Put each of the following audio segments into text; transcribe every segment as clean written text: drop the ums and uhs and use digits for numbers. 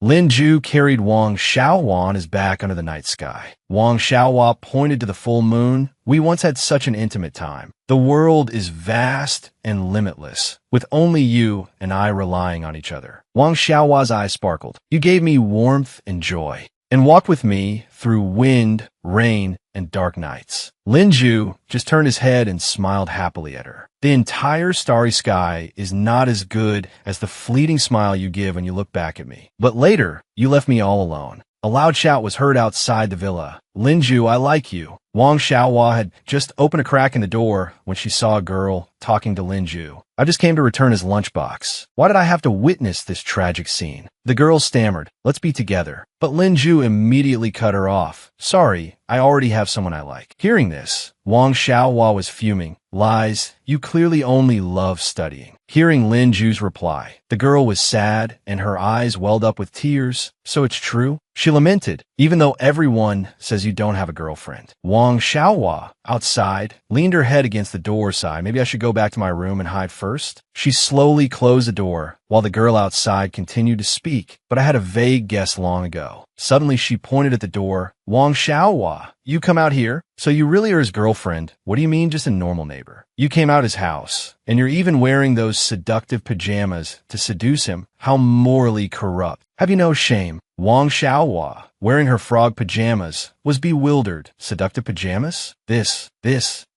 Lin Ju carried Wang Xiaohua on his back under the night sky. Wang Xiaohua pointed to the full moon. We once had such an intimate time. The world is vast and limitless, with only you and I relying on each other. Wang Xiaohua's eyes sparkled. You gave me warmth and joy, and walked with me through wind, rain, and dark nights. Lin Ju just turned his head and smiled happily at her. The entire starry sky is not as good as the fleeting smile you give when you look back at me. But later, you left me all alone. A loud shout was heard outside the villa. Lin Ju, I like you. Wang Xiaohua had just opened a crack in the door when she saw a girl talking to Lin Ju. I just came to return his lunchbox. Why did I have to witness this tragic scene? The girl stammered, let's be together. But Lin Ju immediately cut her off. Sorry, I already have someone I like. Hearing this, Wang Xiaohua was fuming. Lies, you clearly only love studying. Hearing Lin Ju's reply, the girl was sad and her eyes welled up with tears. So it's true? She lamented, even though everyone says you don't have a girlfriend. Wang Xiaohua, outside, leaned her head against the door side. Maybe I should go back to my room and hide first? She slowly closed the door while the girl outside continued to speak, but I had a vague guess long ago. Suddenly she pointed at the door. Wang Xiaohua, you come out here? So you really are his girlfriend. What do you mean just a normal neighbor? You came out his house, and you're even wearing those seductive pajamas to seduce him. How morally corrupt. Have you no shame? Wang Xiaohua, wearing her frog pajamas, was bewildered. Seductive pajamas? This.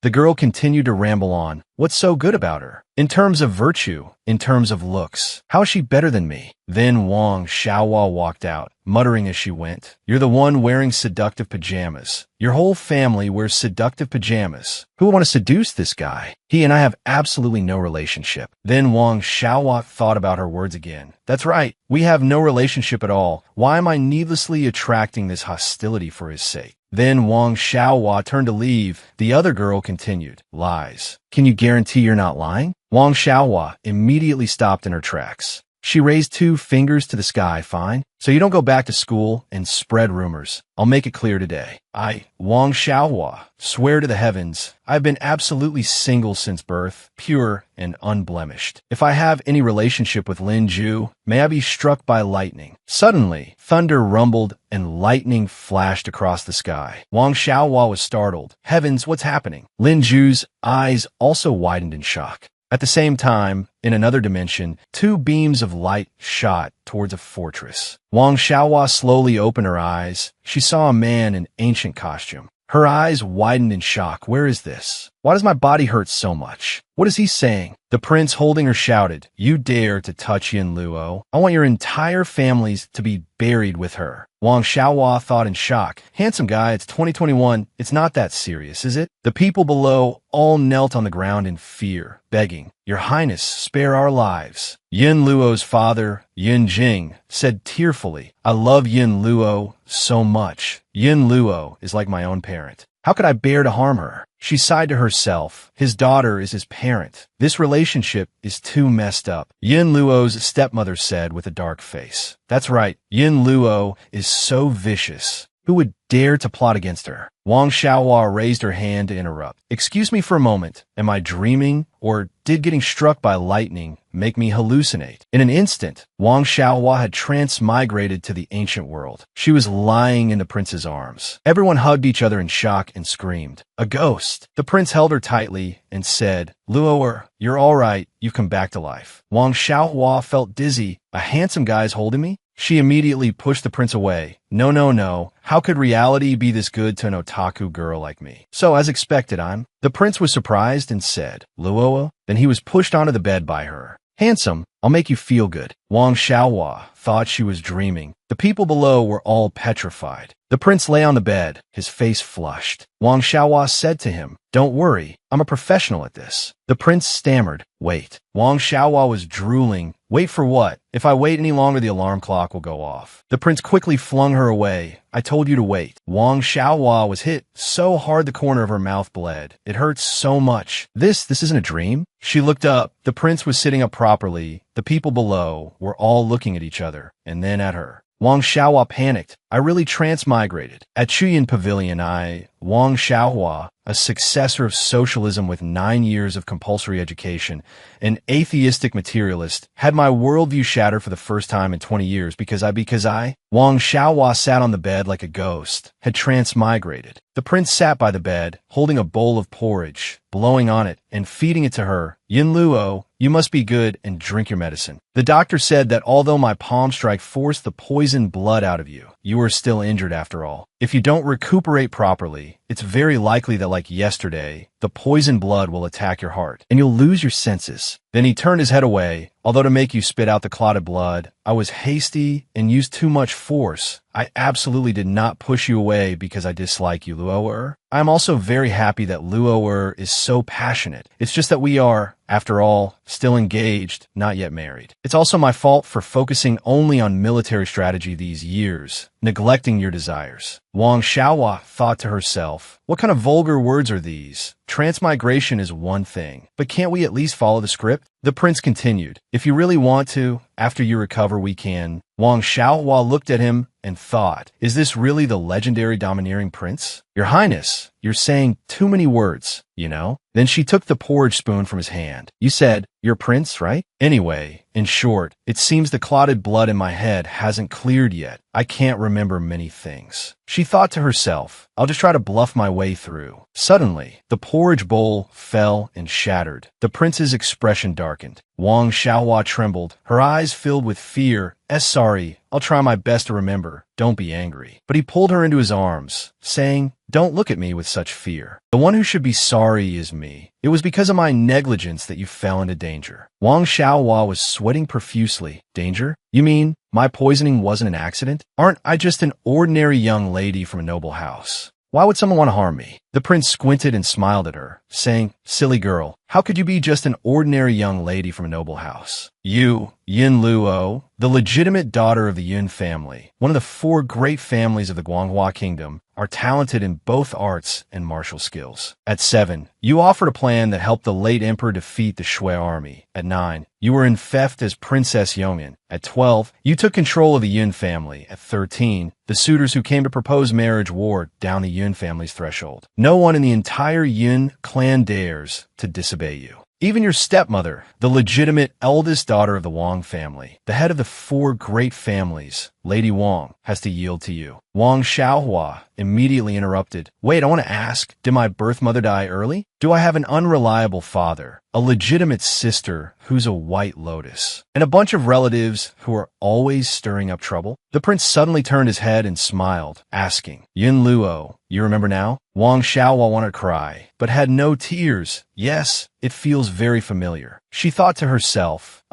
The girl continued to ramble on. What's so good about her? In terms of virtue, in terms of looks, how is she better than me? Then Wang Xiaohua walked out, muttering as she went, you're the one wearing seductive pajamas. Your whole family wears seductive pajamas. Who would want to seduce this guy? He and I have absolutely no relationship. Then Wang Xiaohua thought about her words again. That's right. We have no relationship at all. Why am I needlessly attracting this hostility for his sake? Then Wang Xiaohua turned to leave. The other girl continued. Lies. Can you guarantee you're not lying? Wang Xiaohua immediately stopped in her tracks. She raised 2 fingers to the sky. Fine. So you don't go back to school and spread rumors. I'll make it clear today. Wang Xiaohua, swear to the heavens, I've been absolutely single since birth, pure and unblemished. If I have any relationship with Lin Ju, may I be struck by lightning. Suddenly, thunder rumbled and lightning flashed across the sky. Wang Xiaohua was startled. Heavens, what's happening? Lin Ju's eyes also widened in shock. At the same time, in another dimension, 2 beams of light shot towards a fortress. Wang Xiaohua slowly opened her eyes. She saw a man in ancient costume. Her eyes widened in shock. Where is this? Why does my body hurt so much? What is he saying? The prince holding her shouted, you dare to touch Yin Luo? I want your entire families to be buried with her. Wang Xiaohua thought in shock. Handsome guy, it's 2021. It's not that serious, is it? The people below all knelt on the ground in fear, begging, Your Highness, spare our lives. Yin Luo's father, Yin Jing, said tearfully, I love Yin Luo so much. Yin Luo is like my own parent. How could I bear to harm her? She sighed to herself. His daughter is his parent. This relationship is too messed up. Yin Luo's stepmother said with a dark face. That's right. Yin Luo is so vicious. Who would dare to plot against her? Wang Xiaohua raised her hand to interrupt. Excuse me for a moment. Am I dreaming? Or did getting struck by lightning make me hallucinate? In an instant, Wang Xiaohua had transmigrated to the ancient world. She was lying in the prince's arms. Everyone hugged each other in shock and screamed. A ghost. The prince held her tightly and said, Luo, you're all right. You've come back to life. Wang Xiaohua felt dizzy. A handsome guy is holding me? She immediately pushed the prince away. No. How could reality be this good to an otaku girl like me? So, as expected, The prince was surprised and said, Luo. Then he was pushed onto the bed by her. Handsome, I'll make you feel good. Wang Xiaohua thought she was dreaming. The people below were all petrified. The prince lay on the bed, his face flushed. Wang Xiaohua said to him, Don't worry, I'm a professional at this. The prince stammered, Wait. Wang Xiaohua was drooling. Wait for what? If I wait any longer, the alarm clock will go off. The prince quickly flung her away. I told you to wait. Wang Xiaohua was hit so hard the corner of her mouth bled. It hurts so much. This isn't a dream? She looked up. The prince was sitting up properly. The people below were all looking at each other, and then at her. Wang Xiaohua panicked. I really transmigrated. At Chuyin Pavilion, Wang Xiaohua, a successor of socialism with 9 years of compulsory education, an atheistic materialist, had my worldview shattered for the first time in 20 years because Wang Xiaohua sat on the bed like a ghost, had transmigrated. The prince sat by the bed, holding a bowl of porridge, blowing on it, and feeding it to her. Yin Luo, you must be good and drink your medicine. The doctor said that although my palm strike forced the poisoned blood out of you, you are still injured after all. If you don't recuperate properly, it's very likely that like yesterday, the poisoned blood will attack your heart, and you'll lose your senses. Then he turned his head away. Although to make you spit out the clotted blood, I was hasty and used too much force. I absolutely did not push you away because I dislike you, Luo. I am also very happy that Luo is so passionate. It's just that we are, after all, still engaged, not yet married. It's also my fault for focusing only on military strategy these years, neglecting your desires. Wang Xiaohua thought to herself, what kind of vulgar words are these? Transmigration is one thing, but can't we at least follow the script? The prince continued, if you really want to, after you recover we can. Wang Xiaohua looked at him and thought, is this really the legendary domineering prince? Your Highness, you're saying too many words, you know? Then she took the porridge spoon from his hand. You said, you're prince, right? Anyway, in short, it seems the clotted blood in my head hasn't cleared yet. I can't remember many things. She thought to herself, I'll just try to bluff my way through. Suddenly, the porridge bowl fell and shattered. The prince's expression darkened. Wang Xiaohua trembled. Her eyes filled with fear. Sorry, I'll try my best to remember. Don't be angry. But he pulled her into his arms, saying, don't look at me with such fear. The one who should be sorry is me. It was because of my negligence that you fell into danger. Wang Xiaohua was sweating profusely. Danger? You mean my poisoning wasn't an accident? Aren't I just an ordinary young lady from a noble house? Why would someone want to harm me? The prince squinted and smiled at her, saying, silly girl, how could you be just an ordinary young lady from a noble house? You, Yin Luo, the legitimate daughter of the Yun family, one of the 4 great families of the Guanghua kingdom, are talented in both arts and martial skills. At 7, you offered a plan that helped the late emperor defeat the Shui army. At 9, you were in theft as Princess Yongin. At 12, you took control of the Yun family. At 13, the suitors who came to propose marriage wore down the Yun family's threshold. No one in the entire Yun clan dares to disobey you. Even your stepmother, the legitimate eldest daughter of the Wang family, the head of the 4 great families, Lady Wang, has to yield to you. Wang Xiaohua immediately interrupted. Wait, I want to ask, did my birth mother die early? Do I have an unreliable father, a legitimate sister who's a white lotus, and a bunch of relatives who are always stirring up trouble? The prince suddenly turned his head and smiled, asking, Yin Luo, you remember now? Wang Xiaohua wanted to cry, but had no tears. Yes, it feels very familiar. She thought to herself,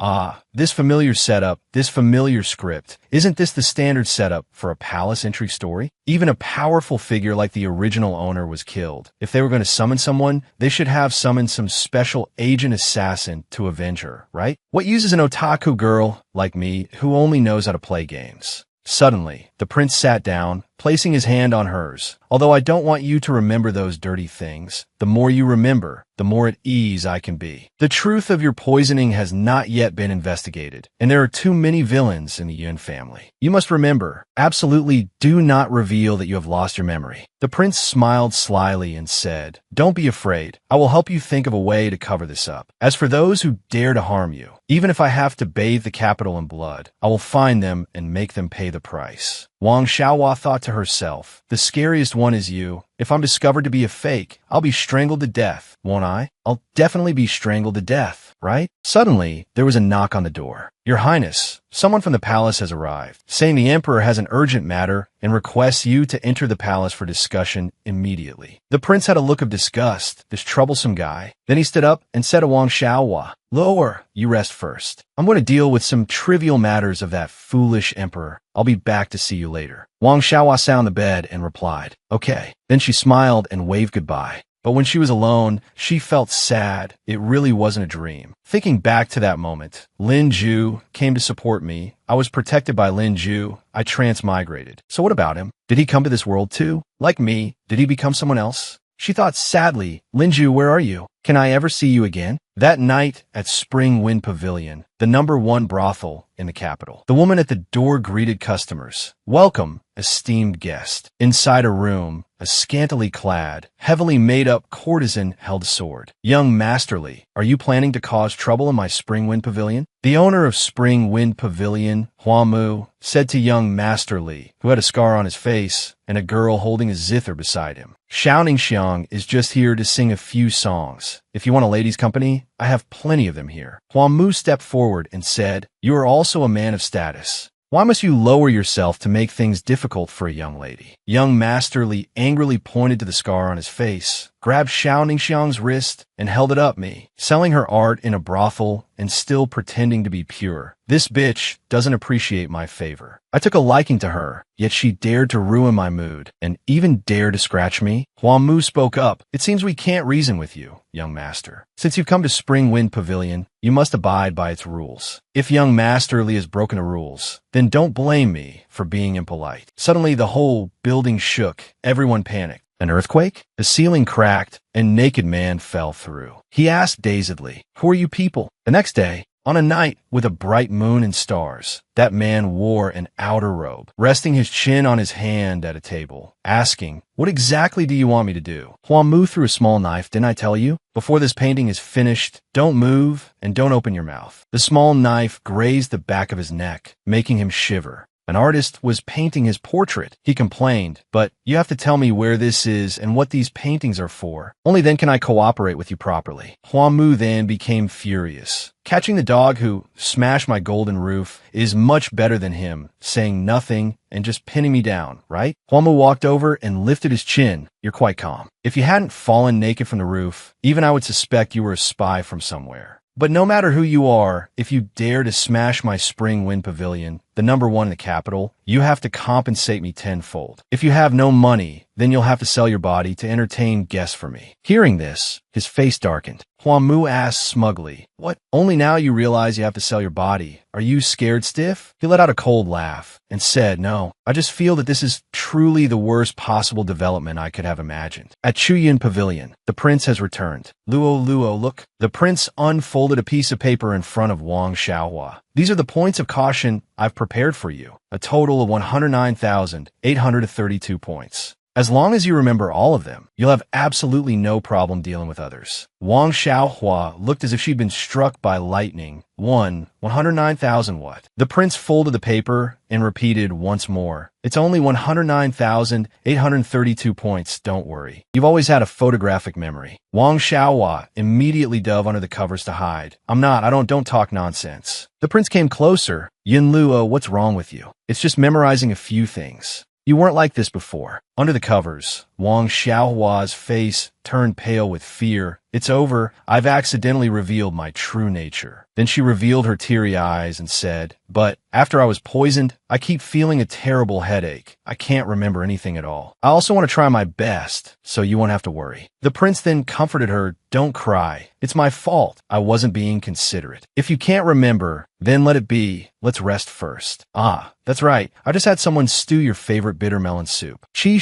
this familiar setup, this familiar script, isn't this the standard setup for a palace intrigue story? Even a powerful figure like the original owner was killed. If they were going to summon someone, they should have summoned some special agent assassin to avenge her, right? What use is an otaku girl like me who only knows how to play games? Suddenly, the prince sat down, placing his hand on hers. Although I don't want you to remember those dirty things, the more you remember, the more at ease I can be. The truth of your poisoning has not yet been investigated, and there are too many villains in the Yun family. You must remember, absolutely do not reveal that you have lost your memory. The prince smiled slyly and said, don't be afraid. I will help you think of a way to cover this up. As for those who dare to harm you, even if I have to bathe the capital in blood, I will find them and make them pay the price. Wang Xiaohua thought to herself, the scariest one is you. If I'm discovered to be a fake, I'll be strangled to death, won't I? I'll definitely be strangled to death, right? Suddenly, there was a knock on the door. Your Highness, someone from the palace has arrived, saying the emperor has an urgent matter and requests you to enter the palace for discussion immediately. The prince had a look of disgust, this troublesome guy. Then he stood up and said to Wang Xiaohua, Lower, you rest first. I'm going to deal with some trivial matters of that foolish emperor. I'll be back to see you later. Wang Xiaohua sat on the bed and replied, okay. Then she smiled and waved goodbye. But when she was alone, she felt sad. It really wasn't a dream. Thinking back to that moment, Lin Ju came to support me. I was protected by Lin Ju. I transmigrated. So what about him? Did he come to this world too? Like me, did he become someone else? She thought sadly, Lin Ju, where are you? Can I ever see you again? That night at Spring Wind Pavilion, the #1 brothel in the capital, the woman at the door greeted customers. Welcome, esteemed guest. Inside a room, a scantily clad, heavily made-up courtesan held a sword. Young Masterly, are you planning to cause trouble in my Spring Wind Pavilion? The owner of Spring Wind Pavilion, Huamu, said to young Masterly, who had a scar on his face and a girl holding a zither beside him. Xiaoning Xiang is just here to sing a few songs. If you want a ladies' company, I have plenty of them here. Huamu stepped forward and said, you are also a man of status. Why must you lower yourself to make things difficult for a young lady? Young Masterly angrily pointed to the scar on his face, grabbed Xiaoning Xiang's wrist, and held it up me, selling her art in a brothel and still pretending to be pure. This bitch doesn't appreciate my favor. I took a liking to her, yet she dared to ruin my mood, and even dared to scratch me. Huamu spoke up. It seems we can't reason with you, young master. Since you've come to Spring Wind Pavilion, you must abide by its rules. If young Masterly has broken the rules, then don't blame me for being impolite. Suddenly the whole building shook. Everyone panicked. An earthquake? The ceiling cracked, and naked man fell through. He asked dazedly, who are you people? The next day, on a night with a bright moon and stars, that man wore an outer robe, resting his chin on his hand at a table, asking, what exactly do you want me to do? Huamu threw a small knife, didn't I tell you? Before this painting is finished, don't move and don't open your mouth. The small knife grazed the back of his neck, making him shiver. An artist was painting his portrait. He complained, but you have to tell me where this is and what these paintings are for. Only then can I cooperate with you properly. Huamu then became furious. Catching the dog who smashed my golden roof is much better than him saying nothing and just pinning me down, right? Huamu walked over and lifted his chin. You're quite calm. If you hadn't fallen naked from the roof, even I would suspect you were a spy from somewhere. But no matter who you are, if you dare to smash my Spring Wind Pavilion, the #1 in the capital, you have to compensate me tenfold. If you have no money, then you'll have to sell your body to entertain guests for me. Hearing this, his face darkened. Huamu asked smugly, what? Only now you realize you have to sell your body. Are you scared stiff? He let out a cold laugh and said, no, I just feel that this is truly the worst possible development I could have imagined. At Chuyin Pavilion, the prince has returned. Luo, look. The prince unfolded a piece of paper in front of Wang Xiaohua. These are the points of caution I've prepared for you. A total of 109,832 points. As long as you remember all of them, you'll have absolutely no problem dealing with others. Wang Xiaohua looked as if she'd been struck by lightning. 109,000 what? The prince folded the paper and repeated once more. It's only 109,832 points, don't worry. You've always had a photographic memory. Wang Xiaohua immediately dove under the covers to hide. Don't talk nonsense. The prince came closer. Yin Luo, what's wrong with you? It's just memorizing a few things. You weren't like this before. Under the covers, Wang Xiaohua's face turned pale with fear. It's over. I've accidentally revealed my true nature. Then she revealed her teary eyes and said, but after I was poisoned, I keep feeling a terrible headache. I can't remember anything at all. I also want to try my best, so you won't have to worry. The prince then comforted her. Don't cry. It's my fault. I wasn't being considerate. If you can't remember, then let it be. Let's rest first. Ah, that's right. I just had someone stew your favorite bitter melon soup. Chi,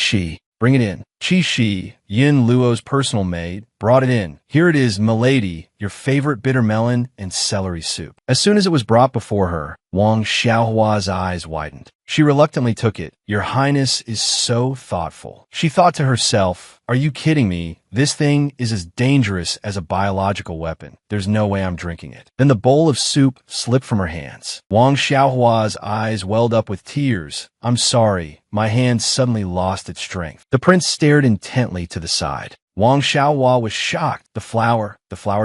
bring it in. Chi, Yin Luo's personal maid, brought it in. Here it is, milady, your favorite bitter melon and celery soup. As soon as it was brought before her, Wang Xiaohua's eyes widened. She reluctantly took it. Your Highness is so thoughtful. She thought to herself, are you kidding me? This thing is as dangerous as a biological weapon. There's no way I'm drinking it. Then the bowl of soup slipped from her hands. Wang Xiaohua's eyes welled up with tears. I'm sorry. My hand suddenly lost its strength. The prince stared intently to the side. Wang Xiaohua was shocked. The flower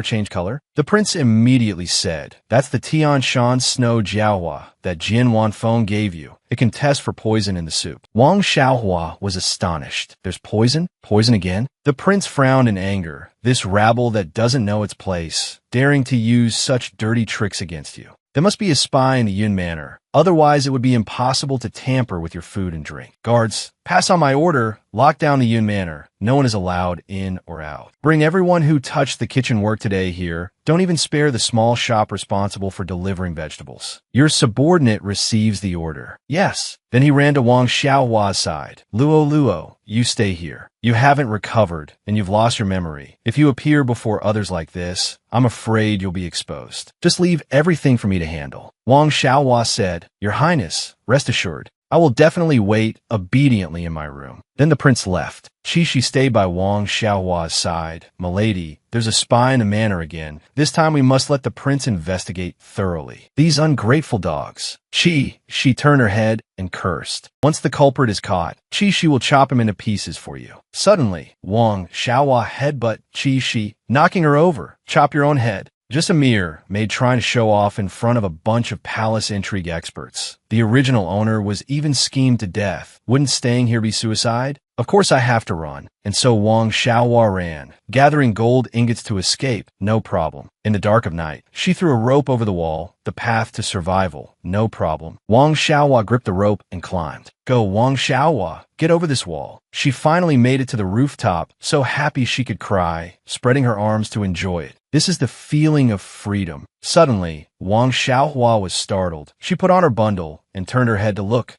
changed color. The prince immediately said, that's the Tianshan Snow Jiahua that Jin Wanfeng gave you. It can test for poison in the soup. Wang Xiaohua was astonished. There's poison? Poison again? The prince frowned in anger. This rabble that doesn't know its place, daring to use such dirty tricks against you. There must be a spy in the Yun Manor. Otherwise, it would be impossible to tamper with your food and drink. Guards, pass on my order. Lock down the Yun Manor. No one is allowed in or out. Bring everyone who touched the kitchen work today here. Don't even spare the small shop responsible for delivering vegetables. Your subordinate receives the order. Yes. Then he ran to Wang Xiaohua's side. Luo, you stay here. You haven't recovered, and you've lost your memory. If you appear before others like this, I'm afraid you'll be exposed. Just leave everything for me to handle. Wang Xiaohua said, Your Highness, rest assured, I will definitely wait obediently in my room. Then the prince left. Qi stayed by Wang Xiaohua's side. "Milady, there's a spy in the manor again. This time we must let the prince investigate thoroughly. These ungrateful dogs." She turned her head and cursed. "Once the culprit is caught, she will chop him into pieces for you." Suddenly, Wang Xiaohua headbutt Qi, knocking her over. "Chop your own head." Just a mirror made trying to show off in front of a bunch of palace intrigue experts. The original owner was even schemed to death. Wouldn't staying here be suicide? Of course I have to run. And so Wang Xiaohua ran, gathering gold ingots to escape, no problem. In the dark of night, she threw a rope over the wall, the path to survival, no problem. Wang Xiaohua gripped the rope and climbed. "Go, Wang Xiaohua, get over this wall." She finally made it to the rooftop, so happy she could cry, spreading her arms to enjoy it. This is the feeling of freedom. Suddenly, Wang Xiaohua was startled. She put on her bundle and turned her head to look.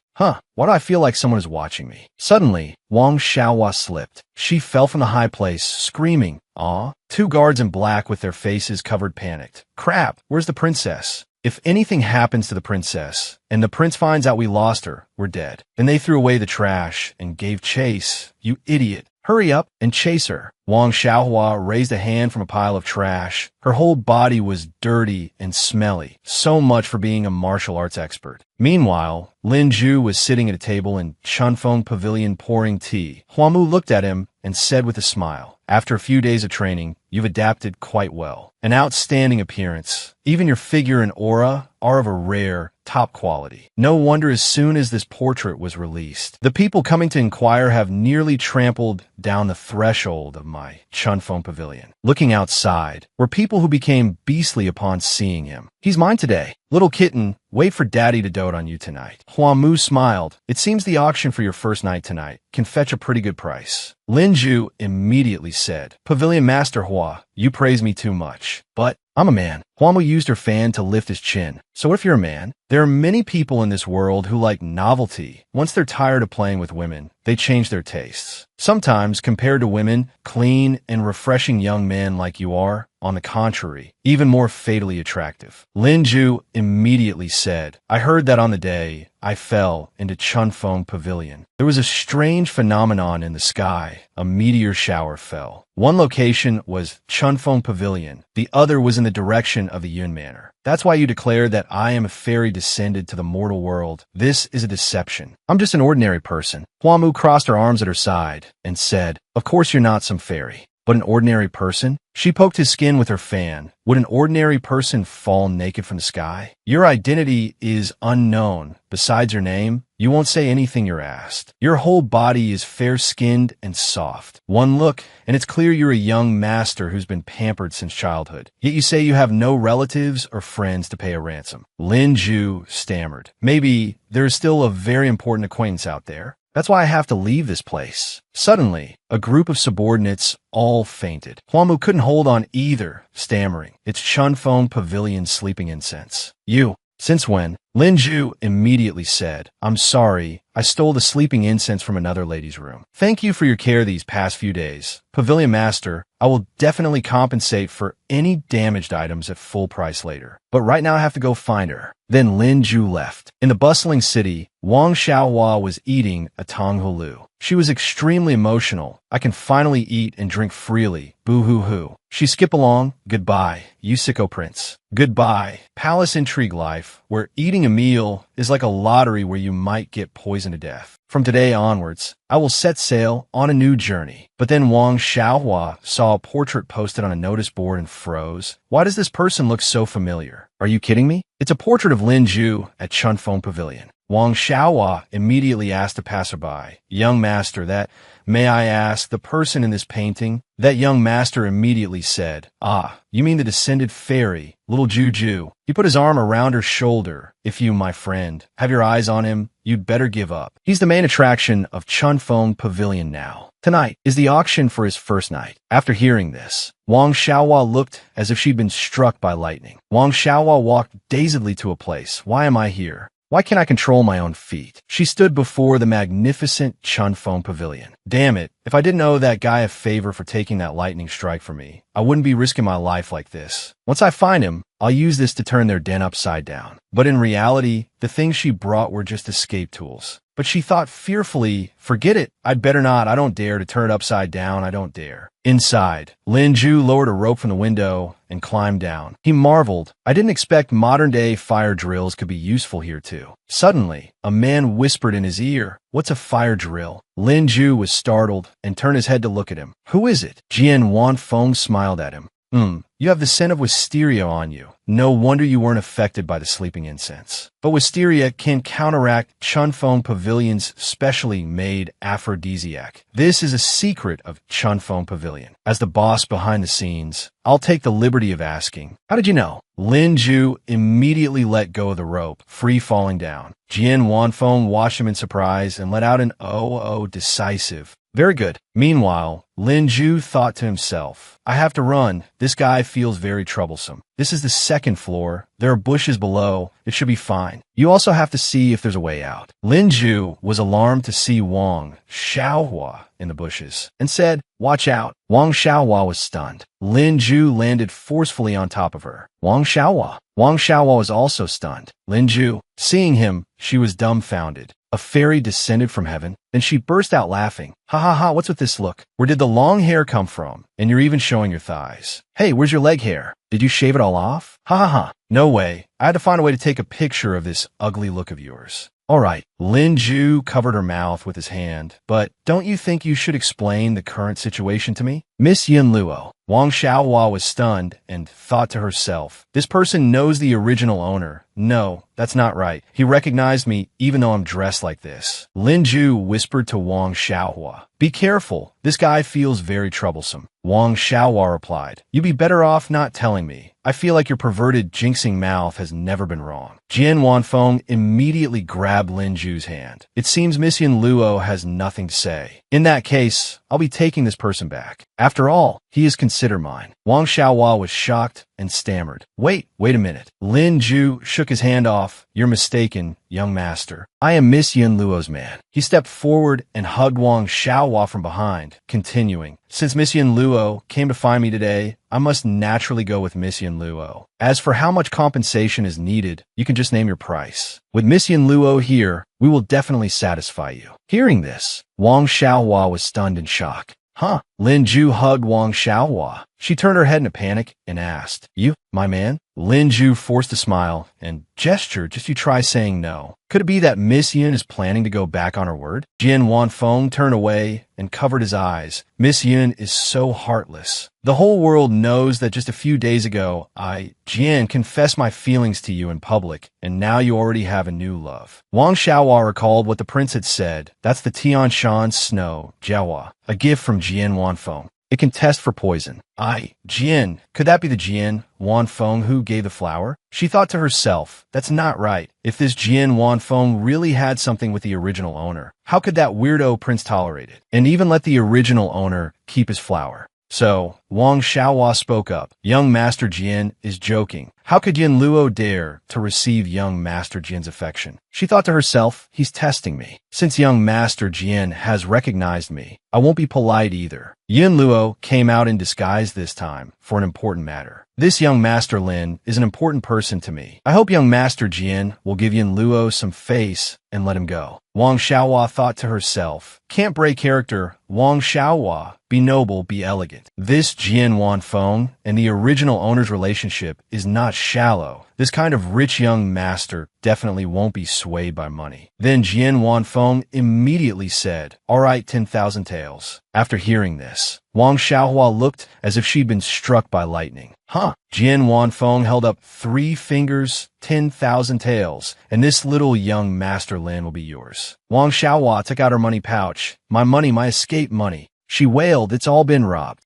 Why do I feel like someone is watching me? Suddenly, Wang Xiaohua slipped. She fell from the high place, screaming. "Aw!" Two guards in black with their faces covered panicked. "Crap, where's the princess? If anything happens to the princess, and the prince finds out we lost her, we're dead." Then they threw away the trash and gave chase. "You idiot! Hurry up and chase her." Wang Xiaohua raised a hand from a pile of trash. Her whole body was dirty and smelly. So much for being a martial arts expert. Meanwhile, Lin Ju was sitting at a table in Chunfeng Pavilion pouring tea. Huamu looked at him and said with a smile, "After a few days of training, you've adapted quite well. An outstanding appearance. Even your figure and aura are of a rare, top quality. No wonder as soon as this portrait was released, the people coming to inquire have nearly trampled down the threshold of my Chunfeng Pavilion." Looking outside were people who became beastly upon seeing him. "He's mine today. Little kitten, wait for daddy to dote on you tonight." Huamu smiled. "It seems the auction for your first night tonight can fetch a pretty good price." Lin Ju immediately said, "Pavilion Master Hua, you praise me too much. But I'm a man." Huamu used her fan to lift his chin. "So what if you're a man? There are many people in this world who like novelty. Once they're tired of playing with women, they change their tastes. Sometimes, compared to women, clean and refreshing young men like you are, on the contrary, even more fatally attractive." Lin Ju immediately said, "I heard that on the day I fell into Chunfeng Pavilion, there was a strange phenomenon in the sky. A meteor shower fell. One location was Chunfeng Pavilion. The other was in the direction of the Yun Manor. That's why you declare that I am a fairy descended to the mortal world. This is a deception. I'm just an ordinary person." Huamu crossed her arms at her side and said, "Of course you're not some fairy. But an ordinary person?" She poked his skin with her fan. "Would an ordinary person fall naked from the sky? Your identity is unknown. Besides your name, you won't say anything you're asked. Your whole body is fair-skinned and soft. One look, and it's clear you're a young master who's been pampered since childhood. Yet you say you have no relatives or friends to pay a ransom." Lin Ju stammered. "Maybe there is still a very important acquaintance out there. That's why I have to leave this place." Suddenly, a group of subordinates all fainted. Huamu couldn't hold on either, stammering, "It's Chunfeng Pavilion sleeping incense." "You, since when?" Lin Ju immediately said, "I'm sorry, I stole the sleeping incense from another lady's room. Thank you for your care these past few days. Pavilion Master, I will definitely compensate for any damaged items at full price later. But right now I have to go find her." Then Lin Ju left. In the bustling city, Wang Xiaohua was eating a tanghulu. She was extremely emotional. "I can finally eat and drink freely. Boo-hoo-hoo." She skipped along. "Goodbye, you sicko prince. Goodbye, palace intrigue life, where eating a meal is like a lottery where you might get poisoned to death. From today onwards, I will set sail on a new journey." But then Wang Xiaohua saw a portrait posted on a notice board and froze. "Why does this person look so familiar? Are you kidding me? It's a portrait of Lin Ju at Chunfeng Pavilion." Wang Xiaohua immediately asked a passerby, "Young master, may I ask, the person in this painting?" That young master immediately said, "Ah, you mean the descended fairy, little Juju." He put his arm around her shoulder. "If you, my friend, have your eyes on him, you'd better give up. He's the main attraction of Chunfeng Pavilion now. Tonight is the auction for his first night." After hearing this, Wang Xiaohua looked as if she'd been struck by lightning. Wang Xiaohua walked dazedly to a place. "Why am I here? Why can't I control my own feet?" She stood before the magnificent Chunfeng Pavilion. "Damn it, if I didn't owe that guy a favor for taking that lightning strike from me, I wouldn't be risking my life like this. Once I find him, I'll use this to turn their den upside down. But in reality, the things she brought were just escape tools. But she thought fearfully, forget it, I'd better not, I don't dare to turn it upside down, I don't dare. Inside, Lin Ju lowered a rope from the window and climbed down. He marveled. I didn't expect modern-day fire drills could be useful here too. Suddenly, a man whispered in his ear, "What's a fire drill?" Lin Ju was startled and turned his head to look at him. "Who is it?" Jian Wanfeng smiled at him. You have the scent of wisteria on you. No wonder you weren't affected by the sleeping incense. But wisteria can counteract Chunfeng Pavilion's specially made aphrodisiac. This is a secret of Chunfeng Pavilion. As the boss behind the scenes, I'll take the liberty of asking, how did you know? Lin Ju immediately let go of the rope, free falling down. Jian Wanfeng watched him in surprise and let out an oh decisive. Very good. Meanwhile, Lin Ju thought to himself, I have to run. This guy feels very troublesome. This is the second floor. There are bushes below. It should be fine. You also have to see if there's a way out. Lin Ju was alarmed to see Wang Xiaohua in the bushes and said, watch out. Wang Xiaohua was stunned. Lin Ju landed forcefully on top of her. Wang Xiaohua was also stunned. Lin Ju, seeing him, she was dumbfounded. A fairy descended from heaven. Then she burst out laughing. Ha, what's with this look? Where did the long hair come from? And you're even showing your thighs. Hey, where's your leg hair? Did you shave it all off? Ha. No way. I had to find a way to take a picture of this ugly look of yours. All right. Lin Ju covered her mouth with his hand. But don't you think you should explain the current situation to me? Miss Yin Luo. Wang Xiaohua was stunned and thought to herself, this person knows the original owner. No, that's not right. He recognized me even though I'm dressed like this. Lin Ju whispered to Wang Xiaohua, be careful. This guy feels very troublesome. Wang Xiaohua replied, you'd be better off not telling me. I feel like your perverted jinxing mouth has never been wrong. Jian Wanfeng immediately grabbed Lin Ju's hand. It seems Miss Yin Luo has nothing to say. In that case, I'll be taking this person back. After all, he is considered mine. Wang Xiaohua was shocked and stammered. Wait a minute. Lin Ju shook his hand off. You're mistaken, young master. I am Miss Yin Luo's man. He stepped forward and hugged Wang Xiaohua from behind, continuing, since Miss Yin Luo came to find me today, I must naturally go with Miss Yin Luo. As for how much compensation is needed, you can just name your price. With Miss Yin Luo here, we will definitely satisfy you. Hearing this, Wang Xiaohua was stunned in shock. Huh? Lin Ju hugged Wang Xiaohua. She turned her head in a panic and asked, you, my man? Lin Ju forced a smile and gestured just you try saying no. Could it be that Miss Yin is planning to go back on her word? Jian Wanfeng turned away and covered his eyes. Miss Yin is so heartless. The whole world knows that just a few days ago, Jian, confessed my feelings to you in public, and now you already have a new love. Wang Xiaohua recalled what the prince had said. That's the Tian Shan snow, Jiahua, a gift from Jian Wanfeng. It can test for poison. Jian, could that be the Jian Wanfeng who gave the flower? She thought to herself, that's not right. If this Jian Wanfeng really had something with the original owner, how could that weirdo prince tolerate it and even let the original owner keep his flower? So, Wang Xiaohua spoke up. Young Master Jian is joking. How could Yin Luo dare to receive young Master Jian's affection? She thought to herself, he's testing me. Since young Master Jian has recognized me, I won't be polite either. Yin Luo came out in disguise this time for an important matter. This young Master Lin is an important person to me. I hope young Master Jian will give Yin Luo some face and let him go. Wang Xiaohua thought to herself, can't break character, Wang Xiaohua, be noble, be elegant. This Jian Wanfeng and the original owner's relationship is not shallow. This kind of rich young master definitely won't be swayed by money. Then Jian Wanfeng immediately said, all right, 10,000 taels. After hearing this, Wang Xiaohua looked as if she'd been struck by lightning. Huh? Jian Wanfeng held up 3 fingers, 10,000 taels, and this little young Master Lin will be yours. Wang Xiaohua took out her money pouch. My money, my escape money. She wailed, it's all been robbed.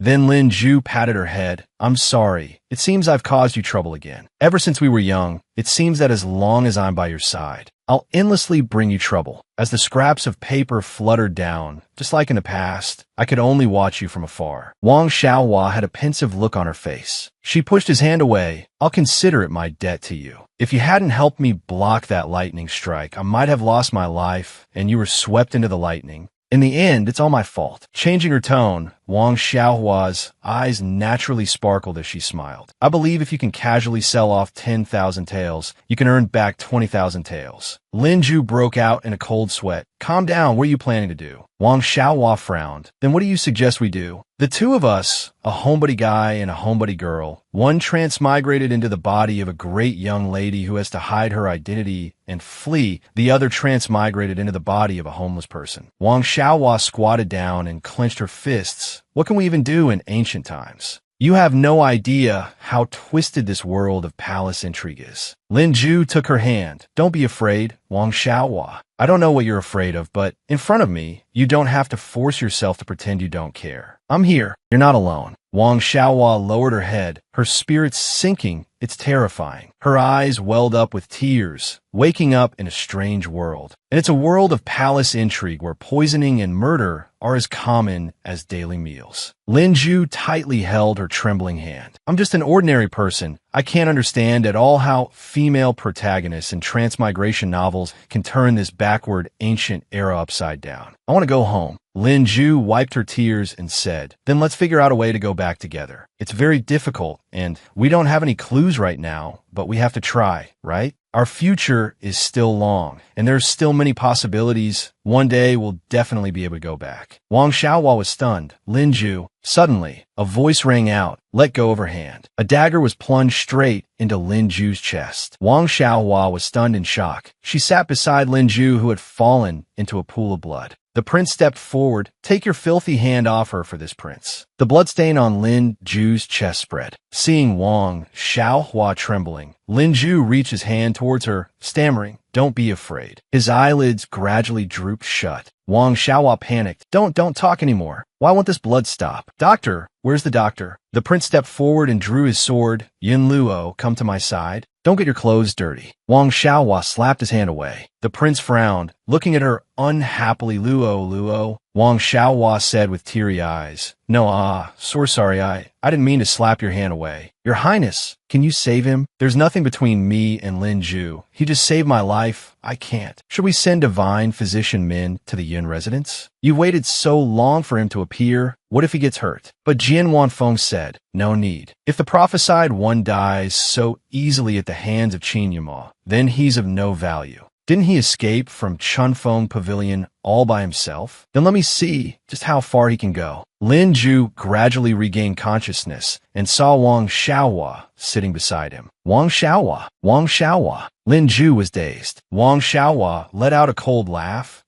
Then Lin Ju patted her head. I'm sorry. It seems I've caused you trouble again. Ever since we were young, it seems that as long as I'm by your side, I'll endlessly bring you trouble. As the scraps of paper fluttered down, just like in the past, I could only watch you from afar. Wang Xiaohua had a pensive look on her face. She pushed his hand away. I'll consider it my debt to you. If you hadn't helped me block that lightning strike, I might have lost my life, and you were swept into the lightning. In the end, it's all my fault. Changing her tone, Wang Xiaohua's eyes naturally sparkled as she smiled. I believe if you can casually sell off 10,000 taels, you can earn back 20,000 taels. Lin Ju broke out in a cold sweat. Calm down, what are you planning to do? Wang Xiaohua frowned. Then what do you suggest we do? The two of us, a homebody guy and a homebody girl, one transmigrated into the body of a great young lady who has to hide her identity and flee, the other transmigrated into the body of a homeless person. Wang Xiaohua squatted down and clenched her fists. What can we even do in ancient times? You have no idea how twisted this world of palace intrigue is. Lin Ju took her hand. Don't be afraid, Wang Xiaohua. I don't know what you're afraid of, but in front of me, you don't have to force yourself to pretend you don't care. I'm here. You're not alone. Wang Xiaohua lowered her head, her spirits sinking. It's terrifying. Her eyes welled up with tears, waking up in a strange world. And it's a world of palace intrigue where poisoning and murder are as common as daily meals. Lin Ju tightly held her trembling hand. I'm just an ordinary person. I can't understand at all how female protagonists in transmigration novels can turn this backward ancient era upside down. I want to go home. Lin Ju wiped her tears and said, then let's figure out a way to go back together. It's very difficult, and we don't have any clues right now, but we have to try, right? Our future is still long, and there's still many possibilities. One day we'll definitely be able to go back. Wang Xiaohua was stunned. Lin Ju. Suddenly, a voice rang out. Let go of her hand. A dagger was plunged straight into Lin Ju's chest. Wang Xiaohua was stunned in shock. She sat beside Lin Ju, who had fallen into a pool of blood. The prince stepped forward. Take your filthy hand off her for this, prince. The bloodstain on Lin Ju's chest spread. Seeing Wang Xiaohua trembling, Lin Ju reached his hand towards her, stammering, don't be afraid. His eyelids gradually drooped shut. Wang Xiaohua panicked. Don't talk anymore. Why won't this blood stop? Doctor, where's the doctor? The prince stepped forward and drew his sword. Yin Luo, come to my side. Don't get your clothes dirty. Wang Xiaohua slapped his hand away. The prince frowned, looking at her unhappily. Luo. Wang Xiaohua said with teary eyes. No, so sorry, I didn't mean to slap your hand away. Your Highness, can you save him? There's nothing between me and Lin Ju. He just saved my life. I can't. Should we send divine physician Min to the Yin residence? You waited so long for him to appear. What if he gets hurt? But Jian Wanfeng said, no need. If the prophesied one dies so easily at the hands of Qin Yima, then he's of no value. Didn't he escape from Chunfeng Pavilion all by himself? Then let me see just how far he can go. Lin Ju gradually regained consciousness and saw Wang Xiaohua sitting beside him. Wang Xiaohua. Lin Ju was dazed. Wang Xiaohua let out a cold laugh.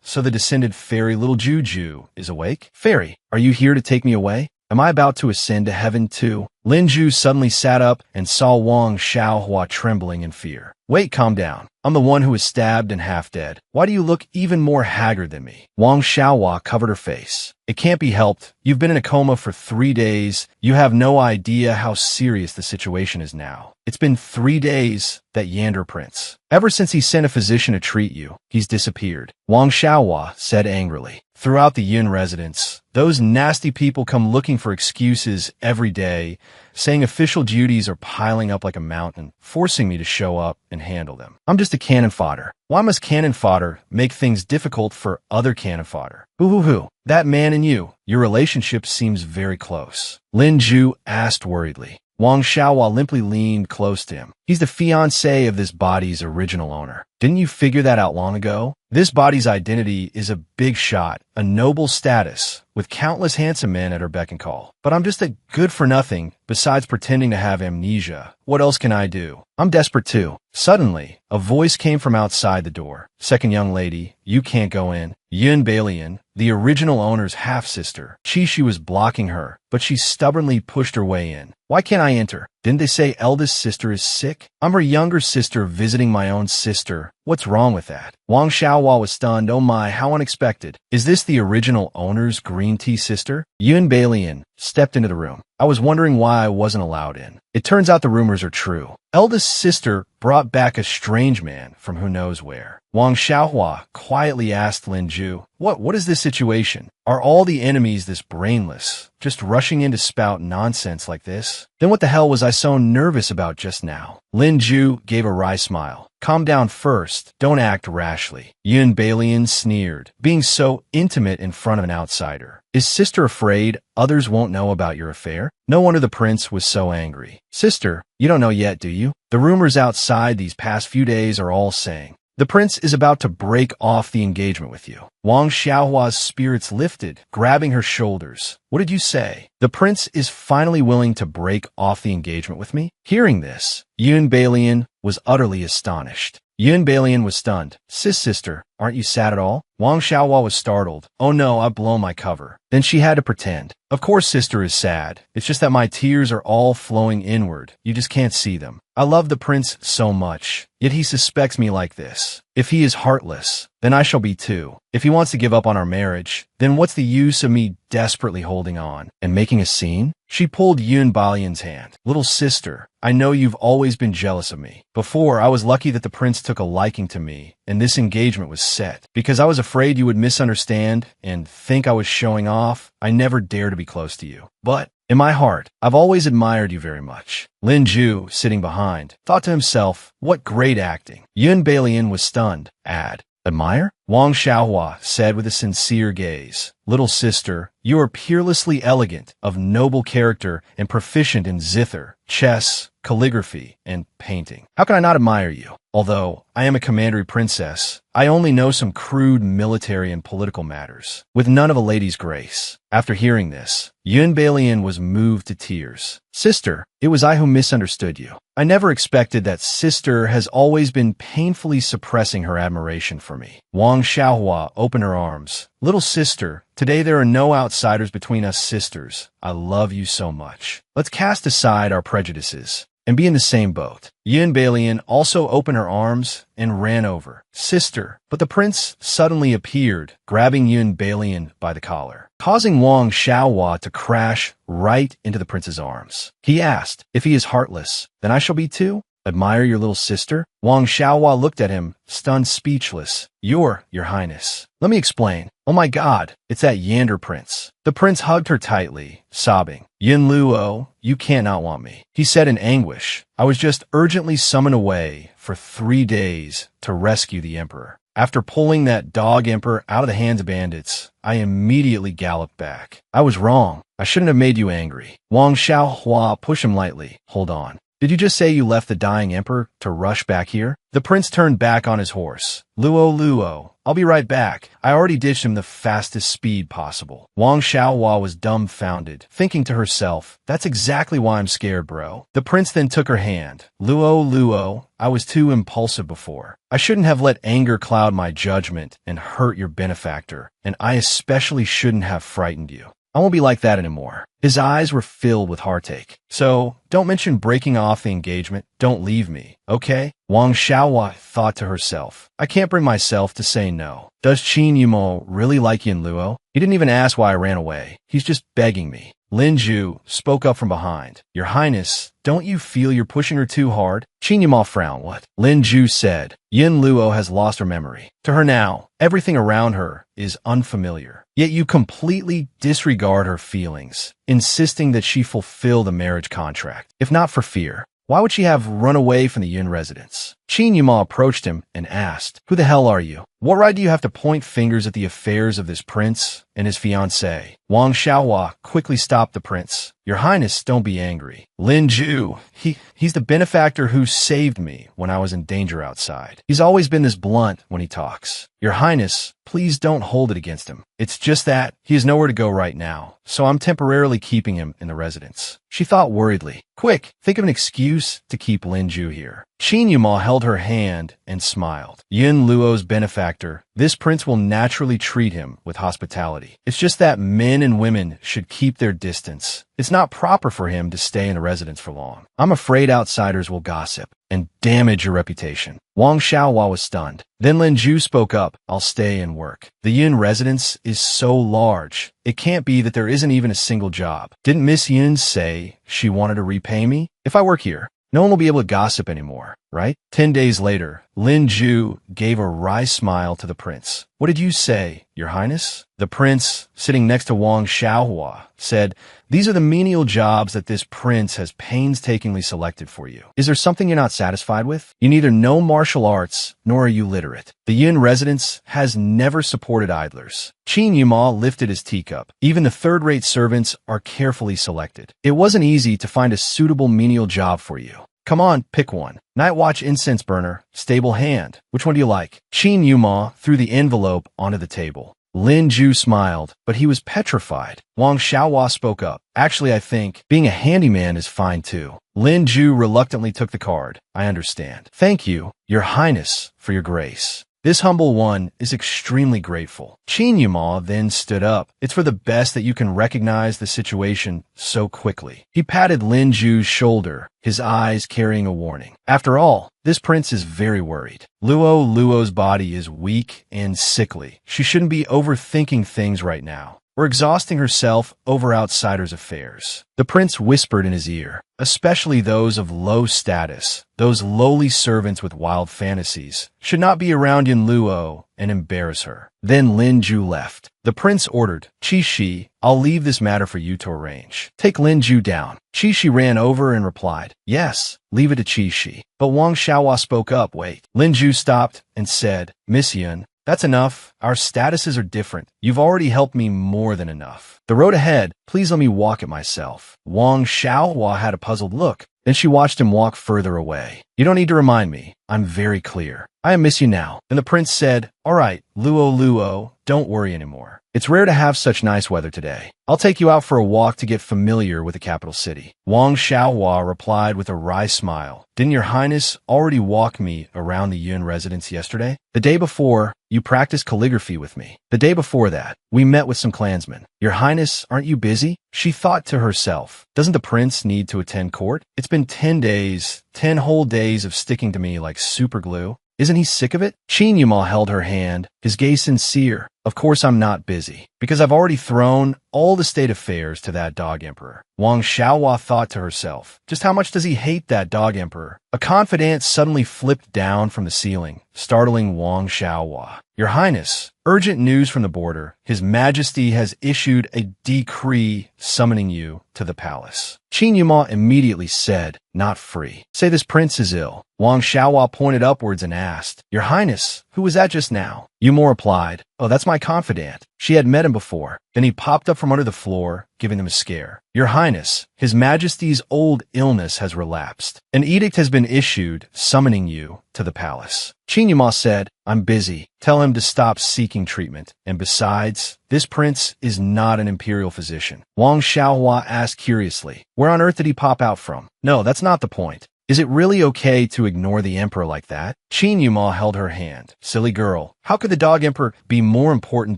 So the descended fairy little Juju is awake? Fairy, are you here to take me away? Am I about to ascend to heaven too? Lin Ju suddenly sat up and saw Wang Xiaohua trembling in fear. Wait, calm down. I'm the one who was stabbed and half dead. Why do you look even more haggard than me? Wang Xiaohua covered her face. It can't be helped. You've been in a coma for 3 days. You have no idea how serious the situation is now. It's been 3 days, that Yander prince. Ever since he sent a physician to treat you, he's disappeared. Wang Xiaohua said angrily. Throughout the Yin residence, those nasty people come looking for excuses every day, saying official duties are piling up like a mountain, forcing me to show up and handle them. I'm just a cannon fodder. Why must cannon fodder make things difficult for other cannon fodder? Hoo. That man and you, your relationship seems very close. Lin Ju asked worriedly. Wang Xiaohua limply leaned close to him. He's the fiancé of this body's original owner. Didn't you figure that out long ago? This body's identity is a big shot, a noble status, with countless handsome men at her beck and call. But I'm just a good-for-nothing, besides pretending to have amnesia. What else can I do? I'm desperate too. Suddenly, a voice came from outside the door. Second young lady, you can't go in. Yun Balian, the original owner's half-sister. She was blocking her, but she stubbornly pushed her way in. Why can't I enter? Didn't they say eldest sister is sick? I'm her younger sister visiting my own sister. What's wrong with that? Wang Xiaohua was stunned. Oh my, how unexpected. Is this the original owner's green tea sister? Yun Balian stepped into the room. I was wondering why I wasn't allowed in. It turns out the rumors are true. Eldest sister brought back a strange man from who knows where. Wang Xiaohua quietly asked Lin Ju, What is this situation? Are all the enemies this brainless, just rushing in to spout nonsense like this? Then what the hell was I so nervous about just now? Lin Ju gave a wry smile. Calm down first. Don't act rashly. Yun Balian sneered, being so intimate in front of an outsider. Is sister afraid others won't know about your affair? No wonder the prince was so angry. Sister, you don't know yet, do you? The rumors outside these past few days are all saying the prince is about to break off the engagement with you. Wang Xiaohua's spirits lifted, grabbing her shoulders. What did you say? The prince is finally willing to break off the engagement with me? Hearing this, Yun Balian was utterly astonished. Yun Balian was stunned. Sister, aren't you sad at all? Wang Xiaohua was startled. Oh no, I've blown my cover. Then she had to pretend. Of course sister is sad. It's just that my tears are all flowing inward. You just can't see them. I love the prince so much, yet he suspects me like this. If he is heartless, then I shall be too. If he wants to give up on our marriage, then what's the use of me desperately holding on and making a scene? She pulled Yun Balian's hand. Little sister, I know you've always been jealous of me. Before, I was lucky that the prince took a liking to me, and this engagement was set. Because I was afraid you would misunderstand and think I was showing off, I never dared to be close to you. But in my heart, I've always admired you very much. Lin Ju, sitting behind, thought to himself, what great acting. Yun Balian was stunned. Admire? Wang Xiaohua said with a sincere gaze. Little sister, you are peerlessly elegant, of noble character, and proficient in zither, chess, calligraphy, and painting. How can I not admire you? Although I am a commandery princess, I only know some crude military and political matters, with none of a lady's grace. After hearing this, Yun Balian was moved to tears. Sister, it was I who misunderstood you. I never expected that sister has always been painfully suppressing her admiration for me. Wang Xiaohua opened her arms. Little sister, today there are no outsiders between us sisters. I love you so much. Let's cast aside our prejudices and be in the same boat. Yun Balian also opened her arms and ran over. Sister, but the prince suddenly appeared, grabbing Yun Balian by the collar, causing Wang Xiaohua to crash right into the prince's arms. He asked, if he is heartless, then I shall be too? Admire your little sister? Wang Xiaohua looked at him, stunned speechless. Your highness. Let me explain. Oh my god, it's that Yander prince. The prince hugged her tightly, sobbing. Yin Luo, you cannot want me, he said in anguish. I was just urgently summoned away for 3 days to rescue the emperor. After pulling that dog emperor out of the hands of bandits, I immediately galloped back. I was wrong. I shouldn't have made you angry. Wang Xiaohua pushed him lightly. Hold on. Did you just say you left the dying emperor to rush back here? The prince turned back on his horse. Luo, I'll be right back. I already ditched him the fastest speed possible. Wang Xiaohua was dumbfounded, thinking to herself, that's exactly why I'm scared, bro. The prince then took her hand. Luo, I was too impulsive before. I shouldn't have let anger cloud my judgment and hurt your benefactor, and I especially shouldn't have frightened you. I won't be like that anymore. His eyes were filled with heartache. So, don't mention breaking off the engagement. Don't leave me, okay? Wang Xiaohua thought to herself. I can't bring myself to say no. Does Qin Yumo really like Yin Luo? He didn't even ask why I ran away. He's just begging me. Lin Ju spoke up from behind. Your Highness, don't you feel you're pushing her too hard? Qin Yumo frowned. What? Lin Ju said. Yin Luo has lost her memory. To her now, everything around her is unfamiliar. Yet you completely disregard her feelings, insisting that she fulfill the marriage contract. If not for fear, why would she have run away from the Yin residence? Qin Yuma approached him and asked, who the hell are you? What right do you have to point fingers at the affairs of this prince and his fiancée? Wang Xiaohua quickly stopped the prince. Your Highness, don't be angry. Lin Ju, he's the benefactor who saved me when I was in danger outside. He's always been this blunt when he talks. Your Highness, please don't hold it against him. It's just that he has nowhere to go right now, so I'm temporarily keeping him in the residence. She thought worriedly. Quick, think of an excuse to keep Lin Ju here. Qin Yuma held her hand and smiled. Yin Luo's benefactor, this prince will naturally treat him with hospitality. It's just that men and women should keep their distance. It's not proper for him to stay in the residence for long. I'm afraid outsiders will gossip and damage your reputation. Wang Xiaohua was stunned. Then Lin Ju spoke up. I'll stay and work. The Yin residence is so large. It can't be that there isn't even a single job. Didn't Miss Yin say she wanted to repay me? If I work here, no one will be able to gossip anymore, right? right? 10 days later, Lin Ju gave a wry smile to the prince. What did you say, Your Highness? The prince, sitting next to Wang Xiaohua, said, These are the menial jobs that this prince has painstakingly selected for you. Is there something you're not satisfied with? You neither know martial arts, nor are you literate. The Yin residence has never supported idlers. Qin Yuma lifted his teacup. Even the third-rate servants are carefully selected. It wasn't easy to find a suitable menial job for you. Come on, pick one. Night watch incense burner, stable hand. Which one do you like? Qin Yuma threw the envelope onto the table. Lin Ju smiled, but he was petrified. Wang Xiaohua spoke up. Actually, I think being a handyman is fine too. Lin Ju reluctantly took the card. I understand. Thank you, Your Highness, for your grace. This humble one is extremely grateful. Qin Yuma then stood up. It's for the best that you can recognize the situation so quickly. He patted Lin Ju's shoulder, his eyes carrying a warning. After all, this prince is very worried. Luo's body is weak and sickly. She shouldn't be overthinking things right now, or exhausting herself over outsiders' affairs. The prince whispered in his ear, especially those of low status, those lowly servants with wild fantasies, should not be around Yin Luo and embarrass her. Then Lin Ju left. The prince ordered, Qi Shi, I'll leave this matter for you to arrange. Take Lin Ju down. Qi Shi ran over and replied, Yes, leave it to Qi Shi. But Wang Xiaohua spoke up, Wait. Lin Ju stopped and said, Miss Yin, that's enough. Our statuses are different. You've already helped me more than enough. The road ahead, please let me walk it myself. Wang Xiaohua had a puzzled look. Then she watched him walk further away. You don't need to remind me. I'm very clear. I miss you now. Then the prince said, All right, Luo, don't worry anymore. It's rare to have such nice weather today. I'll take you out for a walk to get familiar with the capital city. Wang Xiaohua replied with a wry smile. Didn't Your Highness already walk me around the Yun residence yesterday? The day before, you practiced calligraphy with me. The day before that, we met with some clansmen. Your Highness, aren't you busy? She thought to herself, doesn't the prince need to attend court? It's been 10 days, 10 whole days of sticking to me like super glue. Isn't he sick of it? Qin Yuma held her hand, his gaze sincere. Of course I'm not busy, because I've already thrown all the state affairs to that dog emperor. Wang Xiaohua thought to herself, just how much does he hate that dog emperor? A confidant suddenly flipped down from the ceiling, startling Wang Xiaohua. Your Highness, urgent news from the border. His Majesty has issued a decree summoning you to the palace. Qin Yuma immediately said, not free. Say this prince is ill. Wang Xiaohua pointed upwards and asked, Your Highness, who was that just now? Yuma replied, Oh, that's my confidant. She had met him before. Then he popped up from under the floor, giving them a scare. Your Highness, His Majesty's old illness has relapsed. An edict has been issued summoning you to the palace. Qin Yuma said, I'm busy. Tell him to stop seeking treatment. And besides, this prince is not an imperial physician. Wang Xiaohua asked curiously, Where on earth did he pop out from? No, that's not the point. Is it really okay to ignore the emperor like that? Qin Yuma held her hand. Silly girl, how could the dog emperor be more important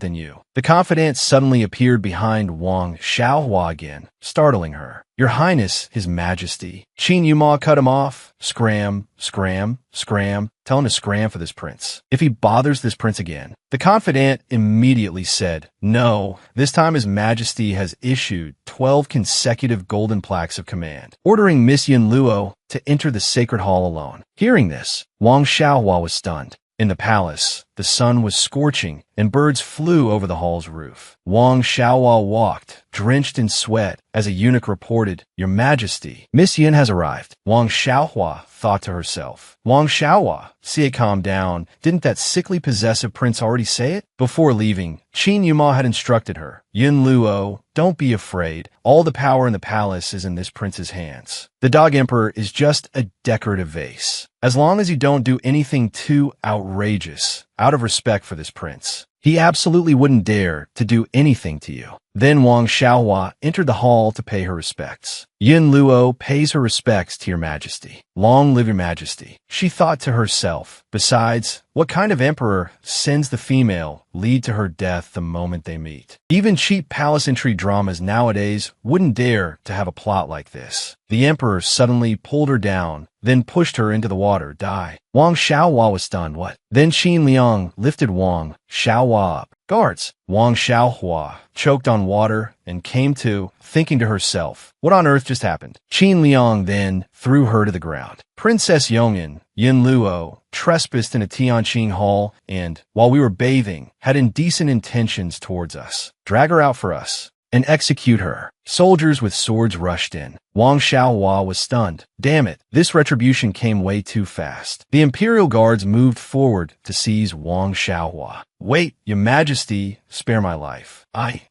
than you? The confidant suddenly appeared behind Wang Xiaohua again, startling her. Your Highness, His Majesty. Qin Yuma cut him off. Scram. Tell him to scram for this prince. If he bothers this prince again. The confidant immediately said, No, this time His Majesty has issued 12 consecutive golden plaques of command, ordering Miss Yin Luo to enter the sacred hall alone. Hearing this, Wang Xiaohua was stunned. In the palace, the sun was scorching and birds flew over the hall's roof. Wang Xiaohua walked, drenched in sweat, as a eunuch reported, Your Majesty, Miss Yin has arrived. Wang Xiaohua thought to herself, Wang Xiaohua, see, calm down. Didn't that sickly possessive prince already say it? Before leaving, Qin Yuma had instructed her, Yin Luo, don't be afraid. All the power in the palace is in this prince's hands. The dog emperor is just a decorative vase. As long as you don't do anything too outrageous, out of respect for this prince, he absolutely wouldn't dare to do anything to you. Then Wang Xiaohua entered the hall to pay her respects. Yin Luo pays her respects to Your Majesty. Long live Your Majesty. She thought to herself, besides, what kind of emperor sends the female lead to her death the moment they meet? Even cheap palace intrigue dramas nowadays wouldn't dare to have a plot like this. The emperor suddenly pulled her down, then pushed her into the water, die. Wang Xiaohua was stunned. What? Then Qin Liang lifted Wang Xiaohua up. Guards! Wang Xiaohua choked on water and came to, thinking to herself, what on earth just happened? Qin Liang then threw her to the ground. Princess Yongyan, Yin Luo, trespassed in a Tianqing hall and, while we were bathing, had indecent intentions towards us. Drag her out for us and execute her. Soldiers with swords rushed in. Wang Xiaohua was stunned. Damn it, this retribution came way too fast. The imperial guards moved forward to seize Wang Xiaohua. Wait, your majesty, spare my life. I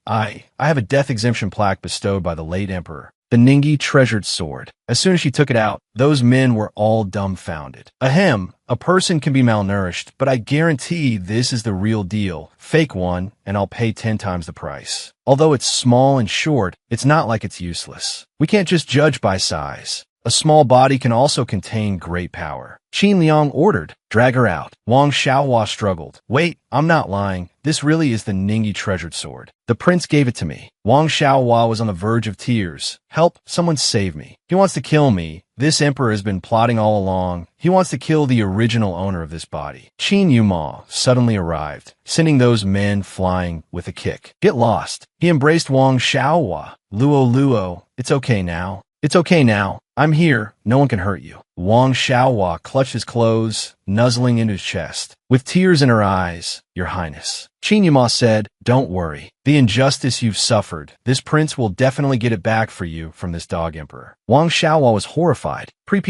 have a death exemption plaque bestowed by the late emperor. The Ningyi treasured sword. As soon as she took it out, those men were all dumbfounded. Ahem, a person can be malnourished, but I guarantee this is the real deal. Fake one, and I'll pay 10 times the price. Although it's small and short, it's not like it's useless. We can't just judge by size. A small body can also contain great power. Qin Liang ordered, drag her out. Wang Xiaohua struggled. Wait, I'm not lying. This really is the Ningyi treasured sword. The prince gave it to me. Wang Xiaohua was on the verge of tears. Help, someone save me. He wants to kill me. This emperor has been plotting all along. He wants to kill the original owner of this body. Qin Yuma suddenly arrived, sending those men flying with a kick. Get lost. He embraced Wang Xiaohua. Luo, it's okay now. It's okay now. I'm here. No one can hurt you. Wang Xiaohua clutched his clothes, nuzzling into his chest. With tears in her eyes, Your Highness. Qin Yuma said, don't worry. The injustice you've suffered, this prince will definitely get it back for you from this dog emperor. Wang Xiaohua was horrified. Pri.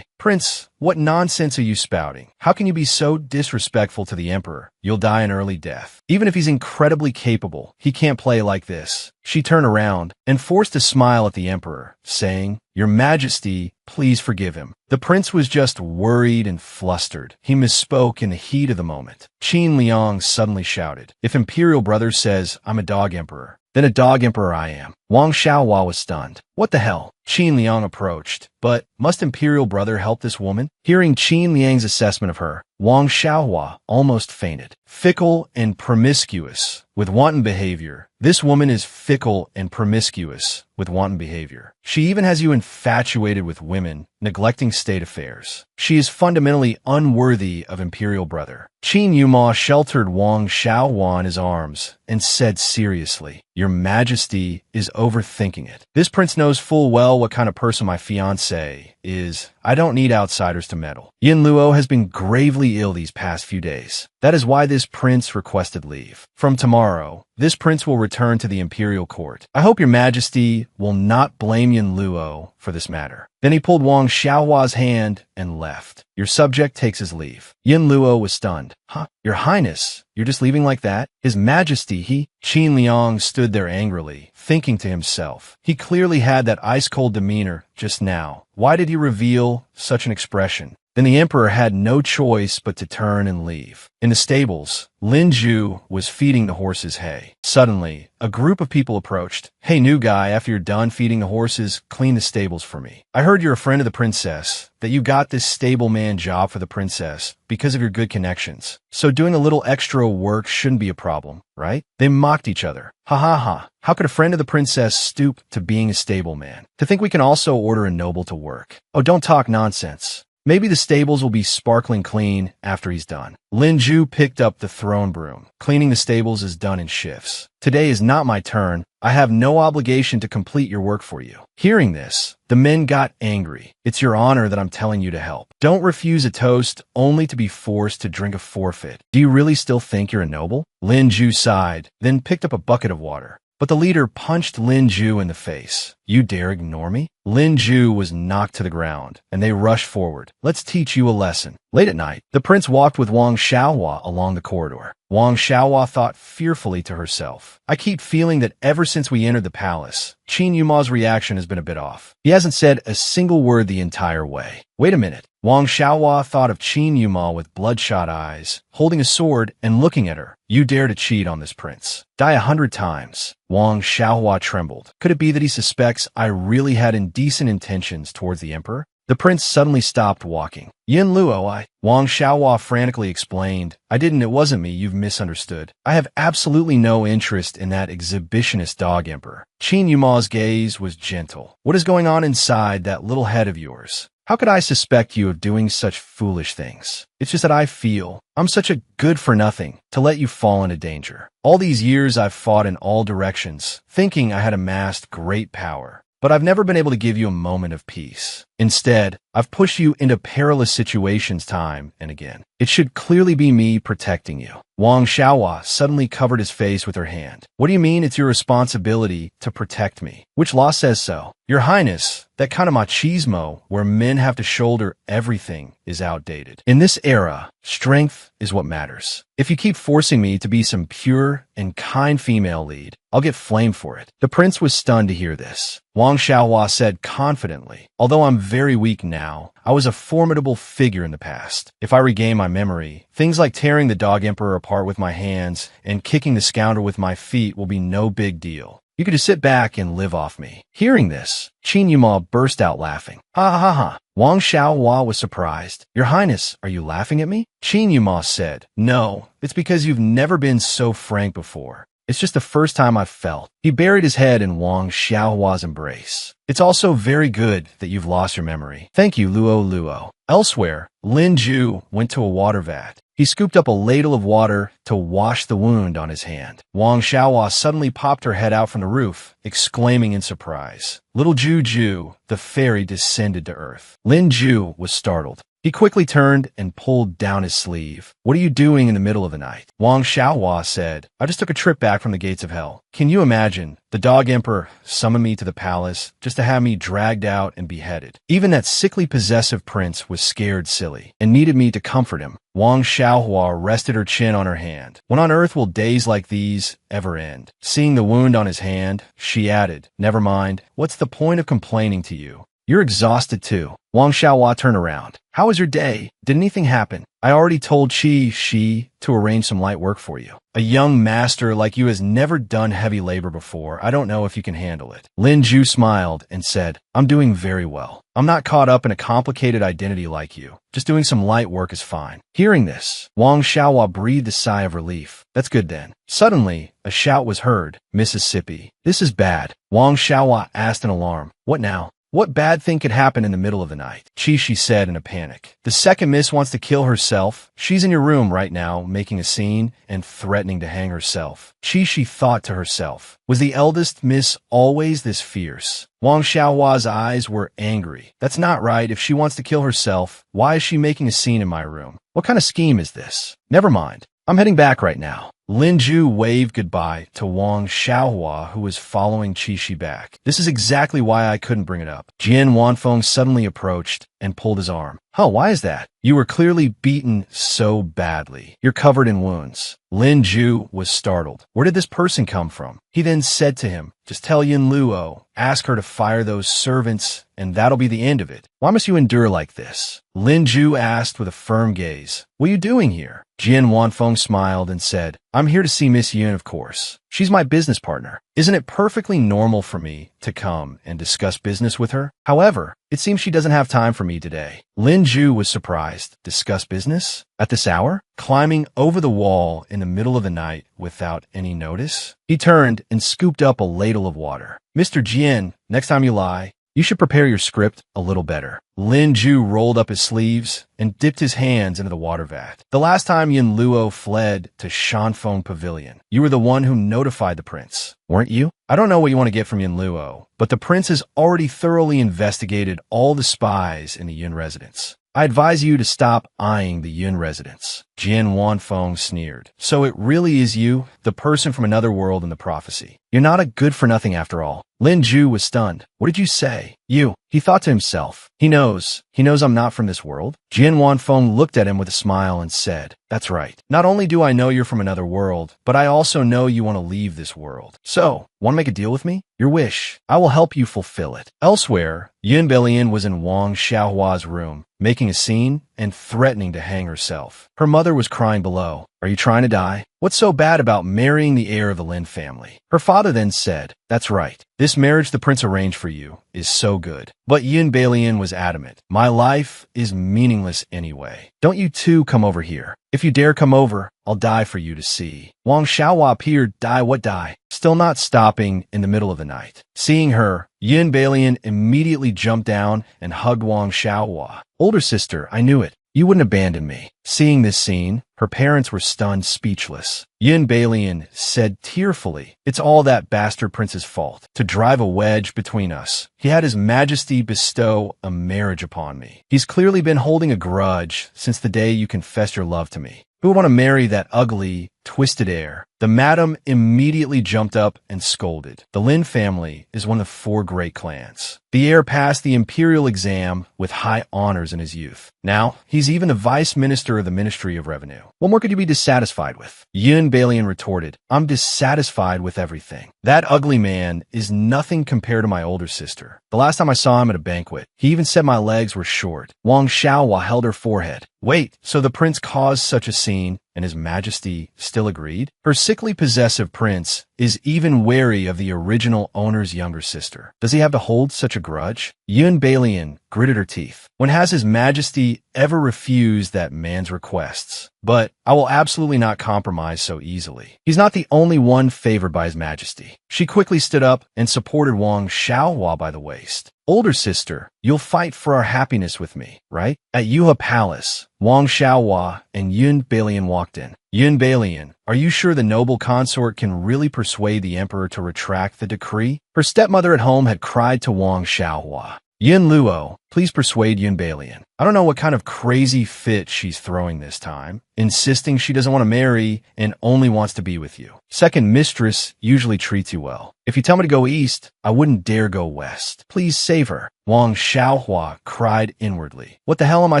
Prince, what nonsense are you spouting? How can you be so disrespectful to the emperor? You'll die an early death. Even if he's incredibly capable, he can't play like this. She turned around and forced a smile at the emperor, saying, Your Majesty, please forgive him. The prince was just worried and flustered. He misspoke in the heat of the moment. Qin Liang suddenly shouted, If Imperial Brother says I'm a dog emperor, then a dog emperor I am. Wang Xiaohua was stunned. What the hell? Qin Liang approached. But must Imperial Brother help this woman? Hearing Qin Liang's assessment of her, Wang Xiaohua almost fainted. Fickle and promiscuous, with wanton behavior. This woman is fickle and promiscuous, with wanton behavior. She even has you infatuated with women, neglecting state affairs. She is fundamentally unworthy of Imperial Brother. Qin Yuma sheltered Wang Xiaohua in his arms and said seriously, Your Majesty is overthinking it. This prince knows full well what kind of person my fiancé is. I don't need outsiders to meddle. Yin Luo has been gravely ill these past few days. That is why this prince requested leave. From tomorrow, this prince will return to the imperial court. I hope your majesty will not blame Yin Luo for this matter. Then he pulled Wang Xiaohua's hand and left. Your subject takes his leave. Yin Luo was stunned. Huh? Your Highness, you're just leaving like that? His Majesty, Qin Liang stood there angrily, thinking to himself. He clearly had that ice-cold demeanor just now. Why did he reveal such an expression? Then the emperor had no choice but to turn and leave. In the stables, Lin Zhu was feeding the horses hay. Suddenly, a group of people approached. Hey, new guy, after you're done feeding the horses, clean the stables for me. I heard you're a friend of the princess, that you got this stableman job for the princess because of your good connections. So doing a little extra work shouldn't be a problem, right? They mocked each other. Ha ha ha. How could a friend of the princess stoop to being a stableman? To think we can also order a noble to work. Oh, don't talk nonsense. Maybe the stables will be sparkling clean after he's done. Lin Zhu picked up the throne broom. Cleaning the stables is done in shifts. Today is not my turn. I have no obligation to complete your work for you. Hearing this, the men got angry. It's your honor that I'm telling you to help. Don't refuse a toast only to be forced to drink a forfeit. Do you really still think you're a noble? Lin Zhu sighed, then picked up a bucket of water. But the leader punched Lin Zhu in the face. You dare ignore me? Lin Zhu was knocked to the ground, and they rushed forward. Let's teach you a lesson. Late at night, the prince walked with Wang Xiaohua along the corridor. Wang Xiaohua thought fearfully to herself. I keep feeling that ever since we entered the palace, Qin Yuma's reaction has been a bit off. He hasn't said a single word the entire way. Wait a minute. Wang Xiaohua thought of Qin Yuma with bloodshot eyes, holding a sword and looking at her. You dare to cheat on this prince. Die 100 times. Wang Xiaohua trembled. Could it be that he suspects I really had indecent intentions towards the emperor? The prince suddenly stopped walking. Yin Luo, Wang Xiaohua frantically explained. It wasn't me, you've misunderstood. I have absolutely no interest in that exhibitionist dog emperor. Qin Yuma's gaze was gentle. What is going on inside that little head of yours? How could I suspect you of doing such foolish things? It's just that I feel I'm such a good-for-nothing to let you fall into danger. All these years I've fought in all directions, thinking I had amassed great power. But I've never been able to give you a moment of peace. Instead, I've pushed you into perilous situations time and again. It should clearly be me protecting you. Wang Xiaohua suddenly covered his face with her hand. What do you mean it's your responsibility to protect me? Which law says so? Your Highness, that kind of machismo where men have to shoulder everything is outdated. In this era, strength is what matters. If you keep forcing me to be some pure and kind female lead, I'll get flamed for it. The prince was stunned to hear this. Wang Xiaohua said confidently, although I'm very weak now, I was a formidable figure in the past. If I regain my memory, things like tearing the dog emperor apart with my hands and kicking the scoundrel with my feet will be no big deal. You could just sit back and live off me. Hearing this, Qin Yuma burst out laughing. Ha ha ha ha. Wang Xiaohua was surprised. Your Highness, are you laughing at me? Qin Yuma said, no, it's because you've never been so frank before. It's just the first time I've felt. He buried his head in Wang Xiaohua's embrace. It's also very good that you've lost your memory. Thank you, Luo Luo. Elsewhere, Lin Ju went to a water vat. He scooped up a ladle of water to wash the wound on his hand. Wang Xiaohua suddenly popped her head out from the roof, exclaiming in surprise. Little Ju, the fairy descended to earth. Lin Ju was startled. He quickly turned and pulled down his sleeve. What are you doing in the middle of the night? Wang Xiaohua said, I just took a trip back from the gates of hell. Can you imagine? The dog emperor summoned me to the palace just to have me dragged out and beheaded. Even that sickly possessive prince was scared silly and needed me to comfort him. Wang Xiaohua rested her chin on her hand. When on earth will days like these ever end? Seeing the wound on his hand, she added, never mind. What's the point of complaining to you? You're exhausted too. Wang Xiaohua turned around. How was your day? Did anything happen? I already told she to arrange some light work for you. A young master like you has never done heavy labor before. I don't know if you can handle it. Lin Ju smiled and said, I'm doing very well. I'm not caught up in a complicated identity like you. Just doing some light work is fine. Hearing this, Wang Xiaohua breathed a sigh of relief. That's good then. Suddenly, a shout was heard. Mississippi. This is bad. Wang Xiaohua asked in alarm. What now? What bad thing could happen in the middle of the night? She said in a panic. The second miss wants to kill herself. She's in your room right now, making a scene and threatening to hang herself. She thought to herself. Was the eldest miss always this fierce? Wang Xiaohua's eyes were angry. That's not right. If she wants to kill herself, why is she making a scene in my room? What kind of scheme is this? Never mind. I'm heading back right now. Lin Ju waved goodbye to Wang Xiaohua, who was following Qi back. This is exactly why I couldn't bring it up. Jian Wanfeng suddenly approached and pulled his arm. Huh, why is that? You were clearly beaten so badly. You're covered in wounds. Lin Ju was startled. Where did this person come from? He then said to him, just tell Yin Luo, ask her to fire those servants, and that'll be the end of it. Why must you endure like this? Lin Ju asked with a firm gaze. What are you doing here? Jian Wanfeng smiled and said, I'm here to see Miss Yun, of course. She's my business partner. Isn't it perfectly normal for me to come and discuss business with her? However, it seems she doesn't have time for me today. Lin Ju was surprised. Discuss business? At this hour? Climbing over the wall in the middle of the night without any notice? He turned and scooped up a ladle of water. Mr. Jian, next time you lie, you should prepare your script a little better. Lin Ju rolled up his sleeves and dipped his hands into the water vat. The last time Yin Luo fled to Shanfeng Pavilion, you were the one who notified the prince, weren't you? I don't know what you want to get from Yin Luo, but the prince has already thoroughly investigated all the spies in the Yun residence. I advise you to stop eyeing the Yun residence. Jian Wanfeng sneered. So it really is you, the person from another world in the prophecy. You're not a good-for-nothing after all. Lin Ju was stunned. What did you say? You. He thought to himself. He knows I'm not from this world. Jian Wanfeng looked at him with a smile and said, that's right. Not only do I know you're from another world, but I also know you want to leave this world. So, want to make a deal with me? Your wish. I will help you fulfill it. Elsewhere, Yun Belian was in Wang Xiaohua's room, making a scene and threatening to hang herself. Her mother was crying below. Are you trying to die? What's so bad about marrying the heir of the Lin family? Her father then said, that's right. This marriage the prince arranged for you is so good. But Yun Belian was adamant. My life is meaningless anyway. Don't you too come over here. If you dare come over, I'll die for you to see. Wang Xiaohua appeared, die what die, still not stopping in the middle of the night. Seeing her, Yin Balian immediately jumped down and hugged Wang Xiaohua. Older sister, I knew it. You wouldn't abandon me. Seeing this scene, her parents were stunned speechless. Yin Balian said tearfully, it's all that bastard prince's fault, to drive a wedge between us. He had his majesty bestow a marriage upon me. He's clearly been holding a grudge since the day you confessed your love to me. Who would want to marry that ugly, twisted heir? The madam immediately jumped up and scolded. The Lin family is one of 4 great clans. The heir passed the imperial exam with high honors in his youth. Now, he's even the vice minister of the Ministry of Revenue. What more could you be dissatisfied with? Yin Balian retorted, I'm dissatisfied with everything. That ugly man is nothing compared to my older sister. The last time I saw him at a banquet, he even said my legs were short. Wang Xiaohua held her forehead. Wait, so the prince caused such a scene, and his majesty still agreed? Her sickly possessive prince is even wary of the original owner's younger sister. Does he have to hold such a grudge? Yun Balian gritted her teeth. When has his majesty ever refused that man's requests? But I will absolutely not compromise so easily. He's not the only one favored by his majesty. She quickly stood up and supported Wang Xiaohua by the waist. Older sister, you'll fight for our happiness with me, right? At Yuha Palace, Wang Xiaohua and Yun Balian walked in. Yun Balian, are you sure the noble consort can really persuade the emperor to retract the decree? Her stepmother at home had cried to Wang Xiaohua. Yin Luo, please persuade Yun Balian. I don't know what kind of crazy fit she's throwing this time, insisting she doesn't want to marry and only wants to be with you. Second mistress usually treats you well. If you tell me to go east, I wouldn't dare go west. Please save her. Wang Xiaohua cried inwardly. What the hell am I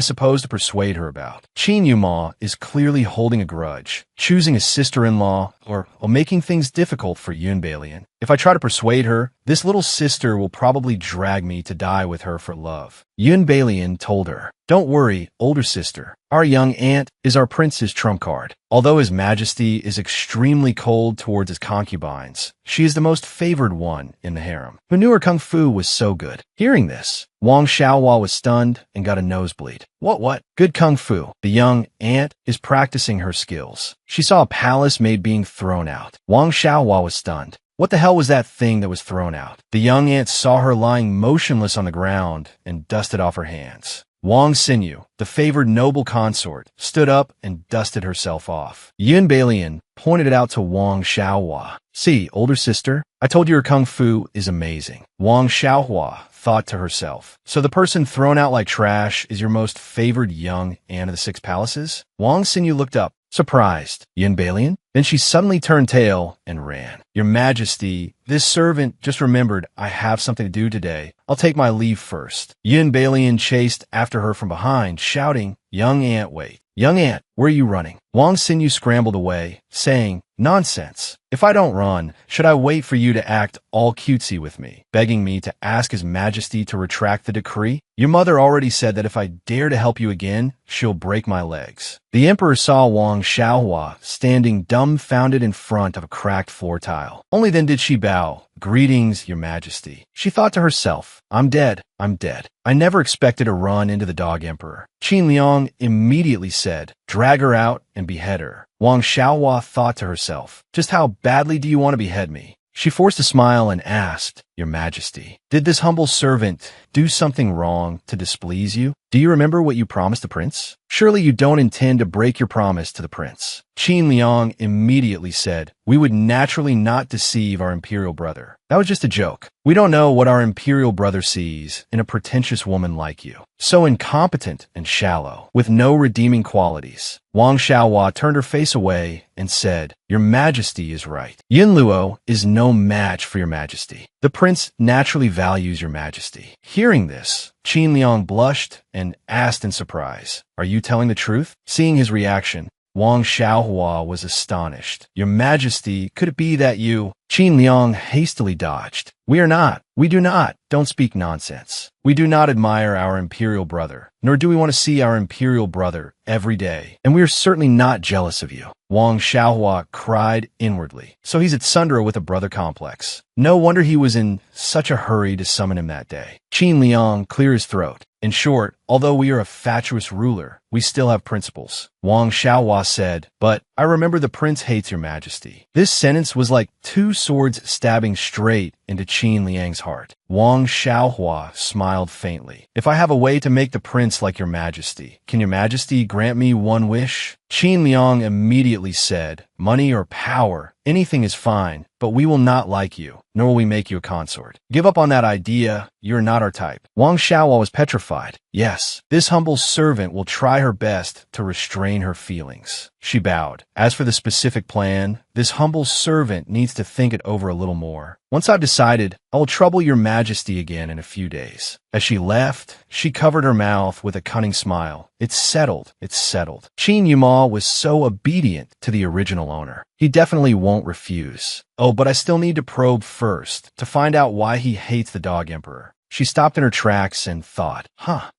supposed to persuade her about? Qin Yuma is clearly holding a grudge, choosing a sister-in-law or making things difficult for Yun Balian. If I try to persuade her, this little sister will probably drag me to die with her for love. Yun Balian told her, don't worry, older sister. Our young aunt is our prince's trump card. Although his majesty is extremely cold towards his concubines, she is the most favored one in the harem. Who knew her kung fu was so good? Hearing this, Wang Xiaohua was stunned and got a nosebleed. What? Good kung fu. The young aunt is practicing her skills. She saw a palace maid being thrown out. Wang Xiaohua was stunned. What the hell was that thing that was thrown out? The young aunt saw her lying motionless on the ground and dusted off her hands. Wang Xinyu, the favored noble consort, stood up and dusted herself off. Yun Balian pointed it out to Wang Xiaohua. See, older sister, I told you her kung fu is amazing. Wang Xiaohua thought to herself. So the person thrown out like trash is your most favored young aunt of the 6 palaces? Wang Xinyu looked up, surprised. Yun Balian? Then she suddenly turned tail and ran. Your Majesty, this servant just remembered I have something to do today. I'll take my leave first. Yun Balian chased after her from behind, shouting, Young aunt, wait. Young aunt, where are you running? Wang Xinyu scrambled away, saying, Nonsense. If I don't run, should I wait for you to act all cutesy with me, begging me to ask His Majesty to retract the decree? Your mother already said that if I dare to help you again, she'll break my legs. The emperor saw Wang Xiaohua standing dumbfounded in front of a cracked floor tile. Only then did she bow. Greetings, Your Majesty. She thought to herself, I'm dead. I never expected to run into the dog emperor. Qin Liang immediately said, drag her out and behead her. Wang Xiaohua thought to herself, just how badly do you want to behead me? She forced a smile and asked, Your Majesty, did this humble servant do something wrong to displease you? Do you remember what you promised the prince? Surely you don't intend to break your promise to the prince. Qin Liang immediately said, we would naturally not deceive our imperial brother. That was just a joke. We don't know what our imperial brother sees in a pretentious woman like you. So incompetent and shallow, with no redeeming qualities. Wang Xiaohua turned her face away and said, Your Majesty is right. Yin Luo is no match for Your Majesty. The prince naturally values Your Majesty. Hearing this, Qin Liang blushed and asked in surprise, Are you telling the truth? Seeing his reaction, Wang Xiaohua was astonished. Your Majesty, could it be that you... Qin Liang hastily dodged. We do not. Don't speak nonsense. We do not admire our imperial brother, nor do we want to see our imperial brother every day. And we are certainly not jealous of you. Wang Xiaohua cried inwardly. So he's at Sundra with a brother complex. No wonder he was in such a hurry to summon him that day. Qin Liang cleared his throat. In short, although we are a fatuous ruler, we we still have principles. Wang Xiaohua said, but I remember the prince hates your majesty. This sentence was like two swords stabbing straight into Qin Liang's heart. Wang Xiaohua smiled faintly. If I have a way to make the prince like your majesty, can your majesty grant me one wish? Qin Liang immediately said, money or power, anything is fine, but we will not like you, nor will we make you a consort. Give up on that idea, you're not our type. Wang Xiaohua was petrified. Yes, this humble servant will try her best to restrain her feelings. She bowed. As for the specific plan, this humble servant needs to think it over a little more. Once I've decided, I will trouble your majesty again in a few days. As she left, she covered her mouth with a cunning smile. It's settled. It's settled. Qin Yuma was so obedient to the original owner. He definitely won't refuse. Oh, but I still need to probe first to find out why he hates the dog emperor. She stopped in her tracks and thought,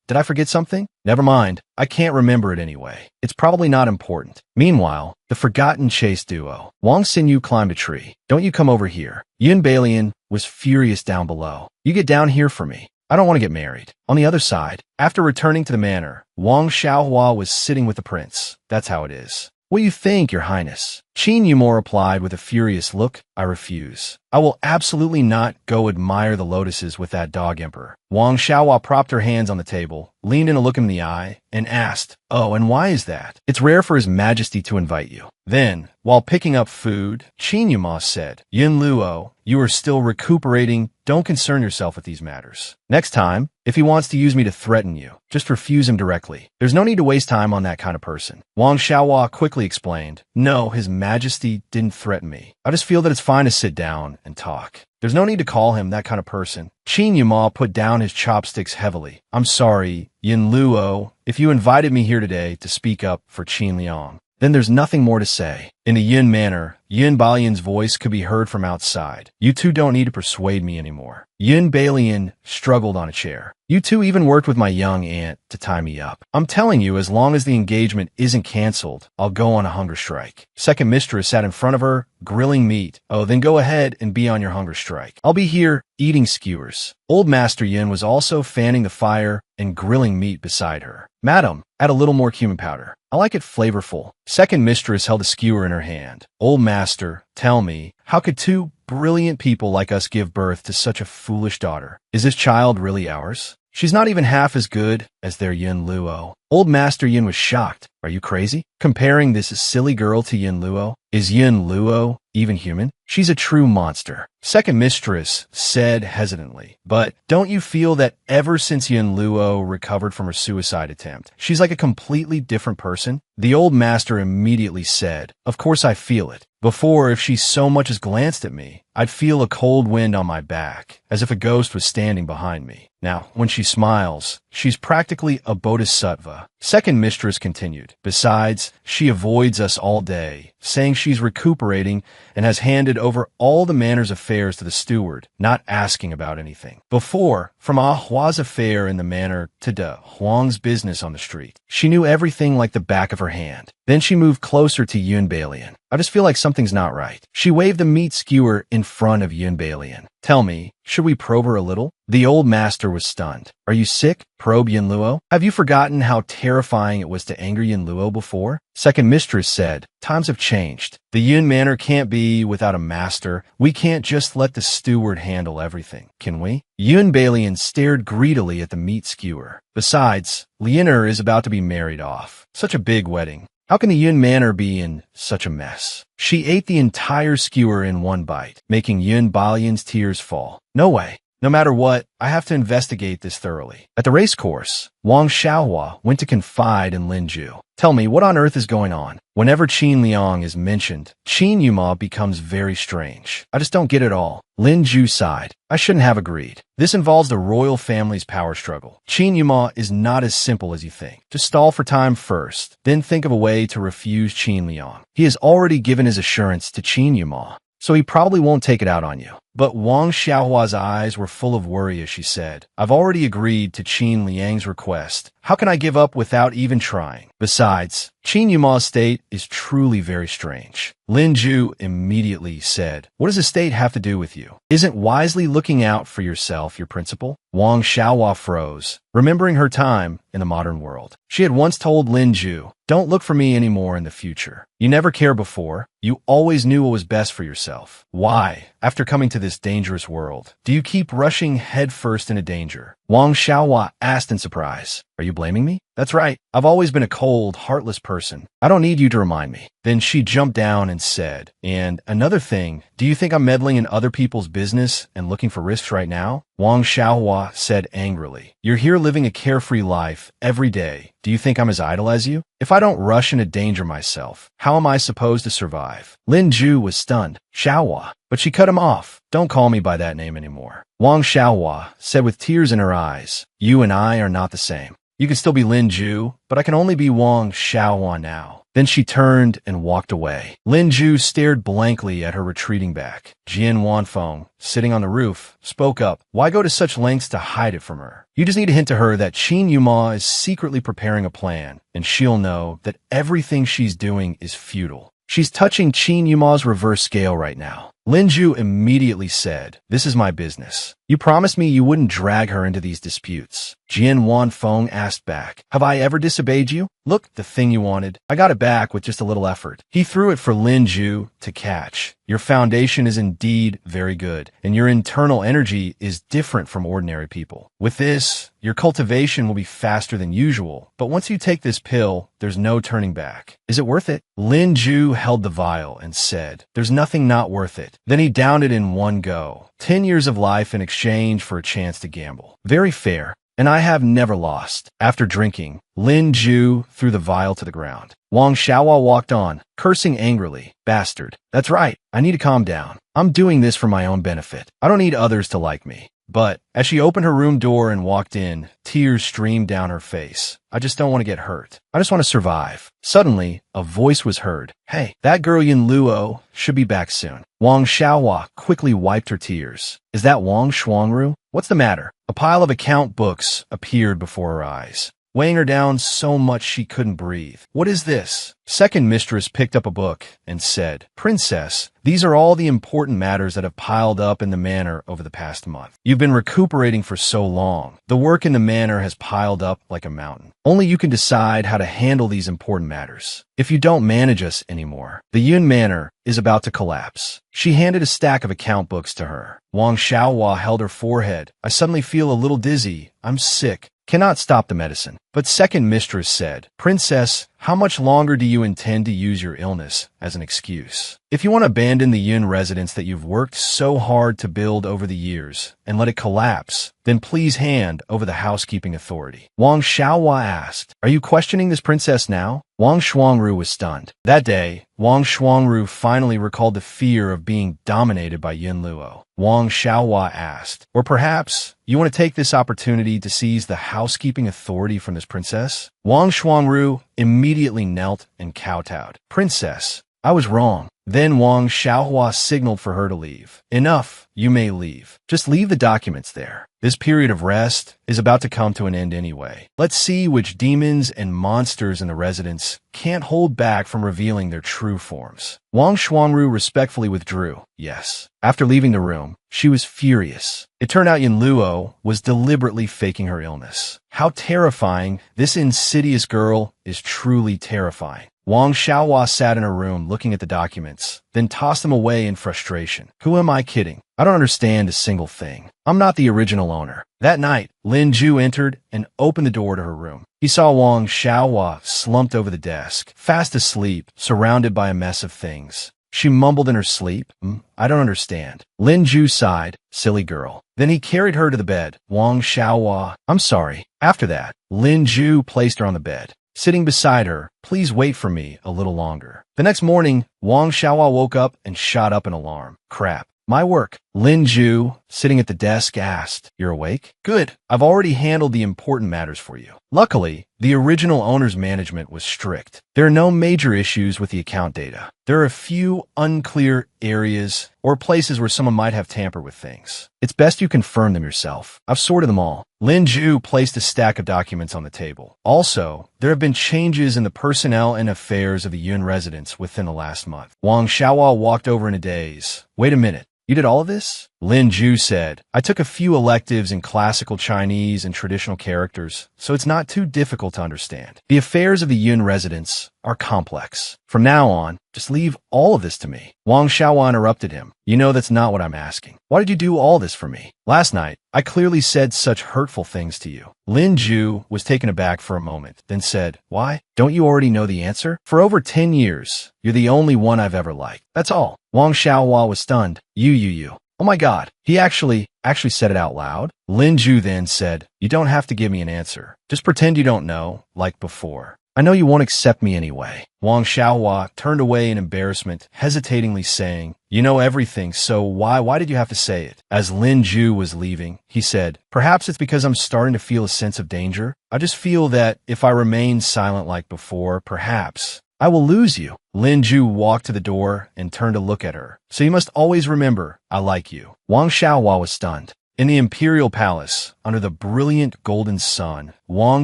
did I forget something? Never mind, I can't remember it anyway. It's probably not important. Meanwhile, the forgotten chase duo. Wang Xinyu climbed a tree. Don't you come over here. Yun Balian was furious down below. You get down here for me. I don't want to get married. On the other side, after returning to the manor, Wang Xiaohua was sitting with the prince. That's how it is. What do you think, your highness? Qin Yuma replied with a furious look. I refuse. I will absolutely not go admire the lotuses with that dog emperor. Wang Xiaohua propped her hands on the table, leaned in to look him in the eye, and asked, oh, and why is that? It's rare for his majesty to invite you. Then, while picking up food, Qin Yuma said, Yin Luo, you are still recuperating. Don't concern yourself with these matters. Next time, if he wants to use me to threaten you, just refuse him directly. There's no need to waste time on that kind of person. Wang Xiaohua quickly explained, no, his majesty didn't threaten me. I just feel that it's fine to sit down and talk. There's no need to call him that kind of person. Qin Yuma put down his chopsticks heavily. I'm sorry, Yin Luo, if you invited me here today to speak up for Qin Liang. Then there's nothing more to say. In the Yin manner, Yun Balian's voice could be heard from outside. You two don't need to persuade me anymore. Yun Balian struggled on a chair. You two even worked with my young aunt to tie me up. I'm telling you, as long as the engagement isn't canceled, I'll go on a hunger strike. Second mistress sat in front of her, grilling meat. Oh, then go ahead and be on your hunger strike. I'll be here eating skewers. Old Master Yin was also fanning the fire and grilling meat beside her. Madam, add a little more cumin powder. I like it flavorful. Second mistress held a skewer in her hand. Old Master, tell me, how could two brilliant people like us give birth to such a foolish daughter? Is this child really ours? She's not even half as good as their Yin Luo. Old Master Yin was shocked. Are you crazy? Comparing this silly girl to Yin Luo? Is Yin Luo even human? She's a true monster. Second mistress said hesitantly, but don't you feel that ever since Yin Luo recovered from her suicide attempt, she's like a completely different person? The old master immediately said, of course I feel it. Before, if she so much as glanced at me, I'd feel a cold wind on my back, as if a ghost was standing behind me. Now, when she smiles, she's practically a bodhisattva. Second mistress continued. Besides, she avoids us all day, saying she's recuperating and has handed over all the manor's affairs to the steward, not asking about anything. Before, from Ah Hua's affair in the manor to De Huang's business on the street, she knew everything like the back of her hand. Then she moved closer to Yun Balian. I just feel like something's not right. She waved the meat skewer in front of Yun Balian. Tell me, should we probe her a little? The old master was stunned. Are you sick? Probe Yin Luo? Have you forgotten how terrifying it was to anger Yin Luo before? Second mistress said, times have changed. The Yun manor can't be without a master. We can't just let the steward handle everything, can we? Yun Balian stared greedily at the meat skewer. Besides, Lianer is about to be married off. Such a big wedding. How can the Yun manor be in such a mess? She ate the entire skewer in one bite, making Yun Balian's tears fall. No way. No matter what, I have to investigate this thoroughly. At the race course, Wang Xiaohua went to confide in Lin Ju. Tell me, what on earth is going on? Whenever Qin Liang is mentioned, Qin Yuma becomes very strange. I just don't get it all. Lin Ju sighed. I shouldn't have agreed. This involves the royal family's power struggle. Qin Yuma is not as simple as you think. Just stall for time first, then think of a way to refuse Qin Liang. He has already given his assurance to Qin Yuma, so he probably won't take it out on you. But Wang Xiaohua's eyes were full of worry as she said, I've already agreed to Qin Liang's request. How can I give up without even trying? Besides, Qin Yuma's state is truly very strange. Lin Ju immediately said, what does the state have to do with you? Isn't wisely looking out for yourself your principle? Wang Xiaohua froze, remembering her time in the modern world. She had once told Lin Ju, don't look for me anymore in the future. You never cared before. You always knew what was best for yourself. Why, after coming to this dangerous world, do you keep rushing headfirst into danger? Wang Xiaohua asked in surprise. Are you blaming me? That's right. I've always been a cold, heartless person. I don't need you to remind me. Then she jumped down and said, and another thing, do you think I'm meddling in other people's business and looking for risks right now? Wang Xiaohua said angrily, you're here living a carefree life every day. Do you think I'm as idle as you? If I don't rush into danger myself, how am I supposed to survive? Lin Ju was stunned. Xiaohua. But she cut him off. Don't call me by that name anymore. Wang Xiaohua said with tears in her eyes, you and I are not the same. You can still be Lin Ju, but I can only be Wang Xiaohua now. Then she turned and walked away. Lin Ju stared blankly at her retreating back. Jian Wanfeng, sitting on the roof, spoke up. Why go to such lengths to hide it from her? You just need to hint to her that Qin Yuma is secretly preparing a plan, and she'll know that everything she's doing is futile. She's touching Qin Yuma's reverse scale right now. Lin Ju immediately said, this is my business. You promised me you wouldn't drag her into these disputes. Jian Wanfeng asked back, have I ever disobeyed you? Look, the thing you wanted. I got it back with just a little effort. He threw it for Lin Ju to catch. Your foundation is indeed very good, and your internal energy is different from ordinary people. With this, your cultivation will be faster than usual, but once you take this pill, there's no turning back. Is it worth it? Lin Ju held the vial and said, there's nothing not worth it. Then he downed it in one go. 10 years of life in exchange for a chance to gamble. Very fair. And I have never lost. After drinking, Lin Ju threw the vial to the ground. Wang Xiaohua walked on, cursing angrily. Bastard. That's right. I need to calm down. I'm doing this for my own benefit. I don't need others to like me. But as she opened her room door and walked in, tears streamed down her face. I just don't want to get hurt. I just want to survive. Suddenly, a voice was heard. Hey, that girl Yin Luo should be back soon. Wang Xiaohua quickly wiped her tears. Is that Wang Shuangru? What's the matter? A pile of account books appeared before her eyes, weighing her down so much she couldn't breathe. What is this? Second mistress picked up a book and said, Princess, these are all the important matters that have piled up in the manor over the past month. You've been recuperating for so long. The work in the manor has piled up like a mountain. Only you can decide how to handle these important matters. If you don't manage us anymore, the Yun Manor is about to collapse. She handed a stack of account books to her. Wang Xiaohua held her forehead. I suddenly feel a little dizzy. I'm sick. Cannot stop the medicine. But second mistress said, Princess, how much longer do you intend to use your illness as an excuse? If you want to abandon the Yun residence that you've worked so hard to build over the years and let it collapse, then please hand over the housekeeping authority. Wang Xiaohua asked, are you questioning this princess now? Wang Shuangru was stunned. That day, Wang Shuangru finally recalled the fear of being dominated by Yin Luo. Wang Xiaohua asked, or perhaps you want to take this opportunity to seize the housekeeping authority from this princess? Wang Shuangru immediately knelt and kowtowed. Princess, I was wrong. Then Wang Xiaohua signaled for her to leave. Enough, you may leave. Just leave the documents there. This period of rest is about to come to an end anyway. Let's see which demons and monsters in the residence can't hold back from revealing their true forms. Wang Shuangru respectfully withdrew. Yes. After leaving the room, she was furious. It turned out Yin Luo was deliberately faking her illness. How terrifying. This insidious girl is truly terrifying. Wang Xiaohua sat in her room looking at the documents, then tossed them away in frustration. Who am I kidding? I don't understand a single thing. I'm not the original owner. That night, Lin Ju entered and opened the door to her room. He saw Wang Xiaohua slumped over the desk, fast asleep, surrounded by a mess of things. She mumbled in her sleep, I don't understand. Lin Ju sighed, silly girl. Then he carried her to the bed. Wang Xiaohua, I'm sorry. After that, Lin Ju placed her on the bed. Sitting beside her, please wait for me a little longer. The next morning, Wang Xiaohua woke up and shot up an alarm. Crap. My work. Lin Ju sitting at the desk, asked, "You're awake? Good. I've already handled the important matters for you." Luckily, the original owner's management was strict. There are no major issues with the account data. There are a few unclear areas or places where someone might have tampered with things. It's best you confirm them yourself. I've sorted them all. Lin Ju placed a stack of documents on the table. Also, there have been changes in the personnel and affairs of the Yun residence within the last month. Wang Xiaohua walked over in a daze. "Wait a minute. You did all of this?" Lin Ju said, "I took a few electives in classical Chinese and traditional characters, so it's not too difficult to understand. The affairs of the Yun residence are complex. From now on, just leave all of this to me." Wang Xiaohua interrupted him. "You know that's not what I'm asking. Why did you do all this for me? Last night, I clearly said such hurtful things to you." Lin Ju was taken aback for a moment, then said, "Why? Don't you already know the answer? For over 10 years, you're the only one I've ever liked. That's all." Wang Xiaohua was stunned. You. Oh my God, he actually said it out loud? Lin Ju then said, "You don't have to give me an answer. Just pretend you don't know, like before. I know you won't accept me anyway." Wang Xiaohua turned away in embarrassment, hesitatingly saying, "You know everything, so why did you have to say it?" As Lin Ju was leaving, he said, "Perhaps it's because I'm starting to feel a sense of danger. I just feel that if I remain silent like before, perhaps I will lose you." Lin Ju walked to the door and turned to look at her. "So you must always remember, I like you." Wang Xiaohua was stunned. In the imperial palace, under the brilliant golden sun, Wang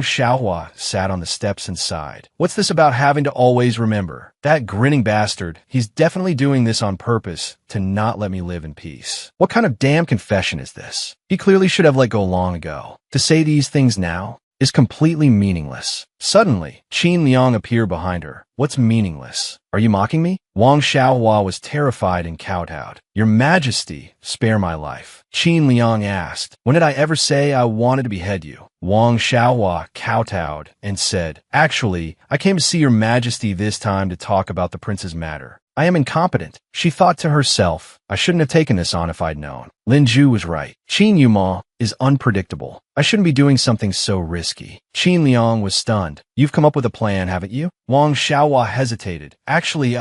Xiaohua sat on the steps and sighed. "What's this about having to always remember? That grinning bastard, he's definitely doing this on purpose to not let me live in peace. What kind of damn confession is this? He clearly should have let go long ago. To say these things now is completely meaningless." Suddenly, Qin Liang appeared behind her. "What's meaningless? Are you mocking me?" Wang Xiaohua was terrified and kowtowed. "Your Majesty, spare my life." Qin Liang asked, "When did I ever say I wanted to behead you?" Wang Xiaohua kowtowed and said, "Actually, I came to see your Majesty this time to talk about the prince's matter. I am incompetent." She thought to herself, "I shouldn't have taken this on if I'd known." Lin Ju was right. Qin Yuma is unpredictable. I shouldn't be doing something so risky. Qin Liang was stunned. "You've come up with a plan, haven't you?" Wang Xiaohua hesitated. "Actually,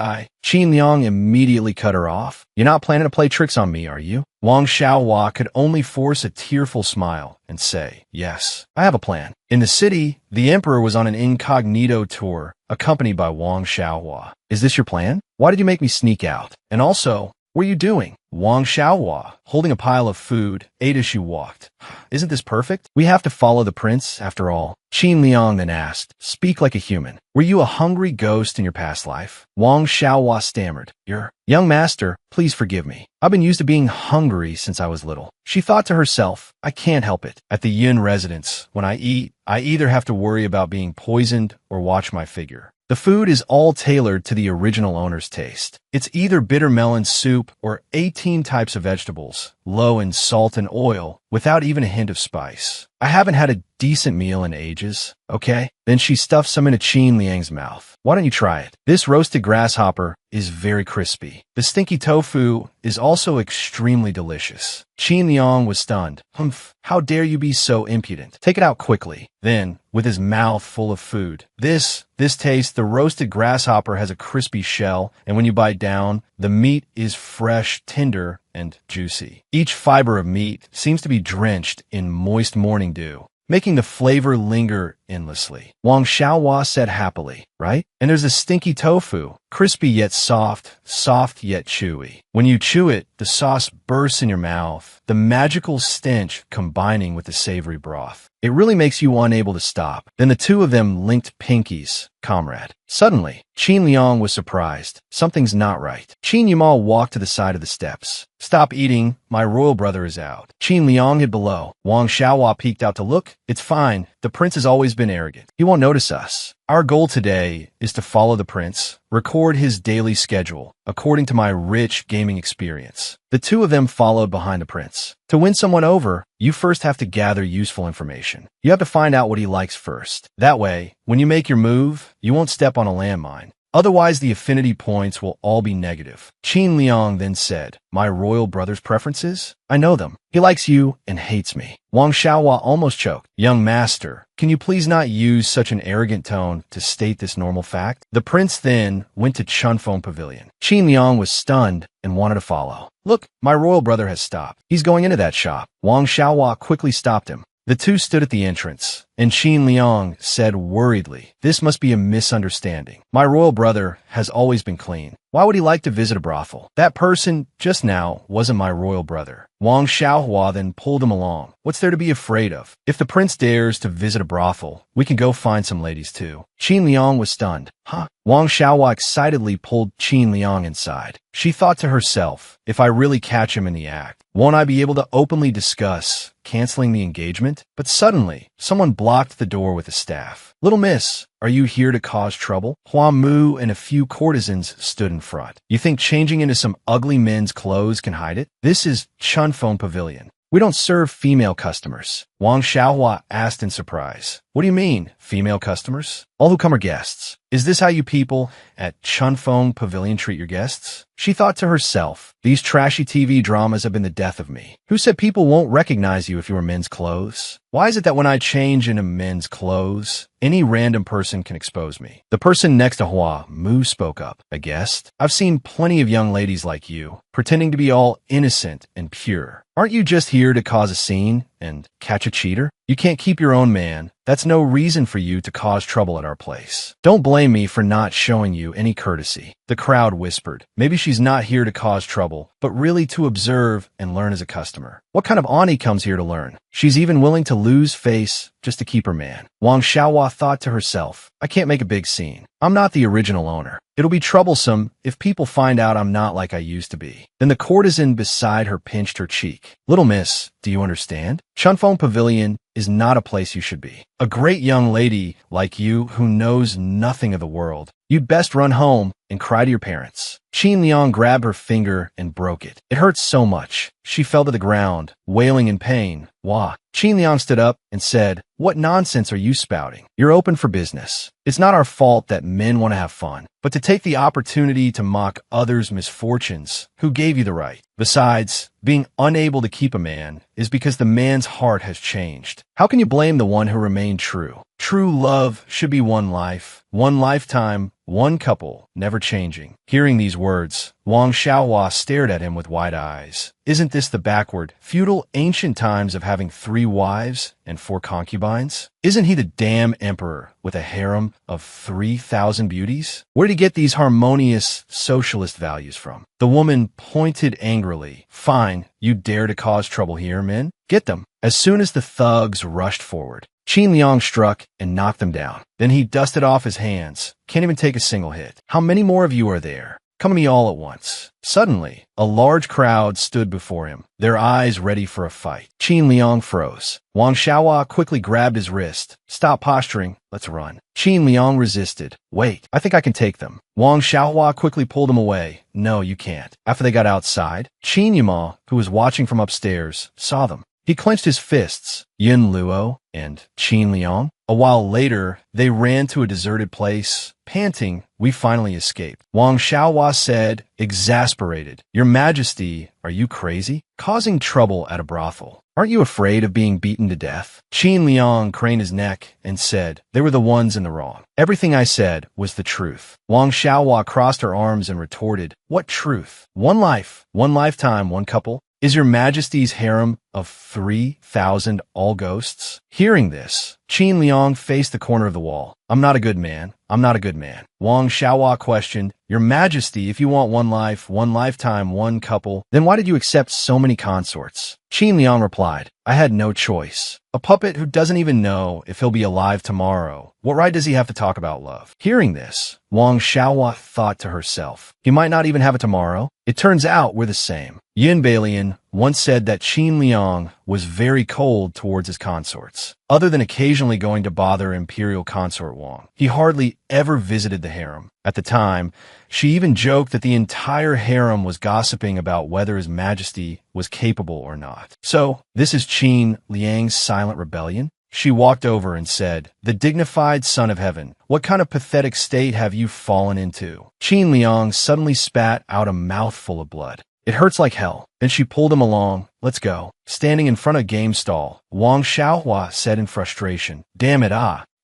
Qin Liang immediately cut her off. "You're not planning to play tricks on me, are you?" Wang Xiaohua could only force a tearful smile and say, "Yes, I have a plan." In the city, the emperor was on an incognito tour, accompanied by Wang Xiaohua. "Is this your plan? Why did you make me sneak out? And also, what are you doing?" Wang Xiaohua, holding a pile of food, ate as she walked. "Isn't this perfect? We have to follow the prince, after all." Qin Liang then asked, "Speak like a human. Were you a hungry ghost in your past life?" Wang Xiaohua stammered, "Your young master, please forgive me. I've been used to being hungry since I was little." She thought to herself, "I can't help it. At the Yun residence, when I eat, I either have to worry about being poisoned or watch my figure. The food is all tailored to the original owner's taste. It's either bitter melon soup or 18 types of vegetables, low in salt and oil, without even a hint of spice. I haven't had a decent meal in ages, okay?" Then she stuffed some into Qin Liang's mouth. "Why don't you try it? This roasted grasshopper is very crispy. The stinky tofu is also extremely delicious." Qin Liang was stunned. "Humph, how dare you be so impudent? Take it out quickly." Then, with his mouth full of food, This taste, the roasted grasshopper has a crispy shell, and when you bite down, the meat is fresh, tender, and juicy. Each fiber of meat seems to be drenched in moist morning dew, making the flavor linger endlessly. Wang Xiaohua said happily, "Right? And there's the stinky tofu, crispy yet soft, soft yet chewy. When you chew it, the sauce bursts in your mouth, the magical stench combining with the savory broth. It really makes you unable to stop." Then the two of them linked pinkies, comrade. Suddenly, Qin Liang was surprised. Something's not right. Qin Yuma walked to the side of the steps. "Stop eating. My royal brother is out." Qin Liang hid below. Wang Xiaohua peeked out to look. "It's fine. The prince has always been arrogant. He won't notice us. Our goal today is to follow the prince, record his daily schedule, according to my rich gaming experience." The two of them followed behind the prince. To win someone over, you first have to gather useful information. You have to find out what he likes first. That way, when you make your move, you won't step on a landmine. Otherwise, the affinity points will all be negative. Qin Liang then said, my royal brother's preferences? I know them. He likes you and hates me. Wang Xiaohua almost choked. Young master, can you please not use such an arrogant tone to state this normal fact? The prince then went to Chunfeng Pavilion. Qin Liang was stunned and wanted to follow. Look, my royal brother has stopped. He's going into that shop. Wang Xiaohua quickly stopped him. The two stood at the entrance, and Qin Liang said worriedly, this must be a misunderstanding. My royal brother has always been clean. Why would he like to visit a brothel? That person just now wasn't my royal brother. Wang Xiaohua then pulled him along. What's there to be afraid of? If the prince dares to visit a brothel, we can go find some ladies too. Qin Liang was stunned. Huh? Wang Xiaohua excitedly pulled Qin Liang inside. She thought to herself, if I really catch him in the act, won't I be able to openly discuss canceling the engagement? But suddenly, someone blocked the door with a staff. Little miss, are you here to cause trouble? Hua Mu and a few courtesans stood in front. You think changing into some ugly men's clothes can hide it? This is Chunfeng Pavilion. We don't serve female customers. Wang Xiaohua asked in surprise. What do you mean, female customers? All who come are guests. Is this how you people at Chunfeng Pavilion treat your guests? She thought to herself, these trashy TV dramas have been the death of me. Who said people won't recognize you if you wear men's clothes? Why is it that when I change into men's clothes, any random person can expose me? The person next to Hua Mu spoke up. A guest? I've seen plenty of young ladies like you, pretending to be all innocent and pure. Aren't you just here to cause a scene and catch a cheater? You can't keep your own man. That's no reason for you to cause trouble at our place. Don't blame me for not showing you any courtesy. The crowd whispered. Maybe she's not here to cause trouble, but really to observe and learn as a customer. What kind of Ani comes here to learn? She's even willing to lose face just to keep her man. Wang Xiaohua thought to herself, I can't make a big scene. I'm not the original owner. It'll be troublesome if people find out I'm not like I used to be. Then the courtesan beside her pinched her cheek. Little miss, do you understand? Chunfeng Pavilion is not a place you should be. A great young lady like you who knows nothing of the world, you'd best run home and cry to your parents. Qin Liang grabbed her finger and broke it. It hurt so much. She fell to the ground, wailing in pain. Wah. Qin Liang stood up and said, what nonsense are you spouting? You're open for business. It's not our fault that men want to have fun, but to take the opportunity to mock others' misfortunes, who gave you the right? Besides, being unable to keep a man is because the man's heart has changed. How can you blame the one who remained true? True love should be one life, one lifetime, one couple, never changing. Hearing these words, Wang Xiaohua stared at him with wide eyes. Isn't this the backward, feudal, ancient times of having 3 wives and 4 concubines? Isn't he the damn emperor with a harem of 3,000 beauties? Where did he get these harmonious socialist values from? The woman pointed angrily. Fine, you dare to cause trouble here, men? Get them. As soon as the thugs rushed forward, Qin Liang struck and knocked them down. Then he dusted off his hands. Can't even take a single hit. How many more of you are there? Come to me all at once. Suddenly, a large crowd stood before him, their eyes ready for a fight. Qin Liang froze. Wang Xiaohua quickly grabbed his wrist. Stop posturing. Let's run. Qin Liang resisted. Wait, I think I can take them. Wang Xiaohua quickly pulled him away. No, you can't. After they got outside, Qin Yima, who was watching from upstairs, saw them. He clenched his fists. Yin Luo and Qin Liang. A while later, they ran to a deserted place. Panting, we finally escaped. Wang Xiaohua said, exasperated, Your Majesty, are you crazy? Causing trouble at a brothel. Aren't you afraid of being beaten to death? Qin Liang craned his neck and said, they were the ones in the wrong. Everything I said was the truth. Wang Xiaohua crossed her arms and retorted, what truth? One life, one lifetime, one couple. Is your Majesty's harem of 3,000 all ghosts? Hearing this, Qin Liang faced the corner of the wall. I'm not a good man. I'm not a good man. Wang Xiaohua questioned, Your Majesty, if you want one life, one lifetime, one couple, then why did you accept so many consorts? Qin Liang replied, I had no choice. A puppet who doesn't even know if he'll be alive tomorrow. What right does he have to talk about love? Hearing this, Wang Xiaohua thought to herself, he might not even have it tomorrow. It turns out we're the same. Yin Balian once said that Qin Liang was very cold towards his consorts. Other than occasionally going to bother Imperial Consort Wang, he hardly ever visited the harem. At the time, she even joked that the entire harem was gossiping about whether His Majesty was capable or not. So, this is Qin Liang's silent rebellion? She walked over and said, "The dignified son of heaven, what kind of pathetic state have you fallen into?" Qin Liang suddenly spat out a mouthful of blood. "It hurts like hell." Then she pulled him along. "Let's go." Standing in front of a game stall, Wang Xiaohua said in frustration, "Damn it,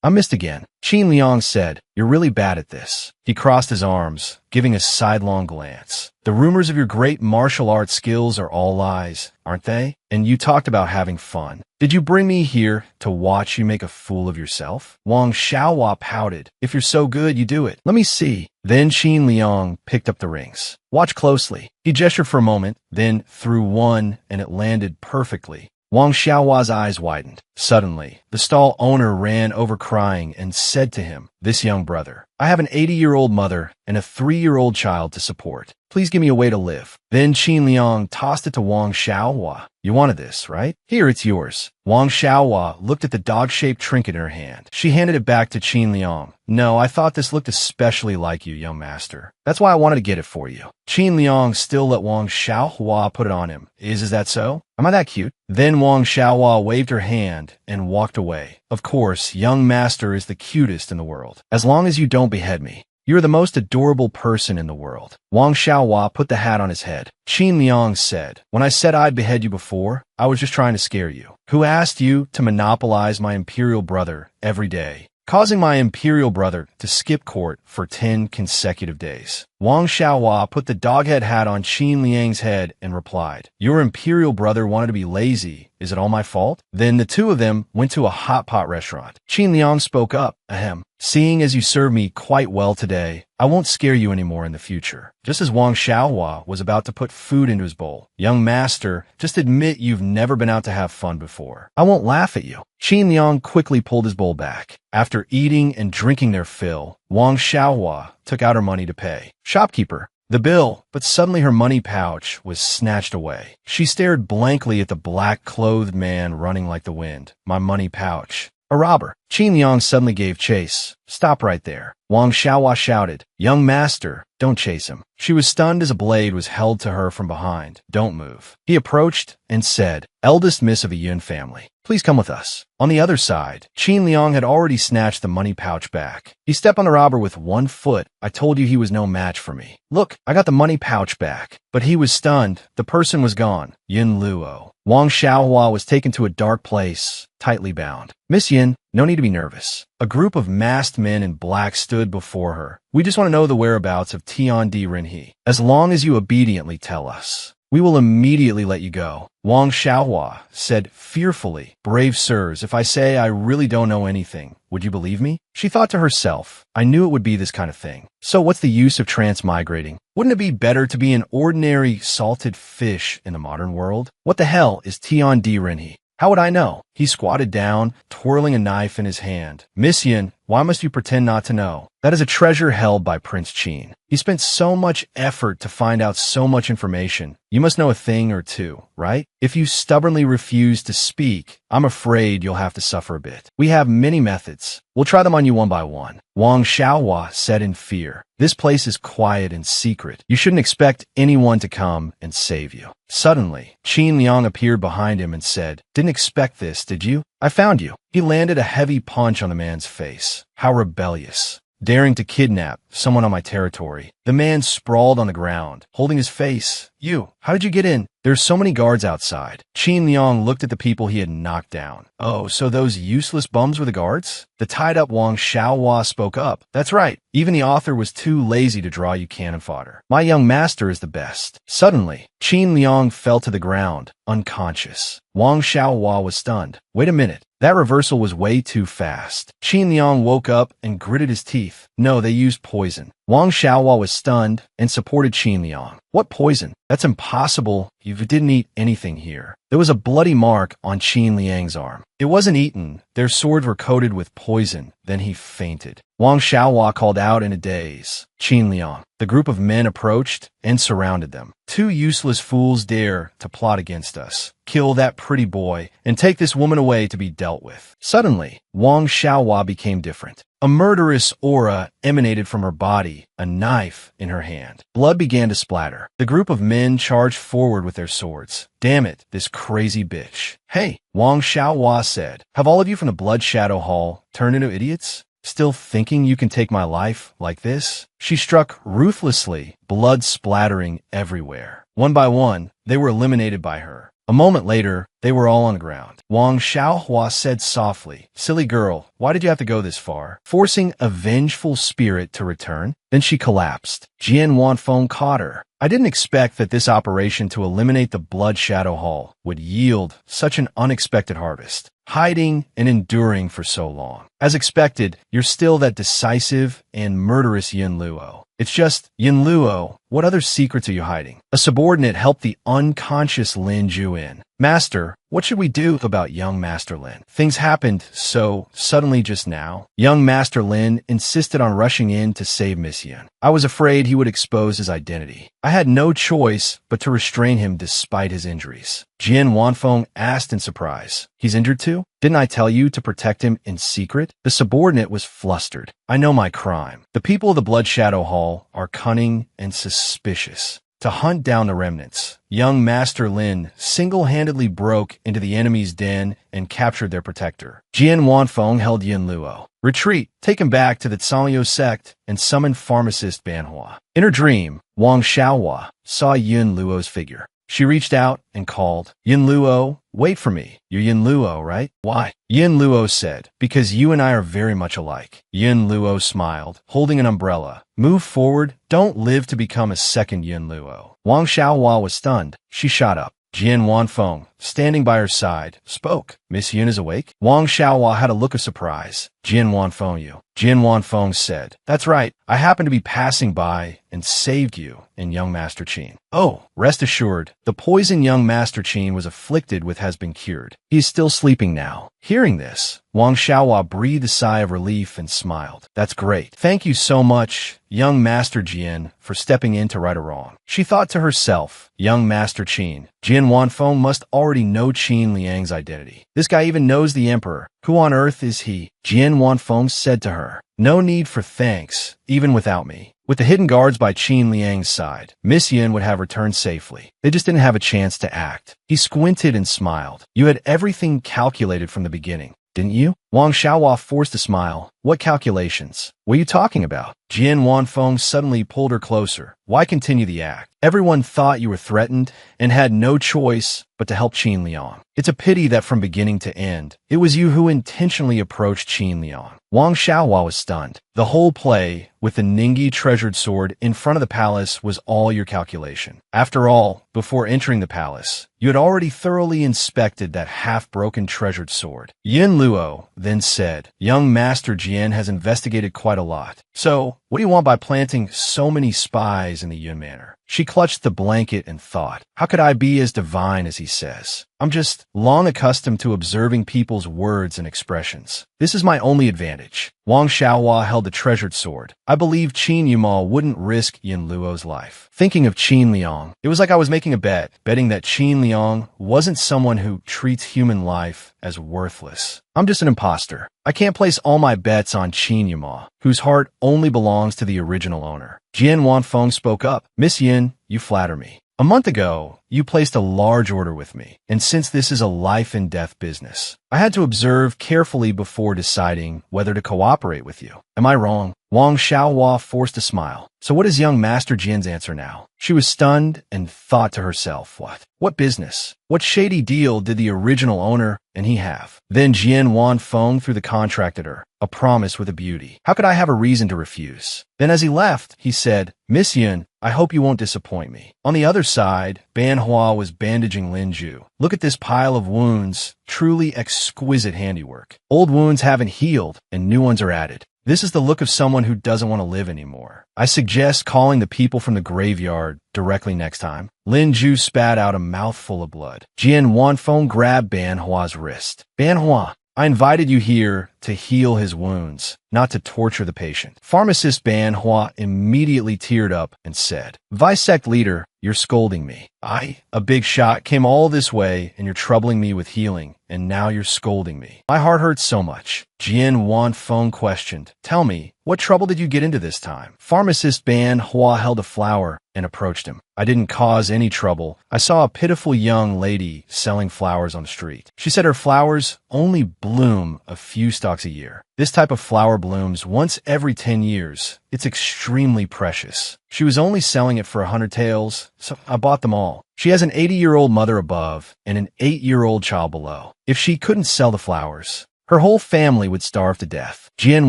I missed again." Qin Liang said, "You're really bad at this." He crossed his arms, giving a sidelong glance. "The rumors of your great martial arts skills are all lies, aren't they? And you talked about having fun. Did you bring me here to watch you make a fool of yourself?" Wang Xiaohua pouted. "If you're so good, you do it. Let me see." Then Qin Liang picked up the rings. "Watch closely." He gestured for a moment, then threw one, and it landed perfectly. Wang Xiaohua's eyes widened. Suddenly, the stall owner ran over crying and said to him, "This young brother, I have an 80-year-old mother and a 3-year-old child to support. Please give me a way to live." Then Qin Liang tossed it to Wang Xiaohua. "You wanted this, right? Here, it's yours." Wang Xiaohua looked at the dog-shaped trinket in her hand. She handed it back to Qin Liang. "No, I thought this looked especially like you, young master. That's why I wanted to get it for you." Qin Liang still let Wang Xiaohua put it on him. Is that so? Am I that cute?" Then Wang Xiaohua waved her hand and walked away. "Of course, young master is the cutest in the world. As long as you don't behead me. You're the most adorable person in the world." Wang Xiaohua put the hat on his head. Qin Liang said, "When I said I'd behead you before, I was just trying to scare you. Who asked you to monopolize my imperial brother every day, causing my imperial brother to skip court for 10 consecutive days?" Wang Xiaohua put the dog-head hat on Qin Liang's head and replied, "Your imperial brother wanted to be lazy. Is it all my fault?" Then the two of them went to a hot pot restaurant. Qin Liang spoke up, "Ahem. Seeing as you serve me quite well today, I won't scare you anymore in the future." Just as Wang Xiaohua was about to put food into his bowl, "Young master, just admit you've never been out to have fun before. I won't laugh at you." Qin Liang quickly pulled his bowl back. After eating and drinking their fill, Wang Xiaohua took out her money to pay. "Shopkeeper, the bill." But suddenly her money pouch was snatched away. She stared blankly at the black-clothed man running like the wind. "My money pouch. A robber." Qin Liang suddenly gave chase. "Stop right there." Wang Xiaohua shouted, "Young master, don't chase him." She was stunned as a blade was held to her from behind. "Don't move." He approached and said, "Eldest miss of a Yun family, please come with us." On the other side, Qin Liang had already snatched the money pouch back. He stepped on the robber with one foot. "I told you he was no match for me. Look, I got the money pouch back." But he was stunned. The person was gone. Yin Luo. Wang Xiaohua was taken to a dark place, tightly bound. "Miss Yin, no need to be nervous." A group of masked men in black stood before her. "We just want to know the whereabouts of Tiandi Rinhe. As long as you obediently tell us, we will immediately let you go." Wang Xiaohua said fearfully, "Brave sirs, if I say I really don't know anything, would you believe me?" She thought to herself, "I knew it would be this kind of thing. So what's the use of transmigrating? Wouldn't it be better to be an ordinary salted fish in the modern world? What the hell is Tiandi Rinhe? How would I know?" He squatted down, twirling a knife in his hand. "Miss Yin, why must you pretend not to know? That is a treasure held by Prince Qin. He spent so much effort to find out so much information. You must know a thing or two, right? If you stubbornly refuse to speak, I'm afraid you'll have to suffer a bit. We have many methods. We'll try them on you one by one." Wang Xiaohua said in fear, "This place is quiet and secret. You shouldn't expect anyone to come and save you." Suddenly, Qin Liang appeared behind him and said, "Didn't expect this, did you? I found you." He landed a heavy punch on the man's face. "How rebellious. Daring to kidnap someone on my territory." The man sprawled on the ground, holding his face. "You, how did you get in? There's so many guards outside." Qin Liang looked at the people he had knocked down. "Oh, so those useless bums were the guards?" The tied-up Wang Xiaohua spoke up. "That's right. Even the author was too lazy to draw you cannon fodder. My young master is the best." Suddenly, Qin Liang fell to the ground, unconscious. Wang Xiaohua was stunned. "Wait a minute. That reversal was way too fast." Qin Liang woke up and gritted his teeth. "No, they used poison." Wang Xiaohua was stunned and supported Qin Liang. "What poison? That's impossible. You didn't eat anything here." There was a bloody mark on Qin Liang's arm. "It wasn't eaten. Their swords were coated with poison." Then he fainted. Wang Xiaohua called out in a daze, "Qin Liang." The group of men approached and surrounded them. "Two useless fools dare to plot against us. Kill that pretty boy and take this woman away to be dealt with." Suddenly, Wang Xiaohua became different. A murderous aura emanated from her body, a knife in her hand. Blood began to splatter. The group of men charged forward with their swords. Damn it, this crazy bitch. Hey, Wang Xiaohua said, have all of you from the Blood Shadow Hall turned into idiots? Still thinking you can take my life like this? She struck ruthlessly, blood splattering everywhere. One by one, they were eliminated by her. A moment later, they were all on the ground. Wang Xiaohua said softly, silly girl, why did you have to go this far? Forcing a vengeful spirit to return? Then she collapsed. Jian Wanfeng caught her. I didn't expect that this operation to eliminate the Blood Shadow Hall would yield such an unexpected harvest. Hiding and enduring for so long. As expected, you're still that decisive and murderous Yin Luo. It's just, Yin Luo, what other secrets are you hiding? A subordinate helped the unconscious Lin Ju in. Master, what should we do about young Master Lin? Things happened so suddenly just now. Young Master Lin insisted on rushing in to save Miss Yin. I was afraid he would expose his identity. I had no choice but to restrain him despite his injuries. Jian Wanfeng asked in surprise. He's injured too? Didn't I tell you to protect him in secret? The subordinate was flustered. I know my crime. The people of the Blood Shadow Hall are cunning and suspicious. To hunt down the remnants, young Master Lin single-handedly broke into the enemy's den and captured their protector. Jian Wanfeng held Yin Luo. Retreat, take him back to the Zhangyo sect and summon pharmacist Banhua. In her dream, Wang Xiaohua saw Yin Luo's figure. She reached out and called, Yin Luo, wait for me. You're Yin Luo, right? Why? Yin Luo said, because you and I are very much alike. Yin Luo smiled, holding an umbrella. Move forward, don't live to become a second Yin Luo. Wang Xiaohua was stunned. She shot up. Jian Wanfeng, standing by her side, spoke. Miss Yin is awake? Wang Xiaohua had a look of surprise. Jian Wanfeng, you. Jian Wanfeng said, that's right. I happened to be passing by and saved you and young Master Qin. Oh, rest assured, the poison young Master Qin was afflicted with has been cured. He is still sleeping now. Hearing this, Wang Xiaohua breathed a sigh of relief and smiled. That's great. Thank you so much, young Master Jian, for stepping in to right a wrong. She thought to herself, young Master Qin. Jian Wanfeng must already know Qin Liang's identity. This guy even knows the Emperor. Who on earth is he? Jian Wanfeng said to her, no need for thanks, even without me. With the hidden guards by Qin Liang's side, Miss Yin would have returned safely. They just didn't have a chance to act. He squinted and smiled. You had everything calculated from the beginning, didn't you? Wang Xiaohua forced a smile. What calculations? What are you talking about? Jian Wanfeng suddenly pulled her closer. Why continue the act? Everyone thought you were threatened and had no choice but to help Qin Liang. It's a pity that from beginning to end, it was you who intentionally approached Qin Liang. Wang Xiaohua was stunned. The whole play with the Ningyi treasured sword in front of the palace was all your calculation. After all, before entering the palace, you had already thoroughly inspected that half-broken treasured sword. Yin Luo then said, young Master Jian has investigated quite a lot. So, what do you want by planting so many spies in the Yun Manor? She clutched the blanket and thought, how could I be as divine as he says? I'm just long accustomed to observing people's words and expressions. This is my only advantage. Wang Xiaohua held the treasured sword. I believe Qin Yumal wouldn't risk Yin Luo's life. Thinking of Qin Liang, it was like I was making a bet, betting that Qin Liang wasn't someone who treats human life as worthless. I'm just an imposter. I can't place all my bets on Qin Yumal, whose heart only belongs to the original owner. Jian Wanfeng spoke up. Miss Yin, you flatter me. A month ago, you placed a large order with me, and since this is a life and death business, I had to observe carefully before deciding whether to cooperate with you. Am I wrong? Wang Xiaohua forced a smile. So what is young Master Jin's answer now? She was stunned and thought to herself, what business? What shady deal did the original owner and he have? Then Jian Wanfeng threw the contract at her, a promise with a beauty. How could I have a reason to refuse? Then as he left, he said, Miss Yin, I hope you won't disappoint me. On the other side, Banhua was bandaging Lin Ju. Look at this pile of wounds, truly exquisite handiwork. Old wounds haven't healed and new ones are added. This is the look of someone who doesn't want to live anymore. I suggest calling the people from the graveyard directly next time. Lin Ju spat out a mouthful of blood. Jian Wanfeng grabbed Banhua's wrist. Banhua, I invited you here to heal his wounds, not to torture the patient. Pharmacist Ban Hua immediately teared up and said, "Vice sect leader, you're scolding me. A big shot, came all this way, and you're troubling me with healing, and now you're scolding me. My heart hurts so much." Jian Wanfeng questioned, "Tell me, what trouble did you get into this time?" Pharmacist Ban Hua held a flower and approached him. "I didn't cause any trouble. I saw a pitiful young lady selling flowers on the street. She said her flowers only bloom a few stalks a year. This type of flower blooms once every 10 years. It's extremely precious. She was only selling it for 100 taels, so I bought them all. She has an 80-year-old mother above and an 8-year-old child below. If she couldn't sell the flowers, her whole family would starve to death." Jian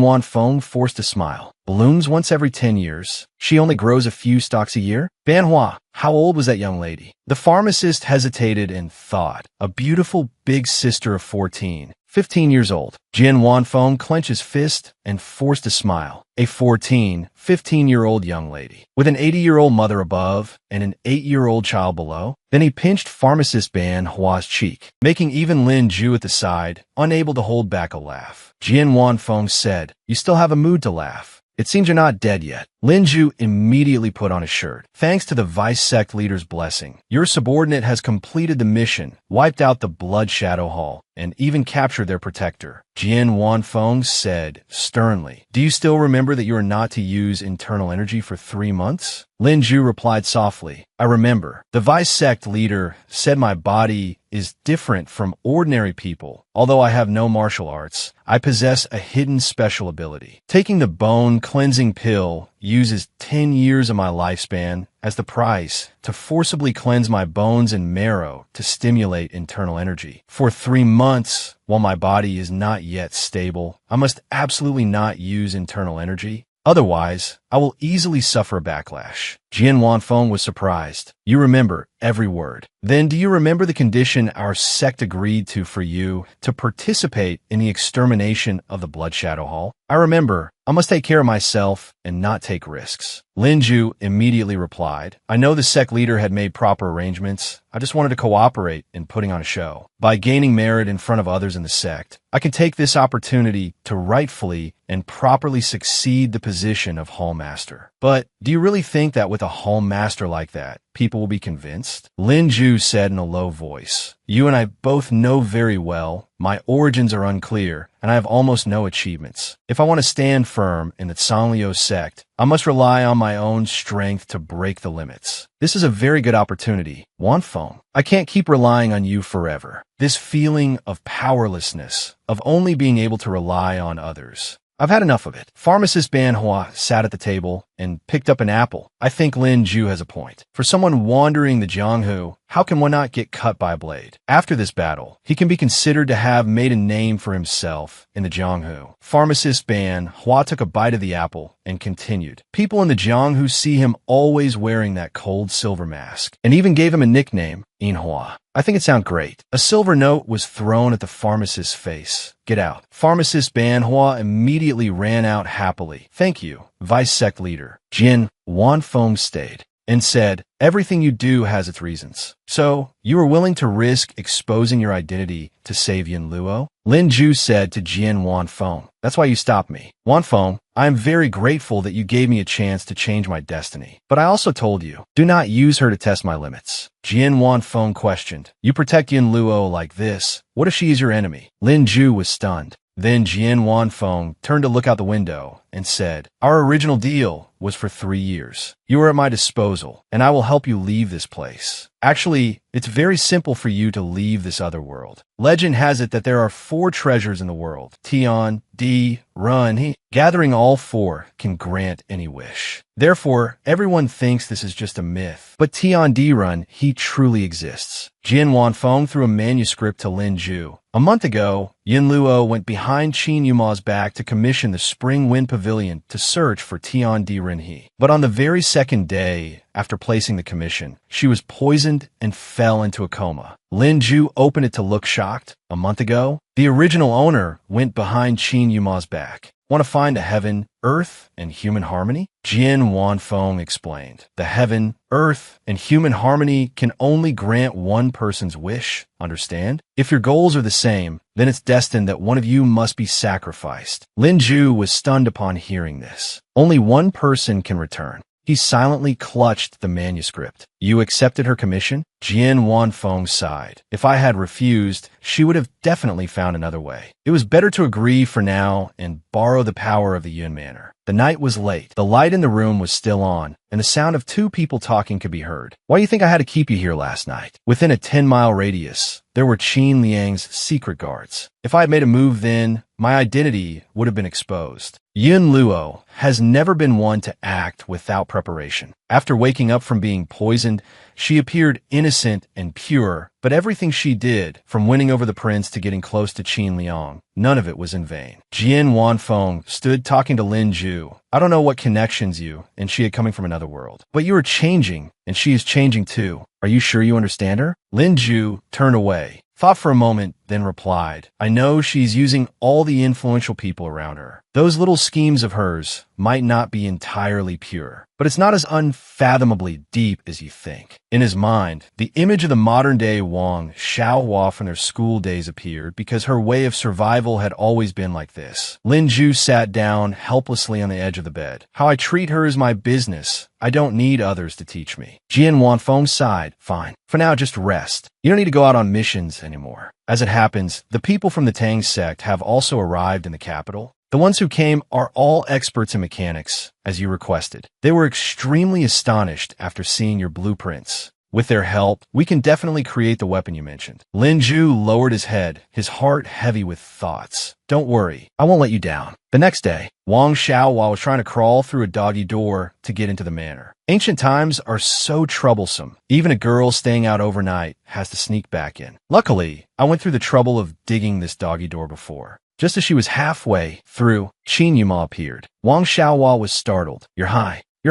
Wanfeng forced a smile. "Blooms once every 10 years. She only grows a few stalks a year?" "Ban Hua, how old was that young lady?" The pharmacist hesitated and thought. "A beautiful big sister of 14. 15 years old." Jian Wanfeng clenched his fist and forced a smile. "A 14, 15-year-old young lady, with an 80-year-old mother above and an 8-year-old child below?" Then he pinched pharmacist Ban Hua's cheek, making even Lin Ju at the side unable to hold back a laugh. Jian Wanfeng said, "You still have a mood to laugh. It seems you're not dead yet." Lin Ju immediately put on his shirt. "Thanks to the vice sect leader's blessing, your subordinate has completed the mission, wiped out the Blood Shadow Hall, and even captured their protector." Jian Wanfeng said sternly, "Do you still remember that you are not to use internal energy for 3 months?" Lin Ju replied softly, "I remember. The vice sect leader said my body is different from ordinary people. Although I have no martial arts, I possess a hidden special ability. Taking the bone cleansing pill uses 10 years of my lifespan as the price to forcibly cleanse my bones and marrow to stimulate internal energy. For 3 months, while my body is not yet stable, I must absolutely not use internal energy. Otherwise, I will easily suffer a backlash." Jian Wanfeng was surprised. "You remember every word. Then do you remember the condition our sect agreed to for you to participate in the extermination of the Blood Shadow Hall?" "I remember. I must take care of myself and not take risks." Lin Ju immediately replied, "I know the sect leader had made proper arrangements. I just wanted to cooperate in putting on a show. By gaining merit in front of others in the sect, I can take this opportunity to rightfully and properly succeed the position of Hall Master." "But do you really think that with a Hall Master like that, people will be convinced?" Lin Ju said in a low voice, "You and I both know very well my origins are unclear, and I have almost no achievements. If I want to stand firm in the Sanliu sect, I must rely on my own strength to break the limits. This is a very good opportunity, Wanfeng. I can't keep relying on you forever. This feeling of powerlessness, of only being able to rely on others. I've had enough of it." Pharmacist Ban Hua sat at the table and picked up an apple. "I think Lin Ju has a point. For someone wandering the Jianghu, how can one not get cut by a blade? After this battle, he can be considered to have made a name for himself in the Jianghu." Pharmacist Ban Hua took a bite of the apple and continued, "People in the Jianghu see him always wearing that cold silver mask, and even gave him a nickname, Inhua. I think it sounds great." A silver note was thrown at the pharmacist's face. "Get out." Pharmacist Ban Hua immediately ran out happily. "Thank you, Vice Sect Leader." Jian Wanfeng stayed and said, "Everything you do has its reasons. So, you are willing to risk exposing your identity to save Yin Luo?" Lin Ju said to Jian Wanfeng, "That's why you stopped me. Wanfeng, I am very grateful that you gave me a chance to change my destiny. But I also told you, do not use her to test my limits." Jian Wanfeng questioned, "You protect Yin Luo like this. What if she is your enemy?" Lin Ju was stunned. Then Jian Wanfeng turned to look out the window and said, "Our original deal was for 3 years. You are at my disposal, and I will help you leave this place. Actually, it's very simple for you to leave this other world. Legend has it that there are 4 treasures in the world. Tian, Di, Run, He. Gathering all 4 can grant any wish. Therefore, everyone thinks this is just a myth. But Tian Di Run, he truly exists." Jian Wanfeng threw a manuscript to Lin Ju. "A month ago, Yin Luo went behind Qin Yuma's back to commission the Spring Wind Pavilion to search for Tian Di Ren He. But on the very second day after placing the commission, she was poisoned and fell into a coma. Lin Ju opened it to look shocked. A month ago, the original owner went behind Qin Yuma's back. Want to find a heaven, earth, and human harmony? Jin Wanfeng explained. The heaven, earth, and human harmony can only grant one person's wish, understand? If your goals are the same, then it's destined that one of you must be sacrificed. Lin Ju was stunned upon hearing this. Only one person can return. He silently clutched the manuscript. You accepted her commission? Jian Wanfeng sighed. If I had refused, she would have definitely found another way. It was better to agree for now and borrow the power of the Yun Manor. The night was late. The light in the room was still on, and the sound of two people talking could be heard. Why do you think I had to keep you here last night? Within a 10-mile radius, there were Qin Liang's secret guards. If I had made a move then, my identity would have been exposed. Yun Luo has never been one to act without preparation. After waking up from being poisoned, she appeared innocent and pure, but everything she did, from winning over the prince to getting close to Qin Liang, none of it was in vain. Jian Wanfeng stood talking to Lin Ju. I don't know what connections you and she had coming from another world, but you are changing, and she is changing too. Are you sure you understand her? Lin Ju turned away, thought for a moment, then replied, I know she's using all the influential people around her. Those little schemes of hers might not be entirely pure, but it's not as unfathomably deep as you think. In his mind, the image of the modern-day Wang Xiaohua from their school days appeared because her way of survival had always been like this. Lin Ju sat down helplessly on the edge of the bed. How I treat her is my business. I don't need others to teach me. Jian Wanfeng sighed. Fine. For now, just rest. You don't need to go out on missions anymore. As it happens, the people from the Tang sect have also arrived in the capital. The ones who came are all experts in mechanics, as you requested. They were extremely astonished after seeing your blueprints. With their help, we can definitely create the weapon you mentioned. Lin Ju lowered his head, his heart heavy with thoughts. Don't worry, I won't let you down. The next day, Wang Xiaohua was trying to crawl through a doggy door to get into the manor. Ancient times are so troublesome. Even a girl staying out overnight has to sneak back in. Luckily, I went through the trouble of digging this doggy door before. Just as she was halfway through, Qin Yuma appeared. Wang Xiaohua was startled. Your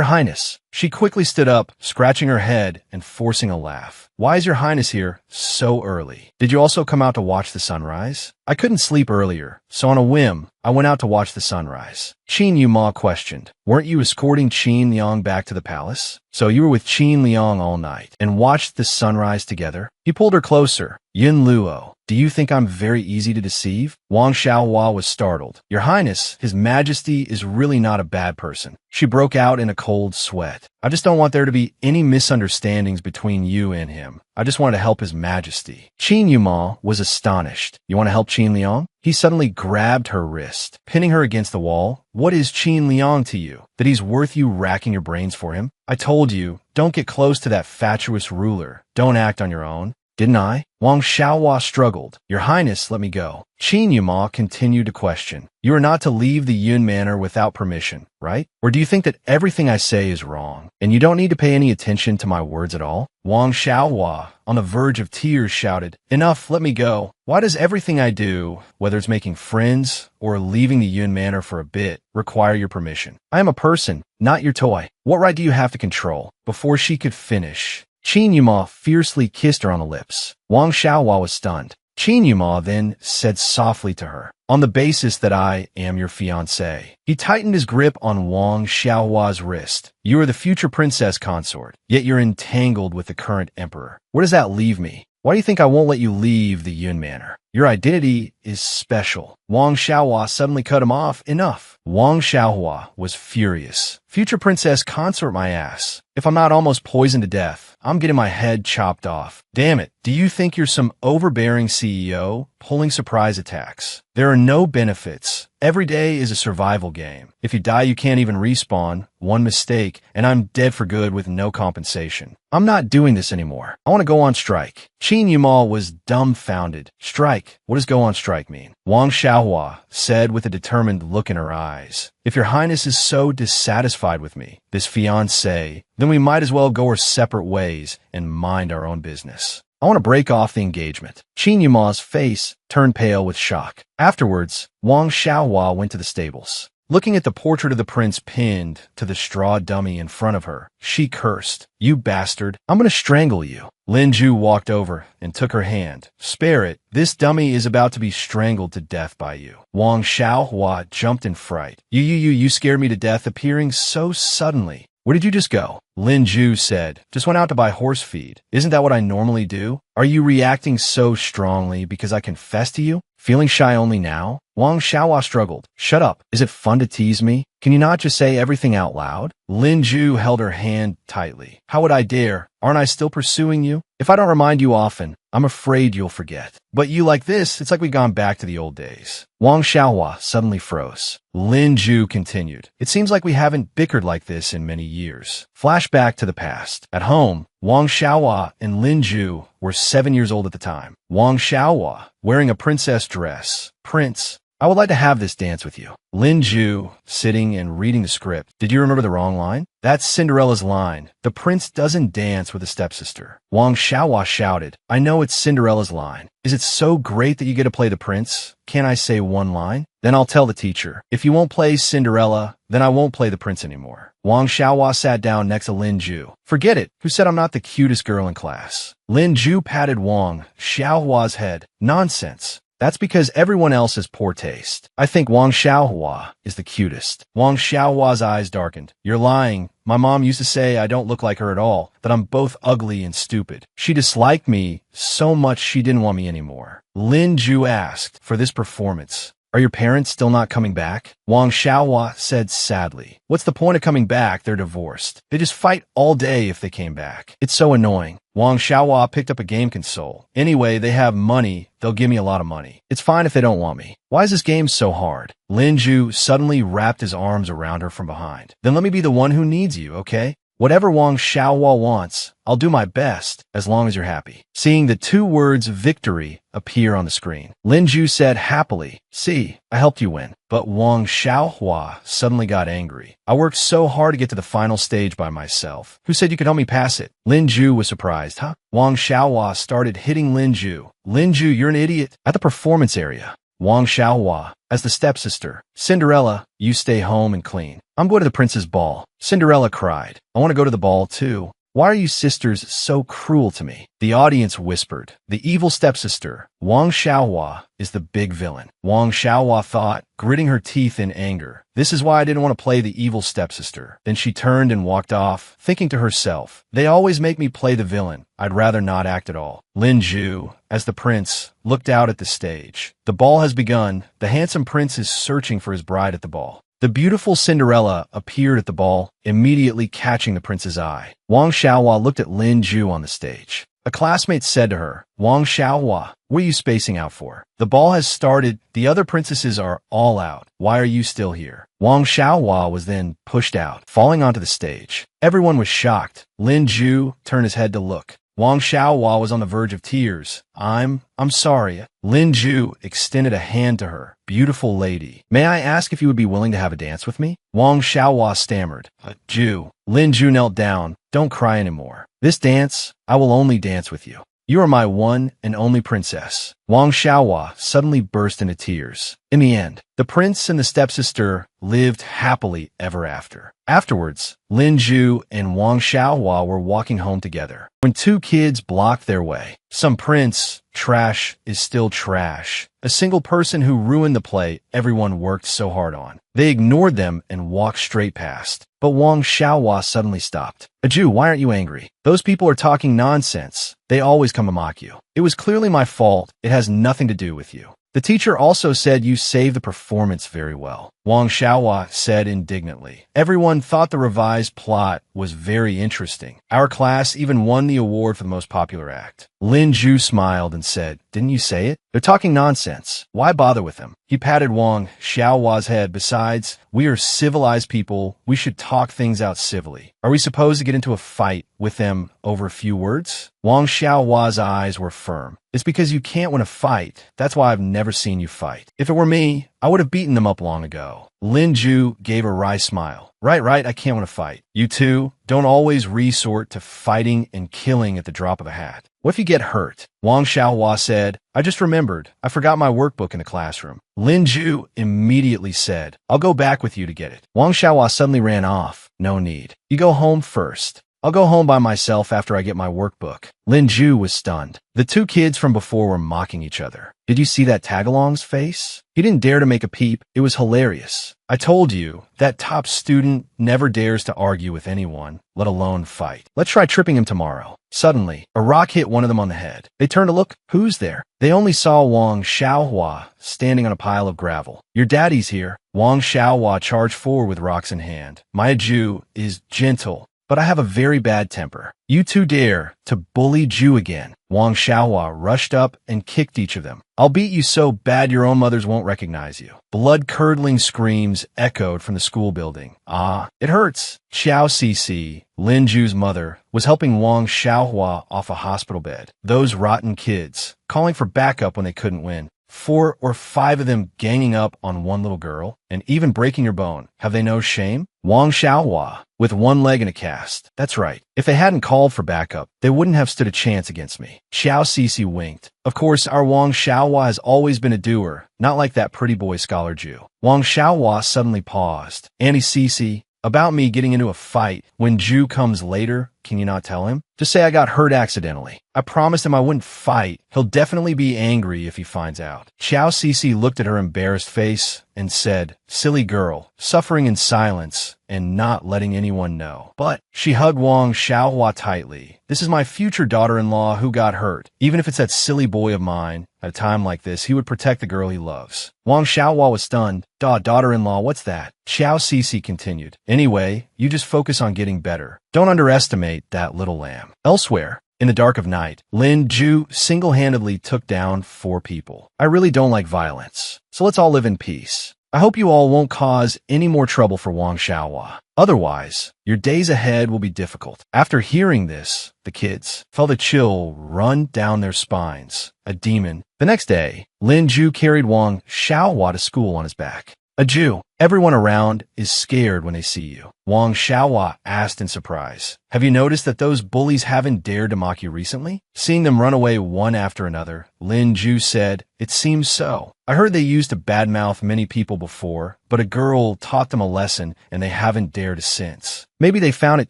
Highness. She quickly stood up, scratching her head and forcing a laugh. Why is your Highness here so early? Did you also come out to watch the sunrise? I couldn't sleep earlier, so on a whim, I went out to watch the sunrise. Qin Yuma questioned. Weren't you escorting Qin Liang back to the palace? So you were with Qin Liang all night and watched the sunrise together? He pulled her closer. Yun Luo, do you think I'm very easy to deceive? Wang Xiaohua was startled. Your Highness, His Majesty is really not a bad person. She broke out in a cold sweat. I just don't want there to be any misunderstandings between you and him. I just want to help His Majesty. Qin Yuma was astonished. You want to help Qin Liang? He suddenly grabbed her wrist, pinning her against the wall. What is Qin Liang to you? That he's worth you racking your brains for him? I told you, don't get close to that fatuous ruler. Don't act on your own. Didn't I? Wang Xiaohua struggled. Your Highness, let me go. Qin Yuma continued to question. You are not to leave the Yun Manor without permission, right? Or do you think that everything I say is wrong, and you don't need to pay any attention to my words at all? Wang Xiaohua, on the verge of tears, shouted, Enough, let me go. Why does everything I do, whether it's making friends or leaving the Yun Manor for a bit, require your permission? I am a person, not your toy. What right do you have to control? Before she could finish, Qin Yuma fiercely kissed her on the lips. Wang Xiaohua was stunned. Qin Yuma then said softly to her, on the basis that I am your fiancé. He tightened his grip on Wang Xiaohua's wrist. You are the future princess consort, yet you're entangled with the current emperor. Where does that leave me? Why do you think I won't let you leave the Yun Manor? Your identity is special. Wang Xiaohua suddenly cut him off. Enough. Wang Xiaohua was furious. Future princess consort my ass. If I'm not almost poisoned to death, I'm getting my head chopped off. Damn it. Do you think you're some overbearing CEO pulling surprise attacks? There are no benefits. Every day is a survival game. If you die, you can't even respawn. One mistake, and I'm dead for good with no compensation. I'm not doing this anymore. I want to go on strike. Qin Yuma was dumbfounded. Strike? What does go on strike mean? Wang Xiaohua said with a determined look in her eyes. If your Highness is so dissatisfied with me, this fiancé, then we might as well go our separate ways and mind our own business. I want to break off the engagement. Qin Yuma's face turned pale with shock. Afterwards, Wang Xiaohua went to the stables. Looking at the portrait of the prince pinned to the straw dummy in front of her, she cursed. You bastard, I'm going to strangle you. Lin Ju walked over and took her hand. Spare it. This dummy is about to be strangled to death by you. Wang Xiaohua jumped in fright. You scared me to death appearing so suddenly. Where did you just go? Lin Ju said, just went out to buy horse feed. Isn't that what I normally do? Are you reacting so strongly because I confessed to you? Feeling shy only now? Wang Xiaohua struggled. Shut up. Is it fun to tease me? Can you not just say everything out loud? Lin Ju held her hand tightly. How would I dare? Aren't I still pursuing you? If I don't remind you often, I'm afraid you'll forget. But you like this, it's like we've gone back to the old days. Wang Xiaohua suddenly froze. Lin Ju continued. It seems like we haven't bickered like this in many years. Flashback to the past. At home, Wang Xiaohua and Lin Ju were 7 years old at the time. Wang Xiaohua, wearing a princess dress. Prince, I would like to have this dance with you. Lin Ju, sitting and reading the script. Did you remember the wrong line? That's Cinderella's line. The prince doesn't dance with a stepsister. Wang Xiaohua shouted. I know it's Cinderella's line. Is it so great that you get to play the prince? Can't I say one line? Then I'll tell the teacher. If you won't play Cinderella, then I won't play the prince anymore. Wang Xiaohua sat down next to Lin Ju. Forget it. Who said I'm not the cutest girl in class? Lin Ju patted Wang Xiaohua's head. Nonsense. That's because everyone else has poor taste. I think Wang Xiaohua is the cutest. Wang Xiaohua's eyes darkened. You're lying. My mom used to say I don't look like her at all, that I'm both ugly and stupid. She disliked me so much she didn't want me anymore. Lin Ju asked, for this performance, are your parents still not coming back? Wang Xiaohua said sadly. What's the point of coming back? They're divorced. They just fight all day if they came back. It's so annoying. Wang Xiaohua picked up a game console. Anyway, they have money. They'll give me a lot of money. It's fine if they don't want me. Why is this game so hard? Lin Ju suddenly wrapped his arms around her from behind. Then let me be the one who needs you, okay? Whatever Wang Xiaohua wants, I'll do my best, as long as you're happy. Seeing the two words victory appear on the screen, Lin Ju said happily, see, I helped you win. But Wang Xiaohua suddenly got angry. I worked so hard to get to the final stage by myself. Who said you could help me pass it? Lin Ju was surprised, huh? Wang Xiaohua started hitting Lin Ju. Lin Ju, you're an idiot. At the performance area, Wang Xiaohua, as the stepsister. Cinderella, you stay home and clean. I'm going to the prince's ball. Cinderella cried. I want to go to the ball too. Why are you sisters so cruel to me? The audience whispered. The evil stepsister, Wang Xiaohua, is the big villain. Wang Xiaohua thought, gritting her teeth in anger. This is why I didn't want to play the evil stepsister. Then she turned and walked off, thinking to herself, they always make me play the villain. I'd rather not act at all. Lin Ju, as the prince, looked out at the stage. The ball has begun. The handsome prince is searching for his bride at the ball. The beautiful Cinderella appeared at the ball, immediately catching the prince's eye. Wang Xiaohua looked at Lin Ju on the stage. A classmate said to her, Wang Xiaohua, what are you spacing out for? The ball has started. The other princesses are all out. Why are you still here? Wang Xiaohua was then pushed out, falling onto the stage. Everyone was shocked. Lin Ju turned his head to look. Wang Xiaohua was on the verge of tears. I'm sorry. Lin Ju extended a hand to her. Beautiful lady. May I ask if you would be willing to have a dance with me? Wang Xiaohua stammered. Ju. Lin Ju knelt down. Don't cry anymore. This dance, I will only dance with you. You are my one and only princess. Wang Xiaohua suddenly burst into tears. In the end, the prince and the stepsister lived happily ever after. Afterwards, Lin Ju and Wang Xiaohua were walking home together when two kids blocked their way. Some prince, trash is still trash. A single person who ruined the play everyone worked so hard on. They ignored them and walked straight past. But Wang Xiaohua suddenly stopped. Ju, why aren't you angry? Those people are talking nonsense. They always come to mock you. It was clearly my fault. It has nothing to do with you. The teacher also said you saved the performance very well. Wang Xiaohua said indignantly. Everyone thought the revised plot was very interesting. Our class even won the award for the most popular act. Lin Ju smiled and said, didn't you say it? They're talking nonsense. Why bother with them? He patted Wang Xiaohua's head. Besides, we are civilized people. We should talk things out civilly. Are we supposed to get into a fight with them over a few words? Wang Xiaohua's eyes were firm. It's because you can't win a fight. That's why I've never seen you fight. If it were me, I would have beaten them up long ago. Lin Ju gave a wry smile. Right, I can't want to fight. You two, don't always resort to fighting and killing at the drop of a hat. What if you get hurt? Wang Xiaohua said, I just remembered. I forgot my workbook in the classroom. Lin Ju immediately said, I'll go back with you to get it. Wang Xiaohua suddenly ran off. No need. You go home first. I'll go home by myself after I get my workbook. Lin Ju was stunned. The two kids from before were mocking each other. Did you see that Tagalong's face? He didn't dare to make a peep. It was hilarious. I told you, that top student never dares to argue with anyone, let alone fight. Let's try tripping him tomorrow. Suddenly, a rock hit one of them on the head. They turned to look. Who's there? They only saw Wang Xiaohua standing on a pile of gravel. Your daddy's here. Wang Xiaohua charged forward with rocks in hand. My Ju is gentle, but I have a very bad temper. You two dare to bully Ju again. Wang Xiaohua rushed up and kicked each of them. I'll beat you so bad your own mothers won't recognize you. Blood-curdling screams echoed from the school building. Ah, it hurts. Xiao Cici, Lin Ju's mother, was helping Wang Xiaohua off a hospital bed. Those rotten kids, calling for backup when they couldn't win. 4 or 5 of them ganging up on one little girl, and even breaking your bone. Have they no shame? Wang Xiaohua, with one leg in a cast. That's right. If they hadn't called for backup, they wouldn't have stood a chance against me. Xiao Cici winked. Of course, our Wang Xiaohua has always been a doer, not like that pretty boy scholar Ju. Wang Xiaohua suddenly paused. Auntie Cici, about me getting into a fight when Ju comes later, can you not tell him? Just say I got hurt accidentally. I promised him I wouldn't fight. He'll definitely be angry if he finds out. Xiao Cici looked at her embarrassed face and said, silly girl, suffering in silence and not letting anyone know. But she hugged Wang Xiaohua tightly. This is my future daughter-in-law who got hurt. Even if it's that silly boy of mine, at a time like this, he would protect the girl he loves. Wang Xiaohua was stunned. Daughter-in-law, what's that? Xiao Cici continued. Anyway, you just focus on getting better. Don't underestimate that little lamb. Elsewhere, in the dark of night, Lin Ju single-handedly took down 4 people. I really don't like violence, so let's all live in peace. I hope you all won't cause any more trouble for Wang Xiaohua. Otherwise, your days ahead will be difficult. After hearing this, the kids felt a chill run down their spines. A demon. The next day, Lin Ju carried Wang Xiaohua to school on his back. A Jew. Everyone around is scared when they see you. Wang Xiaohua asked in surprise. Have you noticed that those bullies haven't dared to mock you recently? Seeing them run away one after another, Lin Ju said, it seems so. I heard they used to badmouth many people before, but a girl taught them a lesson and they haven't dared since. Maybe they found it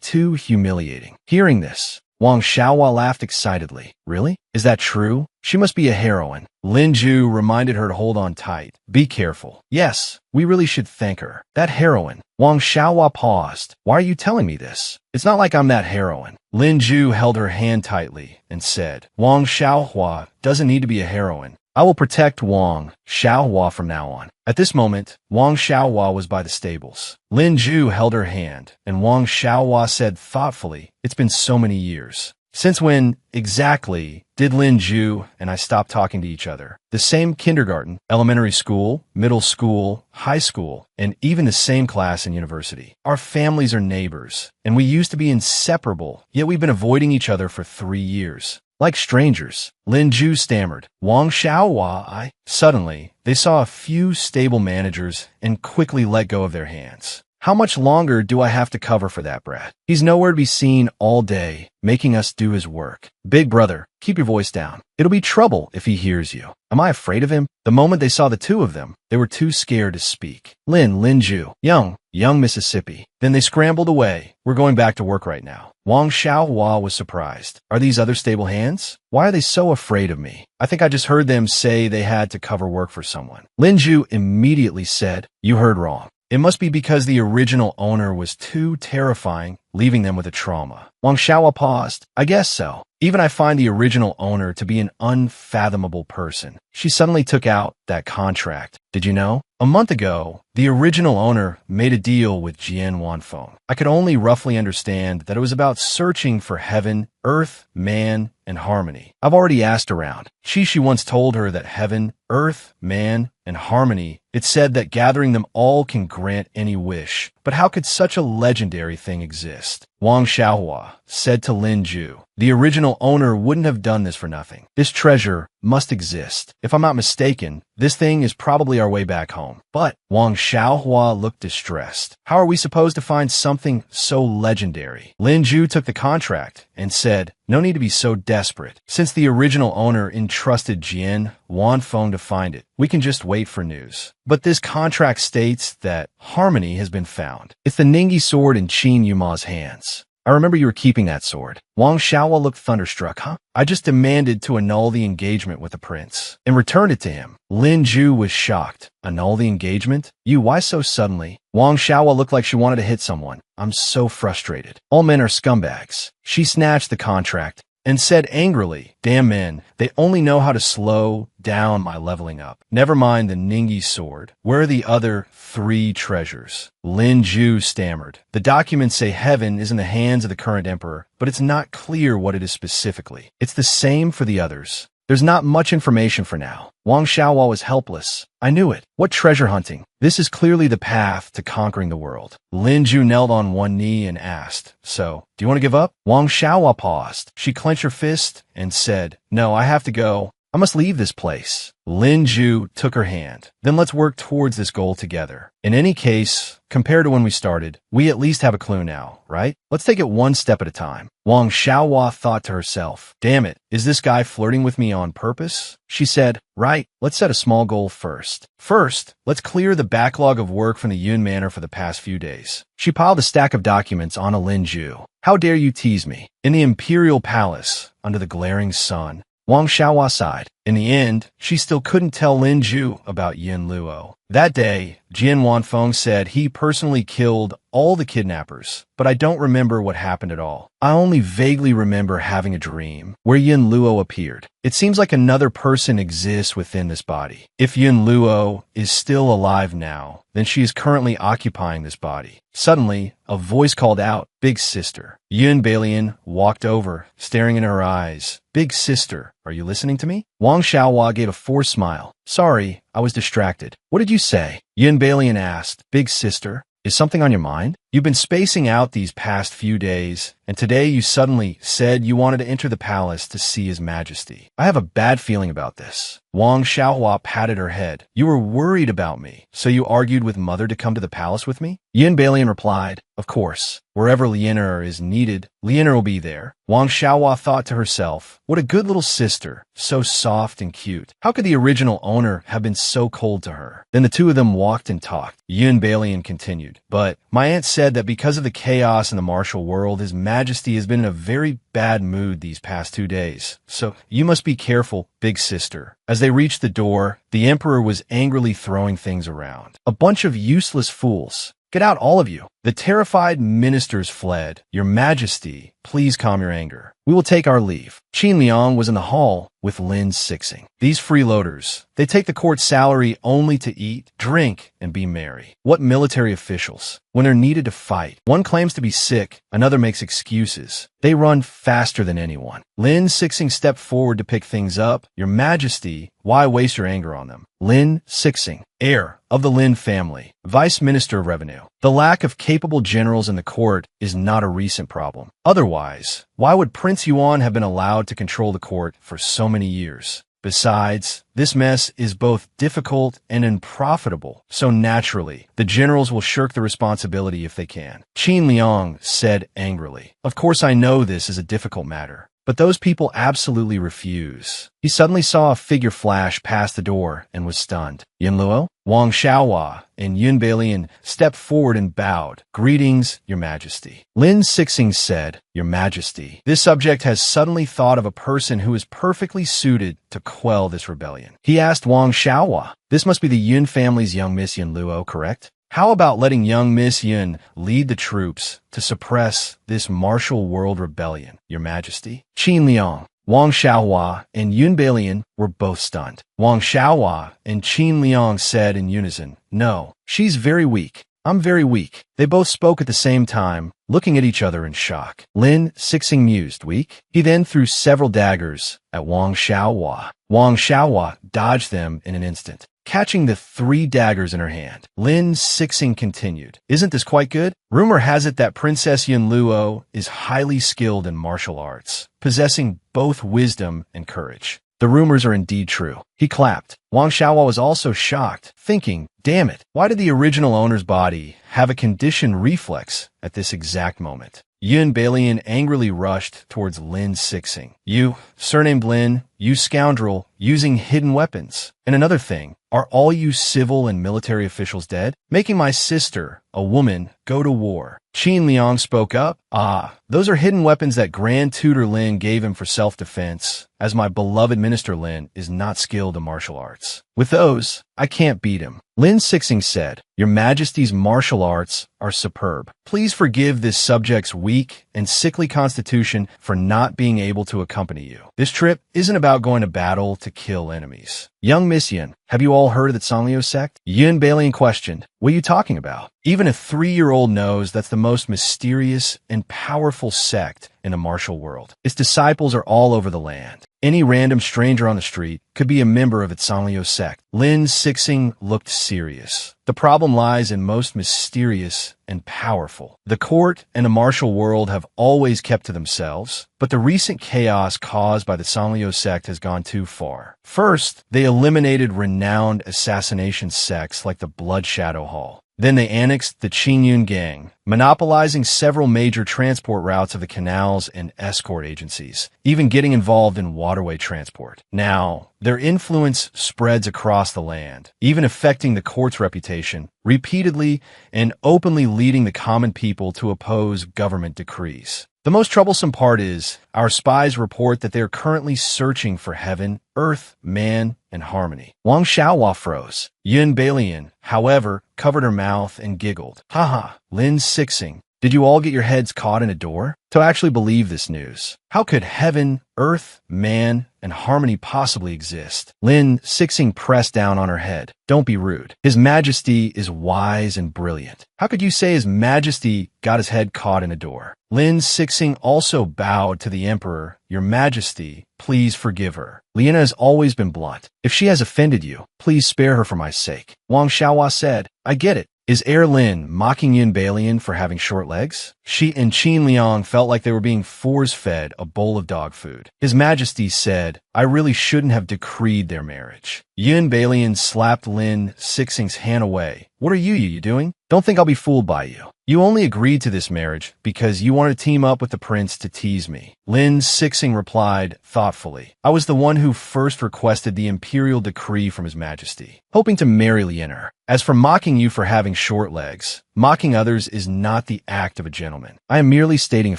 too humiliating. Hearing this, Wang Xiaohua laughed excitedly. Really? Is that true? She must be a heroine. Lin Ju reminded her to hold on tight. Be careful. Yes, we really should thank her. That heroine. Wang Xiaohua paused. Why are you telling me this? It's not like I'm that heroine. Lin Ju held her hand tightly and said, Wang Xiaohua doesn't need to be a heroine. I will protect Wang Xiaohua from now on. At this moment, Wang Xiaohua was by the stables. Lin Ju held her hand, and Wang Xiaohua said thoughtfully, it's been so many years. Since when, exactly, did Lin Ju and I stop talking to each other? The same kindergarten, elementary school, middle school, high school, and even the same class in university. Our families are neighbors, and we used to be inseparable, yet we've been avoiding each other for 3 years. Like strangers. Lin Ju stammered. Wang Xiaohua, Suddenly, they saw a few stable managers and quickly let go of their hands. How much longer do I have to cover for that brat? He's nowhere to be seen all day, making us do his work. Big brother, keep your voice down. It'll be trouble if he hears you. Am I afraid of him? The moment they saw the two of them, they were too scared to speak. Lin Ju, young Mississippi. Then they scrambled away. We're going back to work right now. Wang Xiaohua was surprised. Are these other stable hands? Why are they so afraid of me? I think I just heard them say they had to cover work for someone. Lin Ju immediately said, you heard wrong. It must be because the original owner was too terrifying, leaving them with a trauma. Wang Xiaohua paused. I guess so. Even I find the original owner to be an unfathomable person. She suddenly took out that contract. Did you know? A month ago, the original owner made a deal with Jian Wanfeng. I could only roughly understand that it was about searching for heaven, earth, man, and harmony. I've already asked around. She once told her that heaven, earth, man, and harmony, it said that gathering them all can grant any wish. But how could such a legendary thing exist? Wang Xiaohua said to Lin Ju, the original owner wouldn't have done this for nothing. This treasure must exist. If I'm not mistaken, this thing is probably our way back home. But Wang Xiaohua looked distressed. How are we supposed to find something so legendary? Lin Ju took the contract and said, no need to be so desperate. Since the original owner entrusted Jian Wanfeng to find it, we can just wait for news. But this contract states that harmony has been found. It's the Ningyi sword in Qin Yuma's hands. I remember you were keeping that sword. Wang Xiaohua looked thunderstruck. Huh? I just demanded to annul the engagement with the prince and returned it to him. Lin Ju was shocked. Annul the engagement? You, why so suddenly? Wang Xiaohua looked like she wanted to hit someone. I'm so frustrated. All men are scumbags. She snatched the contract and said angrily, damn men, they only know how to slow down my leveling up. Never mind the Ningyi sword. Where are the other 3 treasures? Lin Ju stammered. The documents say heaven is in the hands of the current emperor, but it's not clear what it is specifically. It's the same for the others. There's not much information for now. Wang Xiaohua was helpless. I knew it. What treasure hunting? This is clearly the path to conquering the world. Lin Ju knelt on one knee and asked, so, do you want to give up? Wang Xiaohua paused. She clenched her fist and said, no, I have to go. I must leave this place. Lin Ju took her hand. Then let's work towards this goal together. In any case, compared to when we started, we at least have a clue now, right? Let's take it one step at a time. Wang Xiaohua thought to herself, damn it, is this guy flirting with me on purpose? She said, right, let's set a small goal first. First, let's clear the backlog of work from the Yun Manor for the past few days. She piled a stack of documents on a Lin Ju. How dare you tease me? In the imperial palace, under the glaring sun, Wang Xiaohua sighed. In the end, she still couldn't tell Lin Ju about Yin Luo. That day, Jian Wanfeng said he personally killed all the kidnappers, but I don't remember what happened at all. I only vaguely remember having a dream where Yin Luo appeared. It seems like another person exists within this body. If Yin Luo is still alive now, then she is currently occupying this body. Suddenly, a voice called out, Big Sister. Yun Balian walked over, staring in her eyes. Big Sister, are you listening to me? Wang Xiaohua gave a forced smile. Sorry, I was distracted. What did you say? Yun Balian asked. Big Sister, is something on your mind? You've been spacing out these past few days, and today you suddenly said you wanted to enter the palace to see His Majesty. I have a bad feeling about this. Wang Xiaohua patted her head. You were worried about me, so you argued with Mother to come to the palace with me? Yin Balian replied, of course. Wherever Lianer is needed, Lianer will be there. Wang Xiaohua thought to herself, what a good little sister, so soft and cute. How could the original owner have been so cold to her? Then the two of them walked and talked. Yin Balian continued, but my aunt said that because of the chaos in the martial world, His Majesty has been in a very bad mood these past 2 days. So you must be careful, Big Sister. As they reached the door, the emperor was angrily throwing things around. A bunch of useless fools. Get out, all of you. The terrified ministers fled. Your Majesty, please calm your anger. We will take our leave. Qin Liang was in the hall with Lin Sixing. These freeloaders, they take the court salary only to eat, drink, and be merry. What military officials? When they're needed to fight, one claims to be sick, another makes excuses. They run faster than anyone. Lin Sixing stepped forward to pick things up. Your Majesty, why waste your anger on them? Lin Sixing, heir of the Lin family, Vice Minister of Revenue. The lack of capable generals in the court is not a recent problem. Otherwise, why would Prince Yuan have been allowed to control the court for so many years? Besides, this mess is both difficult and unprofitable, so naturally, the generals will shirk the responsibility if they can. Qin Liang said angrily, of course I know this is a difficult matter, but those people absolutely refuse. He suddenly saw a figure flash past the door and was stunned. Yin Luo? Wang Xiaohua and Yun Balian stepped forward and bowed. Greetings, Your Majesty. Lin Sixing said, Your Majesty, this subject has suddenly thought of a person who is perfectly suited to quell this rebellion. He asked Wang Xiaohua, this must be the Yun family's young Miss Yin Luo, correct? How about letting young Miss Yun lead the troops to suppress this martial world rebellion, Your Majesty? Qin Liang, Wang Xiaohua, and Yun Balian were both stunned. Wang Xiaohua and Qin Liang said in unison, no, she's very weak. I'm very weak. They both spoke at the same time, looking at each other in shock. Lin Sixing mused, weak? He then threw several daggers at Wang Xiaohua. Wang Xiaohua dodged them in an instant, catching the 3 daggers in her hand. Lin Sixing continued, isn't this quite good? Rumor has it that Princess Yin Luo is highly skilled in martial arts, possessing both wisdom and courage. The rumors are indeed true. He clapped. Wang Xiaohua was also shocked, thinking, damn it, why did the original owner's body have a conditioned reflex at this exact moment? Yun Balian angrily rushed towards Lin Sixing. You, surnamed Lin, you scoundrel, using hidden weapons. And another thing, Are all you civil and military officials dead? Making my sister, a woman, go to war. Qin Liang spoke up. Ah, those are hidden weapons that Grand Tutor Lin gave him for self-defense, as my beloved Minister Lin is not skilled in martial arts. With those, I can't beat him. Lin Sixing said, Your Majesty's martial arts are superb. Please forgive this subject's weak and sickly constitution for not being able to accompany you. This trip isn't about going to battle to kill enemies. Young Miss Yin, have you all heard of the Sanliu sect? Yun Balian questioned, What are you talking about? Even a 3-year-old knows that's the most mysterious and powerful sect in the martial world. Its disciples are all over the land. Any random stranger on the street could be a member of its Sanliu sect. Lin Sixing looked serious. The problem lies in most mysterious and powerful. The court and the martial world have always kept to themselves, but the recent chaos caused by the Sanliu sect has gone too far. First, they eliminated renowned assassination sects like the Blood Shadow Hall. Then they annexed the Qingyun gang, monopolizing several major transport routes of the canals and escort agencies, even getting involved in waterway transport. Now, their influence spreads across the land, even affecting the court's reputation, repeatedly and openly leading the common people to oppose government decrees. The most troublesome part is, our spies report that they are currently searching for heaven, earth, man, and harmony. Wang Xiaohua froze. Yun Balian, however, covered her mouth and giggled. Haha, Lin Sixing, did you all get your heads caught in a door? To actually believe this news. How could heaven, earth, man, and harmony possibly exist? Lin Sixing pressed down on her head. Don't be rude. His Majesty is wise and brilliant. How could you say His Majesty got his head caught in a door? Lin Sixing also bowed to the Emperor. Your Majesty, please forgive her. Liana has always been blunt. If she has offended you, please spare her for my sake. Wang Xiaohua said, I get it. Is Heir Lin mocking Yun Balian for having short legs? She and Qin Liang felt like they were being force-fed a bowl of dog food. His Majesty said, I really shouldn't have decreed their marriage. Yun Balian slapped Lin Sixing's hand away. What are you doing? Don't think I'll be fooled by you. You only agreed to this marriage because you wanted to team up with the prince to tease me. Lin Sixing replied thoughtfully. I was the one who first requested the imperial decree from His Majesty, hoping to marry Lianer. As for mocking you for having short legs, mocking others is not the act of a gentleman. I am merely stating a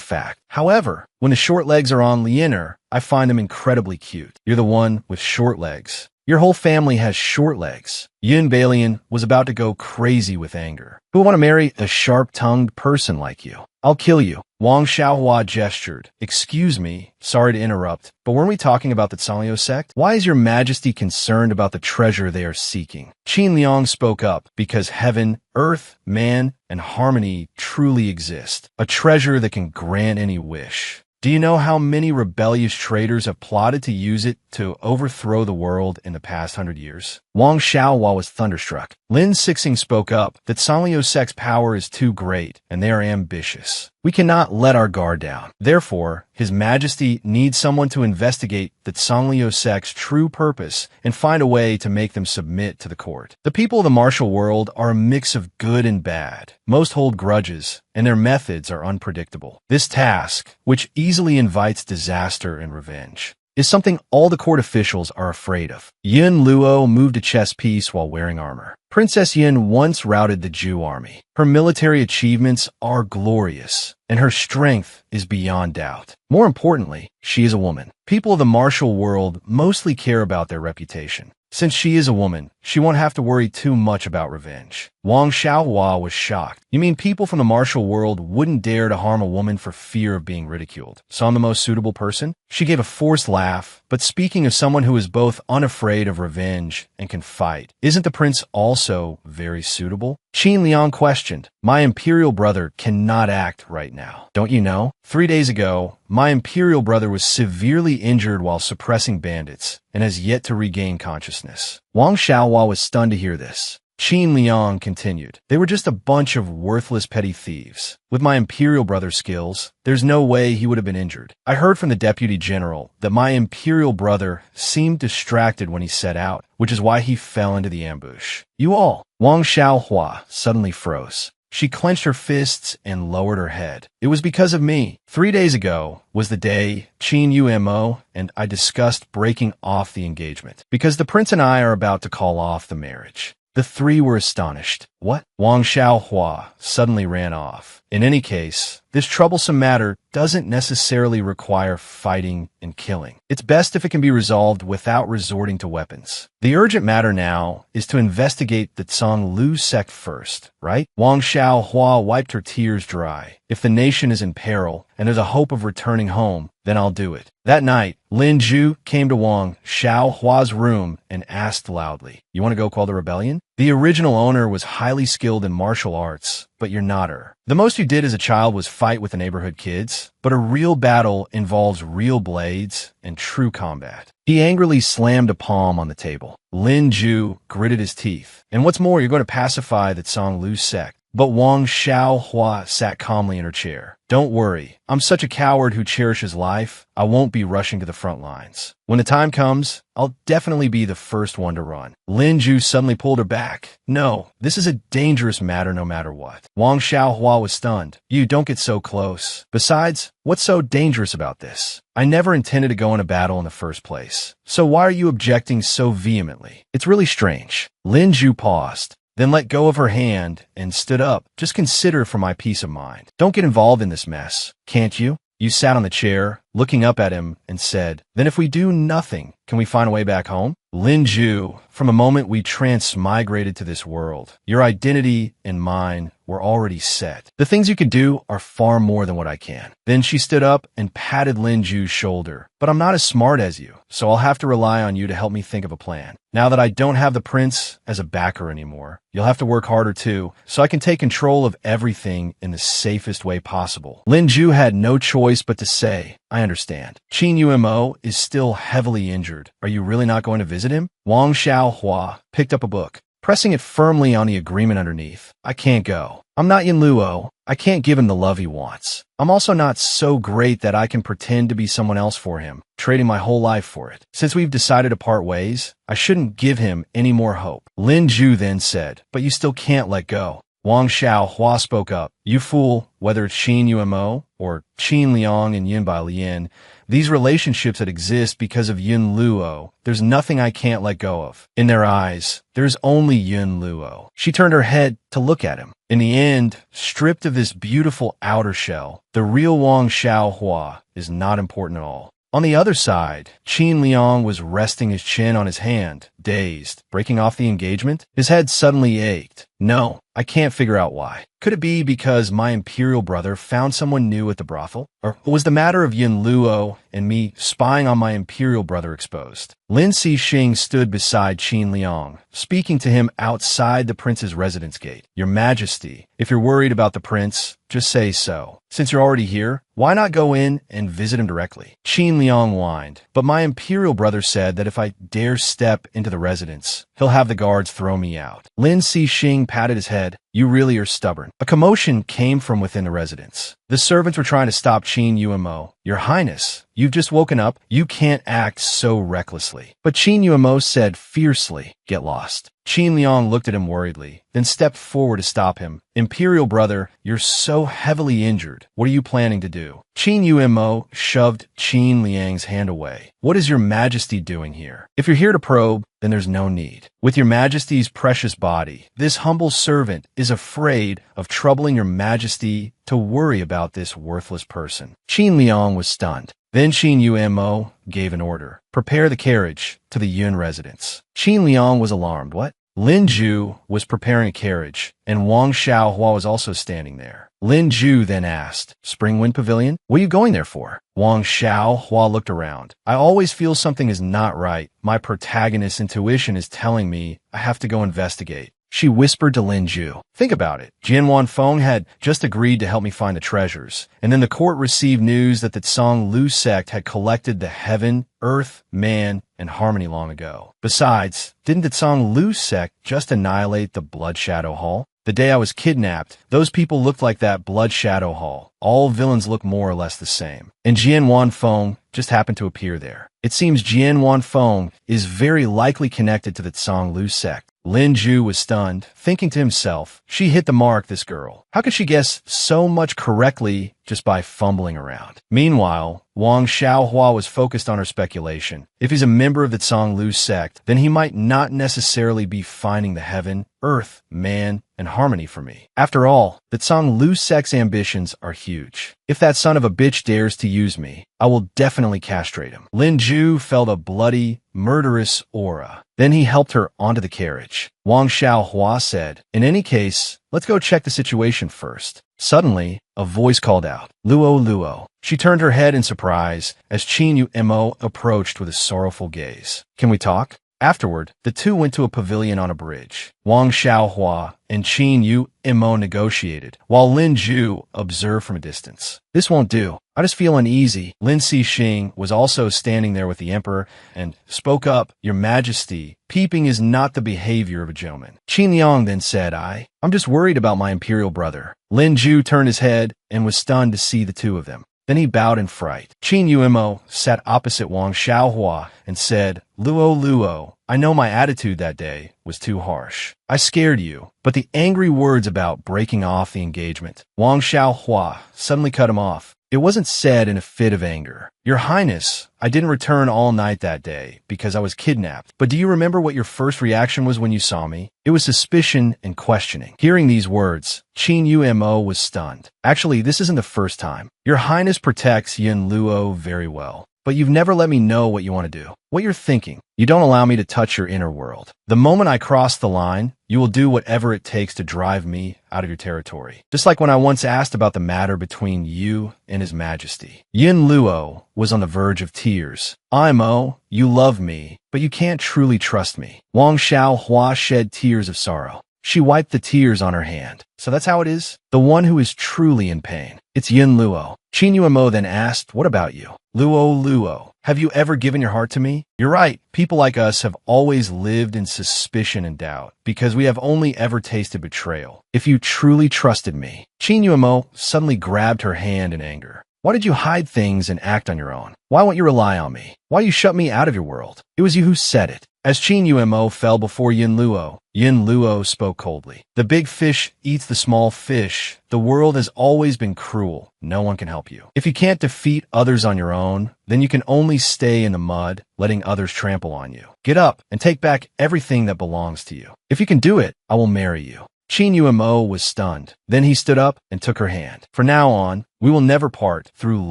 fact. However, when the short legs are on Lianer, I find them incredibly cute. You're the one with short legs. Your whole family has short legs. Yun Balian was about to go crazy with anger. Who would want to marry a sharp-tongued person like you? I'll kill you. Wang Xiaohua gestured. Excuse me, sorry to interrupt, but weren't we talking about the Sanliu sect? Why is Your Majesty concerned about the treasure they are seeking? Qin Liang spoke up, because heaven, earth, man, and harmony truly exist. A treasure that can grant any wish. Do you know how many rebellious traitors have plotted to use it to overthrow the world in the past 100 years? Wang Xiaohua was thunderstruck. Lin Sixing spoke up that Sanliu sect's power is too great, and they are ambitious. We cannot let our guard down. Therefore, His Majesty needs someone to investigate the Sanliu sect's true purpose and find a way to make them submit to the court. The people of the martial world are a mix of good and bad. Most hold grudges, and their methods are unpredictable. This task, which easily invites disaster and revenge, is something all the court officials are afraid of. Yun Luo moved a chess piece while wearing armor. Princess Yin once routed the Zhu army. Her military achievements are glorious, and her strength is beyond doubt. More importantly, she is a woman. People of the martial world mostly care about their reputation. Since she is a woman, she won't have to worry too much about revenge. Wang Xiaohua was shocked. You mean people from the martial world wouldn't dare to harm a woman for fear of being ridiculed? So I'm the most suitable person? She gave a forced laugh, but speaking of someone who is both unafraid of revenge and can fight, isn't the prince also very suitable? Qin Liang questioned. My imperial brother cannot act right now. Don't you know? 3 days ago, my imperial brother was severely injured while suppressing bandits and has yet to regain consciousness. Wang Xiaohua was stunned to hear this. Qin Liang continued. They were just a bunch of worthless petty thieves. With my imperial brother's skills, there's no way he would have been injured. I heard from the deputy general that my imperial brother seemed distracted when he set out, which is why he fell into the ambush. You all. Wang Xiaohua suddenly froze. She clenched her fists and lowered her head. It was because of me. 3 days ago was the day Qin Umo and I discussed breaking off the engagement, because the prince and I are about to call off the marriage. The three were astonished. What? Wang Xiaohua suddenly ran off. In any case, this troublesome matter doesn't necessarily require fighting and killing. It's best if it can be resolved without resorting to weapons. The urgent matter now is to investigate the Tsang Lu sect first, right? Wang Xiaohua wiped her tears dry. If the nation is in peril and there's a hope of returning home, then I'll do it. That night, Lin Zhu came to Wang Xiaohua's room and asked loudly, "You want to go quell the rebellion?" The original owner was highly skilled in martial arts, but you're not her. The most you did as a child was fight with the neighborhood kids, but a real battle involves real blades and true combat. He angrily slammed a palm on the table. Lin Zhu gritted his teeth. And what's more, you're going to pacify the Tsang Lu sect. But Wang Xiaohua sat calmly in her chair. Don't worry, I'm such a coward who cherishes life, I won't be rushing to the front lines. When the time comes, I'll definitely be the first one to run. Lin Zhu suddenly pulled her back. No, this is a dangerous matter no matter what. Wang Xiaohua was stunned. You don't get so close. Besides, what's so dangerous about this? I never intended to go in a battle in the first place. So why are you objecting so vehemently? It's really strange. Lin Zhu paused, then let go of her hand and stood up. Just consider for my peace of mind. Don't get involved in this mess, can't you? You sat on the chair, looking up at him, and said, "Then if we do nothing, can we find a way back home?" Lin Zhu, from a moment we transmigrated to this world, your identity and mine were already set. The things you can do are far more than what I can. Then she stood up and patted Lin Zhu's shoulder. But I'm not as smart as you, so I'll have to rely on you to help me think of a plan. Now that I don't have the prince as a backer anymore, you'll have to work harder too, so I can take control of everything in the safest way possible. Lin Zhu had no choice but to say, I understand. Qin Umo is still heavily injured. Are you really not going to visit him? Wang Xiaohua picked up a book, pressing it firmly on the agreement underneath. I can't go. I'm not Yin Luo. I can't give him the love he wants. I'm also not so great that I can pretend to be someone else for him, trading my whole life for it. Since we've decided to part ways, I shouldn't give him any more hope. Lin Zhu then said, but you still can't let go. Wang Xiaohua spoke up. You fool, whether it's Qin Umo or Qin Liang and Yin Bai Lian, these relationships that exist because of Yin Luo, there's nothing I can't let go of. In their eyes, there's only Yin Luo. She turned her head to look at him. In the end, stripped of this beautiful outer shell, the real Wang Xiaohua is not important at all. On the other side, Qin Liang was resting his chin on his hand, dazed. Breaking off the engagement? His head suddenly ached. No, I can't figure out why. Could it be because my imperial brother found someone new at the brothel? Or was the matter of Yin Luo and me spying on my imperial brother exposed? Lin Cixing stood beside Qin Liang, speaking to him outside the prince's residence gate. Your Majesty, if you're worried about the prince, just say so. Since you're already here, why not go in and visit him directly? Qin Liang whined, but my imperial brother said that if I dare step into the residence, he'll have the guards throw me out. Lin Cixing patted his head. You really are stubborn. A commotion came from within the residence. The servants were trying to stop Qin Umo. Your Highness, you've just woken up. You can't act so recklessly. But Qin Umo said fiercely, get lost. Qin Liang looked at him worriedly, then stepped forward to stop him. Imperial brother, you're so heavily injured. What are you planning to do? Qin Umo shoved Qin Liang's hand away. What is your Majesty doing here? If you're here to probe, then there's no need. With your Majesty's precious body, this humble servant is afraid of troubling your Majesty to worry about this worthless person. Qin Liang was stunned. Then Qin Umo gave an order. Prepare the carriage to the Yun residence. Qin Liang was alarmed. What? Lin Zhu was preparing a carriage, and Wang Xiaohua was also standing there. Lin Zhu then asked, Spring Wind Pavilion? What are you going there for? Wang Xiaohua looked around. I always feel something is not right. My protagonist's intuition is telling me I have to go investigate. She whispered to Lin Zhu. Think about it. Jian Wanfeng had just agreed to help me find the treasures, and then the court received news that the Tsang Lu sect had collected the heaven, earth, man, and harmony long ago. Besides, didn't the Tsang Lu sect just annihilate the Blood Shadow Hall? The day I was kidnapped, those people looked like that Blood Shadow Hall. All villains look more or less the same. And Jian Wanfeng just happened to appear there. It seems Jian Wanfeng is very likely connected to the Tsang Lu sect. Lin Ju was stunned, thinking to himself, she hit the mark, this girl. How could she guess so much correctly just by fumbling around? Meanwhile, Wang Xiaohua was focused on her speculation. If he's a member of the Canglu sect, then he might not necessarily be finding the heaven, earth, man, and harmony for me. After all, the Canglu sect's ambitions are huge. If that son of a bitch dares to use me, I will definitely castrate him. Lin Ju felt a bloody, murderous aura. Then he helped her onto the carriage. Wang Xiaohua said, in any case, let's go check the situation first. Suddenly, a voice called out, Luo Luo. She turned her head in surprise as Qin Yu Mo approached with a sorrowful gaze. Can we talk? Afterward, the two went to a pavilion on a bridge. Wang Xiaohua and Qin Yu Mo negotiated, while Lin Ju observed from a distance. This won't do. I just feel uneasy. Lin Xixing was also standing there with the emperor and spoke up, Your Majesty, peeping is not the behavior of a gentleman. Qin Yang then said, I'm just worried about my imperial brother. Lin Ju turned his head and was stunned to see the two of them. Then he bowed in fright. Qin Yu Mo sat opposite Wang Xiaohua and said, Luo Luo, I know my attitude that day was too harsh. I scared you, but the angry words about breaking off the engagement. Wang Xiaohua suddenly cut him off. It wasn't said in a fit of anger. Your Highness, I didn't return all night that day because I was kidnapped. But do you remember what your first reaction was when you saw me? It was suspicion and questioning. Hearing these words, Qin Yu Mo was stunned. Actually, this isn't the first time. Your Highness protects Yin Luo very well. But you've never let me know what you want to do, what you're thinking. You don't allow me to touch your inner world. The moment I cross the line, you will do whatever it takes to drive me out of your territory. Just like when I once asked about the matter between you and His Majesty. Yin Luo was on the verge of tears. Imo, you love me, but you can't truly trust me. Wang Xiaohua shed tears of sorrow. She wiped the tears on her hand. So that's how it is? The one who is truly in pain. It's Yin Luo. Qin Yu Mo then asked, what about you? Luo Luo, have you ever given your heart to me? You're right. People like us have always lived in suspicion and doubt because we have only ever tasted betrayal. If you truly trusted me. Qin Yu Mo suddenly grabbed her hand in anger. Why did you hide things and act on your own? Why won't you rely on me? Why you shut me out of your world? It was you who said it. As Qin Yu Mo fell before Yin Luo spoke coldly. The big fish eats the small fish. The world has always been cruel. No one can help you. If you can't defeat others on your own, then you can only stay in the mud, letting others trample on you. Get up and take back everything that belongs to you. If you can do it, I will marry you. Qin Yu Mo was stunned. Then he stood up and took her hand. From now on, we will never part through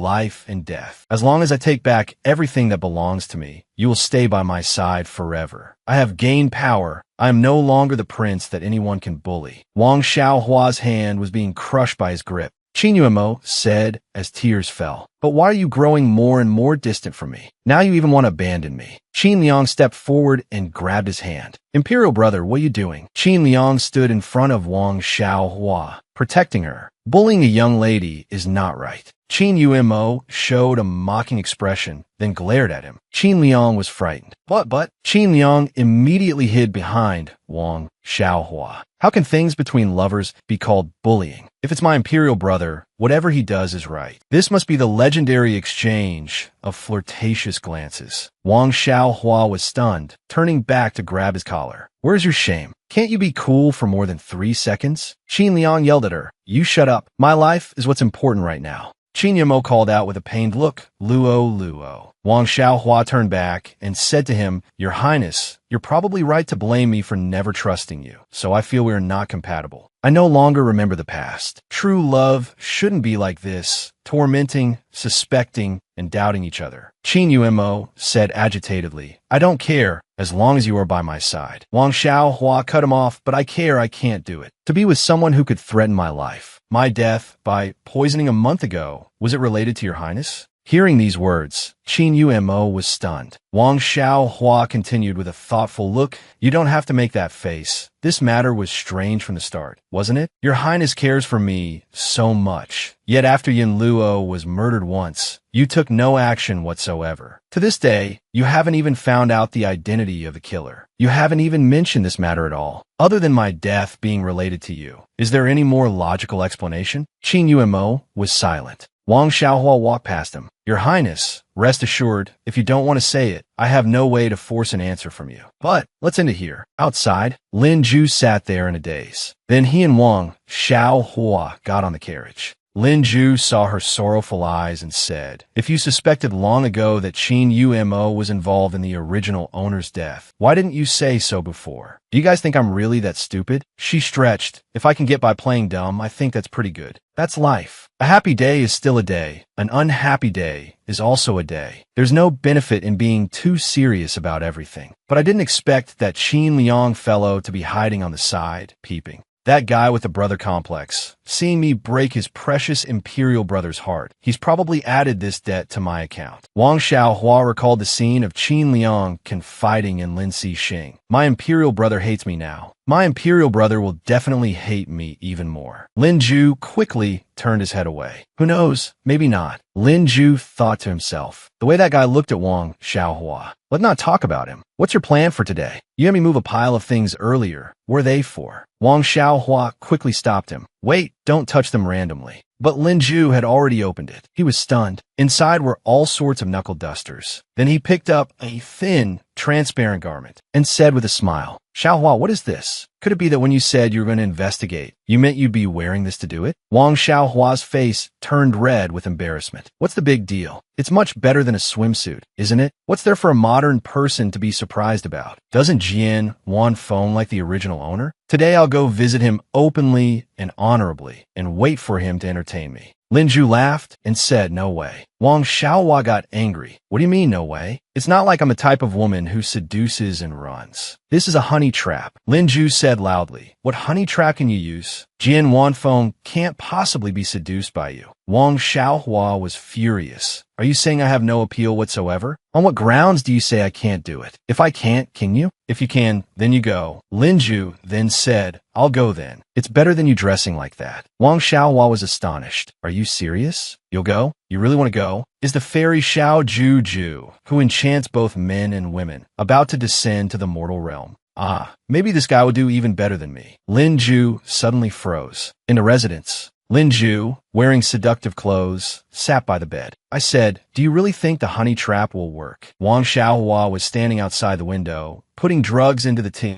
life and death. As long as I take back everything that belongs to me, you will stay by my side forever. I have gained power. I am no longer the prince that anyone can bully. Wang Xiaohua's hand was being crushed by his grip. Qin Yu Mo said as tears fell, but why are you growing more and more distant from me? Now you even want to abandon me. Qin Liang stepped forward and grabbed his hand. Imperial brother, what are you doing? Qin Liang stood in front of Wang Xiaohua, protecting her. Bullying a young lady is not right. Qin Yu Mo showed a mocking expression, then glared at him. Qin Liang was frightened. But Qin Liang immediately hid behind Wang Xiaohua. How can things between lovers be called bullying? If it's my imperial brother, whatever he does is right. This must be the legendary exchange of flirtatious glances. Wang Xiaohua was stunned, turning back to grab his collar. Where's your shame? Can't you be cool for more than 3 seconds? Qin Liang yelled at her. You shut up. My life is what's important right now. Qin Yu Mo called out with a pained look, Luo Luo. Wang Xiaohua turned back and said to him, Your Highness, you're probably right to blame me for never trusting you, so I feel we are not compatible. I no longer remember the past. True love shouldn't be like this, tormenting, suspecting, and doubting each other. Qin Yu Mo said agitatedly, I don't care, as long as you are by my side. Wang Xiaohua cut him off, but I care, I can't do it. To be with someone who could threaten my life. My death, by poisoning a month ago, was it related to your highness? Hearing these words, Qin Yu Mo was stunned. Wang Xiaohua continued with a thoughtful look. You don't have to make that face. This matter was strange from the start, wasn't it? Your highness cares for me so much. Yet after Yin Luo was murdered once, you took no action whatsoever. To this day, you haven't even found out the identity of the killer. You haven't even mentioned this matter at all. Other than my death being related to you, is there any more logical explanation? Qin Yu Mo was silent. Wang Xiaohua walked past him. Your Highness, rest assured, if you don't want to say it, I have no way to force an answer from you. But let's end it here. Outside, Lin Ju sat there in a daze. Then he and Wang Xiaohua got on the carriage. Lin Ju saw her sorrowful eyes and said, if you suspected long ago that Qin Yumo was involved in the original owner's death, why didn't you say so before? Do you guys think I'm really that stupid? She stretched. If I can get by playing dumb, I think that's pretty good. That's life. A happy day is still a day. An unhappy day is also a day. There's no benefit in being too serious about everything. But I didn't expect that Qin Liang fellow to be hiding on the side, peeping. That guy with the brother complex, seeing me break his precious imperial brother's heart. He's probably added this debt to my account. Wang Xiaohua recalled the scene of Qin Liang confiding in Lin Cixing. My imperial brother hates me now. My imperial brother will definitely hate me even more. Lin Ju quickly turned his head away. Who knows? Maybe not. Lin Ju thought to himself. The way that guy looked at Wang Xiaohua. Let's not talk about him. What's your plan for today? You had me move a pile of things earlier. What are they for? Wang Xiaohua quickly stopped him. Wait, don't touch them randomly. But Lin Ju had already opened it. He was stunned. Inside were all sorts of knuckle dusters. Then he picked up a thin, transparent garment and said with a smile, Xiaohua, what is this? Could it be that when you said you were going to investigate, you meant you'd be wearing this to do it? Wang Xiaohua's face turned red with embarrassment. What's the big deal? It's much better than a swimsuit, isn't it? What's there for a modern person to be surprised about? Doesn't Jian Wanfeng like the original owner? Today I'll go visit him openly and honorably and wait for him to entertain me. Lin Ju laughed and said, no way. Wang Xiaohua got angry. What do you mean, no way? It's not like I'm the type of woman who seduces and runs. This is a honey trap. Lin Ju said loudly. What honey trap can you use? Jian Wanfeng can't possibly be seduced by you. Wang Xiaohua was furious. Are you saying I have no appeal whatsoever? On what grounds do you say I can't do it? If I can't, can you? If you can, then you go. Lin Ju then said, I'll go then. It's better than you dressing like that. Wang Xiaohua was astonished. Are you serious? You'll go? You really want to go? Is the fairy Xiao Juju, who enchants both men and women, about to descend to the mortal realm? Ah, maybe this guy will do even better than me. Lin Ju suddenly froze. In the residence, Lin Ju, wearing seductive clothes, sat by the bed. I said, do you really think the honey trap will work? Wang Xiaohua was standing outside the window, putting drugs into the tea.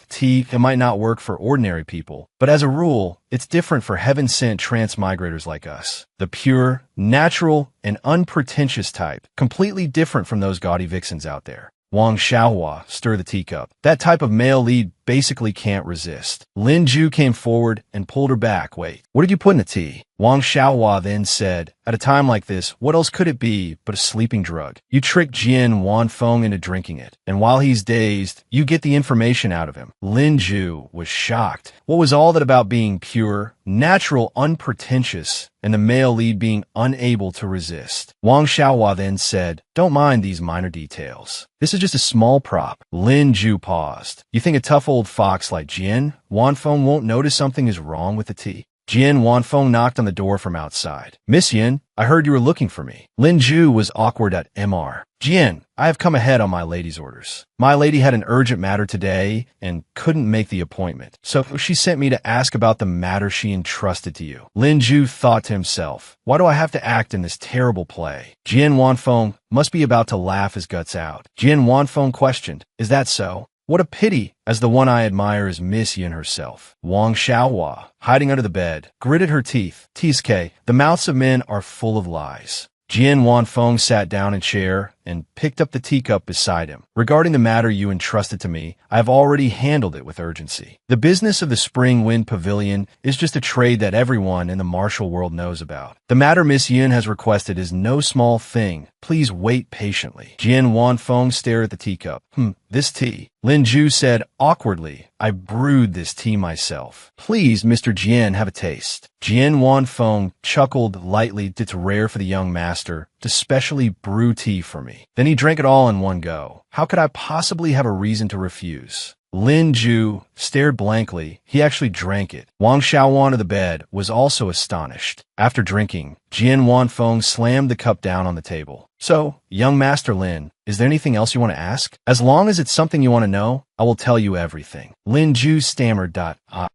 Tea, it might not work for ordinary people, but as a rule, it's different for heaven-sent transmigrators like us. The pure, natural, and unpretentious type, completely different from those gaudy vixens out there. Wang Xiaohua stirred the teacup. That type of male lead basically can't resist. Lin Ju came forward and pulled her back. Wait, what did you put in the tea? Wang Xiaohua then said, at a time like this, what else could it be but a sleeping drug? You trick Jian Wanfeng into drinking it, and while he's dazed, you get the information out of him. Lin Ju was shocked. What was all that about being pure, natural, unpretentious, and the male lead being unable to resist? Wang Xiaohua then said, don't mind these minor details. This is just a small prop. Lin Ju paused. You think a tough old fox like Jian Wanfeng won't notice something is wrong with the tea? Jian Wanfeng knocked on the door from outside. Miss Yin, I heard you were looking for me. Lin Ju was awkward at Mr. Jian, I have come ahead on my lady's orders. My lady had an urgent matter today and couldn't make the appointment, so she sent me to ask about the matter she entrusted to you. Lin Ju thought to himself, why do I have to act in this terrible play? Jian Wanfeng must be about to laugh his guts out. Jian Wanfeng questioned, is that so? What a pity, as the one I admire is Miss Yin herself. Wang Xiaohua, hiding under the bed, gritted her teeth. Tsk, the mouths of men are full of lies. Jian Wanfeng sat down in a chair and picked up the teacup beside him. Regarding the matter you entrusted to me, I have already handled it with urgency. The business of the Spring Wind Pavilion is just a trade that everyone in the martial world knows about. The matter Miss Yin has requested is no small thing. Please wait patiently. Jian Wanfeng stared at the teacup. This tea. Lin Ju said awkwardly, I brewed this tea myself. Please, Mr. Jian, have a taste. Jian Wanfeng chuckled lightly. It's rare for the young master to specially brew tea for me. Then he drank it all in one go. How could I possibly have a reason to refuse? Lin Ju stared blankly. He actually drank it. Wang Xiaohua of the bed was also astonished. After drinking, Jian Wanfeng slammed the cup down on the table. So, young Master Lin, is there anything else you want to ask? As long as it's something you want to know, I will tell you everything. Lin Ju stammered.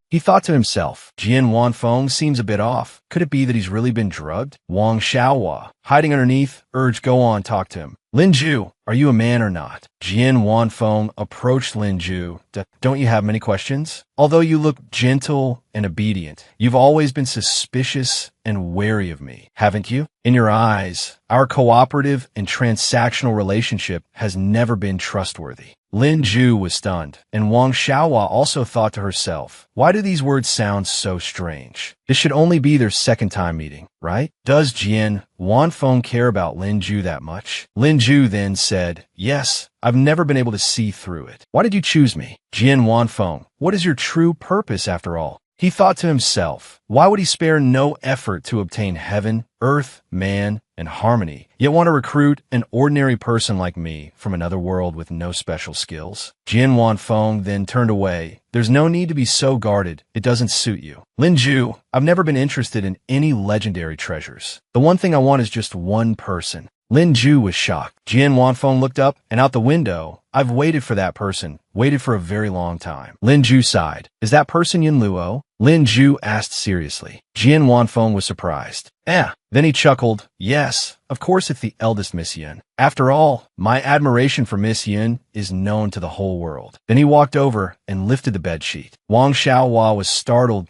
He thought to himself, Jian Wanfeng seems a bit off. Could it be that he's really been drugged? Wang Xiaohua, hiding underneath, urged, go on, talk to him. Lin Ju, are you a man or not? Jian Wanfeng approached Lin Ju. Don't you have many questions? Although you look gentle and obedient, you've always been suspicious and wary of me, haven't you? In your eyes, our cooperative and transactional relationship has never been trustworthy. Lin Ju was stunned, and Wang Xiaohua also thought to herself, why do these words sound so strange? This should only be their second time meeting, right? Does Jian Wanfeng care about Lin Ju that much? Lin Ju then said, yes, I've never been able to see through it. Why did you choose me? Jian Wanfeng, what is your true purpose after all? He thought to himself, why would he spare no effort to obtain heaven, earth, man, and harmony, yet want to recruit an ordinary person like me from another world with no special skills? Jian Wanfeng then turned away. There's no need to be so guarded. It doesn't suit you. Lin Ju, I've never been interested in any legendary treasures. The one thing I want is just one person. Lin Ju was shocked. Jian Wanfeng looked up and out the window. I've waited for that person, waited for a very long time. Lin Ju sighed. Is that person Yin Luo? Lin Ju asked seriously. Jian Wanfeng was surprised. Then he chuckled. Yes, of course it's the eldest Miss Yin. After all, my admiration for Miss Yin is known to the whole world. Then he walked over and lifted the bedsheet. Wang Xiaohua was startled.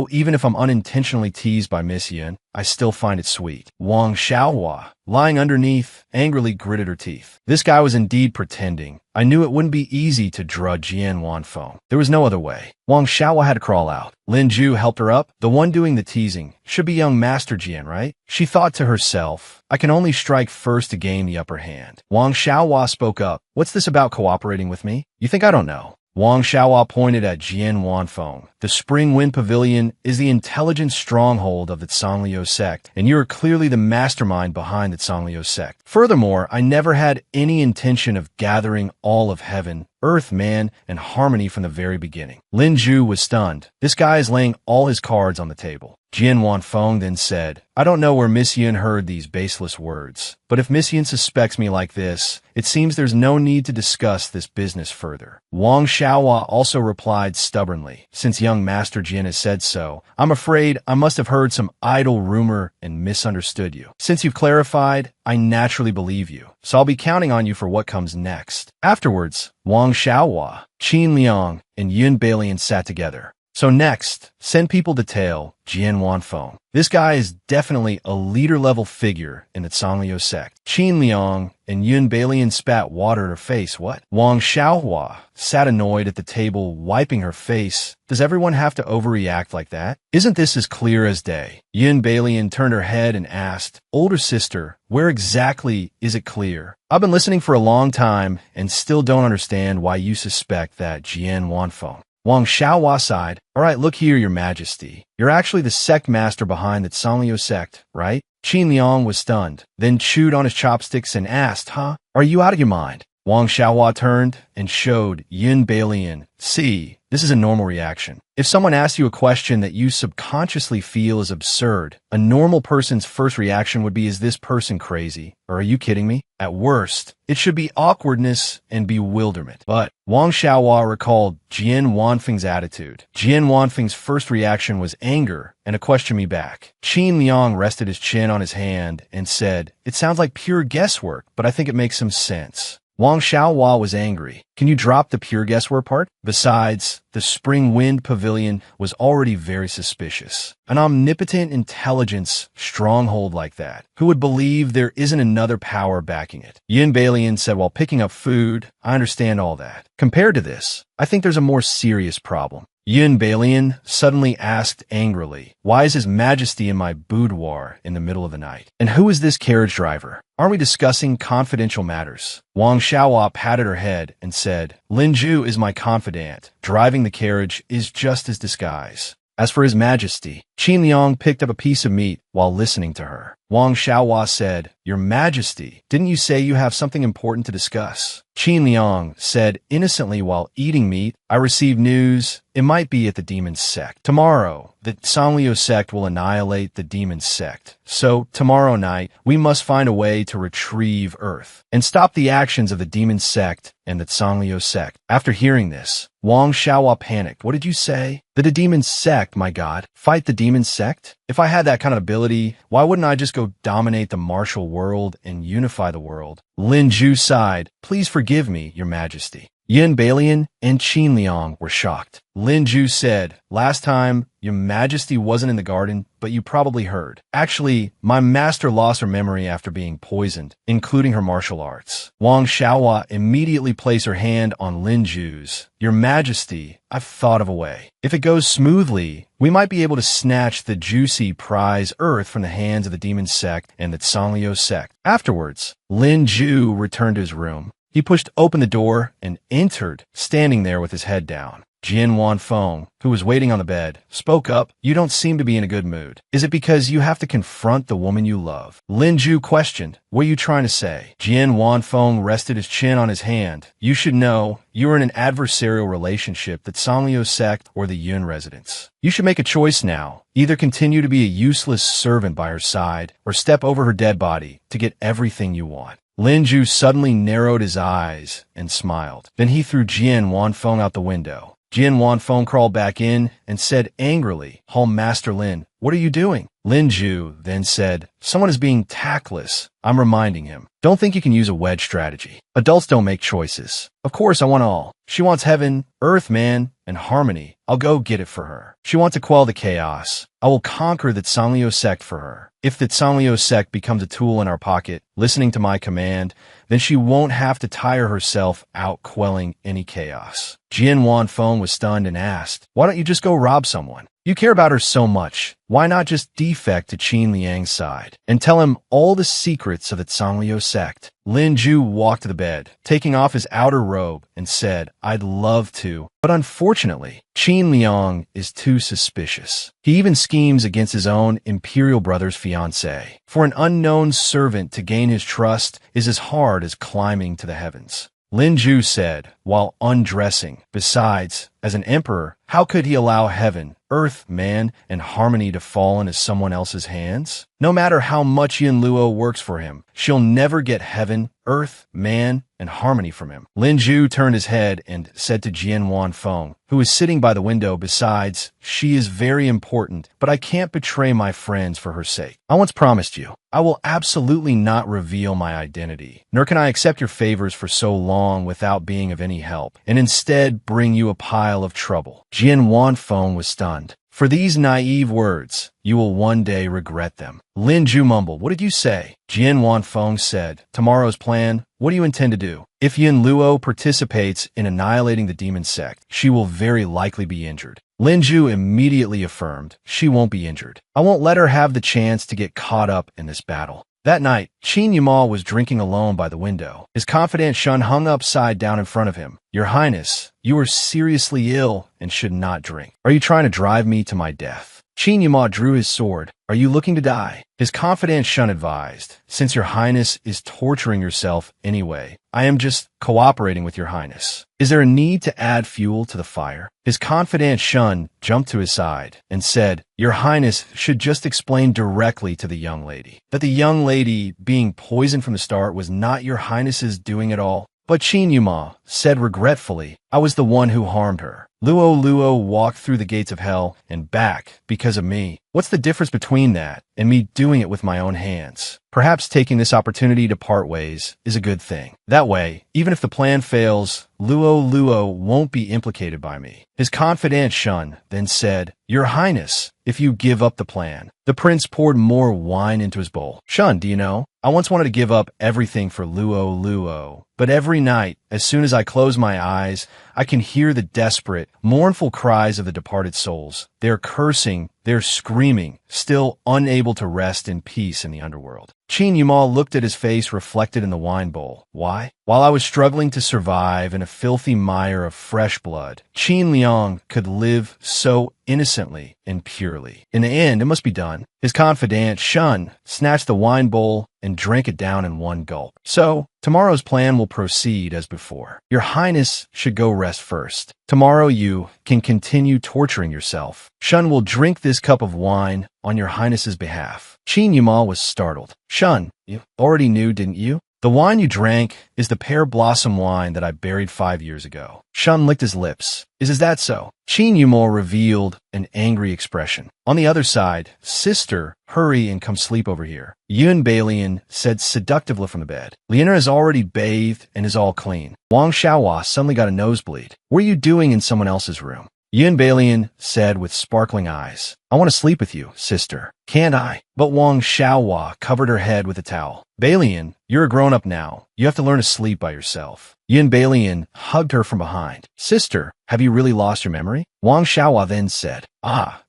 Even if I'm unintentionally teased by Miss Yin, I still find it sweet. Wang Xiaohua, lying underneath, angrily gritted her teeth. This guy was indeed pretending. I knew it wouldn't be easy to drug Jian Wanfeng. There was no other way. Wang Xiaohua had to crawl out. Lin Ju helped her up. The one doing the teasing should be young Master Jian, right? She thought to herself, I can only strike first to gain the upper hand. Wang Xiaohua spoke up. What's this about cooperating with me? You think I don't know? Wang Xiaohua pointed at Jian Wanfeng. The Spring Wind Pavilion is the intelligent stronghold of the Zhongliu sect, and you are clearly the mastermind behind the Zhongliu sect. Furthermore, I never had any intention of gathering all of heaven, earth, man, and harmony from the very beginning. Lin Ju was stunned. This guy is laying all his cards on the table. Jian Wanfeng then said, I don't know where Miss Yin heard these baseless words, but if Miss Yin suspects me like this, it seems there's no need to discuss this business further. Wang Xiaohua also replied stubbornly, since young Master Jian has said so, I'm afraid I must have heard some idle rumor and misunderstood you. Since you've clarified, I naturally believe you, so I'll be counting on you for what comes next. Afterwards, Wang Xiaohua, Qin Liang, and Yun Balian sat together. So next, send people to tail Jian Wanfeng. This guy is definitely a leader-level figure in the Zhongliu sect. Qin Liang and Yun Balian spat water at her face. What? Wang Xiaohua sat annoyed at the table, wiping her face. Does everyone have to overreact like that? Isn't this as clear as day? Yun Balian turned her head and asked, Older sister, where exactly is it clear? I've been listening for a long time and still don't understand why you suspect that Jian Wanfeng. Wang Xiaohua sighed. All right, look here, Your Majesty. You're actually the sect master behind the Zhongliu sect, right? Qin Liang was stunned, then chewed on his chopsticks and asked, Are you out of your mind? Wang Xiaohua turned and showed Yun Balian. See, this is a normal reaction. If someone asks you a question that you subconsciously feel is absurd, a normal person's first reaction would be, is this person crazy? Or are you kidding me? At worst, it should be awkwardness and bewilderment. But Wang Xiaohua recalled Jian Wanfeng's attitude. Jian Wanfeng's first reaction was anger and a question me back. Qin Liang rested his chin on his hand and said, It sounds like pure guesswork, but I think it makes some sense. Wang Xiaohua was angry. Can you drop the pure guesswork part? Besides, the Spring Wind Pavilion was already very suspicious. An omnipotent intelligence stronghold like that. Who would believe there isn't another power backing it? Yun Balian said while picking up food, I understand all that. Compared to this, I think there's a more serious problem. Yun Balian suddenly asked angrily, Why is His Majesty in my boudoir in the middle of the night? And who is this carriage driver? Aren't we discussing confidential matters? Wang Xiaohua patted her head and said, Lin Ju is my confidant. Driving the carriage is just his disguise. As for His Majesty, Qin Liang picked up a piece of meat while listening to her. Wang Xiaohua said, "Your Majesty, didn't you say you have something important to discuss?" Qin Liang said innocently while eating meat, "I received news. It might be at the demon sect. Tomorrow, the Sangliu sect will annihilate the demon sect. So, tomorrow night, we must find a way to retrieve Earth and stop the actions of the demon sect and the Sangliu sect." After hearing this, Wang Xiaohua panicked. "What did you say?" "The demon sect, my god. Fight the demon sect? If I had that kind of ability, why wouldn't I just go dominate the martial world and unify the world?" Lin Zhu sighed. "Please forgive me, your majesty." Yin Balian and Qin Liang were shocked. Lin Zhu said, "Last time, your majesty wasn't in the garden, but you probably heard. Actually, my master lost her memory after being poisoned, including her martial arts." Wang Xiaohua immediately placed her hand on Lin Zhu's. "Your majesty, I've thought of a way. If it goes smoothly, we might be able to snatch the juicy prize Earth from the hands of the demon sect and the Sangliu sect." Afterwards, Lin Zhu returned to his room. He pushed open the door and entered, standing there with his head down. Jian Wanfeng, who was waiting on the bed, spoke up. "You don't seem to be in a good mood. Is it because you have to confront the woman you love?" Lin Zhu questioned, "What are you trying to say?" Jian Wanfeng rested his chin on his hand. "You should know, you are in an adversarial relationship with Sangliu sect or the Yun residents. You should make a choice now. Either continue to be a useless servant by her side, or step over her dead body to get everything you want." Lin Zhu suddenly narrowed his eyes and smiled. Then he threw Jian Wanfeng out the window. Jian Wanfeng crawled back in and said angrily, "Hall Master Lin, what are you doing?" Lin Zhu then said, "Someone is being tactless. I'm reminding him. Don't think you can use a wedge strategy. Adults don't make choices. Of course I want all. She wants heaven, earth, man, and harmony. I'll go get it for her. She wants to quell the chaos. I will conquer the Sangliu sect for her. If the Sangliu sect becomes a tool in our pocket, listening to my command, then she won't have to tire herself out quelling any chaos." Jian Wanfeng was stunned and asked, "Why don't you just go rob someone? You care about her so much. Why not just defect to Qin Liang's side and tell him all the secrets of the Sangliu sect?" Lin Zhu walked to the bed, taking off his outer robe, and said, "I'd love to, but unfortunately, Qin Liang is too suspicious. He even schemes against his own imperial brother's fiancée. For an unknown servant to gain his trust is as hard as climbing to the heavens." Lin Zhu said, while undressing, "Besides, as an emperor, how could he allow heaven, earth, man, and harmony to fall into someone else's hands? No matter how much Yin Luo works for him, she'll never get heaven, earth, man, and harmony from him." Lin Zhu turned his head and said to Jian Wanfeng, who was sitting by the window, "Besides, she is very important, but I can't betray my friends for her sake. I once promised you, I will absolutely not reveal my identity, nor can I accept your favors for so long without being of any help, and instead bring you a pile of trouble." Jian Wanfeng was stunned. "For these naive words, you will one day regret them." Lin Zhu mumbled, "What did you say?" Jian Wanfeng said, "Tomorrow's plan, what do you intend to do? If Yin Luo participates in annihilating the demon sect, she will very likely be injured." Lin Zhu immediately affirmed, "She won't be injured. I won't let her have the chance to get caught up in this battle." That night, Qin Yuma was drinking alone by the window. His confidant Shun hung upside down in front of him. "Your Highness, you are seriously ill and should not drink. Are you trying to drive me to my death?" Qin Yuma drew his sword. "Are you looking to die?" His confidant Shun advised, "Since your Highness is torturing yourself anyway, I am just cooperating with your Highness. Is there a need to add fuel to the fire?" His confidant Shun jumped to his side and said, "Your Highness should just explain directly to the young lady that the young lady being poisoned from the start was not your Highness's doing at all." But Qin Yuma said regretfully, "I was the one who harmed her. Luo walked through the gates of hell and back because of me. What's the difference between that and me doing it with my own hands? Perhaps taking this opportunity to part ways is a good thing. That way, even if the plan fails, Luo won't be implicated by me." His confidant Shun then said, "Your Highness, if you give up the plan." The prince poured more wine into his bowl. "Shun, do you know, I once wanted to give up everything for Luo, but every night, as soon as I close my eyes, I can hear the desperate, mournful cries of the departed souls. They're cursing, they're screaming, still unable to rest in peace in the underworld." Qin Yumal looked at his face reflected in the wine bowl. Why? While I was struggling to survive in a filthy mire of fresh blood, Qin Liang could live so innocently and purely. In the end, it must be done. His confidant, Shun, snatched the wine bowl and drank it down in one gulp. So, tomorrow's plan will proceed as before. Your Highness should go rest first. Tomorrow you can continue torturing yourself. Shun will drink this cup of wine on your Highness's behalf. Qin Yumal was startled. Shun, you already knew, didn't you? The wine you drank is the pear blossom wine that I buried 5 years ago. Shun licked his lips. Is that so? Qin Yumal revealed an angry expression. On the other side, sister, hurry and come sleep over here. Yun Balian said seductively from the bed. Liana is already bathed and is all clean. Wang Xiaohua suddenly got a nosebleed. What are you doing in someone else's room? Yun Balian said with sparkling eyes. I want to sleep with you, sister. Can't I? But Wang Xiaohua covered her head with a towel. Balian, you're a grown-up now. You have to learn to sleep by yourself. Yun Balian hugged her from behind. Sister, have you really lost your memory? Wang Xiaohua then said,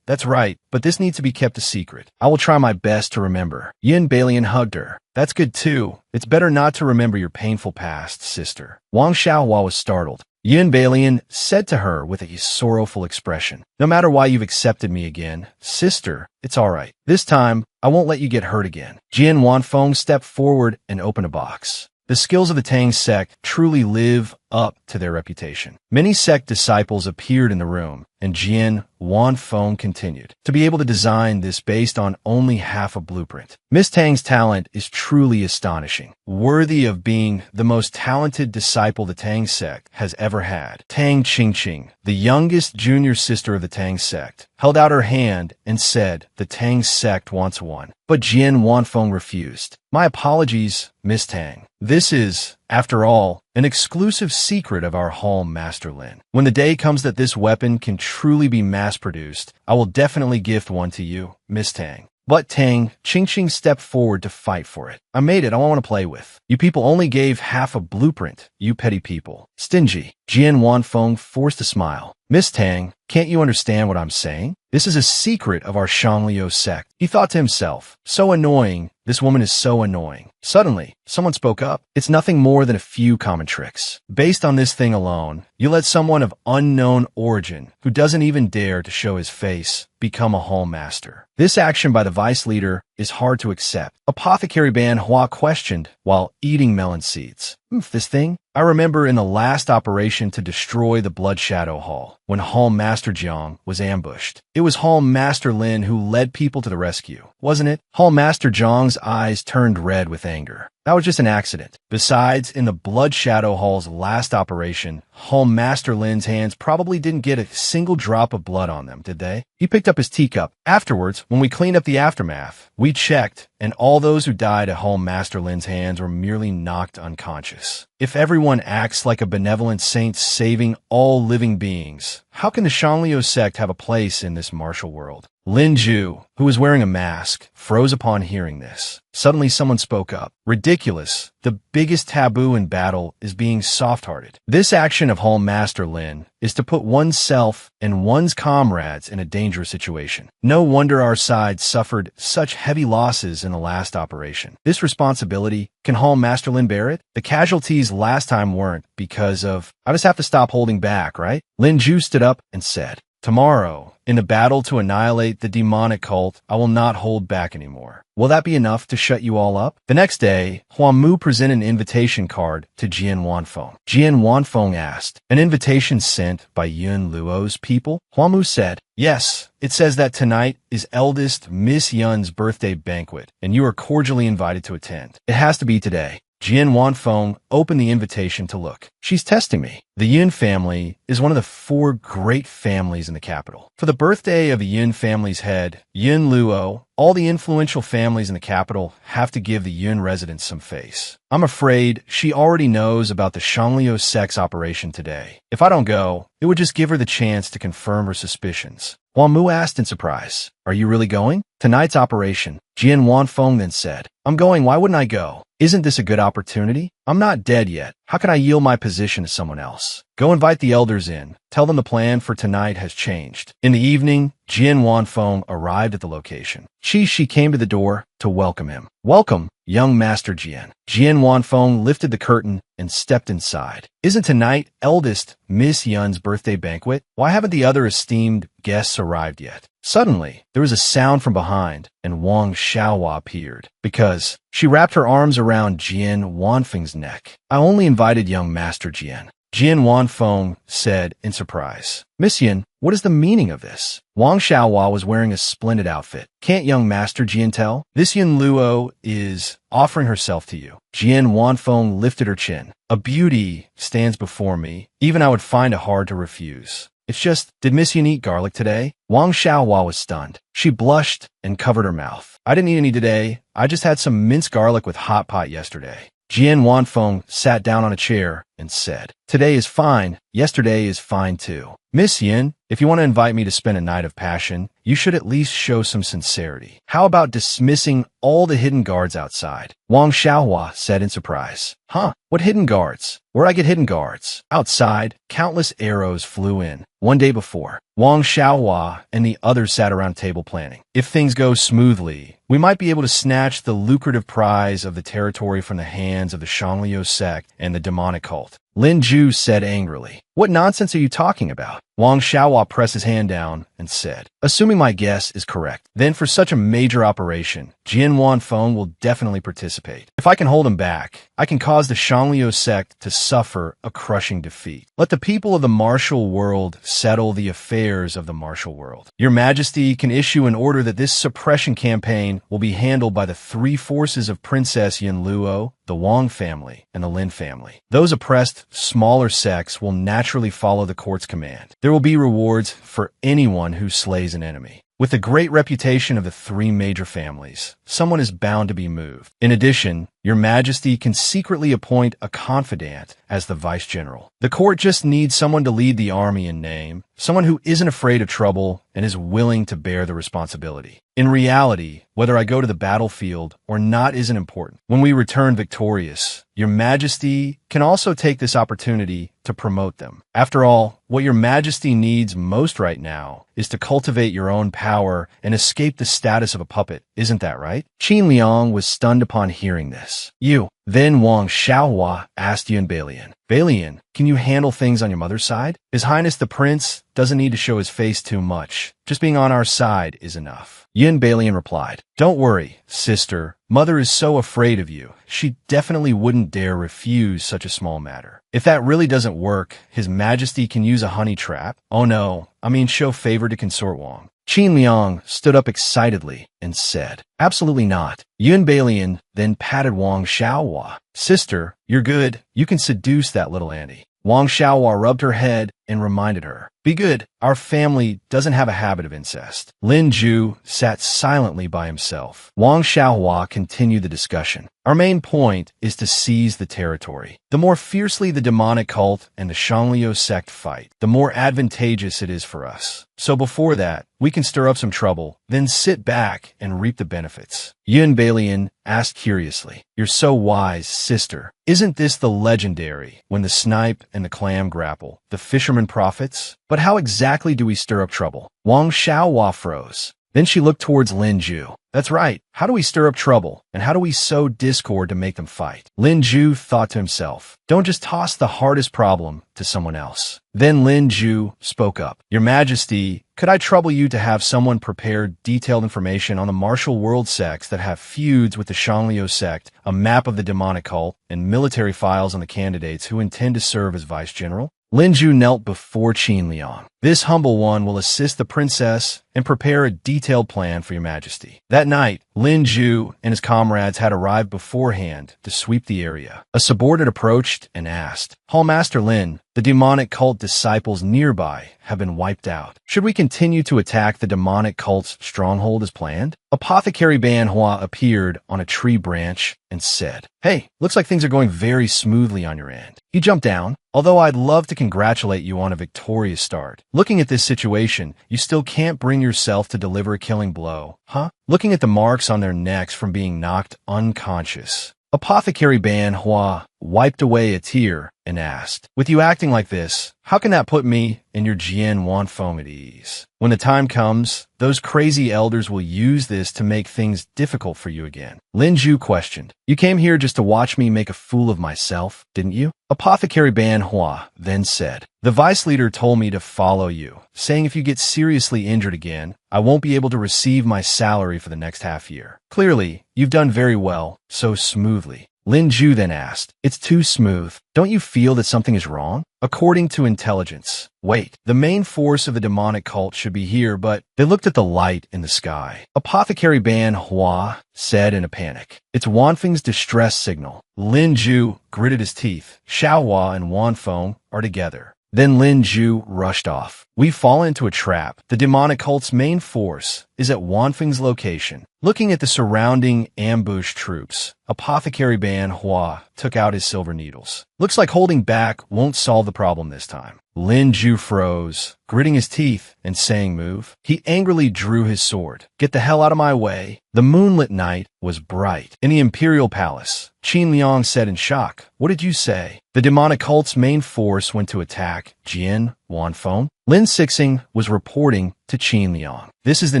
that's right, but this needs to be kept a secret. I will try my best to remember. Yun Balian hugged her. That's good too. It's better not to remember your painful past, sister. Wang Xiaohua was startled. Yun Balian said to her with a sorrowful expression, no matter why you've accepted me again, sister, it's all right. This time, I won't let you get hurt again. Jian Wanfeng stepped forward and opened a box. The skills of the Tang sect truly live up to their reputation. Many sect disciples appeared in the room, and Jian Wanfeng continued. To be able to design this based on only half a blueprint. Miss Tang's talent is truly astonishing, worthy of being the most talented disciple the Tang sect has ever had. Tang Qingqing, the youngest junior sister of the Tang sect, held out her hand and said, the Tang sect wants one. But Jian Wanfeng refused. My apologies, Miss Tang. This is, after all, an exclusive secret of our home, Master Lin. When the day comes that this weapon can truly be mass-produced, I will definitely gift one to you, Miss Tang. But Tang Qingqing stepped forward to fight for it. I made it. I want to play with. You people only gave half a blueprint, you petty people. Stingy. Jian Wanfeng forced a smile. Miss Tang, can't you understand what I'm saying? This is a secret of our Shangliu sect. He thought to himself, so annoying. This woman is so annoying. Suddenly, someone spoke up. It's nothing more than a few common tricks. Based on this thing alone, you let someone of unknown origin, who doesn't even dare to show his face, become a home master. This action by the vice leader is hard to accept. Apothecary Ban Hua questioned while eating melon seeds. This thing? I remember in the last operation to destroy the Blood Shadow Hall, when Hall Master Jiang was ambushed. It was Hall Master Lin who led people to the rescue, wasn't it? Hall Master Jiang's eyes turned red with anger. That was just an accident. Besides, in the Blood Shadow Hall's last operation, Hall Master Lin's hands probably didn't get a single drop of blood on them, did they? He picked up his teacup. Afterwards, when we cleaned up the aftermath, we checked, and all those who died at Hall Master Lin's hands were merely knocked unconscious. If everyone acts like a benevolent saint saving all living beings, how can the Shangliu sect have a place in this martial world? Lin Ju, who was wearing a mask, froze upon hearing this. Suddenly someone spoke up. Ridiculous. The biggest taboo in battle is being soft-hearted. This action of Hall Master Lin is to put oneself and one's comrades in a dangerous situation. No wonder our side suffered such heavy losses in the last operation. This responsibility, can Hall Master Lin bear it? The casualties last time weren't because of, I just have to stop holding back, right? Lin Ju stood up and said, tomorrow, in the battle to annihilate the demonic cult, I will not hold back anymore. Will that be enough to shut you all up? The next day, Huan Mu presented an invitation card to Jian Wanfeng. Jian Wanfeng asked, an invitation sent by Yun Luo's people? Huan Mu said, yes, it says that tonight is eldest Miss Yun's birthday banquet, and you are cordially invited to attend. It has to be today. Jian Wanfeng opened the invitation to look. She's testing me. The Yun family is one of the 4 great families in the capital. For the birthday of the Yun family's head, Yun Luo, all the influential families in the capital have to give the Yun residents some face. I'm afraid she already knows about the Shangliu sect's operation today. If I don't go, it would just give her the chance to confirm her suspicions. Huan Mu asked in surprise, are you really going? Tonight's operation. Jian Wanfeng then said, I'm going, why wouldn't I go? Isn't this a good opportunity? I'm not dead yet. How can I yield my position to someone else? Go invite the elders in. Tell them the plan for tonight has changed. In the evening, Jian Wanfeng arrived at the location. She came to the door to welcome him. Welcome, young Master Jian. Jian Wanfeng lifted the curtain and stepped inside. Isn't tonight eldest Miss Yun's birthday banquet? Why haven't the other esteemed guests arrived yet? Suddenly, there was a sound from behind, and Wang Xiaohua appeared. Because she wrapped her arms around Jian Wanfeng's neck. I only invited young Master Jian. Jian Wanfeng said in surprise. Miss Yin, what is the meaning of this? Wang Xiaohua was wearing a splendid outfit. Can't young Master Jian tell? This Yin Luo is offering herself to you. Jian Wanfeng lifted her chin. A beauty stands before me. Even I would find it hard to refuse. It's just, did Miss Yin eat garlic today? Wang Xiaohua was stunned. She blushed and covered her mouth. I didn't eat any today. I just had some minced garlic with hot pot yesterday. Jian Wanfeng sat down on a chair and said, Today is fine. Yesterday is fine too. Miss Yin, if you want to invite me to spend a night of passion, you should at least show some sincerity. How about dismissing all the hidden guards outside? Wang Xiaohua said in surprise. Huh? What hidden guards? Where'd I get hidden guards? Outside, countless arrows flew in. One day before, Wang Xiaohua and the others sat around a table planning. If things go smoothly, we might be able to snatch the lucrative prize of the territory from the hands of the Shangliu sect and the demonic cult. Lin Ju said angrily. What nonsense are you talking about? Wang Xiaohua pressed his hand down and said, Assuming my guess is correct, then for such a major operation, Jian Wanfeng will definitely participate. If I can hold him back, I can cause the Shangliu sect to suffer a crushing defeat. Let the people of the martial world settle the affairs of the martial world. Your Majesty can issue an order that this suppression campaign will be handled by the three forces of Princess Yin Luo, the Wang family, and the Lin family. Those oppressed, smaller sects will naturally follow the court's command. There will be rewards for anyone who slays an enemy. With the great reputation of the three major families, someone is bound to be moved. In addition, Your Majesty can secretly appoint a confidant as the vice general. The court just needs someone to lead the army in name, someone who isn't afraid of trouble and is willing to bear the responsibility. In reality, whether I go to the battlefield or not isn't important. When we return victorious, Your Majesty can also take this opportunity to promote them. After all, what Your Majesty needs most right now is to cultivate your own power and escape the status of a puppet. Isn't that right? Qin Liang was stunned upon hearing this. You. Then Wang Xiaohua asked Yun Balian. Balian, can you handle things on your mother's side? His Highness the Prince doesn't need to show his face too much. Just being on our side is enough. Yun Balian replied, Don't worry, sister. Mother is so afraid of you. She definitely wouldn't dare refuse such a small matter. If that really doesn't work, His Majesty can use a honey trap. Oh no, I mean show favor to Consort Wang. Qin Liang stood up excitedly and said, Absolutely not. Yun Balian then patted Wang Xiaohua. Sister, you're good. You can seduce that little Annie. Wang Xiaohua rubbed her head and reminded her, Be good. Our family doesn't have a habit of incest. Lin Ju sat silently by himself. Wang Xiaohua continued the discussion. Our main point is to seize the territory. The more fiercely the demonic cult and the Shangliu sect fight, the more advantageous it is for us. So before that, we can stir up some trouble, then sit back and reap the benefits. Yun Balian asked curiously, You're so wise, sister. Isn't this the legendary, when the snipe and the clam grapple, the fisherman profits? But how exactly do we stir up trouble? Wang Xiaohua froze. Then she looked towards Lin Ju. That's right. How do we stir up trouble? And how do we sow discord to make them fight? Lin Ju thought to himself, Don't just toss the hardest problem to someone else. Then Lin Ju spoke up. Your Majesty, could I trouble you to have someone prepare detailed information on the martial world sects that have feuds with the Shangliu sect, a map of the demonic cult, and military files on the candidates who intend to serve as vice general? Lin Ju knelt before Qin Liang. This humble one will assist the princess and prepare a detailed plan for Your Majesty. That night, Lin Ju and his comrades had arrived beforehand to sweep the area. A subordinate approached and asked, Hallmaster Lin, the demonic cult disciples nearby have been wiped out. Should we continue to attack the demonic cult's stronghold as planned? Apothecary Ban Hua appeared on a tree branch and said, Hey, looks like things are going very smoothly on your end. He jumped down. Although I'd love to congratulate you on a victorious start. Looking at this situation, you still can't bring yourself to deliver a killing blow, huh? Looking at the marks on their necks from being knocked unconscious, Apothecary Ban Hua wiped away a tear and asked, with you acting like this, how can that put me and your Jian Wanfeng at ease? When the time comes, those crazy elders will use this to make things difficult for you again. Lin Zhu questioned, you came here just to watch me make a fool of myself, didn't you? Apothecary Ban Hua then said, the vice leader told me to follow you, saying if you get seriously injured again, I won't be able to receive my salary for the next half year. Clearly, you've done very well, so smoothly. Lin Zhu then asked, it's too smooth. Don't you feel that something is wrong? According to intelligence. Wait, the main force of the demonic cult should be here, but they looked at the light in the sky. Apothecary Ban Hua said in a panic. It's Wanfeng's distress signal. Lin Zhu gritted his teeth. Xiaohua and Wanfeng are together. Then Lin Zhu rushed off. We've fallen into a trap. The demonic cult's main force is at Wanfeng's location. Looking at the surrounding ambush troops, Apothecary Ban Hua took out his silver needles. Looks like holding back won't solve the problem this time. Lin Zhu froze, gritting his teeth and saying move. He angrily drew his sword. Get the hell out of my way. The moonlit night was bright. In the imperial palace, Qin Liang said in shock, what did you say? The demonic cult's main force went to attack Jian Wanfeng. Lin Sixing was reporting to Qin Liang. This is the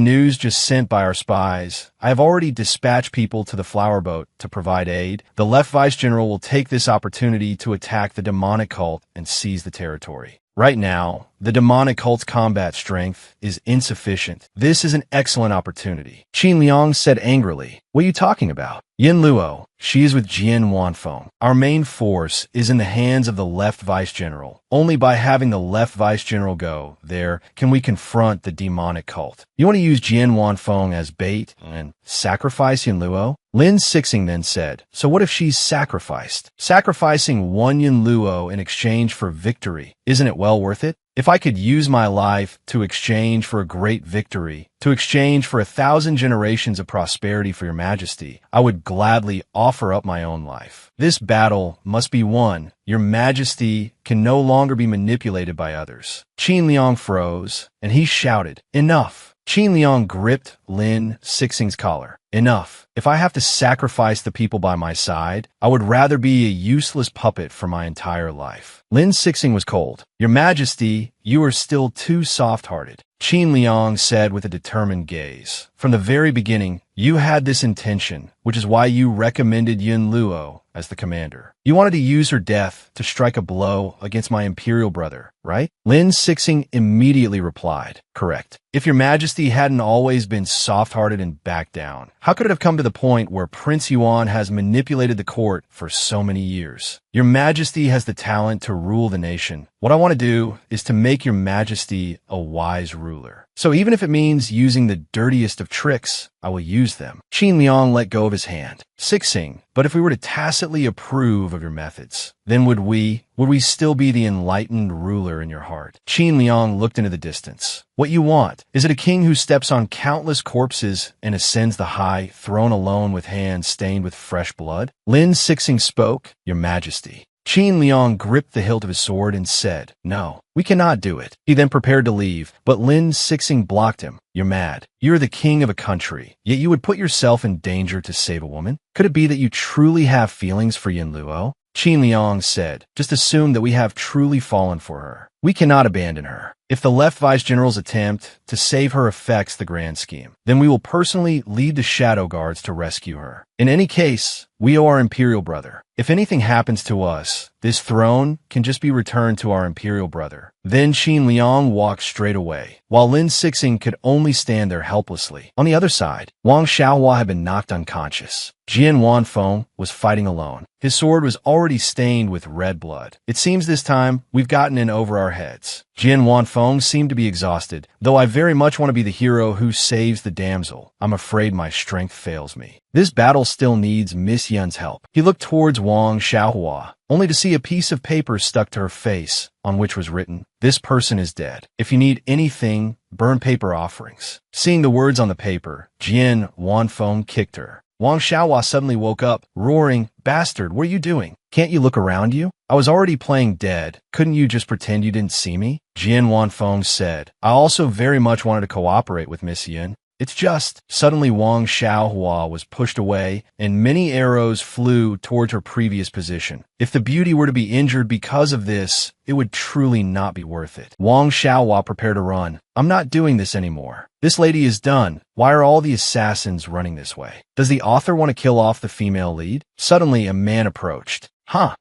news just sent by our spies. I have already dispatched people to the flower boat to provide aid. The left vice general will take this opportunity to attack the demonic cult and seize the territory. Right now, the demonic cult's combat strength is insufficient. This is an excellent opportunity. Qin Liang said angrily, what are you talking about? Yin Luo, she is with Jian Wanfeng. Our main force is in the hands of the left vice general. Only by having the left vice general go there can we confront the demonic cult. You want to use Jian Wanfeng as bait and sacrifice Yin Luo? Lin Sixing then said, so what if she's sacrificed? Sacrificing one Yin Luo in exchange for victory, isn't it well worth it? If I could use my life to exchange for a great victory, to exchange for 1,000 generations of prosperity for your majesty, I would gladly offer up my own life. This battle must be won. Your majesty can no longer be manipulated by others. Qin Liang froze, and he shouted, enough. Qin Liang gripped Lin Sixing's collar. Enough. If I have to sacrifice the people by my side, I would rather be a useless puppet for my entire life. Lin Sixing was cold. Your Majesty, you are still too soft-hearted. Qin Liang said with a determined gaze. From the very beginning, you had this intention, which is why you recommended Yin Luo as the commander. You wanted to use her death to strike a blow against my imperial brother, right? Lin Sixing immediately replied, correct. If your majesty hadn't always been soft-hearted and backed down, how could it have come to the point where Prince Yuan has manipulated the court for so many years? Your majesty has the talent to rule the nation. What I want to do is to make your majesty a wise ruler. So even if it means using the dirtiest of tricks, I will use them. Qin Liang let go of his hand. Sixing, but if we were to tacitly approve of your methods, then would we still be the enlightened ruler in your heart? Qin Liang looked into the distance. What you want? Is it a king who steps on countless corpses and ascends the high throne alone with hands stained with fresh blood? Lin Sixing spoke, Your Majesty. Qin Liang gripped the hilt of his sword and said, no, we cannot do it. He then prepared to leave, but Lin Sixing blocked him. You're mad. You're the king of a country, yet you would put yourself in danger to save a woman? Could it be that you truly have feelings for Yin Luo? Qin Liang said, just assume that we have truly fallen for her. We cannot abandon her. If the left vice general's attempt to save her affects the grand scheme, then we will personally lead the shadow guards to rescue her. In any case, we owe our imperial brother. If anything happens to us, this throne can just be returned to our imperial brother. Then Qin Liang walked straight away, while Lin Sixing could only stand there helplessly. On the other side, Wang Xiaohua had been knocked unconscious. Jian Wanfeng was fighting alone. His sword was already stained with red blood. It seems this time we've gotten in over our heads. Jian Wanfeng seemed to be exhausted. Though I very much want to be the hero who saves the damsel, I'm afraid my strength fails me. This battle still needs Miss Yun's help. He looked towards Wang Xiaohua, only to see a piece of paper stuck to her face, on which was written, this person is dead. If you need anything, burn paper offerings. Seeing the words on the paper, Jian Wanfeng kicked her. Wang Xiaohua suddenly woke up, roaring, bastard, what are you doing? Can't you look around you? I was already playing dead. Couldn't you just pretend you didn't see me? Jian Wanfeng said, I also very much wanted to cooperate with Miss Yun. It's just, suddenly Wang Xiaohua was pushed away, and many arrows flew towards her previous position. If the beauty were to be injured because of this, it would truly not be worth it. Wang Xiaohua prepared to run. I'm not doing this anymore. This lady is done. Why are all the assassins running this way? Does the author want to kill off the female lead? Suddenly, a man approached.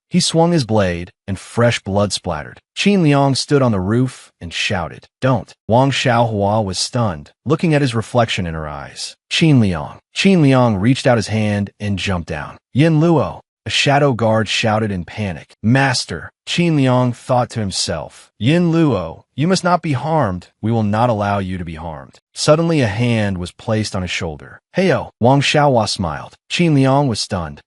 He swung his blade, and fresh blood splattered. Qin Liang stood on the roof and shouted, "Don't." Wang Xiaohua was stunned, looking at his reflection in her eyes. Qin Liang. Qin Liang reached out his hand and jumped down. Yin Luo. A shadow guard shouted in panic. Master. Qin Liang thought to himself, Yin Luo, you must not be harmed. We will not allow you to be harmed. Suddenly a hand was placed on his shoulder. Heyo. Wang Xiaohua smiled. Qin Liang was stunned.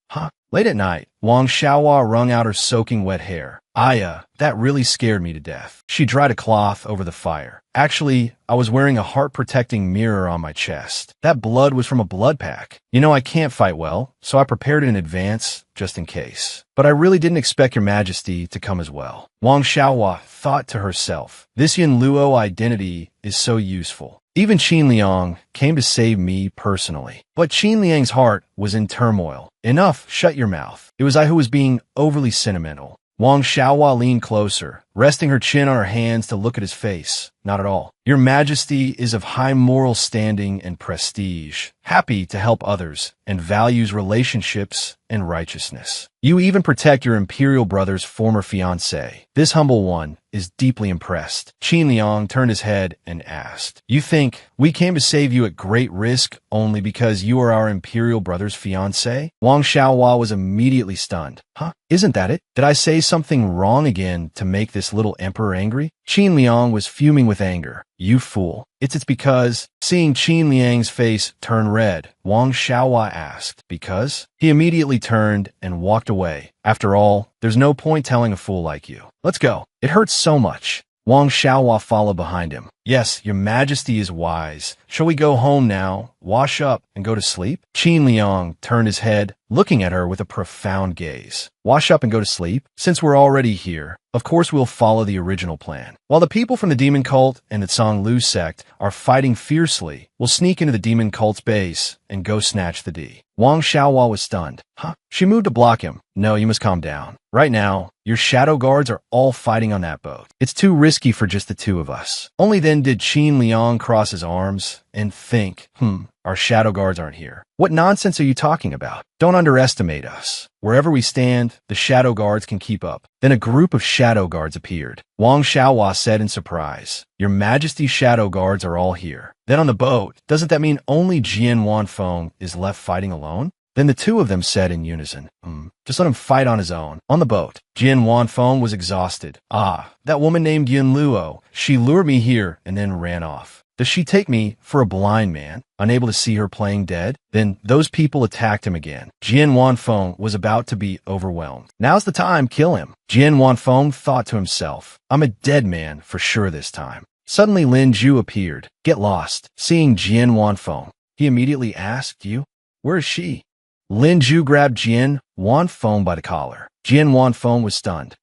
Late at night, Wang Xiaohua wrung out her soaking wet hair. Aya, that really scared me to death. She dried a cloth over the fire. Actually, I was wearing a heart-protecting mirror on my chest. That blood was from a blood pack. You know I can't fight well, so I prepared it in advance, just in case. But I really didn't expect your majesty to come as well. Wang Xiaohua thought to herself, this Yin Luo identity is so useful. Even Qin Liang came to save me personally. But Qin Liang's heart was in turmoil. Enough, shut your mouth. It was I who was being overly sentimental. Wang Xiaohua leaned closer, resting her chin on her hands to look at his face. Not at all. Your majesty is of high moral standing and prestige, happy to help others, and values relationships and righteousness. You even protect your imperial brother's former fiancée. This humble one is deeply impressed. Qin Liang turned his head and asked, You think we came to save you at great risk only because you are our imperial brother's fiancée? Wang Xiaohua was immediately stunned. Isn't that it? Did I say something wrong again to make this little emperor angry? Qin Liang was fuming with anger. You fool. It's because, seeing Qin Liang's face turn red, Wang Xiaohua asked, Because? He immediately turned and walked away. After all, there's no point telling a fool like you. Let's go. It hurts so much. Wang Xiaohua followed behind him. Yes, your majesty is wise. Shall we go home now, wash up, and go to sleep? Qin Liang turned his head, looking at her with a profound gaze. Wash up and go to sleep? Since we're already here, of course we'll follow the original plan. While the people from the demon cult and the Tsang Lu sect are fighting fiercely, we'll sneak into the demon cult's base and go snatch the D. Wang Xiaohua was stunned. She moved to block him. No, you must calm down. Right now, your shadow guards are all fighting on that boat. It's too risky for just the two of us. Only then did Qin Liang cross his arms and think, our shadow guards aren't here. What nonsense are you talking about? Don't underestimate us. Wherever we stand, the shadow guards can keep up. Then a group of shadow guards appeared. Wang Xiaohua said in surprise, Your Majesty's shadow guards are all here. Then on the boat, doesn't that mean only Jian Wanfeng is left fighting alone? Then the two of them said in unison, Just let him fight on his own. On the boat, Jian Wanfeng was exhausted. That woman named Yin Luo. She lured me here and then ran off. Does she take me for a blind man, unable to see her playing dead? Then those people attacked him again. Jian Wanfeng was about to be overwhelmed. Now's the time, kill him. Jian Wanfeng thought to himself, I'm a dead man for sure this time. Suddenly Lin Zhu appeared. Get lost. Seeing Jian Wanfeng, he immediately asked, You? Where is she? Lin Zhu grabbed Jian Wanfeng by the collar. Jian Wanfeng was stunned.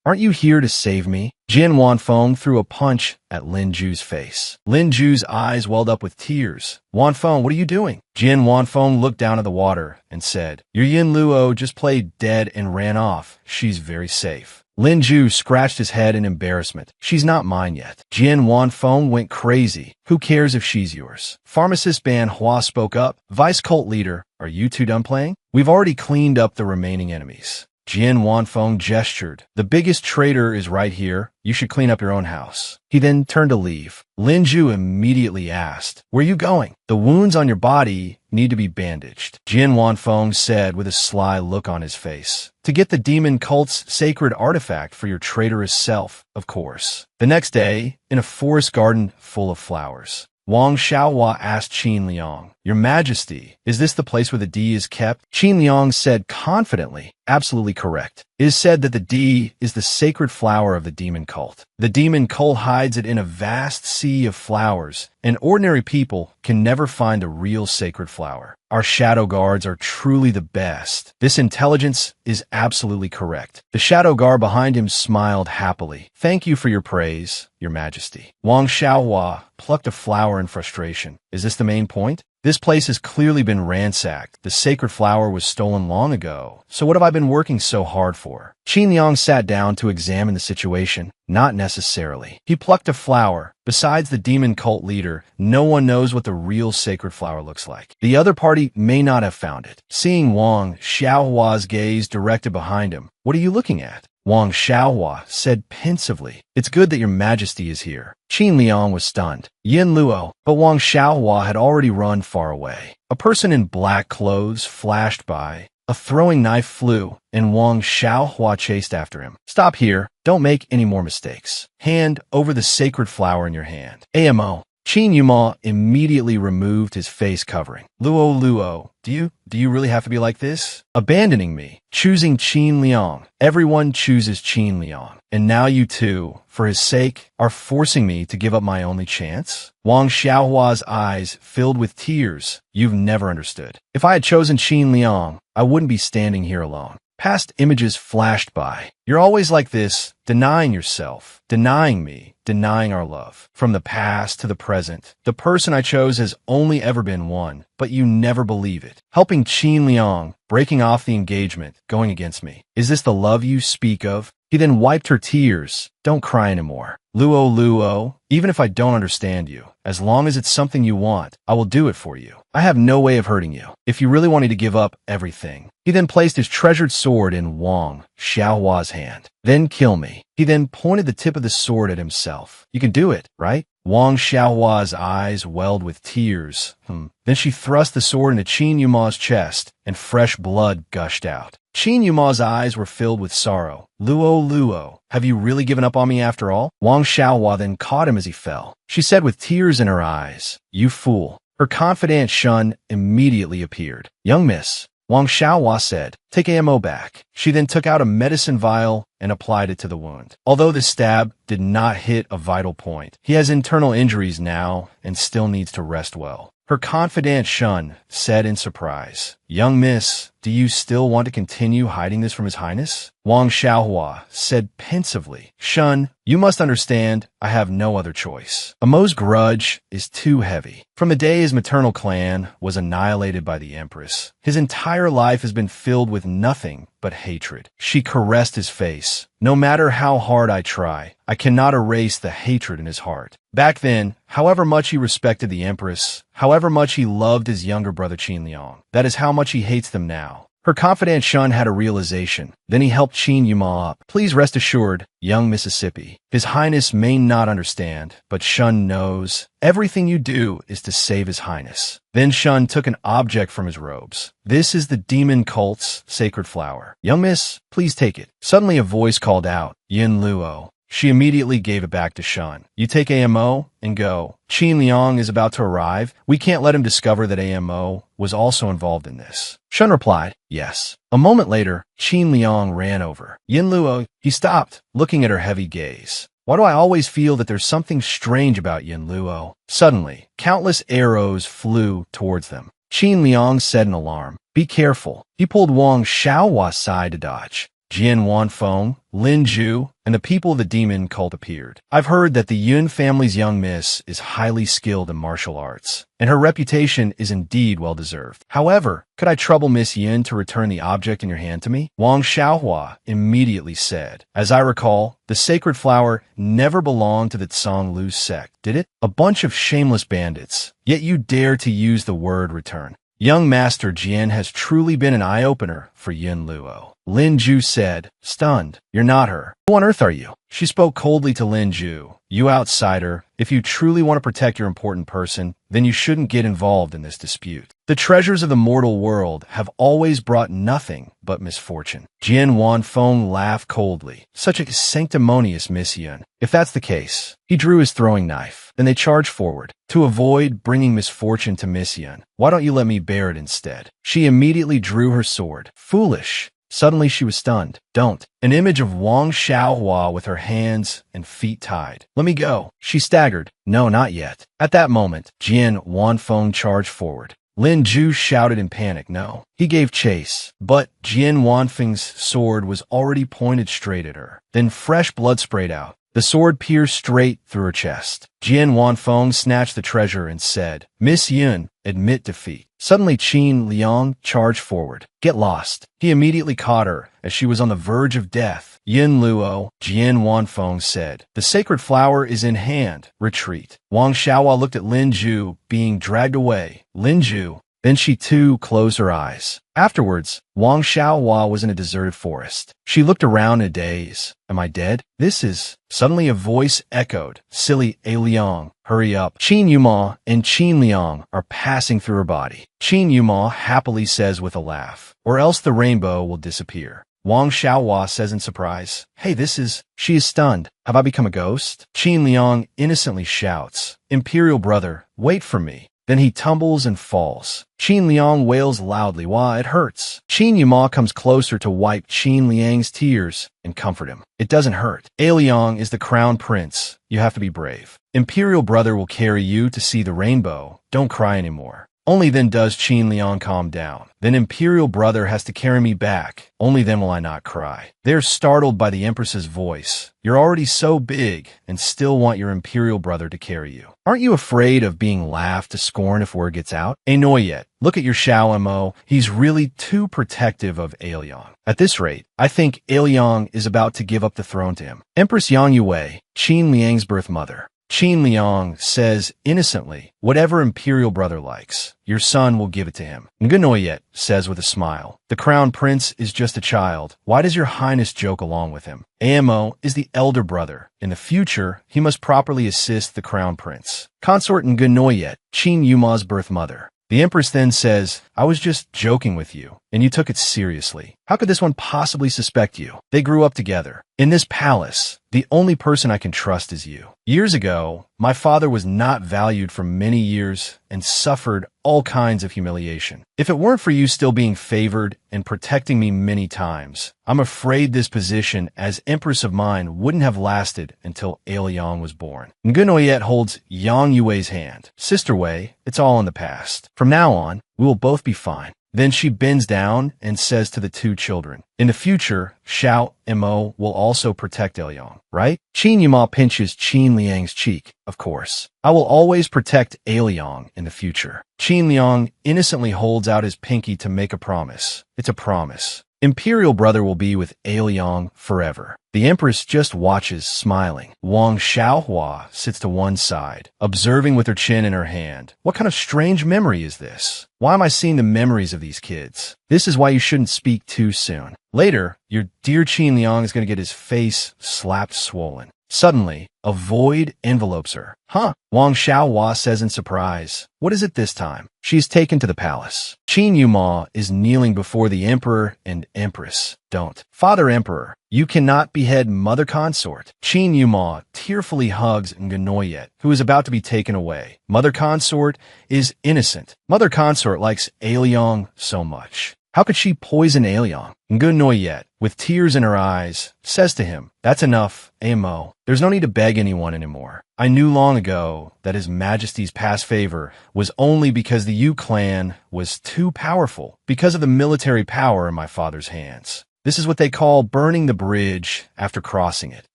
Aren't you here to save me? Jian Wanfeng threw a punch at Lin Zhu's face. Lin Zhu's eyes welled up with tears. Wanfeng, what are you doing? Jian Wanfeng looked down at the water and said, Your Yin Luo just played dead and ran off. She's very safe. Lin Zhu scratched his head in embarrassment. She's not mine yet. Jian Wanfeng went crazy. Who cares if she's yours? Pharmacist Ban Hua spoke up. Vice cult leader, are you two done playing? We've already cleaned up the remaining enemies. Jian Wanfeng gestured. The biggest traitor is right here. You should clean up your own house. He then turned to leave. Lin Zhu immediately asked, Where are you going? The wounds on your body need to be bandaged. Jian Wanfeng said with a sly look on his face. To get the demon cult's sacred artifact for your traitorous self, of course. The next day, in a forest garden full of flowers, Wang Xiaohua asked Qin Liang, Your Majesty, is this the place where the D is kept? Qin Liang said confidently. Absolutely correct. It is said that the D is the sacred flower of the demon cult. The demon cult hides it in a vast sea of flowers, and ordinary people can never find the real sacred flower. Our shadow guards are truly the best. This intelligence is absolutely correct. The shadow guard behind him smiled happily. Thank you for your praise, Your Majesty. Wang Xiaohua plucked a flower in frustration. Is this the main point? This place has clearly been ransacked. The sacred flower was stolen long ago. So what have I been working so hard for? Qin Liang sat down to examine the situation. Not necessarily. He plucked a flower. Besides the demon cult leader, no one knows what the real sacred flower looks like. The other party may not have found it. Seeing Wang Xiaohua's gaze directed behind him, what are you looking at? Wang Xiaohua said pensively, It's good that Your Majesty is here. Qin Liang was stunned. Yin Luo, but Wang Xiaohua had already run far away. A person in black clothes flashed by. A throwing knife flew, and Wang Xiaohua chased after him. Stop here. Don't make any more mistakes. Hand over the sacred flower in your hand. AMO. Qin Yuma immediately removed his face covering. Luo, do you really have to be like this? Abandoning me, choosing Qin Liang. Everyone chooses Qin Liang. And now you too, for his sake, are forcing me to give up my only chance? Wang Xiaohua's eyes filled with tears. You've never understood. If I had chosen Qin Liang, I wouldn't be standing here alone. Past images flashed by. You're always like this, denying yourself, denying me, denying our love. From the past to the present, the person I chose has only ever been one, but you never believe it. Helping Qin Liang, breaking off the engagement, going against me. Is this the love you speak of? He then wiped her tears. Don't cry anymore. Luo, even if I don't understand you, as long as it's something you want, I will do it for you. I have no way of hurting you, if you really wanted to give up everything. He then placed his treasured sword in Wang Xiaohua's hand. Then kill me. He then pointed the tip of the sword at himself. You can do it, right? Wang Xiaohua's eyes welled with tears. Then she thrust the sword into Qin Yuma's chest, and fresh blood gushed out. Qin Yuma's eyes were filled with sorrow. Luo, have you really given up on me after all? Wang Xiaohua then caught him as he fell. She said with tears in her eyes, You fool. Her confidant Shun immediately appeared. Young miss, Wang Xiaohua said, Take AMO back. She then took out a medicine vial and applied it to the wound. Although the stab did not hit a vital point, he has internal injuries now and still needs to rest well. Her confidant Shun said in surprise, Young miss, do you still want to continue hiding this from His Highness? Wang Xiaohua said pensively, Shun, you must understand, I have no other choice. Amo's grudge is too heavy. From the day his maternal clan was annihilated by the Empress, his entire life has been filled with nothing but hatred. She caressed his face. No matter how hard I try, I cannot erase the hatred in his heart. Back then, however much he respected the Empress, however much he loved his younger brother Qin Liang, that is how much he hates them now. Her confidant Shun had a realization. Then he helped Qin Yuma up. Please rest assured, young Mississippi. His Highness may not understand, but Shun knows. Everything you do is to save His Highness. Then Shun took an object from his robes. This is the demon cult's sacred flower. Young miss, please take it. Suddenly a voice called out, Yin Luo. She immediately gave it back to Shun. You take AMO and go. Qin Liang is about to arrive. We can't let him discover that AMO was also involved in this. Shun replied, Yes. A moment later, Qin Liang ran over. Yin Luo, he stopped, looking at her heavy gaze. Why do I always feel that there's something strange about Yin Luo? Suddenly, countless arrows flew towards them. Qin Liang said in alarm, Be careful. He pulled Wang Xiaohua aside to dodge. Jian Wanfeng, Lin Zhu, and the people of the demon cult appeared. I've heard that the Yun family's young miss is highly skilled in martial arts, and her reputation is indeed well-deserved. However, could I trouble Miss Yin to return the object in your hand to me? Wang Xiaohua immediately said, As I recall, the sacred flower never belonged to the Tsang Lu sect, did it? A bunch of shameless bandits. Yet you dare to use the word return. Young Master Jian has truly been an eye-opener for Yin Luo. Lin Ju said, stunned. You're not her. Who on earth are you? She spoke coldly to Lin Ju. You outsider, if you truly want to protect your important person, then you shouldn't get involved in this dispute. The treasures of the mortal world have always brought nothing but misfortune. Jian Wanfeng laughed coldly. Such a sanctimonious Miss Yun. If that's the case, he drew his throwing knife. Then they charged forward. To avoid bringing misfortune to Miss Yun, why don't you let me bear it instead? She immediately drew her sword. Foolish. Suddenly she was stunned. Don't. An image of Wang Xiaohua with her hands and feet tied. Let me go. She staggered. No, not yet. At that moment, Jian Wanfeng charged forward. Lin Ju shouted in panic, no. He gave chase, but Jian Wanfeng's sword was already pointed straight at her. Then fresh blood sprayed out. The sword pierced straight through her chest. Jian Wanfeng snatched the treasure and said, Miss Yun, admit defeat. Suddenly Qin Liang charged forward. Get lost. He immediately caught her as she was on the verge of death. Yin Luo, Jian Wanfeng said, the sacred flower is in hand. Retreat. Wang Xiaohua looked at Lin Ju being dragged away. Lin Ju. Then she too closed her eyes. Afterwards, Wang Xiaohua was in a deserted forest. She looked around in a daze. Am I dead? This is... Suddenly a voice echoed. Silly A Liang, hurry up. Qin Yuma and Qin Liang are passing through her body. Qin Yuma happily says with a laugh, or else the rainbow will disappear. Wang Xiaohua says in surprise, hey, this is... She is stunned. Have I become a ghost? Qin Liang innocently shouts, Imperial brother, wait for me. Then he tumbles and falls. Qin Liang wails loudly, why, it hurts. Qin Yuma comes closer to wipe Qin Liang's tears and comfort him. It doesn't hurt. A Liang is the crown prince. You have to be brave. Imperial brother will carry you to see the rainbow. Don't cry anymore. Only then does Qin Liang calm down. Then Imperial brother has to carry me back. Only then will I not cry. They're startled by the Empress's voice. You're already so big and still want your Imperial brother to carry you. Aren't you afraid of being laughed to scorn if word gets out? No yet. Look at your Xiao Mo. He's really too protective of A Liang. At this rate, I think A Liang is about to give up the throne to him. Empress Yang Yue, Qin Liang's birth mother. Qin Liang says innocently, whatever Imperial brother likes, your son will give it to him. Ngunoyet says with a smile, the crown prince is just a child. Why does your highness joke along with him? Amo is the elder brother. In the future, he must properly assist the crown prince. Consort Ngunoyet, Qin Yuma's birth mother. The Empress then says, I was just joking with you, and you took it seriously. How could this one possibly suspect you? They grew up together. In this palace, the only person I can trust is you. Years ago, my father was not valued for many years and suffered all kinds of humiliation. If it weren't for you still being favored and protecting me many times, I'm afraid this position as Empress of mine wouldn't have lasted until A Liang was born. Ngunoyet holds Yang Yue's hand. Sister Wei, it's all in the past. From now on, we will both be fine. Then she bends down and says to the two children, in the future, Xiao Mo will also protect A Liang, right? Qin Yuma pinches Qin Liang's cheek, of course. I will always protect A Liang in the future. Qin Liang innocently holds out his pinky to make a promise. It's a promise. Imperial brother will be with A Liang forever. The Empress just watches, smiling. Wang Xiaohua sits to one side, observing with her chin in her hand. What kind of strange memory is this? Why am I seeing the memories of these kids? This is why you shouldn't speak too soon. Later, your dear Qin Liang is going to get his face slapped swollen. Suddenly, a void envelopes her. Huh? Wang Xiaohua says in surprise. What is it this time? She is taken to the palace. Qin Yuma is kneeling before the emperor and empress. Don't. Father Emperor, you cannot behead Mother Consort. Qin Yuma tearfully hugs Ngunoyet, who is about to be taken away. Mother Consort is innocent. Mother Consort likes A Liang so much. How could she poison A Liang? Ngunoyet, with tears in her eyes, says to him, that's enough, Amo. There's no need to beg anyone anymore. I knew long ago that His Majesty's past favor was only because the Yu clan was too powerful, because of the military power in my father's hands. This is what they call burning the bridge after crossing it.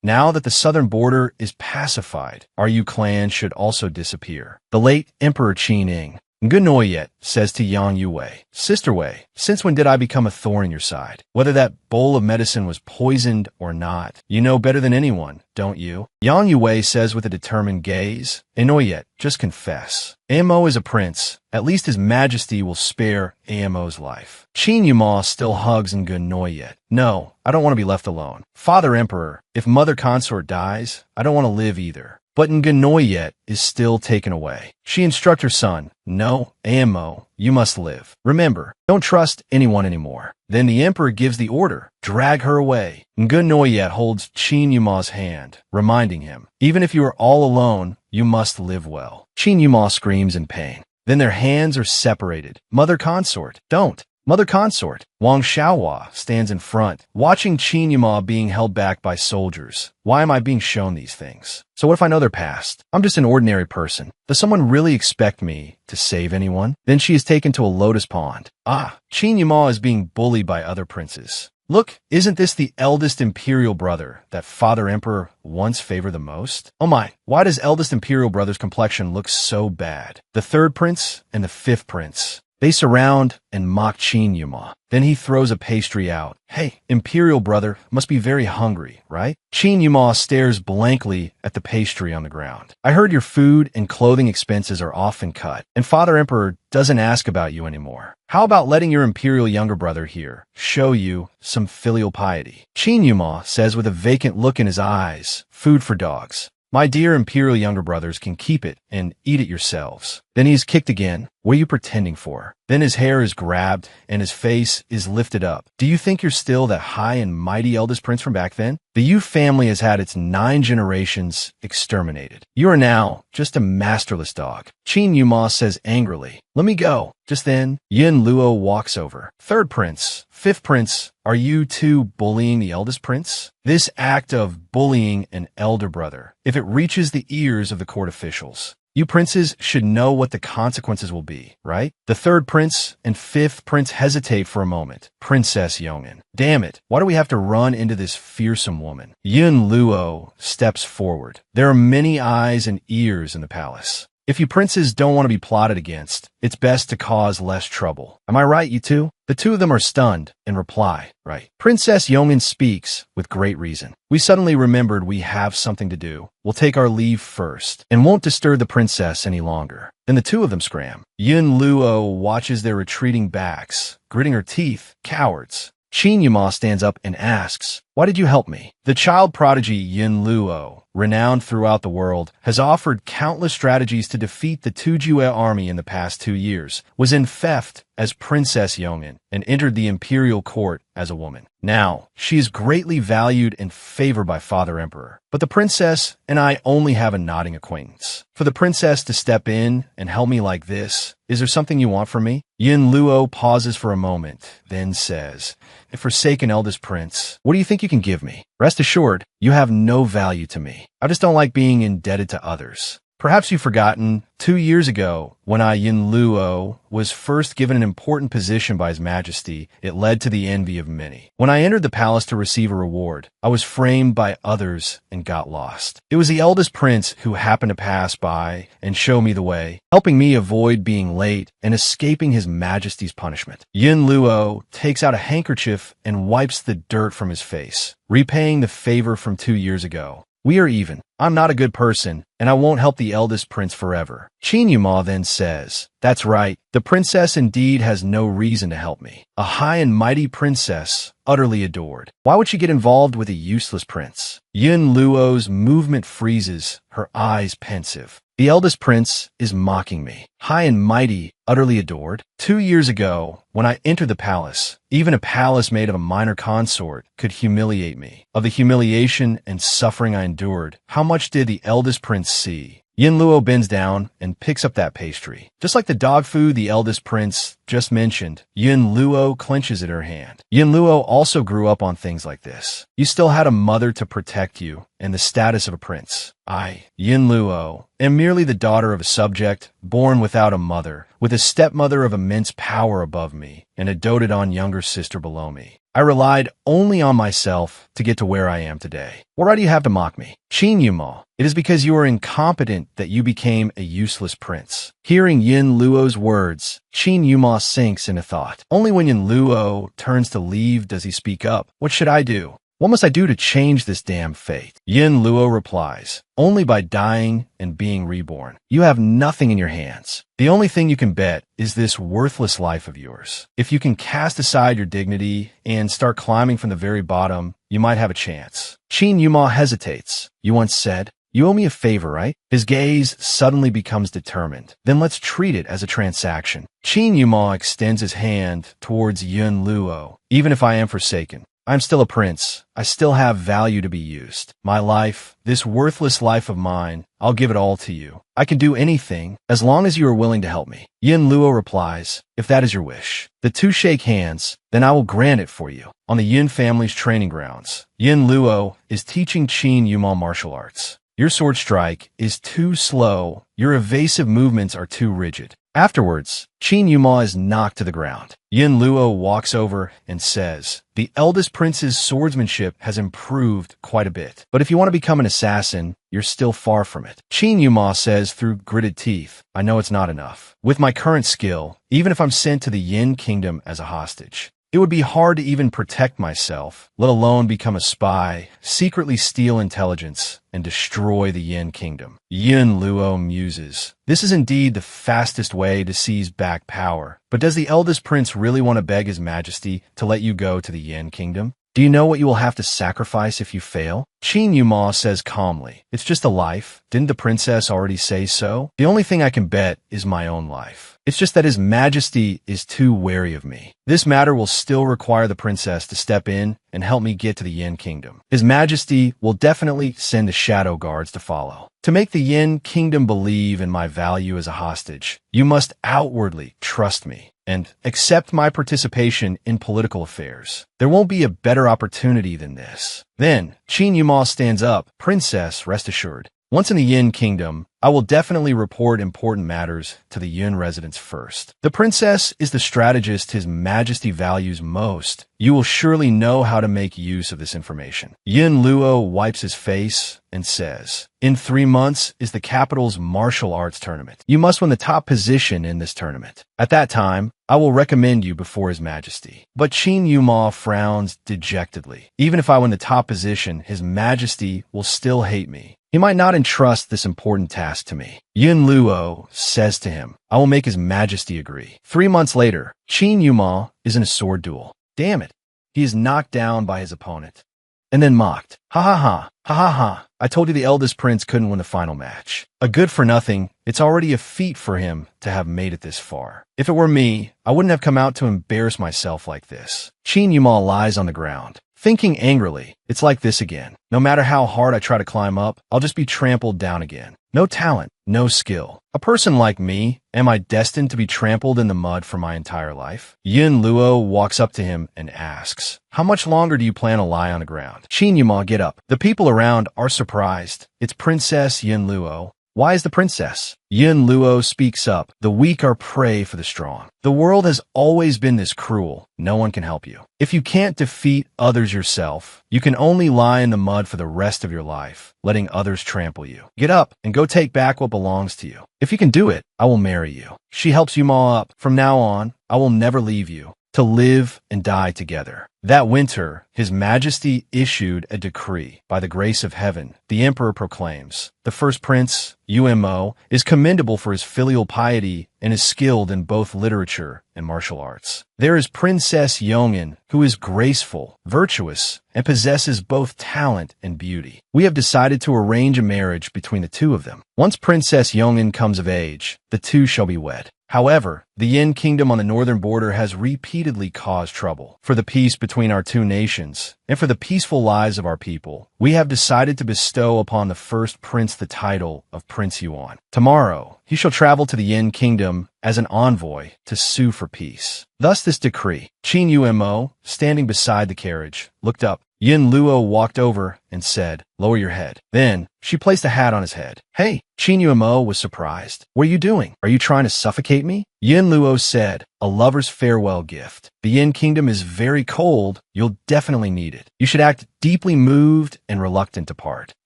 Now that the southern border is pacified, our Yu clan should also disappear. The late Emperor Qin Ing. Ngunoyet says to Yang Yue, Sister Wei, since when did I become a thorn in your side? Whether that bowl of medicine was poisoned or not, you know better than anyone, don't you? Yang Yue says with a determined gaze, Enoyet, just confess. Amo is a prince. At least his majesty will spare Amo's life. Qin Yuma still hugs Ngunoyet. No, I don't want to be left alone. Father Emperor, if Mother Consort dies, I don't want to live either. But Ngunoyet is still taken away. She instructs her son, no, Amo, you must live. Remember, don't trust anyone anymore. Then the emperor gives the order, drag her away. Ngunoyet holds Qin Yuma's hand, reminding him, even if you are all alone, you must live well. Qin Yuma screams in pain. Then their hands are separated. Mother Consort, don't. Mother Consort. Wang Xiaohua stands in front, watching Qin Yuma being held back by soldiers. Why am I being shown these things? So what if I know their past? I'm just an ordinary person. Does someone really expect me to save anyone? Then she is taken to a lotus pond. Ah, Qin Yuma is being bullied by other princes. Look, isn't this the eldest imperial brother that Father Emperor once favored the most? Oh my, why does eldest imperial brother's complexion look so bad? The third prince and the fifth prince. They surround and mock Qin Yuma. Then he throws a pastry out. Hey, imperial brother must be very hungry, right? Qin Yuma stares blankly at the pastry on the ground. I heard your food and clothing expenses are often cut, and Father Emperor doesn't ask about you anymore. How about letting your imperial younger brother here show you some filial piety? Qin Yuma says with a vacant look in his eyes, food for dogs. My dear imperial younger brothers can keep it and eat it yourselves. Then he is kicked again. What are you pretending for? Then his hair is grabbed and his face is lifted up. Do you think you're still that high and mighty eldest prince from back then? The Yu family has had its 9 generations exterminated. You are now just a masterless dog. Qin Yuma says angrily, let me go. Just then, Yin Luo walks over. Third prince, fifth prince, are you two bullying the eldest prince? This act of bullying an elder brother, if it reaches the ears of the court officials, you princes should know what the consequences will be, right? The third prince and fifth prince hesitate for a moment. Princess Yongin. Damn it, why do we have to run into this fearsome woman? Yin Luo steps forward. There are many eyes and ears in the palace. If you princes don't want to be plotted against, it's best to cause less trouble. Am I right, you two? The two of them are stunned and reply, right. Princess Yongin speaks with great reason. We suddenly remembered we have something to do. We'll take our leave first and won't disturb the princess any longer. Then the two of them scram. Yin Luo watches their retreating backs, gritting her teeth, cowards. Qin Yuma stands up and asks, why did you help me? The child prodigy Yin Luo, renowned throughout the world, has offered countless strategies to defeat the Tujue army in the past 2 years, was in theft as Princess Yongin, and entered the imperial court as a woman. Now, she is greatly valued and favored by Father Emperor. But the princess and I only have a nodding acquaintance. For the princess to step in and help me like this, is there something you want from me? Yin Luo pauses for a moment, then says, if forsaken eldest prince, what do you think you can give me? Rest assured, you have no value to me. I just don't like being indebted to others. Perhaps you've forgotten, 2 years ago, when I, Yin Luo, was first given an important position by His Majesty, it led to the envy of many. When I entered the palace to receive a reward, I was framed by others and got lost. It was the eldest prince who happened to pass by and show me the way, helping me avoid being late and escaping His Majesty's punishment. Yin Luo takes out a handkerchief and wipes the dirt from his face, repaying the favor from 2 years ago. We are even. I'm not a good person, and I won't help the eldest prince forever. Qin Yuma then says, that's right, the princess indeed has no reason to help me. A high and mighty princess, utterly adored. Why would she get involved with a useless prince? Yin Luo's movement freezes, her eyes pensive. The eldest prince is mocking me. High and mighty, utterly adored. 2 years ago, when I entered the palace, even a palace made of a minor consort could humiliate me. Of the humiliation and suffering I endured, how much did the eldest prince see? Yin Luo bends down and picks up that pastry. Just like the dog food the eldest prince just mentioned, Yin Luo clenches at her hand. Yin Luo also grew up on things like this. You still had a mother to protect you and the status of a prince. I, Yin Luo, am merely the daughter of a subject, born without a mother, with a stepmother of immense power above me, and a doted-on younger sister below me. I relied only on myself to get to where I am today. Why do you have to mock me? Qin Yuma, it is because you are incompetent that you became a useless prince. Hearing Yin Luo's words, Qin Yuma sinks into thought. Only when Yin Luo turns to leave does he speak up. What should I do? What must I do to change this damn fate? Yin Luo replies, only by dying and being reborn. You have nothing in your hands. The only thing you can bet is this worthless life of yours. If you can cast aside your dignity and start climbing from the very bottom, you might have a chance. Qin Yuma hesitates. You once said, you owe me a favor, right? His gaze suddenly becomes determined. Then let's treat it as a transaction. Qin Yuma extends his hand towards Yin Luo. Even if I am forsaken, I'm still a prince. I still have value to be used. My life, this worthless life of mine, I'll give it all to you. I can do anything as long as you are willing to help me. Yin Luo replies, if that is your wish. The two shake hands, then I will grant it for you. On the Yin family's training grounds, Yin Luo is teaching Qin Yuma martial arts. Your sword strike is too slow. Your evasive movements are too rigid. Afterwards, Qin Yuma is knocked to the ground. Yin Luo walks over and says, the eldest prince's swordsmanship has improved quite a bit. But if you want to become an assassin, you're still far from it. Qin Yuma says through gritted teeth, I know it's not enough. With my current skill, even if I'm sent to the Yin kingdom as a hostage, it would be hard to even protect myself, let alone become a spy, secretly steal intelligence, and destroy the Yin kingdom. Yin Luo muses. This is indeed the fastest way to seize back power. But does the eldest prince really want to beg his majesty to let you go to the Yin kingdom? Do you know what you will have to sacrifice if you fail? Qin Yuma says calmly, it's just a life. Didn't the princess already say so? The only thing I can bet is my own life. It's just that His Majesty is too wary of me. This matter will still require the princess to step in and help me get to the Yin kingdom. His Majesty will definitely send the shadow guards to follow. To make the Yin kingdom believe in my value as a hostage, you must outwardly trust me and accept my participation in political affairs. There won't be a better opportunity than this. Then, Qin Yuma stands up. Princess, rest assured. Once in the Yin kingdom, I will definitely report important matters to the Yin residents first. The princess is the strategist His Majesty values most. You will surely know how to make use of this information. Yin Luo wipes his face and says, in 3 months is the capital's martial arts tournament. You must win the top position in this tournament. At that time, I will recommend you before His Majesty. But Qin Yuma frowns dejectedly. Even if I win the top position, His Majesty will still hate me. He might not entrust this important task to me. Yin Luo says to him, I will make His Majesty agree. 3 months later, Qin Yuma is in a sword duel. Damn it. He is knocked down by his opponent. And then mocked. Ha ha ha. Ha ha ha. I told you the eldest prince couldn't win the final match. A good for nothing, it's already a feat for him to have made it this far. If it were me, I wouldn't have come out to embarrass myself like this. Qin Yuma lies on the ground, thinking angrily, it's like this again. No matter how hard I try to climb up, I'll just be trampled down again. No talent, no skill. A person like me, am I destined to be trampled in the mud for my entire life? Yin Luo walks up to him and asks, how much longer do you plan to lie on the ground? Qin Yuma, get up. The people around are surprised. It's Princess Yin Luo. Why is the princess? Yin Luo speaks up. The weak are prey for the strong. The world has always been this cruel. No one can help you. If you can't defeat others yourself, you can only lie in the mud for the rest of your life, letting others trample you. Get up and go take back what belongs to you. If you can do it, I will marry you. She helps Yuma up. From now on, I will never leave you, to live and die together. That winter, His Majesty issued a decree. By the grace of heaven, the emperor proclaims, the first prince, Umo, is commendable for his filial piety and is skilled in both literature and martial arts. There is Princess Yongin, who is graceful, virtuous, and possesses both talent and beauty. We have decided to arrange a marriage between the two of them. Once Princess Yongin comes of age, the two shall be wed. However, the Yin kingdom on the northern border has repeatedly caused trouble. For the peace between our two nations, and for the peaceful lives of our people, we have decided to bestow upon the first prince the title of Prince Yuan. Tomorrow, he shall travel to the Yin kingdom as an envoy to sue for peace. Thus this decree. Qin Umo, standing beside the carriage, looked up. Yin Luo walked over and said, "Lower your head." Then, she placed a hat on his head. "Hey," Qin Yuemo was surprised. "What are you doing? Are you trying to suffocate me?" Yin Luo said, "A lover's farewell gift. The Yin Kingdom is very cold. You'll definitely need it. You should act deeply moved and reluctant to part.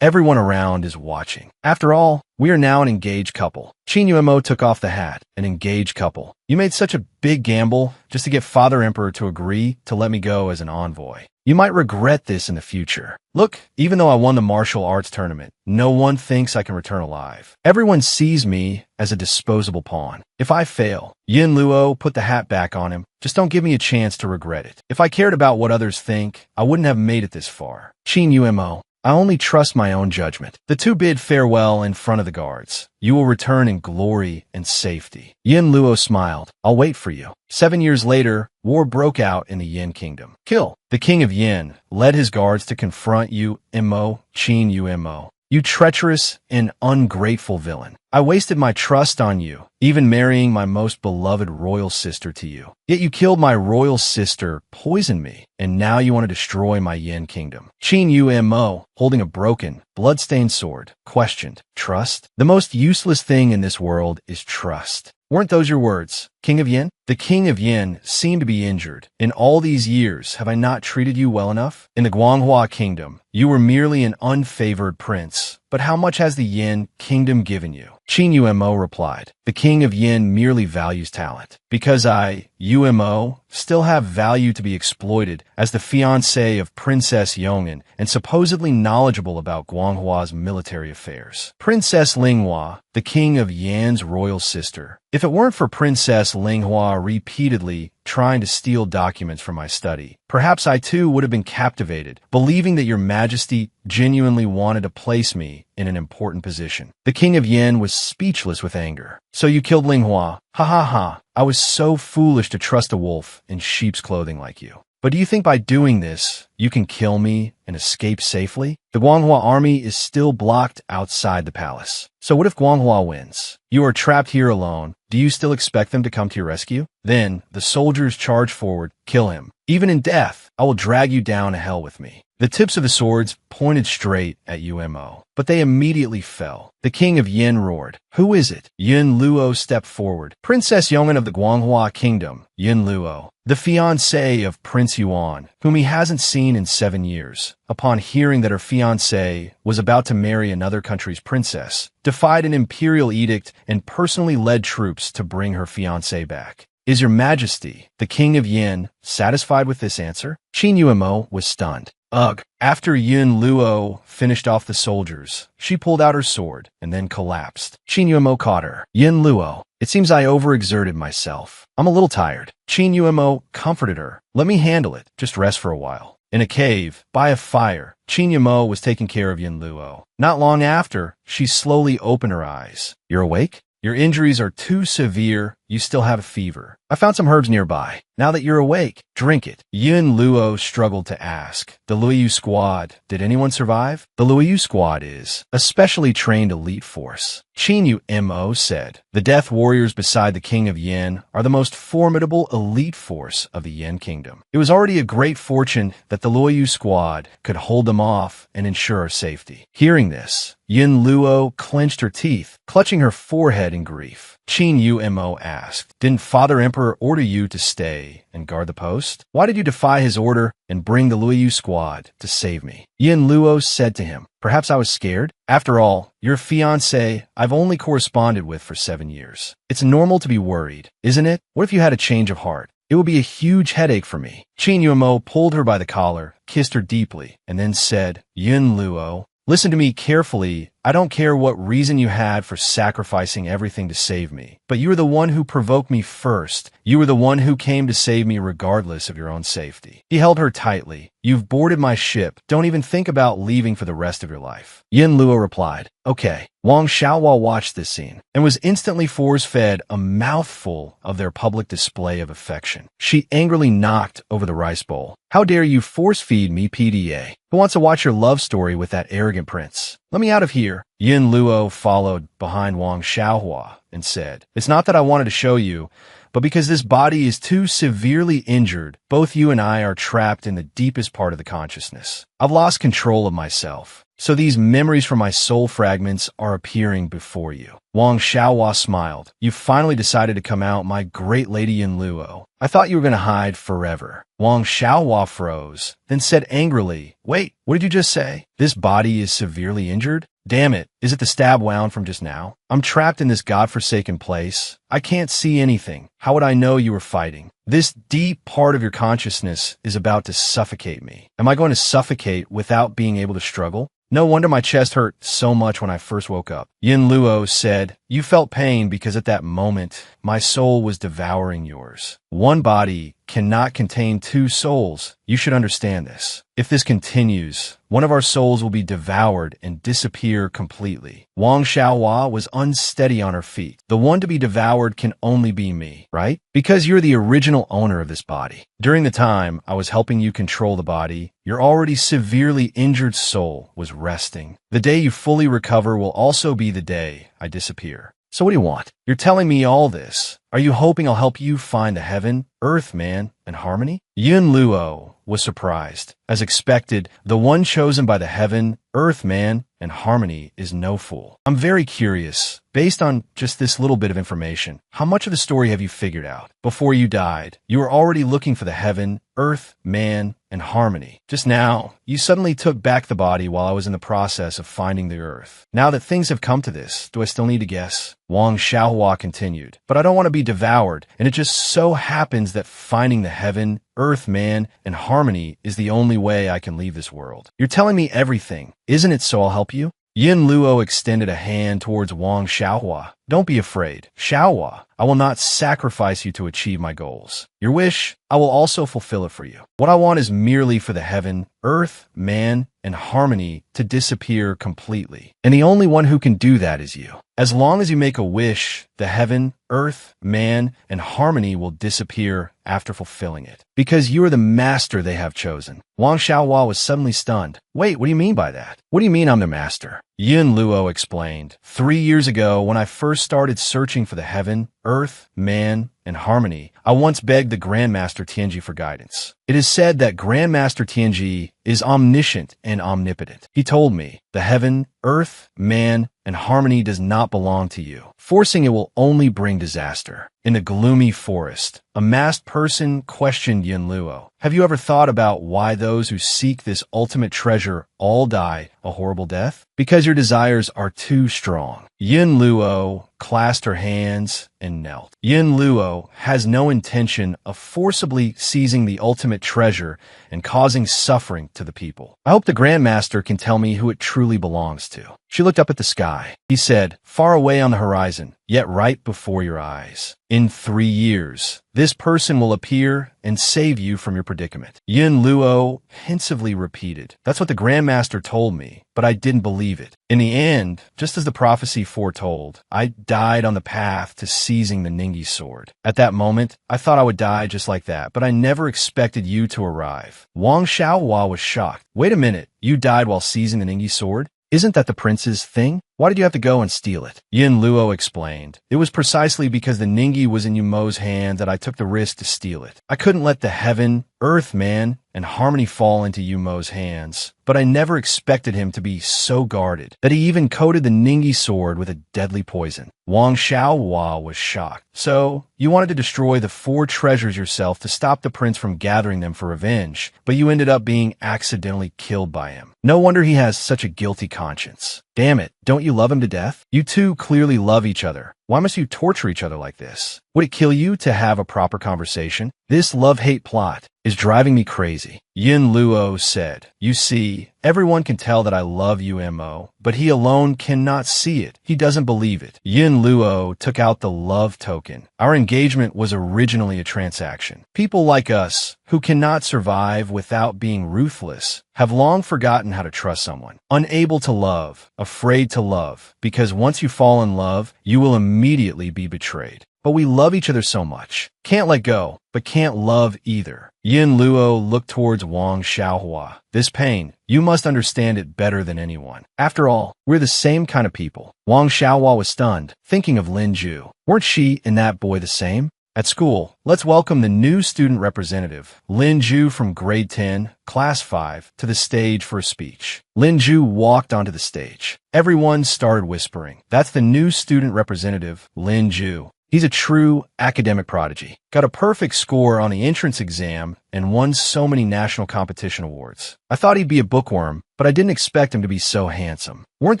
Everyone around is watching. After all, we are now an engaged couple." Qin Yuemo took off the hat. "An engaged couple. You made such a big gamble just to get Father Emperor to agree to let me go as an envoy. You might regret this in the future. Look, even though I won the martial arts tournament, no one thinks I can return alive. Everyone sees me as a disposable pawn. If I fail," Yin Luo put the hat back on him, "just don't give me a chance to regret it. If I cared about what others think, I wouldn't have made it this far." Qin Yuemo, "I only trust my own judgment." The two bid farewell in front of the guards. "You will return in glory and safety." Yin Luo smiled. "I'll wait for you." 7 years later, war broke out in the Yin Kingdom. Kill. The king of Yin led his guards to confront Yuemo, Qin Yuemo. "You treacherous and ungrateful villain. I wasted my trust on you, even marrying my most beloved royal sister to you. Yet you killed my royal sister, poisoned me, and now you want to destroy my Yin Kingdom." Qin Yuemo, holding a broken, blood-stained sword, questioned, "Trust? The most useless thing in this world is trust. Weren't those your words, King of Yin?" The King of Yin seemed to be injured. "In all these years, have I not treated you well enough? In the Guanghua Kingdom, you were merely an unfavored prince. But how much has the Yin Kingdom given you?" Qin Yuemo replied, "The King of Yin merely values talent. Because I, Yuemo, still have value to be exploited as the fiancé of Princess Yong'an and supposedly knowledgeable about Guanghua's military affairs. Princess Linghua, the King of Yan's royal sister. If it weren't for Princess Linghua repeatedly trying to steal documents from my study, perhaps I too would have been captivated, believing that your majesty genuinely wanted to place me in an important position." The King of Yin was speechless with anger. "So you killed Linghua? Ha ha ha. I was so foolish to trust a wolf in sheep's clothing like you. But do you think by doing this, you can kill me and escape safely? The Guanghua army is still blocked outside the palace. So what if Guanghua wins? You are trapped here alone. Do you still expect them to come to your rescue?" Then the soldiers charged forward. "Kill him. Even in death, I will drag you down to hell with me." The tips of the swords pointed straight at Yuemo, but they immediately fell. The King of Yin roared, "Who is it?" Yin Luo stepped forward. "Princess Yong'an of the Guanghua Kingdom, Yin Luo, the fiancé of Prince Yuan, whom he hasn't seen in 7 years, upon hearing that her fiancé was about to marry another country's princess, defied an imperial edict and personally led troops to bring her fiancé back. Is your majesty, the King of Yin, satisfied with this answer?" Qin Yuemo was stunned. Ugh. After Yin Luo finished off the soldiers, she pulled out her sword and then collapsed. Qin Yuemo caught her. "Yin Luo, it seems I overexerted myself. I'm a little tired." Qin Yuemo comforted her. "Let me handle it. Just rest for a while." In a cave, by a fire, Qin Yuemo was taking care of Yin Luo. Not long after, she slowly opened her eyes. "You're awake? Your injuries are too severe. You still have a fever. I found some herbs nearby. Now that you're awake, drink it." Yin Luo struggled to ask, "The Luoyu squad, did anyone survive?" "The Luoyu squad is a specially trained elite force." Qin Yuemo said, "The death warriors beside the King of Yin are the most formidable elite force of the Yin Kingdom. It was already a great fortune that the Luoyu squad could hold them off and ensure our safety." Hearing this, Yin Luo clenched her teeth, clutching her forehead in grief. Qin Yuemo asked, "Didn't Father Emperor order you to stay and guard the post? Why did you defy his order and bring the Luoyu squad to save me?" Yin Luo said to him, "Perhaps I was scared. After all, your fiancé I've only corresponded with for 7 years. It's normal to be worried, isn't it? What if you had a change of heart? It would be a huge headache for me." Qin Yuemo pulled her by the collar, kissed her deeply, and then said, "Yin Luo, listen to me carefully. I don't care what reason you had for sacrificing everything to save me, but you were the one who provoked me first. You were the one who came to save me regardless of your own safety." He held her tightly. "You've boarded my ship. Don't even think about leaving for the rest of your life." Yin Luo replied, "Okay." Wang Xiaohua watched this scene and was instantly force-fed a mouthful of their public display of affection. She angrily knocked over the rice bowl. "How dare you force-feed me, PDA? Who wants to watch your love story with that arrogant prince? Let me out of here." Yin Luo followed behind Wang Xiaohua and said, "It's not that I wanted to show you, but because this body is too severely injured, both you and I are trapped in the deepest part of the consciousness. I've lost control of myself. So these memories from my soul fragments are appearing before you. Wang Xiaohua smiled. You finally decided to come out, my great lady Yin Luo. I thought you were going to hide forever. Wang Xiaohua froze, then said angrily, wait, what did you just say? This body is severely injured? Damn it, is it the stab wound from just now? I'm trapped in this godforsaken place. I can't see anything. How would I know you were fighting? This deep part of your consciousness is about to suffocate me. Am I going to suffocate without being able to struggle? No wonder my chest hurt so much when I first woke up. Yin Luo said, you felt pain because at that moment, my soul was devouring yours. One body cannot contain two souls. You should understand this. If this continues, one of our souls will be devoured and disappear completely. Wang Xiaohua was unsteady on her feet. The one to be devoured can only be me, right? Because you're the original owner of this body. During the time I was helping you control the body, your already severely injured soul was resting. The day you fully recover will also be the day I disappear. So what do you want? You're telling me all this. Are you hoping I'll help you find the heaven, earth, man, and harmony? Yin Luo was surprised. As expected, the one chosen by the heaven, earth, man, and harmony is no fool. I'm very curious, based on just this little bit of information, how much of the story have you figured out? Before you died, you were already looking for the heaven, earth, man, and harmony. Just now, you suddenly took back the body while I was in the process of finding the earth. Now that things have come to this, do I still need to guess? Wang Xiaohua continued, but I don't want to be devoured, and it just so happens that finding the heaven, earth, man, and harmony is the only way I can leave this world. You're telling me everything, isn't it, so I'll help you? Yin Luo extended a hand towards Wang Xiaohua. Don't be afraid, Xiaohua. I will not sacrifice you to achieve my goals. Your wish, I will also fulfill it for you. What I want is merely for the heaven, earth, man, and harmony to disappear completely. And the only one who can do that is you. As long as you make a wish, the heaven, earth, man, and harmony will disappear after fulfilling it. Because you are the master they have chosen. Wang Xiaohua was suddenly stunned. Wait, what do you mean by that? What do you mean I'm the master? Yin Luo explained. 3 years ago, when I first started searching for the heaven, earth, man, and harmony, I once begged the Grandmaster Tianji for guidance. It is said that Grandmaster Tianji is omniscient and omnipotent. He told me, the heaven, earth, man, and harmony does not belong to you. Forcing it will only bring disaster. In the gloomy forest, a masked person questioned Yin Luo. Have you ever thought about why those who seek this ultimate treasure all die a horrible death? Because your desires are too strong. Yin Luo clasped her hands and knelt. Yin Luo has no intention of forcibly seizing the ultimate treasure and causing suffering to the people. I hope the Grandmaster can tell me who it truly belongs to. She looked up at the sky. He said, far away on the horizon, yet right before your eyes. In 3 years, this person will appear and save you from your predicament. Yin Luo pensively repeated, that's what the Grandmaster told me, but I didn't believe it. In the end, just as the prophecy foretold, I died on the path to seizing the Ningyi sword. At that moment, I thought I would die just like that, but I never expected you to arrive. Wang Xiaohua was shocked. Wait a minute, you died while seizing the Ningyi sword? Isn't that the prince's thing? Why did you have to go and steal it? Yin Luo explained. It was precisely because the Ningyi was in Yu Mo's hand that I took the risk to steal it. I couldn't let the heaven, earth, man, and harmony fall into Yu Mo's hands, but I never expected him to be so guarded that he even coated the Ningyi sword with a deadly poison. Wang Xiaohua was shocked. So, you wanted to destroy the 4 treasures yourself to stop the prince from gathering them for revenge, but you ended up being accidentally killed by him. No wonder he has such a guilty conscience. Damn it, don't you love him to death? You two clearly love each other. Why must you torture each other like this? Would it kill you to have a proper conversation? This love-hate plot is driving me crazy. Yin Luo said, you see, everyone can tell that I love you, Mo, but he alone cannot see it. He doesn't believe it. Yin Luo took out the love token. Our engagement was originally a transaction. People like us, who cannot survive without being ruthless, have long forgotten how to trust someone. Unable to love, afraid to love, because once you fall in love, you will immediately be betrayed. But we love each other so much. Can't let go, but can't love either. Yin Luo looked towards Wang Xiaohua. This pain, you must understand it better than anyone. After all, we're the same kind of people. Wang Xiaohua was stunned, thinking of Lin Ju. Weren't she and that boy the same? At school, let's welcome the new student representative, Lin Ju from grade 10, class 5, to the stage for a speech. Lin Ju walked onto the stage. Everyone started whispering. That's the new student representative, Lin Ju. He's a true academic prodigy. Got a perfect score on the entrance exam and won so many national competition awards. I thought he'd be a bookworm, but I didn't expect him to be so handsome. Weren't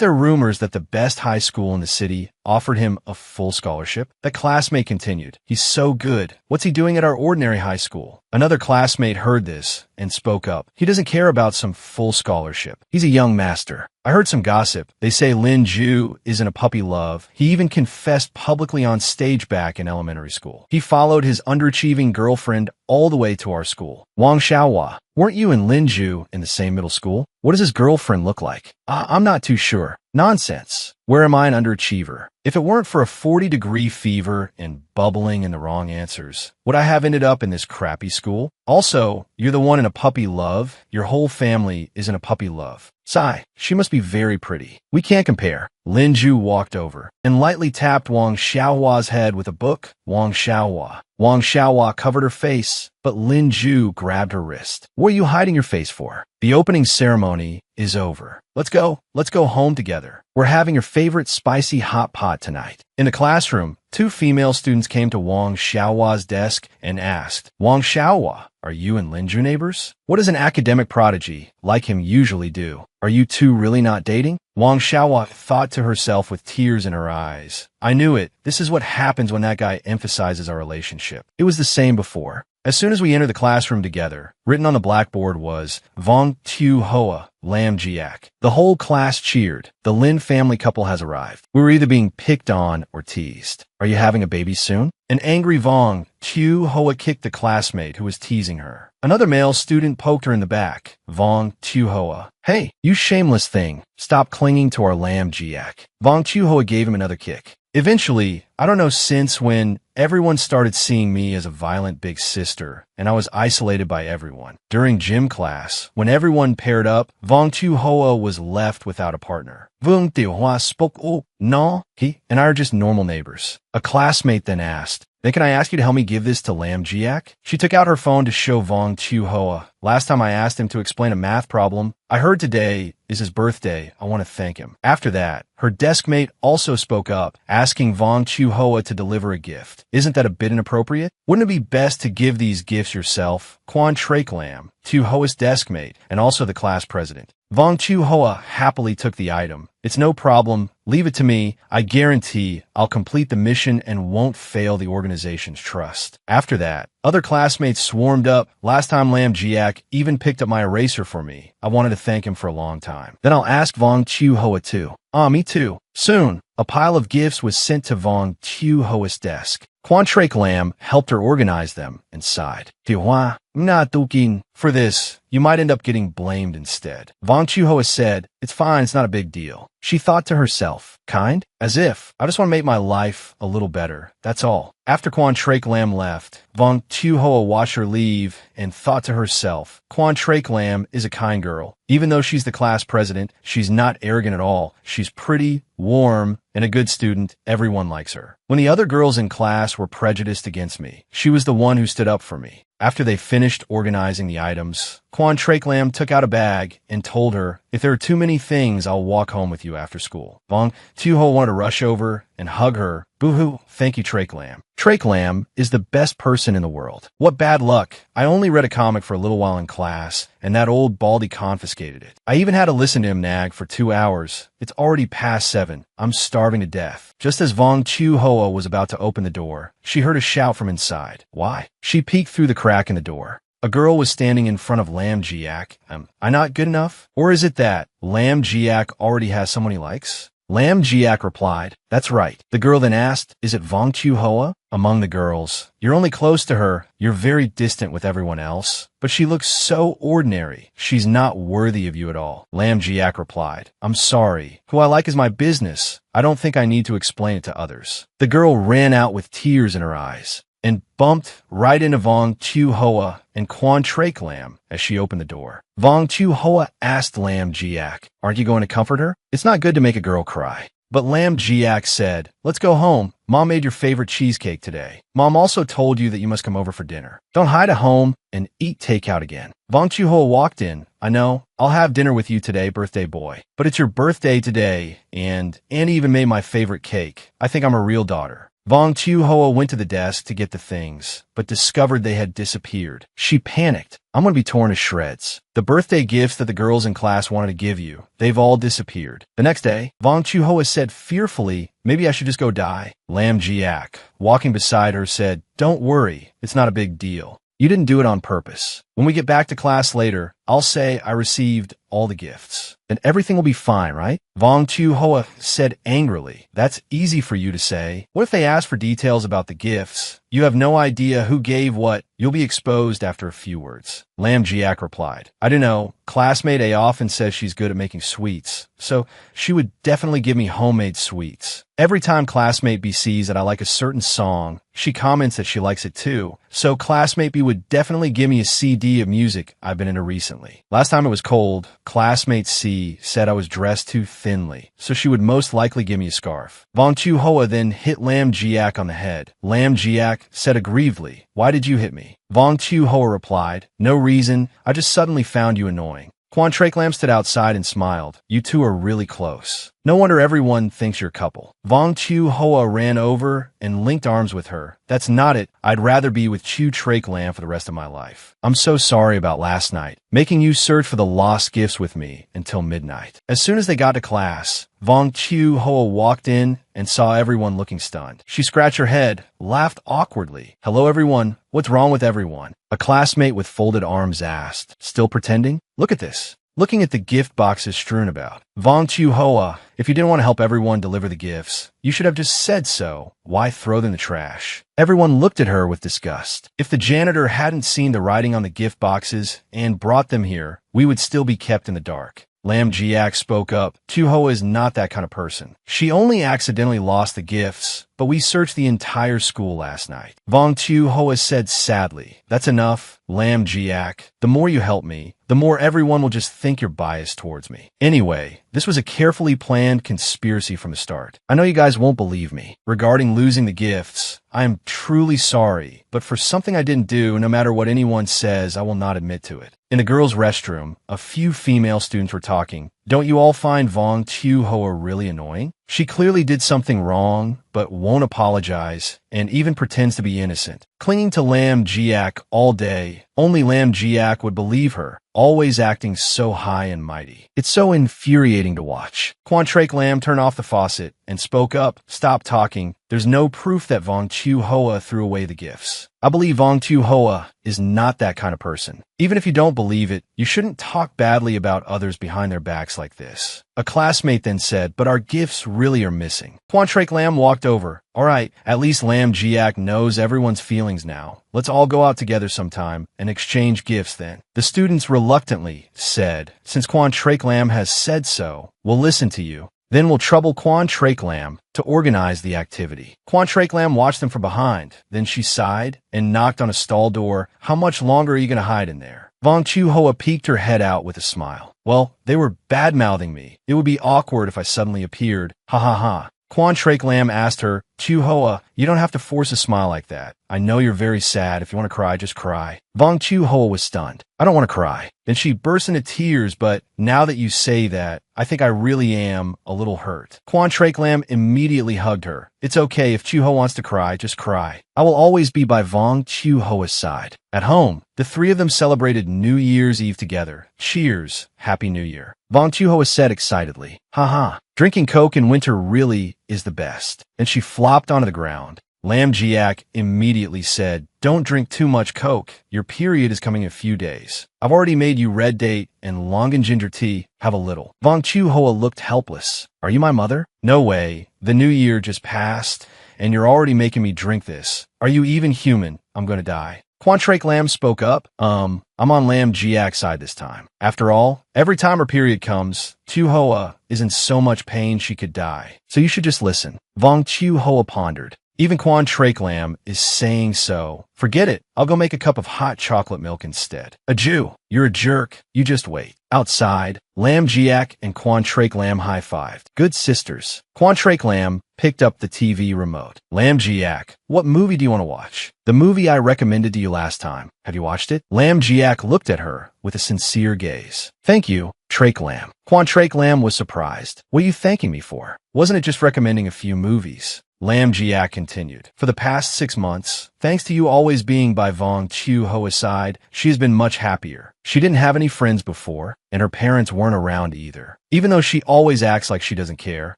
there rumors that the best high school in the city offered him a full scholarship? That classmate continued. He's so good. What's he doing at our ordinary high school? Another classmate heard this and spoke up. He doesn't care about some full scholarship. He's a young master. I heard some gossip. They say Lin Ju isn't a puppy love. He even confessed publicly on stage back in elementary school. He followed his underachieving girlfriend all the way to our school. Wang Xiaohua, weren't you and Lin Ju in the same middle school? What does his girlfriend look like? I'm not too sure. Nonsense. Where am I an underachiever? If it weren't for a 40-degree fever and bubbling in the wrong answers, would I have ended up in this crappy school? Also, you're the one in a puppy love. Your whole family is in a puppy love. Sigh, she must be very pretty. We can't compare. Lin Ju walked over and lightly tapped Wang Xiaohua's head with a book. Wang Xiaohua. Wang Xiaohua covered her face, but Lin Ju grabbed her wrist. What are you hiding your face for? The opening ceremony is over. Let's go home together. We're having your favorite spicy hot pot tonight. In the classroom, two female students came to Wang Xiaohua's desk and asked, Wang Xiaohua, are you and Lin Ju neighbors? What does an academic prodigy like him usually do? Are you two really not dating? Wang Xiaohua thought to herself with tears in her eyes. I knew it. This is what happens when that guy emphasizes our relationship. It was the same before. As soon as we entered the classroom together, written on the blackboard was Vong Tu Hoa, Lam Jiak. The whole class cheered. The Lin family couple has arrived. We were either being picked on or teased. Are you having a baby soon? An angry Vong Tu Hoa kicked the classmate who was teasing her. Another male student poked her in the back. Vong Tu Hoa. Hey, you shameless thing. Stop clinging to our Lam Jiak. Vong Tu Hoa gave him another kick. Eventually, I don't know since when, everyone started seeing me as a violent big sister, and I was isolated by everyone. During gym class, when everyone paired up, Vong Tu Hoa was left without a partner. Vung Tiu Hoa spoke, oh, no, he and I are just normal neighbors. A classmate then asked, then can I ask you to help me give this to Lam Jiak? She took out her phone to show Vong Tu Hoa. Last time I asked him to explain a math problem, I heard today is his birthday. I want to thank him. After that, her deskmate also spoke up, asking Vong Tu Hoa to deliver a gift. Isn't that a bit inappropriate? Wouldn't it be best to give these gifts yourself? Quan Trake Lam, Tu Hoa's deskmate, and also the class president. Vong Tu Hoa happily took the item. It's no problem. Leave it to me. I guarantee I'll complete the mission and won't fail the organization's trust. After that, other classmates swarmed up. Last time Lam Jiak even picked up my eraser for me. I wanted to thank him for a long time. Then I'll ask Vong Tu Hoa too. Me too. Soon, a pile of gifts was sent to Vong Tu Hoa's desk. Quan Trake Lam helped her organize them and sighed. Tiwa, not dukin. For this, you might end up getting blamed instead. Vong Tu Hoa said, it's fine, it's not a big deal. She thought to herself, kind? As if, I just want to make my life a little better, that's all. After Quan Trake Lam left, Vong Tu Hoa watched her leave and thought to herself, Quan Trake Lam is a kind girl. Even though she's the class president, she's not arrogant at all. She's pretty, warm, and a good student. Everyone likes her. When the other girls in class were prejudiced against me, she was the one who stood up for me. After they finished organizing the items, Quan Trake Lam took out a bag and told her, if there are too many things, I'll walk home with you after school. Vong Tu Hoa wanted to rush over and hug her. Boo-hoo, thank you, Trake Lam. Trake Lam is the best person in the world. What bad luck. I only read a comic for a little while in class, and that old baldy confiscated it. I even had to listen to him nag for 2 hours. It's already past 7. I'm starving to death. Just as Vong Tu Hoa was about to open the door, she heard a shout from inside. Why? She peeked through the crack in the door. A girl was standing in front of Lam Jiak. I not good enough? Or is it that Lam Jiak already has someone he likes? Lam Jiak replied, that's right. The girl then asked, is it Vong Tu Hoa? Among the girls, you're only close to her, you're very distant with everyone else, but she looks so ordinary. She's not worthy of you at all. Lam Jiak replied, I'm sorry. Who I like is my business. I don't think I need to explain it to others. The girl ran out with tears in her eyes and bumped right into Vong Tu Hoa and Quan Trake Lam as she opened the door. Vong Tu Hoa asked Lam Jiak, aren't you going to comfort her? It's not good to make a girl cry. But Lam Jiak said, let's go home. Mom made your favorite cheesecake today. Mom also told you that you must come over for dinner. Don't hide at home and eat takeout again. Vong Chiu-ho walked in. I know, I'll have dinner with you today, birthday boy. But it's your birthday today, and Annie even made my favorite cake. I think I'm a real daughter. Vong Chiu-ho went to the desk to get the things, but discovered they had disappeared. She panicked. I'm going to be torn to shreds. The birthday gifts that the girls in class wanted to give you, they've all disappeared. The next day, Vong Chiu-ho said fearfully, maybe I should just go die. Lam Jiak, walking beside her, said, don't worry, it's not a big deal. You didn't do it on purpose. When we get back to class later, I'll say I received all the gifts. Then everything will be fine, right? Vong Chiu-ho said angrily. That's easy for you to say. What if they ask for details about the gifts? You have no idea who gave what. You'll be exposed after a few words. Lam Jiak replied. I don't know. Classmate A often says she's good at making sweets, so she would definitely give me homemade sweets. Every time classmate B sees that I like a certain song, she comments that she likes it too. So classmate B would definitely give me a CD of music I've been into recently. Last time it was cold, classmate C said I was dressed too thinly, so she would most likely give me a scarf. Vong Chiu-ho then hit Lam Jiak on the head. Lam Jiak said aggrievedly, why did you hit me? Vong Chiu-ho replied, no reason, I just suddenly found you annoying. Quan Trek Lam stood outside and smiled. You two are really close. No wonder everyone thinks you're a couple. Vong Chiu-ho ran over and linked arms with her. That's not it. I'd rather be with Chu Trek Lam for the rest of my life. I'm so sorry about last night, making you search for the lost gifts with me until midnight. As soon as they got to class, Vong Chiu-ho walked in and saw everyone looking stunned. She scratched her head, laughed awkwardly. Hello everyone, what's wrong with everyone? A classmate with folded arms asked. Still pretending? Look at this. Looking at the gift boxes strewn about. Vong Chiu-ho, if you didn't want to help everyone deliver the gifts, you should have just said so. Why throw them in the trash? Everyone looked at her with disgust. If the janitor hadn't seen the writing on the gift boxes and brought them here, we would still be kept in the dark. Lam Jiak spoke up. Chiu-ho is not that kind of person. She only accidentally lost the gifts, but we searched the entire school last night. Vong Chiu-ho said sadly. That's enough, Lam Jiak. The more you help me, the more everyone will just think you're biased towards me. Anyway, this was a carefully planned conspiracy from the start. I know you guys won't believe me. Regarding losing the gifts, I am truly sorry, but for something I didn't do, no matter what anyone says, I will not admit to it. In the girls' restroom, a few female students were talking. Don't you all find Vong Chiu-ho really annoying? She clearly did something wrong, but won't apologize, and even pretends to be innocent. Clinging to Lam Jiak all day, only Lam Jiak would believe her, always acting so high and mighty. It's so infuriating to watch. Quan Trek Lam turned off the faucet and spoke up. Stop talking. There's no proof that Vong Chiu-ho threw away the gifts. I believe Vong Chiu-ho is not that kind of person. Even if you don't believe it, you shouldn't talk badly about others behind their backs like this. A classmate then said, but our gifts really are missing. Quan Trek Lam walked over. All right, at least Lam Jiak knows everyone's feelings now. Let's all go out together sometime and exchange gifts then. The students reluctantly said, since Quan Trek Lam has said so, we'll listen to you. Then we'll trouble Quan Trek Lam to organize the activity. Quan Trek Lam watched them from behind. Then she sighed and knocked on a stall door. How much longer are you going to hide in there? Vong Chiu-ho peeked her head out with a smile. Well, they were bad-mouthing me. It would be awkward if I suddenly appeared. Ha ha ha. Quan Trek Lam asked her, Chiu-ho, you don't have to force a smile like that. I know you're very sad. If you want to cry, just cry. Vong Chiu-ho was stunned. I don't want to cry. Then she burst into tears, but now that you say that, I think I really am a little hurt. Quan Trek Lam immediately hugged her. It's okay. If Chiu-ho wants to cry, just cry. I will always be by Vong Chiu-ho's side. At home, the three of them celebrated New Year's Eve together. Cheers. Happy New Year. Vong Chiu-ho said excitedly. Haha. Drinking Coke in winter really is the best. And she flopped onto the ground. Lam Jiak immediately said, don't drink too much Coke. Your period is coming in a few days. I've already made you red date and long and ginger tea. Have a little. Vong Chiu-ho looked helpless. Are you my mother? No way. The new year just passed, and you're already making me drink this. Are you even human? I'm gonna die. Quan Trek Lam spoke up. I'm on Lam Jiak's side this time. After all, every time her period comes, Chiu-ho is in so much pain she could die. So you should just listen. Vong Chiu-ho pondered. Even Quan Trek Lam is saying so. Forget it. I'll go make a cup of hot chocolate milk instead. A Jew. You're a jerk. You just wait. Outside, Lam Jiak and Quan Trake Lam high-fived. Good sisters. Quan Trake Lam picked up the TV remote. Lam Jiak, what movie do you want to watch? The movie I recommended to you last time. Have you watched it? Lam Jiak looked at her with a sincere gaze. Thank you, Trake Lam. Quan Trake Lam was surprised. What are you thanking me for? Wasn't it just recommending a few movies? Lam Jiak continued. For the past 6 months, thanks to you always being by Vong Chiu Hoa's side, she has been much happier. She didn't have any friends before, and her parents weren't around either. Even though she always acts like she doesn't care,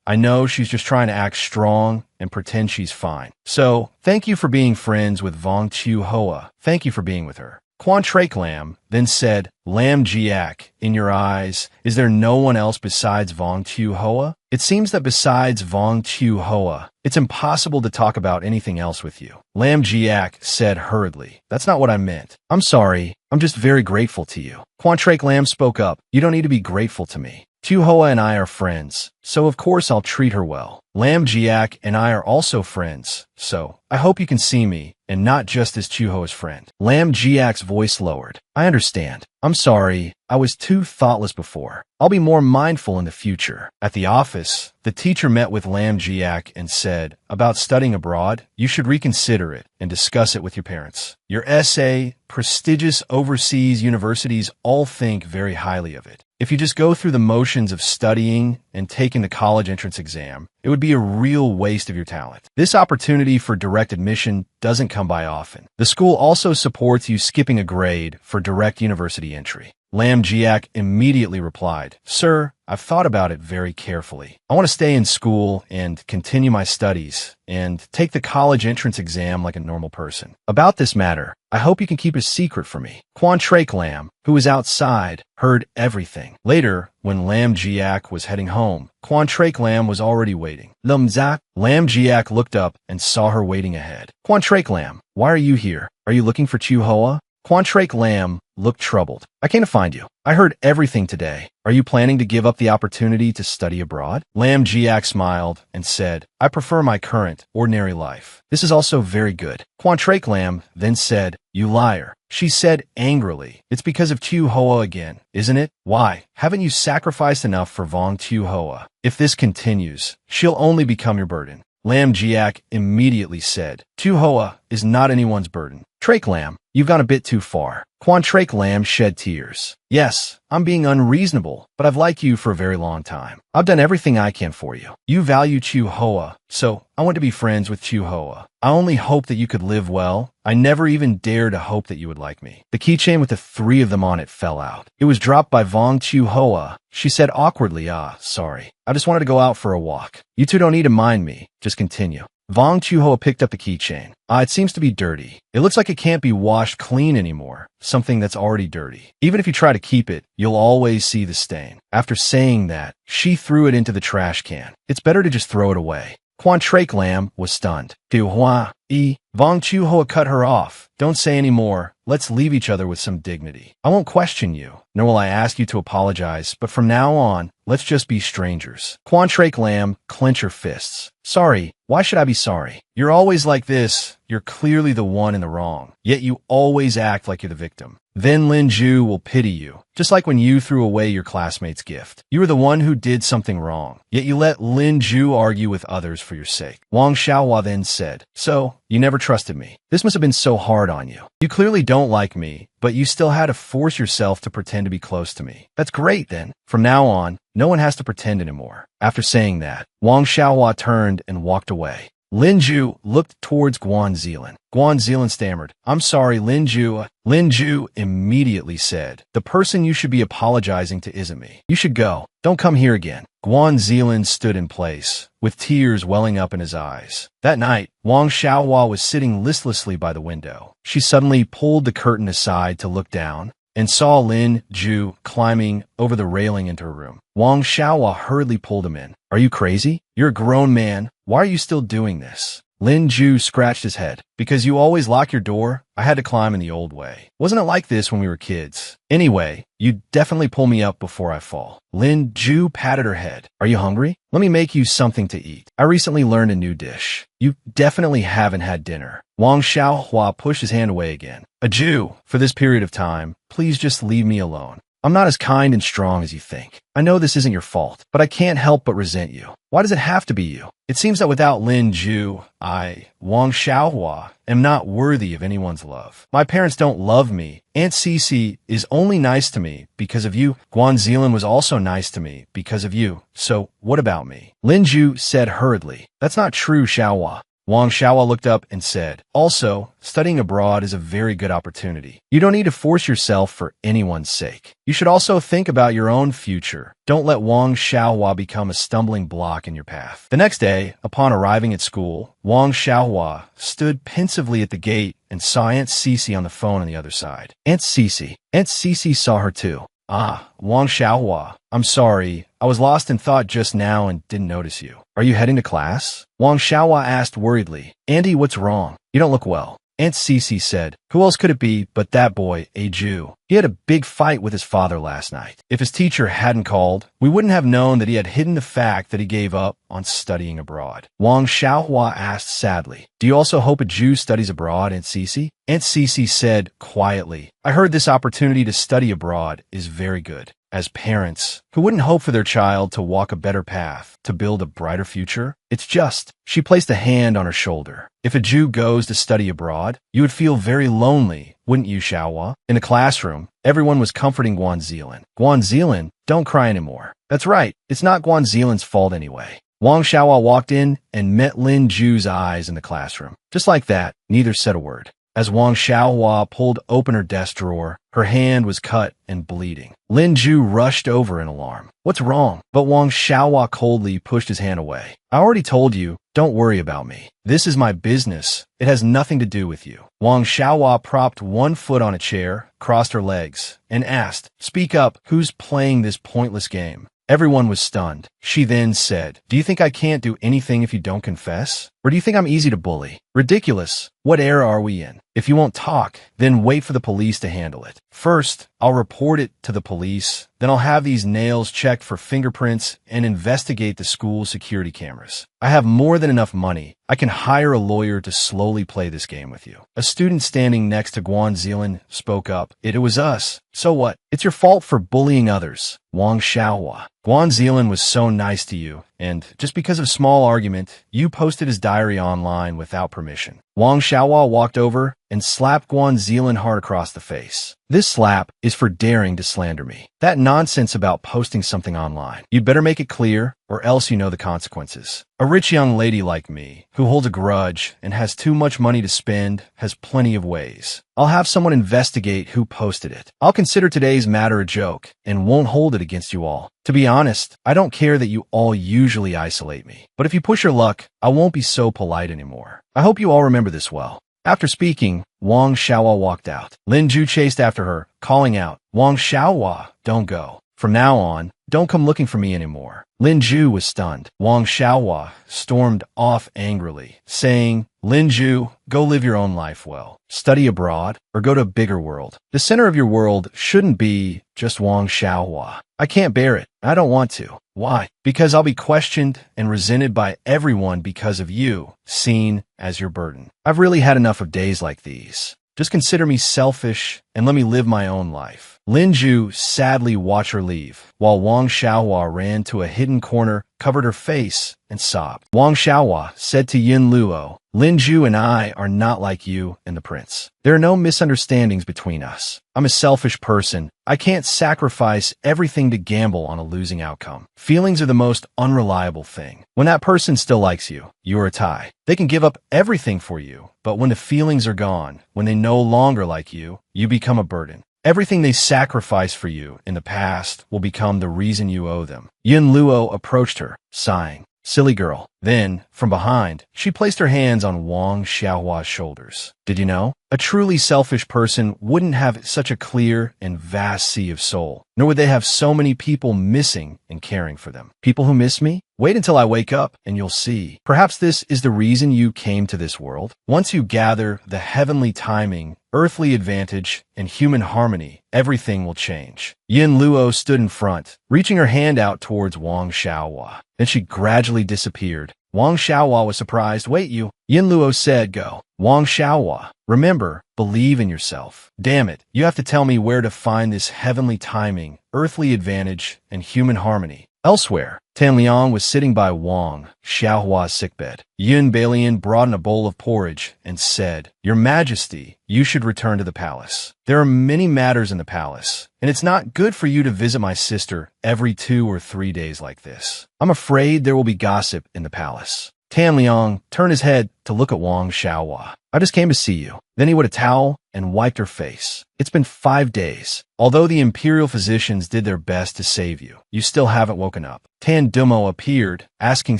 I know she's just trying to act strong and pretend she's fine. So, thank you for being friends with Vong Chiu Hoa. Thank you for being with her. Quan Trake Lam then said, Lam Jiak, in your eyes, is there no one else besides Vong Chiu Hoa? It seems that besides Vong Chiu Hoa, it's impossible to talk about anything else with you. Lam Jiak said hurriedly, that's not what I meant. I'm sorry, I'm just very grateful to you. Quan Trake Lam spoke up, you don't need to be grateful to me. Chiu Hoa and I are friends, so of course I'll treat her well. Lam Jiak and I are also friends, so I hope you can see me, and not just as Chiu Hoa's friend. Lam Jiak's voice lowered. I understand. I'm sorry, I was too thoughtless before. I'll be more mindful in the future. At the office, the teacher met with Lam Jiak and said, about studying abroad, you should reconsider it and discuss it with your parents. Your essay, prestigious overseas universities all think very highly of it. If you just go through the motions of studying and taking the college entrance exam, it would be a real waste of your talent. This opportunity for direct admission doesn't come by often. The school also supports you skipping a grade for direct university entry. Lam Jiak immediately replied, Sir, I've thought about it very carefully. I want to stay in school and continue my studies and take the college entrance exam like a normal person. About this matter, I hope you can keep a secret from me. Quan Trake Lam, who was outside, heard everything. Later, when Lam Jiak was heading home, Quan Trake Lam was already waiting. Lam Jiak looked up and saw her waiting ahead. Quan Trake Lam, why are you here? Are you looking for Chiu Hoa? Quan Trake Lam looked troubled. I came to find you. I heard everything today. Are you planning to give up the opportunity to study abroad? Lam Jiak smiled and said, I prefer my current, ordinary life. This is also very good. Quan Trake Lam then said, You liar. She said angrily, It's because of Chiu Hoa again, isn't it? Why? Haven't you sacrificed enough for Vong Chiu Hoa? If this continues, she'll only become your burden. Lam Jiak immediately said, Chiu Hoa is not anyone's burden. Trake Lam, you've gone a bit too far. Quan Trake Lam shed tears. Yes, I'm being unreasonable, but I've liked you for a very long time. I've done everything I can for you. You value Chiu Hoa, so I want to be friends with Chiu Hoa. I only hope that you could live well. I never even dare to hope that you would like me. The keychain with the 3 of them on it fell out. It was dropped by Vong Chiu Hoa. She said awkwardly, sorry. I just wanted to go out for a walk. You two don't need to mind me. Just continue. Vong Chiu Hoa picked up the keychain. It seems to be dirty. It looks like it can't be washed clean anymore. Something that's already dirty. Even if you try to keep it, you'll always see the stain. After saying that, she threw it into the trash can. It's better to just throw it away. Quan Trake Lam was stunned. Vong Chiu Hoa cut her off. Don't say any more. Let's leave each other with some dignity. I won't question you, nor will I ask you to apologize, but from now on, let's just be strangers. Quan Trake Lam clenched her fists. Sorry. Why should I be sorry? You're always like this. You're clearly the one in the wrong, yet you always act like you're the victim. Then Lin Ju will pity you, just like when you threw away your classmate's gift. You were the one who did something wrong, yet you let Lin Ju argue with others for your sake. Wang Xiaohua then said, So, you never trusted me. This must have been so hard on you. You clearly don't like me, but you still had to force yourself to pretend to be close to me. That's great then. From now on, no one has to pretend anymore. After saying that, Wang Xiaohua turned and walked away. Lin Ju looked towards Guan Zilan. Guan Zilan stammered, I'm sorry, Lin Ju. Lin Ju immediately said, The person you should be apologizing to isn't me. You should go. Don't come here again. Guan Zilan stood in place, with tears welling up in his eyes. That night, Wang Xiaohua was sitting listlessly by the window. She suddenly pulled the curtain aside to look down, and saw Lin Ju climbing over the railing into her room. Wang Xiaohua hurriedly pulled him in. Are you crazy? You're a grown man. Why are you still doing this? Lin Ju scratched his head. Because you always lock your door, I had to climb in the old way. Wasn't it like this when we were kids? Anyway, you definitely pull me up before I fall. Lin Ju patted her head. Are you hungry? Let me make you something to eat. I recently learned a new dish. You definitely haven't had dinner. Wang Xiaohua pushed his hand away again. A Jew, for this period of time, please just leave me alone. I'm not as kind and strong as you think. I know this isn't your fault, but I can't help but resent you. Why does it have to be you? It seems that without Lin Ju, I, Wang Xiaohua, am not worthy of anyone's love. My parents don't love me. Aunt Cece is only nice to me because of you. Guan Zilan was also nice to me because of you. So what about me? Lin Ju said hurriedly. That's not true, Xiaohua. Wang Xiaohua looked up and said, also, studying abroad is a very good opportunity. You don't need to force yourself for anyone's sake. You should also think about your own future. Don't let Wang Xiaohua become a stumbling block in your path. The next day, upon arriving at school, Wang Xiaohua stood pensively at the gate and saw Aunt Cece on the phone on the other side. Aunt Cece saw her too. Ah, Wang Xiaohua, I'm sorry. I was lost in thought just now and didn't notice you. Are you heading to class? Wang Xiaohua asked worriedly. Auntie, what's wrong? You don't look well. Aunt Cece said, who else could it be but that boy, a Jew? He had a big fight with his father last night. If his teacher hadn't called, we wouldn't have known that he had hidden the fact that he gave up on studying abroad. Wang Xiaohua asked sadly, do you also hope a Jew studies abroad, Aunt Cece? Aunt Cece said quietly, I heard this opportunity to study abroad is very good. As parents, who wouldn't hope for their child to walk a better path, to build a brighter future? It's just. She placed a hand on her shoulder. If a Jew goes to study abroad, you would feel very lonely, wouldn't you, Xiaohua? In the classroom, everyone was comforting Guan Zilan. Guan Zilan, don't cry anymore. That's right, it's not Guan Zilan's fault anyway. Wang Xiaohua walked in and met Lin Ju's eyes in the classroom. Just like that, neither said a word. As Wang Xiaohua pulled open her desk drawer, her hand was cut and bleeding. Lin Ju rushed over in alarm. What's wrong? But Wang Xiaohua coldly pushed his hand away. I already told you, don't worry about me. This is my business. It has nothing to do with you. Wang Xiaohua propped one foot on a chair, crossed her legs, and asked, speak up, who's playing this pointless game? Everyone was stunned. She then said, do you think I can't do anything if you don't confess? Or do you think I'm easy to bully? Ridiculous. What era are we in? If you won't talk, then wait for the police to handle it. First, I'll report it to the police. Then I'll have these nails checked for fingerprints and investigate the school security cameras. I have more than enough money. I can hire a lawyer to slowly play this game with you. A student standing next to Guan Zilan spoke up. It was us. So what? It's your fault for bullying others. Wang Xiaohua. Guan Zilan was so nice to you, and just because of small argument, you posted his diary online without permission. Wang Xiaohua walked over and slapped Guan Zilan hard across the face. This slap is for daring to slander me. That nonsense about posting something online. You'd better make it clear, or else you know the consequences. A rich young lady like me, who holds a grudge and has too much money to spend, has plenty of ways. I'll have someone investigate who posted it. I'll consider today's matter a joke and won't hold it against you all. To be honest, I don't care that you all usually isolate me. But if you push your luck, I won't be so polite anymore. I hope you all remember this well. After speaking, Wang Xiaohua walked out. Lin Ju chased after her, calling out, Wang Xiaohua, don't go. From now on, don't come looking for me anymore. Lin Ju was stunned. Wang Xiaohua stormed off angrily, saying, Lin Ju, go live your own life well. Study abroad, or go to a bigger world. The center of your world shouldn't be just Wang Xiaohua. I can't bear it. I don't want to. Why? Because I'll be questioned and resented by everyone because of you, seen as your burden. I've really had enough of days like these. Just consider me selfish and let me live my own life. Lin Ju sadly watched her leave, while Wang Xiaohua ran to a hidden corner, covered her face, and sobbed. Wang Xiaohua said to Yin Luo, Lin Ju and I are not like you and the prince. There are no misunderstandings between us. I'm a selfish person. I can't sacrifice everything to gamble on a losing outcome. Feelings are the most unreliable thing. When that person still likes you, you're a tie. They can give up everything for you, but when the feelings are gone, when they no longer like you, you become a burden. Everything they sacrificed for you in the past will become the reason you owe them. Yin Luo approached her, sighing. Silly girl. Then, from behind, she placed her hands on Wang Xiaohua's shoulders. Did you know? A truly selfish person wouldn't have such a clear and vast sea of soul, nor would they have so many people missing and caring for them. People who miss me? Wait until I wake up and you'll see. Perhaps this is the reason you came to this world. Once you gather the heavenly timing, earthly advantage, and human harmony, everything will change. Yin Luo stood in front, reaching her hand out towards Wang Xiaohua. Then she gradually disappeared word. Wang Xiaohua was surprised. Wait, you? Yin Luo said, go. Wang Xiaohua, remember, believe in yourself. Damn it, you have to tell me where to find this heavenly timing, earthly advantage, and human harmony. Elsewhere, Tan Liang was sitting by Wang Xiaohua's sickbed. Yun Balian brought in a bowl of porridge and said, Your Majesty, you should return to the palace. There are many matters in the palace, and it's not good for you to visit my sister every 2 or 3 days like this. I'm afraid there will be gossip in the palace. Tan Liang turned his head to look at Wang Xiaohua. I just came to see you. Then he wet a towel and wiped her face. It's been 5 days. Although the imperial physicians did their best to save you, you still haven't woken up. Tan Dumo appeared, asking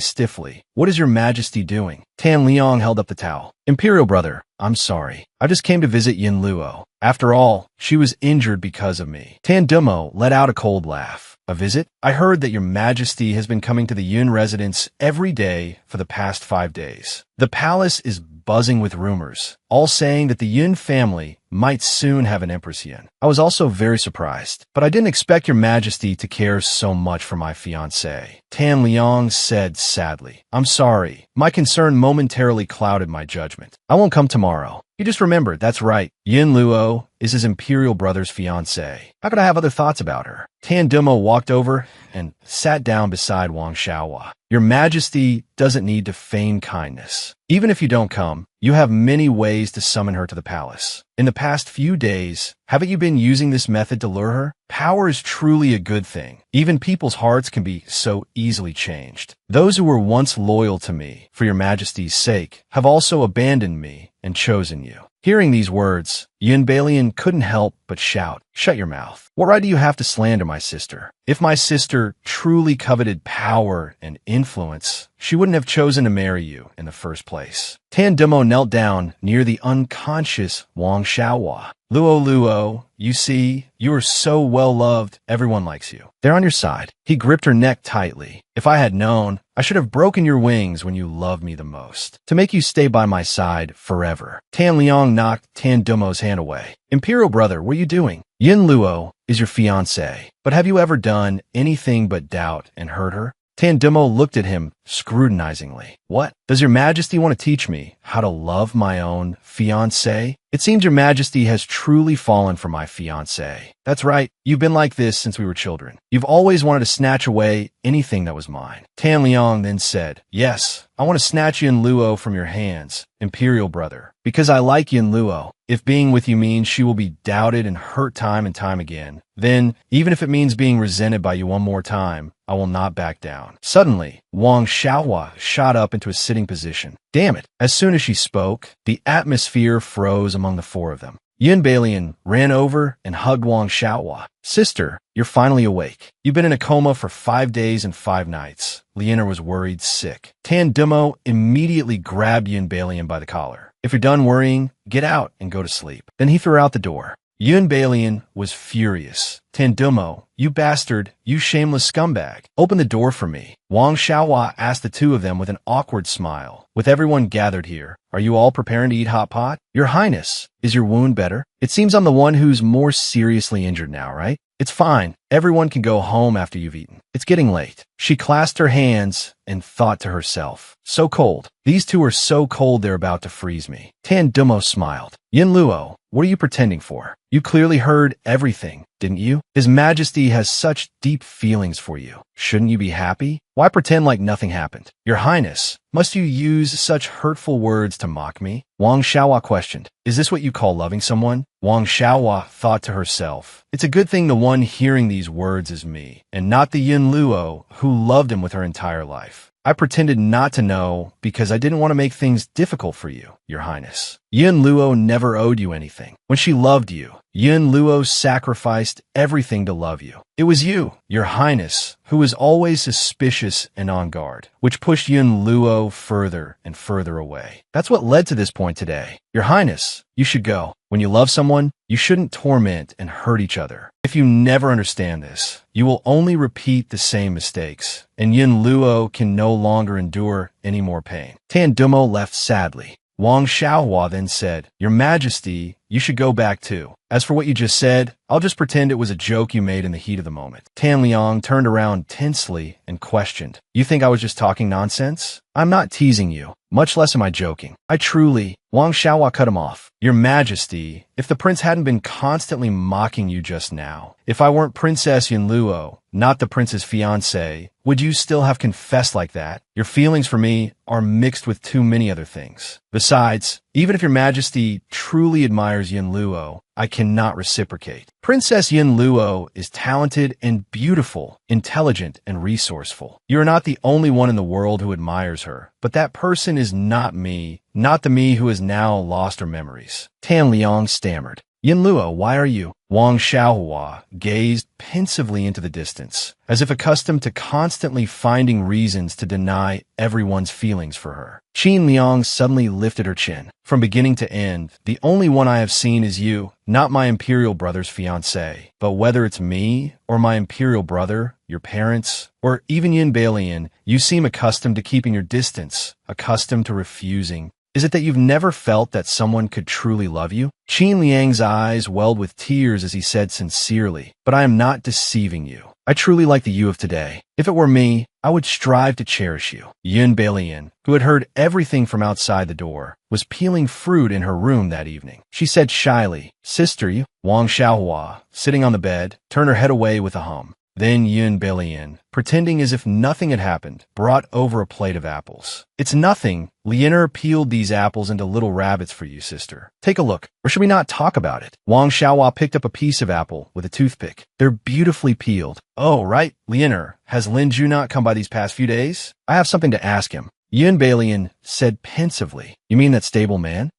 stiffly, What is your Majesty doing? Tan Liang held up the towel. Imperial brother, I'm sorry. I just came to visit Yin Luo. After all, she was injured because of me. Tan Dumo let out a cold laugh. A visit? I heard that your Majesty has been coming to the Yun residence every day for the past 5 days. The palace is buzzing with rumors, all saying that the Yun family might soon have an Empress Yun. I was also very surprised, but I didn't expect your Majesty to care so much for my fiancée. Tan Liang said sadly, I'm sorry. My concern momentarily clouded my judgment. I won't come tomorrow. You just remembered, that's right. Yin Luo is his imperial brother's fiancée. How could I have other thoughts about her? Tan Dumo walked over and sat down beside Wang Xiaohua. Your Majesty doesn't need to feign kindness. Even if you don't come, you have many ways to summon her to the palace. In the past few days, haven't you been using this method to lure her? Power is truly a good thing. Even people's hearts can be so easily changed. Those who were once loyal to me, for your Majesty's sake, have also abandoned me and chosen you. Hearing these words, Yun Balian couldn't help but shout, Shut your mouth. What right do you have to slander my sister? If my sister truly coveted power and influence, she wouldn't have chosen to marry you in the first place. Tan Dumo knelt down near the unconscious Wang Xiaohua. Luo, you see, you are so well-loved, everyone likes you. They're on your side. He gripped her neck tightly. If I had known, I should have broken your wings when you loved me the most, to make you stay by my side forever. Tan Liang knocked Tan Dumo's hand away. Imperial brother, what are you doing? Yin Luo is your fiancée, but have you ever done anything but doubt and hurt her? Tan Dumo looked at him scrutinizingly. What? Does your Majesty want to teach me how to love my own fiancé? It seems your Majesty has truly fallen for my fiancé. That's right, you've been like this since we were children. You've always wanted to snatch away anything that was mine. Tan Liang then said, Yes, I want to snatch Yin Luo from your hands, Imperial brother, because I like Yin Luo. If being with you means she will be doubted and hurt time and time again, then, even if it means being resented by you one more time, I will not back down. Suddenly, Wang Xiaohua shot up into a sitting position. Damn it! As soon as she spoke, the atmosphere froze among the four of them. Yun Balian ran over and hugged Wang Xiaohua. Sister, you're finally awake. You've been in a coma for 5 days and 5 nights. Lianer was worried sick. Tan Dumo immediately grabbed Yun Balian by the collar. If you're done worrying, get out and go to sleep. Then he threw out the door. Yun Balian was furious. Tan Dumo, you bastard, you shameless scumbag. Open the door for me. Wang Xiaohua asked the two of them with an awkward smile. With everyone gathered here, are you all preparing to eat hot pot? Your Highness, is your wound better? It seems I'm the one who's more seriously injured now, right? It's fine. Everyone can go home after you've eaten. It's getting late. She clasped her hands and thought to herself, so cold. These two are so cold they're about to freeze me. Tan Dumo smiled. Yin Luo, what are you pretending for? You clearly heard everything, didn't you? His Majesty has such deep feelings for you. Shouldn't you be happy? Why pretend like nothing happened? Your Highness, must you use such hurtful words to mock me? Wang Xiaohua questioned. Is this what you call loving someone? Wang Xiaohua thought to herself. It's a good thing the one hearing these words is me, and not the Yin Luo who loved him with her entire life. I pretended not to know because I didn't want to make things difficult for you, Your Highness. Yin Luo never owed you anything. When she loved you, Yin Luo sacrificed everything to love you. It was you, Your Highness, who was always suspicious and on guard, which pushed Yin Luo further and further away. That's what led to this point today. Your Highness, you should go. When you love someone, you shouldn't torment and hurt each other. If you never understand this, you will only repeat the same mistakes, and Yin Luo can no longer endure any more pain. Tan Dumo left sadly. Wang Xiaohua then said, "Your Majesty, you should go back too. As for what you just said, I'll just pretend it was a joke you made in the heat of the moment." Tan Liang turned around tensely and questioned, "You think I was just talking nonsense? I'm not teasing you, much less am I joking. I truly—" Wang Xiaohua cut him off. "Your Majesty, if the prince hadn't been constantly mocking you just now, if I weren't Princess Yunluo, not the prince's fiancée, would you still have confessed like that? Your feelings for me are mixed with too many other things. Besides, even if your Majesty truly admires Yunluo, I cannot reciprocate. Princess Yunluo is talented and beautiful, intelligent and resourceful. You are not the only one in the world who admires her, but that person is not me, not the me who has now lost her memories." Tan Liang stammered, "Yunluo, why are you?" Wang Xiaohua gazed pensively into the distance, as if accustomed to constantly finding reasons to deny everyone's feelings for her. Qin Liang suddenly lifted her chin. "From beginning to end, the only one I have seen is you, not my imperial brother's fiancée. But whether it's me, or my imperial brother, your parents, or even Yin Balian, you seem accustomed to keeping your distance, accustomed to refusing. Is it that you've never felt that someone could truly love you?" Qin Liang's eyes welled with tears as he said sincerely, "But I am not deceiving you. I truly like the you of today. If it were me, I would strive to cherish you." Yin Balian, who had heard everything from outside the door, was peeling fruit in her room that evening. She said shyly, "Sister, you?" Wang Xiaohua, sitting on the bed, turned her head away with a hum. Then Yin Balian, pretending as if nothing had happened, brought over a plate of apples. "It's nothing. Lianer peeled these apples into little rabbits for you, sister. Take a look. Or should we not talk about it?" Wang Xiaohua picked up a piece of apple with a toothpick. "They're beautifully peeled." "Oh, right. Lianer, has Lin Ju not come by these past few days? I have something to ask him." Yin Balian said pensively, "You mean that stable man?"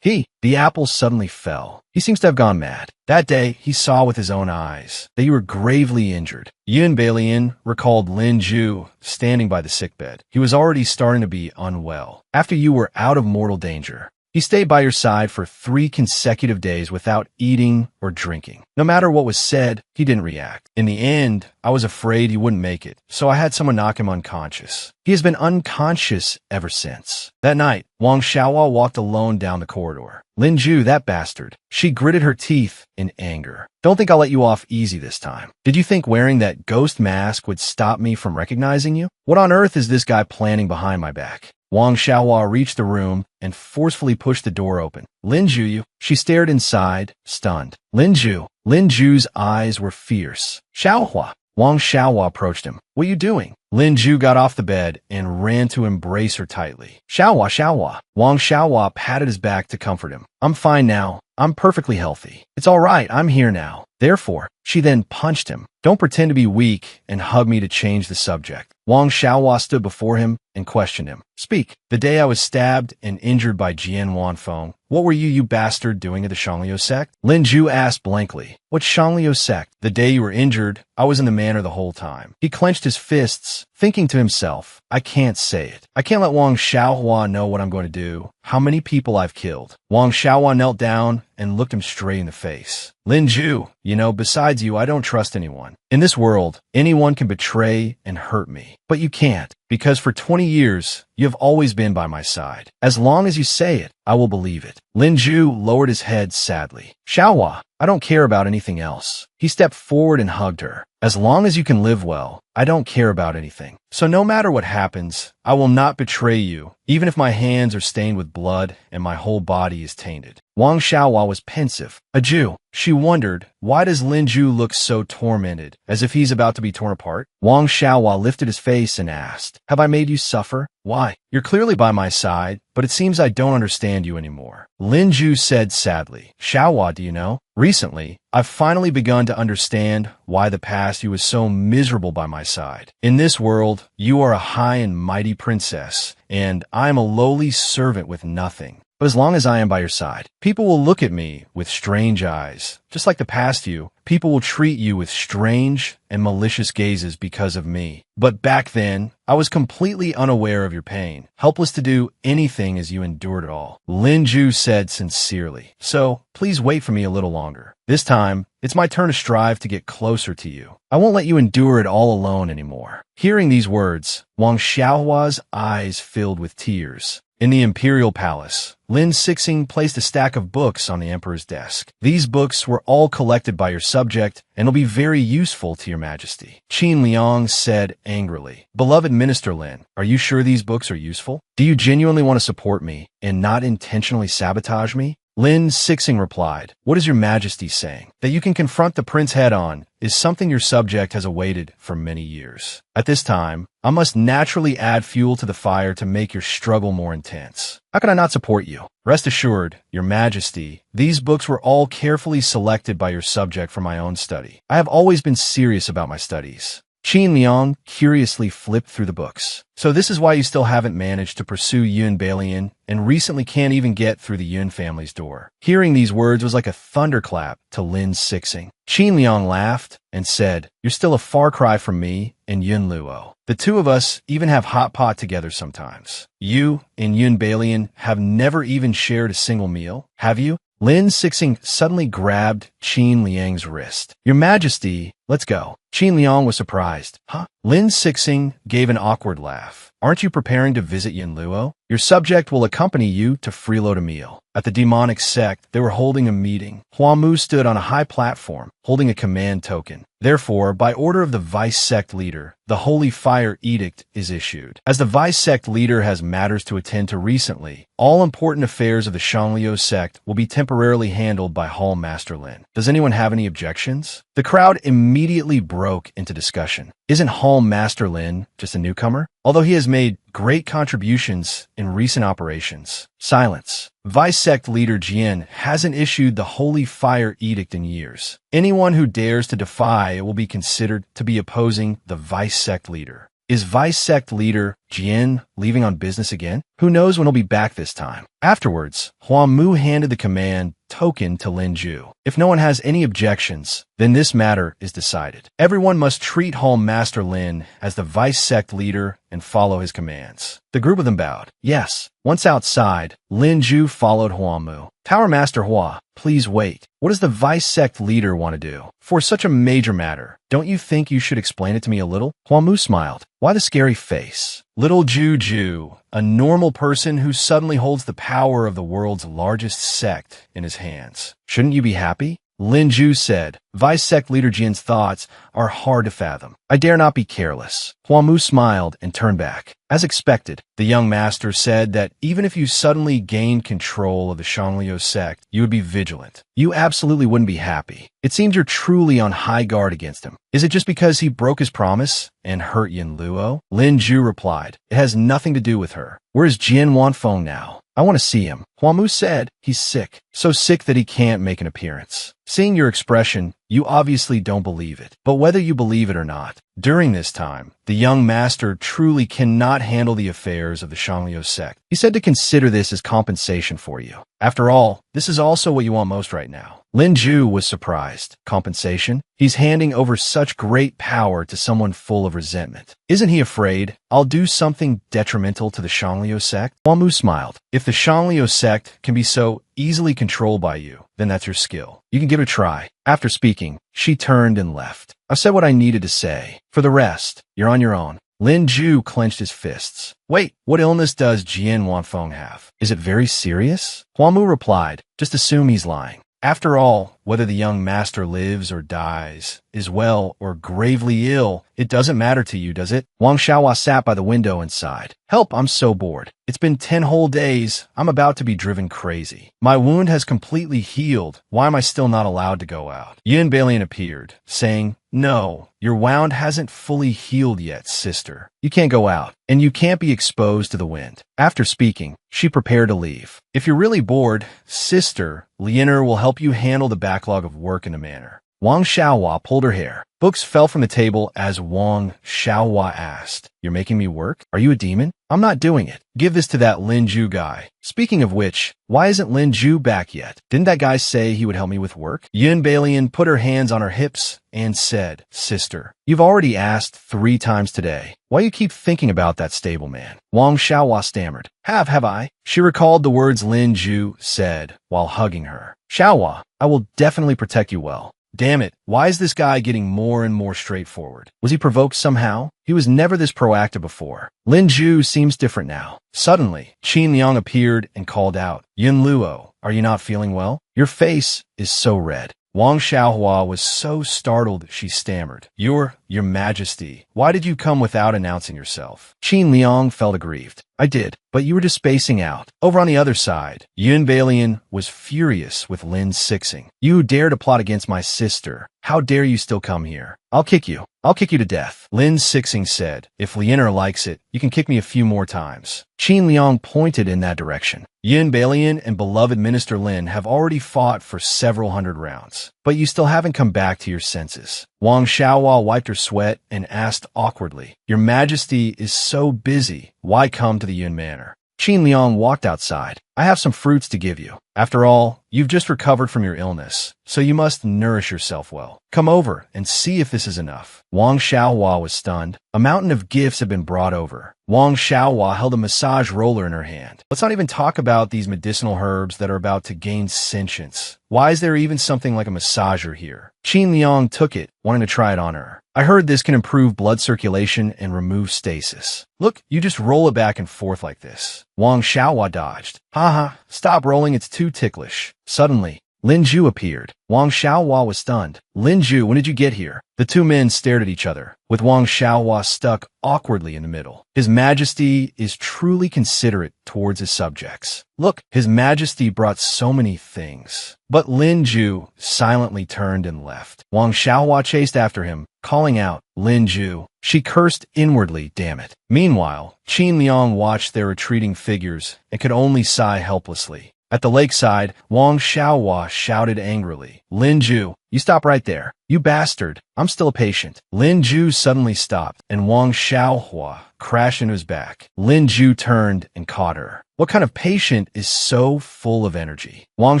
The apples suddenly fell. "He seems to have gone mad. That day, he saw with his own eyes that you were gravely injured." Yin Balian recalled Lin Ju standing by the sickbed. "He was already starting to be unwell. After you were out of mortal danger, he stayed by your side for 3 consecutive days without eating or drinking. No matter what was said, he didn't react. In the end, I was afraid he wouldn't make it, so I had someone knock him unconscious. He has been unconscious ever since." That night, Wang Xiaohua walked alone down the corridor. Lin Ju, that bastard. She gritted her teeth in anger. "Don't think I'll let you off easy this time. Did you think wearing that ghost mask would stop me from recognizing you? What on earth is this guy planning behind my back?" Wang Xiaohua reached the room and forcefully pushed the door open. "Lin Ju, you?" She stared inside, stunned. Lin Ju. Lin Ju's eyes were fierce. "Xiaohua." Wang Xiaohua approached him. "What are you doing?" Lin Ju got off the bed and ran to embrace her tightly. "Xiaohua, Xiaohua." Wang Xiaohua patted his back to comfort him. "I'm fine now. I'm perfectly healthy. It's all right. I'm here now." Therefore, she then punched him. "Don't pretend to be weak and hug me to change the subject." Wang Xiaohua stood before him and questioned him. "Speak. The day I was stabbed and injured by Jian Wanfeng, what were you bastard, doing at the Shangliu sect?" Lin Ju asked blankly. "What Shangliu sect?" "The day you were injured, I was in the manor the whole time." He clenched his fists, thinking to himself, "I can't say it. I can't let Wang Xiaohua know what I'm going to do, how many people I've killed." Wang Xiaohua knelt down and looked him straight in the face. "Lin Ju, besides you, I don't trust anyone. In this world, anyone can betray and hurt me. But you can't, because for 20 years, you have always been by my side. As long as you say it, I will believe it." Lin Ju lowered his head sadly. "Xiaohua, I don't care about anything else." He stepped forward and hugged her. "As long as you can live well, I don't care about anything. So no matter what happens, I will not betray you, even if my hands are stained with blood and my whole body is tainted." Wang Xiaohua was pensive. A Jew. She wondered, why does Lin Ju look so tormented, as if he's about to be torn apart? Wang Xiaohua lifted his face and asked, "Have I made you suffer?" "Why? You're clearly by my side, but it seems I don't understand you anymore." Lin Ju said sadly, "Xiaohua, do you know? Recently, I've finally begun to understand why the past you was so miserable by my side. In this world, you are a high and mighty princess, and I am a lowly servant with nothing. But as long as I am by your side, people will look at me with strange eyes. Just like the past you, people will treat you with strange and malicious gazes because of me. But back then, I was completely unaware of your pain, helpless to do anything as you endured it all." Lin Ju said sincerely, "So, please wait for me a little longer. This time, it's my turn to strive to get closer to you. I won't let you endure it all alone anymore." Hearing these words, Wang Xiaohua's eyes filled with tears. In the imperial palace, Lin Sixing placed a stack of books on the emperor's desk. These books were all collected by your subject and will be very useful to your majesty. Qin Liang said angrily. Beloved Minister Lin, are you sure these books are useful? Do you genuinely want to support me and not intentionally sabotage me? Lin Sixing replied, what is your majesty saying? That you can confront the prince head-on is something your subject has awaited for many years. At this time, I must naturally add fuel to the fire to make your struggle more intense. How can I not support you? Rest assured, your majesty, these books were all carefully selected by your subject for my own study. I have always been serious about my studies. Qin Liang curiously flipped through the books. So this is why you still haven't managed to pursue Yun Balian and recently can't even get through the Yun family's door. Hearing these words was like a thunderclap to Lin Sixing. Qin Liang laughed and said, you're still a far cry from me and Yun Luo. The two of us even have hot pot together sometimes. You and Yun Balian have never even shared a single meal, have you? Lin Sixing suddenly grabbed Qin Liang's wrist. Your Majesty, let's go. Qin Liang was surprised. Huh? Lin Sixing gave an awkward laugh. Aren't you preparing to visit Yin Luo? Your subject will accompany you to freeload a meal. At the demonic sect, they were holding a meeting. Huamu stood on a high platform, holding a command token. Therefore, by order of the vice sect leader, the Holy Fire Edict is issued. As the vice sect leader has matters to attend to recently, all important affairs of the Shangliu sect will be temporarily handled by Hall Master Lin. Does anyone have any objections? The crowd immediately broke into discussion. Isn't Hall Master Lin just a newcomer? Although he has made great contributions in recent operations. Silence. Vice sect leader Jian hasn't issued the Holy Fire Edict in years. Anyone who dares to defy it will be considered to be opposing the vice sect leader. Is vice sect leader Jian leaving on business again? Who knows when he'll be back this time? Afterwards, Huamu handed the command token to Lin Ju. If no one has any objections, then this matter is decided. Everyone must treat Hall Master Lin as the vice sect leader and follow his commands. The group of them bowed. Yes. Once outside, Lin Ju followed Huamu. Tower Master Hua, please wait. What does the vice sect leader want to do? For such a major matter, don't you think you should explain it to me a little? Huamu smiled. Why the scary face? Little Juju, a normal person who suddenly holds the power of the world's largest sect in his hands. Shouldn't you be happy? Lin Ju said, Vice Sect Leader Jin's thoughts are hard to fathom. I dare not be careless. Huamu smiled and turned back. As expected, the young master said that even if you suddenly gained control of the Shangliu sect, you would be vigilant. You absolutely wouldn't be happy. It seems you're truly on high guard against him. Is it just because he broke his promise and hurt Yin Luo? Lin Ju replied, it has nothing to do with her. Where's Jian Wanfeng now? I want to see him. Huamu said, he's sick. So sick that he can't make an appearance. Seeing your expression, you obviously don't believe it. But whether you believe it or not, during this time, the young master truly cannot handle the affairs of the Shangliu sect. He said to consider this as compensation for you. After all, this is also what you want most right now. Lin Ju was surprised. Compensation? He's handing over such great power to someone full of resentment. Isn't he afraid I'll do something detrimental to the Shangliu sect? Huamu smiled. If the Shangliu sect can be so easily controlled by you, then that's your skill. You can give it a try. After speaking, she turned and left. I've said what I needed to say. For the rest, you're on your own. Lin Ju clenched his fists. Wait, what illness does Jian Wanfeng have? Is it very serious? Huamu replied, just assume he's lying. After all, whether the young master lives or dies, is well or gravely ill, it doesn't matter to you, does it? Wang Xiaohua sat by the window and sighed. Help, I'm so bored. It's been 10 whole days. I'm about to be driven crazy. My wound has completely healed. Why am I still not allowed to go out? Yin Balian appeared, saying, no, your wound hasn't fully healed yet, sister. You can't go out, and you can't be exposed to the wind. After speaking, she prepared to leave. If you're really bored, sister, Lianer will help you handle the backlog of work in a manner. Wang Xiaohua pulled her hair. Books fell from the table as Wang Xiaohua asked, you're making me work? Are you a demon? I'm not doing it. Give this to that Lin Ju guy. Speaking of which, why isn't Lin Ju back yet? Didn't that guy say he would help me with work? Yin Balian put her hands on her hips and said, sister, you've already asked 3 times today. Why you keep thinking about that stable man? Wang Xiaohua stammered. Have I? She recalled the words Lin Ju said while hugging her. Xiaohua, I will definitely protect you well. Damn it, why is this guy getting more and more straightforward? Was he provoked somehow? He was never this proactive before. Lin Ju seems different now. Suddenly, Qin Liang appeared and called out, Yun Luo, are you not feeling well? Your face is so red. Wang Xiaohua was so startled she stammered. Your Majesty, why did you come without announcing yourself? Qin Liang felt aggrieved. I did, but you were just spacing out. Over on the other side, Yun Balian was furious with Lin Sixing. You dare to plot against my sister. How dare you still come here? I'll kick you. I'll kick you to death. Lin Sixing said, if Lianer likes it, you can kick me a few more times. Qin Liang pointed in that direction. Yun Balian and beloved Minister Lin have already fought for several hundred rounds, but you still haven't come back to your senses. Wang Xiaohua wiped her sweat and asked awkwardly, Your Majesty is so busy. Why come to the Yun Manor? Qin Liang walked outside. I have some fruits to give you. After all, you've just recovered from your illness, so you must nourish yourself well. Come over and see if this is enough. Wang Xiaohua was stunned. A mountain of gifts had been brought over. Wang Xiaohua held a massage roller in her hand. Let's not even talk about these medicinal herbs that are about to gain sentience. Why is there even something like a massager here? Qin Liang took it, wanting to try it on her. I heard this can improve blood circulation and remove stasis. Look, you just roll it back and forth like this. Wang Xiaohua dodged. Haha, stop rolling, it's too ticklish. Suddenly, Lin Ju appeared. Wang Xiaohua was stunned. Lin Ju, when did you get here? The two men stared at each other, with Wang Xiaohua stuck awkwardly in the middle. His Majesty is truly considerate towards his subjects. Look, His Majesty brought so many things. But Lin Ju silently turned and left. Wang Xiaohua chased after him, calling out, Lin Ju. She cursed inwardly, damn it. Meanwhile, Qin Liang watched their retreating figures and could only sigh helplessly. At the lakeside, Wang Xiaohua shouted angrily, Lin Ju, you stop right there. You bastard. I'm still a patient. Lin Ju suddenly stopped, and Wang Xiaohua crashed into his back. Lin Ju turned and caught her. What kind of patient is so full of energy? Wang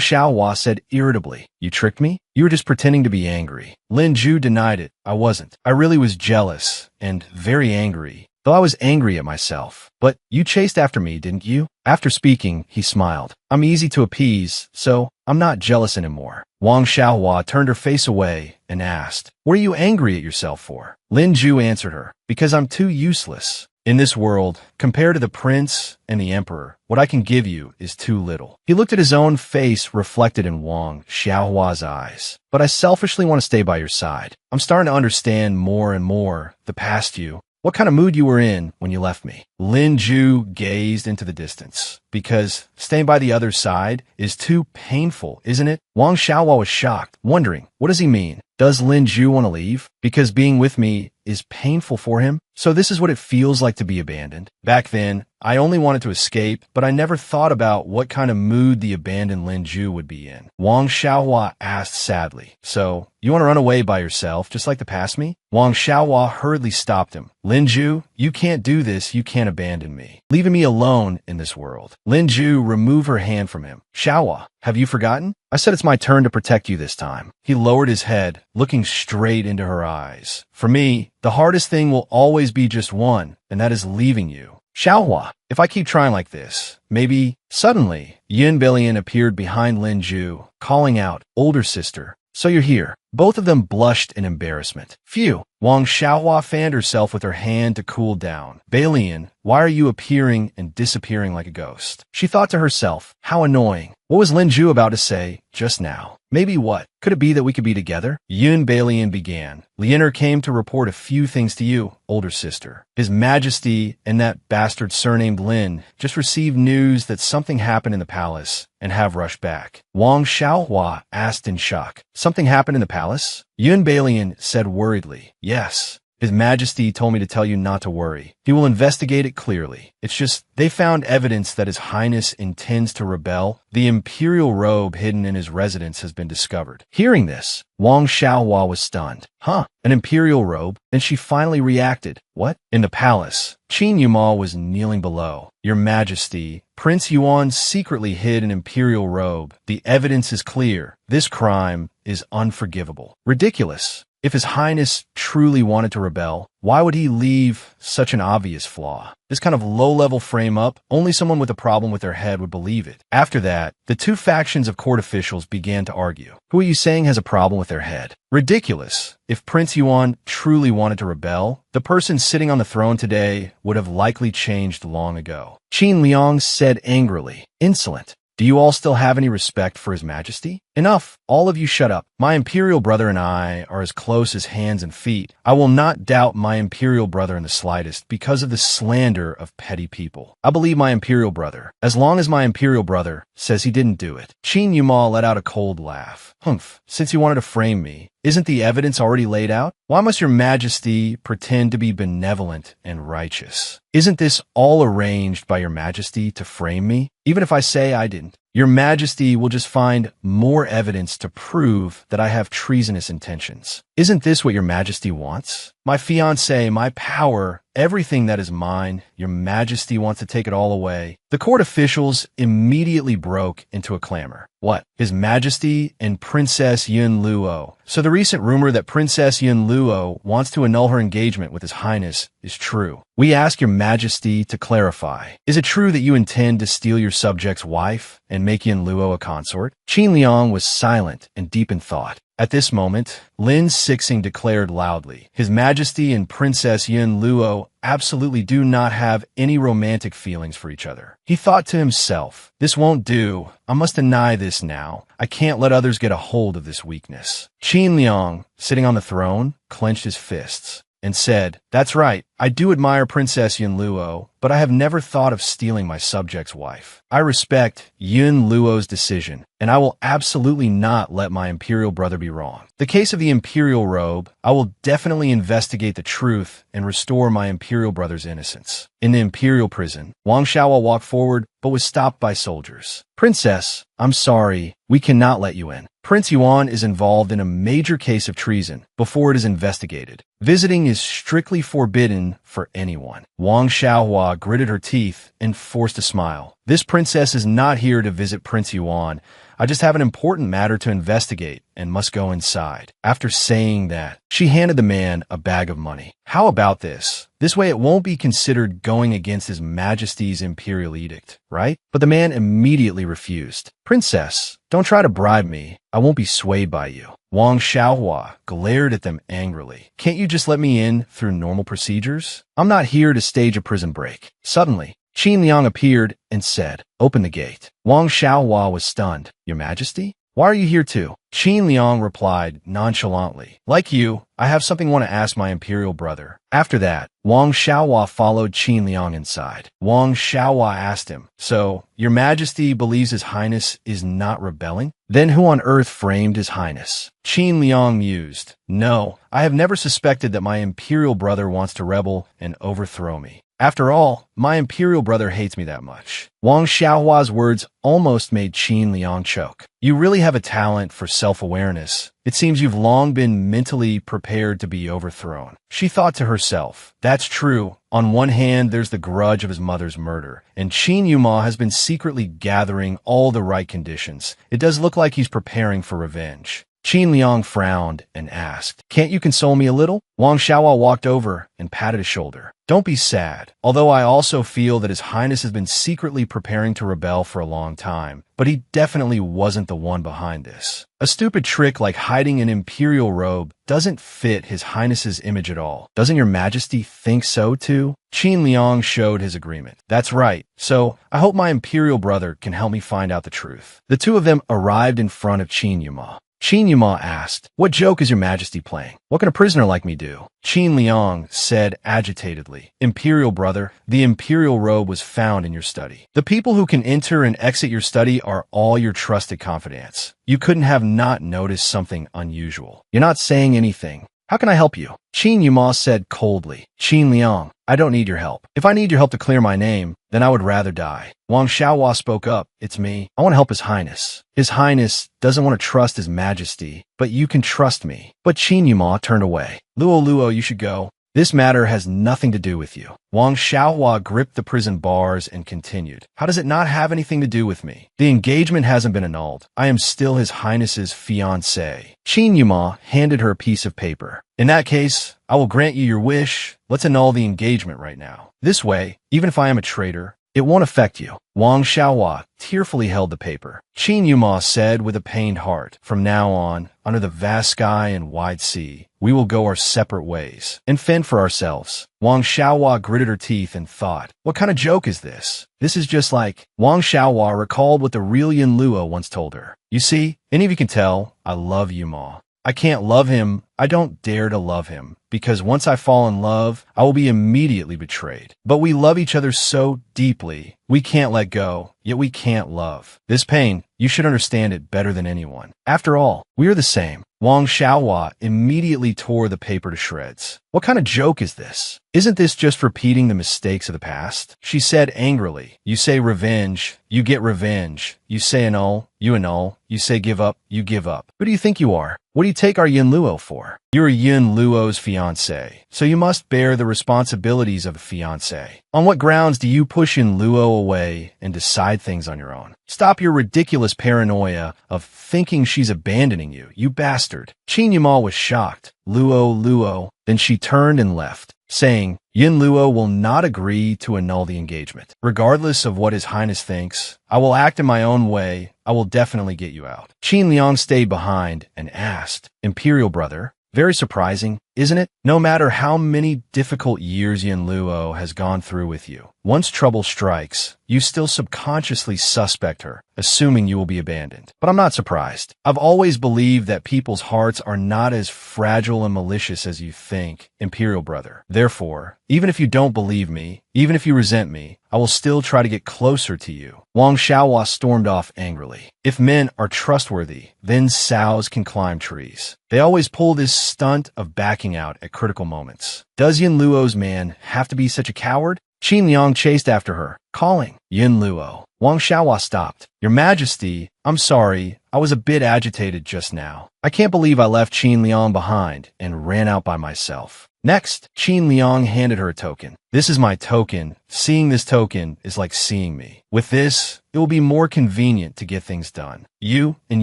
Xiaohua said irritably, You tricked me? You were just pretending to be angry. Lin Ju denied it. I wasn't. I really was jealous and very angry. Though I was angry at myself. But you chased after me, didn't you? After speaking, he smiled. I'm easy to appease, so I'm not jealous anymore. Wang Xiaohua turned her face away and asked, What are you angry at yourself for? Lin Ju answered her, Because I'm too useless. In this world, compared to the prince and the emperor, what I can give you is too little. He looked at his own face reflected in Wang Xiaohua's eyes. But I selfishly want to stay by your side. I'm starting to understand more and more the past you. What kind of mood you were in when you left me? Lin Ju gazed into the distance. Because staying by the other side is too painful, isn't it? Wang Xiaohua was shocked, wondering, what does he mean? Does Lin Ju want to leave? Because being with me is painful for him? So this is what it feels like to be abandoned. Back then, I only wanted to escape, but I never thought about what kind of mood the abandoned Lin Ju would be in. Wang Xiaohua asked sadly, So, you want to run away by yourself, just like to pass me? Wang Xiaohua hurriedly stopped him. Lin Ju, you can't do this, you can't abandon me. Leaving me alone in this world. Lin Ju removed her hand from him. Xiaohua, have you forgotten? I said it's my turn to protect you this time. He lowered his head, looking straight into her eyes. For me, the hardest thing will always be just one, and that is leaving you. Xiaohua, if I keep trying like this, maybe... Suddenly, Yun Balian appeared behind Lin Ju, calling out, Older sister. So you're here. Both of them blushed in embarrassment. Phew. Wang Xiaohua fanned herself with her hand to cool down. Balian, why are you appearing and disappearing like a ghost? She thought to herself, how annoying. What was Lin Ju about to say just now? Maybe what? Could it be that we could be together? Yun Balian began. Lianer came to report a few things to you, older sister. His Majesty and that bastard surnamed Lin just received news that something happened in the palace and have rushed back. Wang Xiaohua asked in shock. Something happened in the palace? Yun Balian said worriedly. Yes. His Majesty told me to tell you not to worry. He will investigate it clearly. It's just, they found evidence that His Highness intends to rebel. The imperial robe hidden in his residence has been discovered. Hearing this, Wang Xiaohua was stunned. Huh? An imperial robe? Then she finally reacted. What? In the palace. Qin Yumal was kneeling below. Your Majesty, Prince Yuan secretly hid an imperial robe. The evidence is clear. This crime is unforgivable. Ridiculous. If His Highness truly wanted to rebel, why would he leave such an obvious flaw? This kind of low-level frame-up, only someone with a problem with their head would believe it. After that, the two factions of court officials began to argue. Who are you saying has a problem with their head? Ridiculous. If Prince Yuan truly wanted to rebel, the person sitting on the throne today would have likely changed long ago. Qin Liang said angrily, insolent. Do you all still have any respect for His Majesty? Enough. All of you shut up. My imperial brother and I are as close as hands and feet. I will not doubt my imperial brother in the slightest because of the slander of petty people. I believe my imperial brother, as long as my imperial brother says he didn't do it. Qin Yuma let out a cold laugh. Humph. Since you wanted to frame me, isn't the evidence already laid out? Why must Your Majesty pretend to be benevolent and righteous? Isn't this all arranged by Your Majesty to frame me? Even if I say I didn't, Your Majesty will just find more evidence to prove that I have treasonous intentions. Isn't this what Your Majesty wants? My fiancé, my power, everything that is mine, Your Majesty wants to take it all away. The court officials immediately broke into a clamor. What? His Majesty and Princess Yun Luo. So the recent rumor that Princess Yun Luo wants to annul her engagement with His Highness is true. We ask Your Majesty to clarify. Is it true that you intend to steal your subject's wife and make Yun Luo a consort? Qin Liang was silent and deep in thought. At this moment, Lin Sixing declared loudly, His Majesty and Princess Yun Luo absolutely do not have any romantic feelings for each other. He thought to himself, this won't do. I must deny this now. I can't let others get a hold of this weakness. Qin Liang, sitting on the throne, clenched his fists and said, that's right, I do admire Princess Yun Luo, but I have never thought of stealing my subject's wife. I respect Yun Luo's decision, and I will absolutely not let my imperial brother be wrong. The case of the imperial robe, I will definitely investigate the truth and restore my imperial brother's innocence. In the imperial prison, Wang Xiaowa walked forward, but was stopped by soldiers. Princess, I'm sorry, we cannot let you in. Prince Yuan is involved in a major case of treason before it is investigated. Visiting is strictly forbidden for anyone. Wang Xiaohua gritted her teeth and forced a smile. This princess is not here to visit Prince Yuan. I just have an important matter to investigate and must go inside. After saying that, she handed the man a bag of money. How about this? This way it won't be considered going against His Majesty's imperial edict, right? But the man immediately refused. Princess, don't try to bribe me. I won't be swayed by you. Wang Xiaohua glared at them angrily. Can't you just let me in through normal procedures? I'm not here to stage a prison break. Suddenly, Qin Liang appeared and said, open the gate. Wang Xiaohua was stunned. Your Majesty? Why are you here too? Qin Liang replied nonchalantly. Like you, I have something I want to ask my imperial brother. After that, Wang Xiaohua followed Qin Liang inside. Wang Xiaohua asked him, so, Your Majesty believes His Highness is not rebelling? Then who on earth framed His Highness? Qin Liang mused. No, I have never suspected that my imperial brother wants to rebel and overthrow me. After all, my imperial brother hates me that much. Wang Xiaohua's words almost made Qin Liang choke. You really have a talent for self-awareness. It seems you've long been mentally prepared to be overthrown. She thought to herself, that's true. On one hand, there's the grudge of his mother's murder, and Qin Yuma has been secretly gathering all the right conditions. It does look like he's preparing for revenge. Qin Liang frowned and asked, can't you console me a little? Wang Xiaohua walked over and patted his shoulder. Don't be sad, although I also feel that His Highness has been secretly preparing to rebel for a long time, but he definitely wasn't the one behind this. A stupid trick like hiding an imperial robe doesn't fit His Highness's image at all. Doesn't Your Majesty think so too? Qin Liang showed his agreement. That's right. So, I hope my imperial brother can help me find out the truth. The two of them arrived in front of Qin Yuma. Qin Yuma asked, what joke is Your Majesty playing? What can a prisoner like me do? Qin Liang said agitatedly, Imperial brother, the imperial robe was found in your study. The people who can enter and exit your study are all your trusted confidants. You couldn't have not noticed something unusual. You're not saying anything. How can I help you? Qin Yuma said coldly. Qin Liang, I don't need your help. If I need your help to clear my name, then I would rather die. Wang Xiaohua spoke up. It's me. I want to help His Highness. His Highness doesn't want to trust His Majesty, but you can trust me. But Qin Yuma turned away. Luo, you should go. This matter has nothing to do with you. Wang Xiaohua gripped the prison bars and continued. How does it not have anything to do with me? The engagement hasn't been annulled. I am still His Highness's fiancée. Qin Yuma handed her a piece of paper. In that case, I will grant you your wish. Let's annul the engagement right now. This way, even if I am a traitor, it won't affect you. Wang Xiaohua tearfully held the paper. Qin Yuma said with a pained heart, from now on, under the vast sky and wide sea, we will go our separate ways and fend for ourselves. Wang Xiaohua gritted her teeth and thought, what kind of joke is this? This is just like... Wang Xiaohua recalled what the real Yin Luo once told her. You see, any of you can tell, I love Yuma. I can't love him. I don't dare to love him, because once I fall in love, I will be immediately betrayed. But we love each other so deeply, we can't let go, yet we can't love. This pain, you should understand it better than anyone. After all, we are the same. Wang Xiaohua immediately tore the paper to shreds. What kind of joke is this? Isn't this just repeating the mistakes of the past? She said angrily. You say revenge, you get revenge. You say annul, you annul. You say give up, you give up. Who do you think you are? What do you take our Yin Luo for? You're Yin Luo's fiancé, so you must bear the responsibilities of a fiancé. On what grounds do you push Yin Luo away and decide things on your own? Stop your ridiculous paranoia of thinking she's abandoning you, you bastard. Qin Yuma was shocked. Luo. Then she turned and left, saying, Yin Luo will not agree to annul the engagement. Regardless of what His Highness thinks, I will act in my own way. I will definitely get you out. Qin Liang stayed behind and asked, Imperial brother, very surprising, isn't it? No matter how many difficult years Yin Luo has gone through with you, once trouble strikes, you still subconsciously suspect her, assuming you will be abandoned. But I'm not surprised. I've always believed that people's hearts are not as fragile and malicious as you think, Imperial brother. Therefore, even if you don't believe me, even if you resent me, I will still try to get closer to you. Wang Xiaohua stormed off angrily. If men are trustworthy, then sows can climb trees. They always pull this stunt of backing out at critical moments. Does Yin Luo's man have to be such a coward? Qin Liang chased after her, calling, Yin Luo. Wang Xiaohua stopped. Your Majesty, I'm sorry, I was a bit agitated just now. I can't believe I left Qin Liang behind and ran out by myself. Next, Qin Liang handed her a token. This is my token. Seeing this token is like seeing me. With this, it will be more convenient to get things done. You and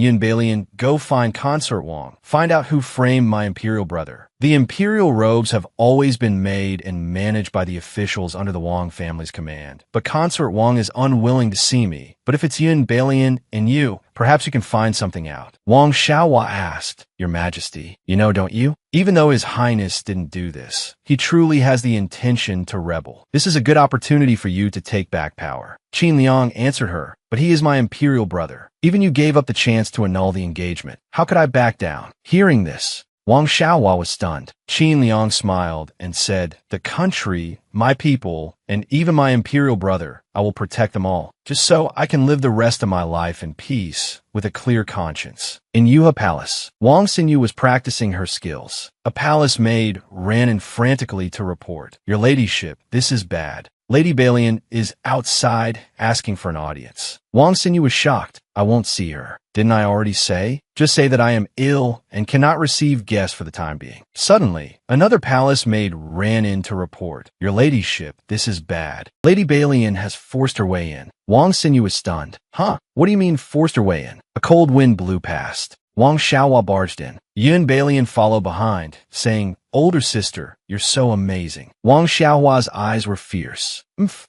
Yin Balian go find Consort Wang. Find out who framed my imperial brother. The imperial robes have always been made and managed by the officials under the Wang family's command. But Consort Wang is unwilling to see me. But if it's Yin Balian and you, perhaps you can find something out. Wang Xiaohua asked, Your Majesty, you know, don't you? Even though His Highness didn't do this, he truly has the intention to rebel. This is a good opportunity for you to take back power. Qin Liang answered her, But he is my imperial brother. Even you gave up the chance to annul the engagement. How could I back down? Hearing this, Wang Xiaohua was stunned. Qin Liang smiled and said, The country, my people, and even my imperial brother, I will protect them all, just so I can live the rest of my life in peace with a clear conscience. In Yuha Palace, Wang Xinyu was practicing her skills. A palace maid ran in frantically to report, Your ladyship, this is bad. Lady Balian is outside asking for an audience. Wang Xinyu was shocked. I won't see her. Didn't I already say? Just say that I am ill and cannot receive guests for the time being. Suddenly, another palace maid ran in to report, Your ladyship, this is bad. Lady Balian has forced her way in. Wang Xinyu was stunned. Huh? What do you mean forced her way in? A cold wind blew past. Wang Xiaohua barged in. Yin Balian followed behind, saying, Older sister, you're so amazing. Wang Xiaohua's eyes were fierce.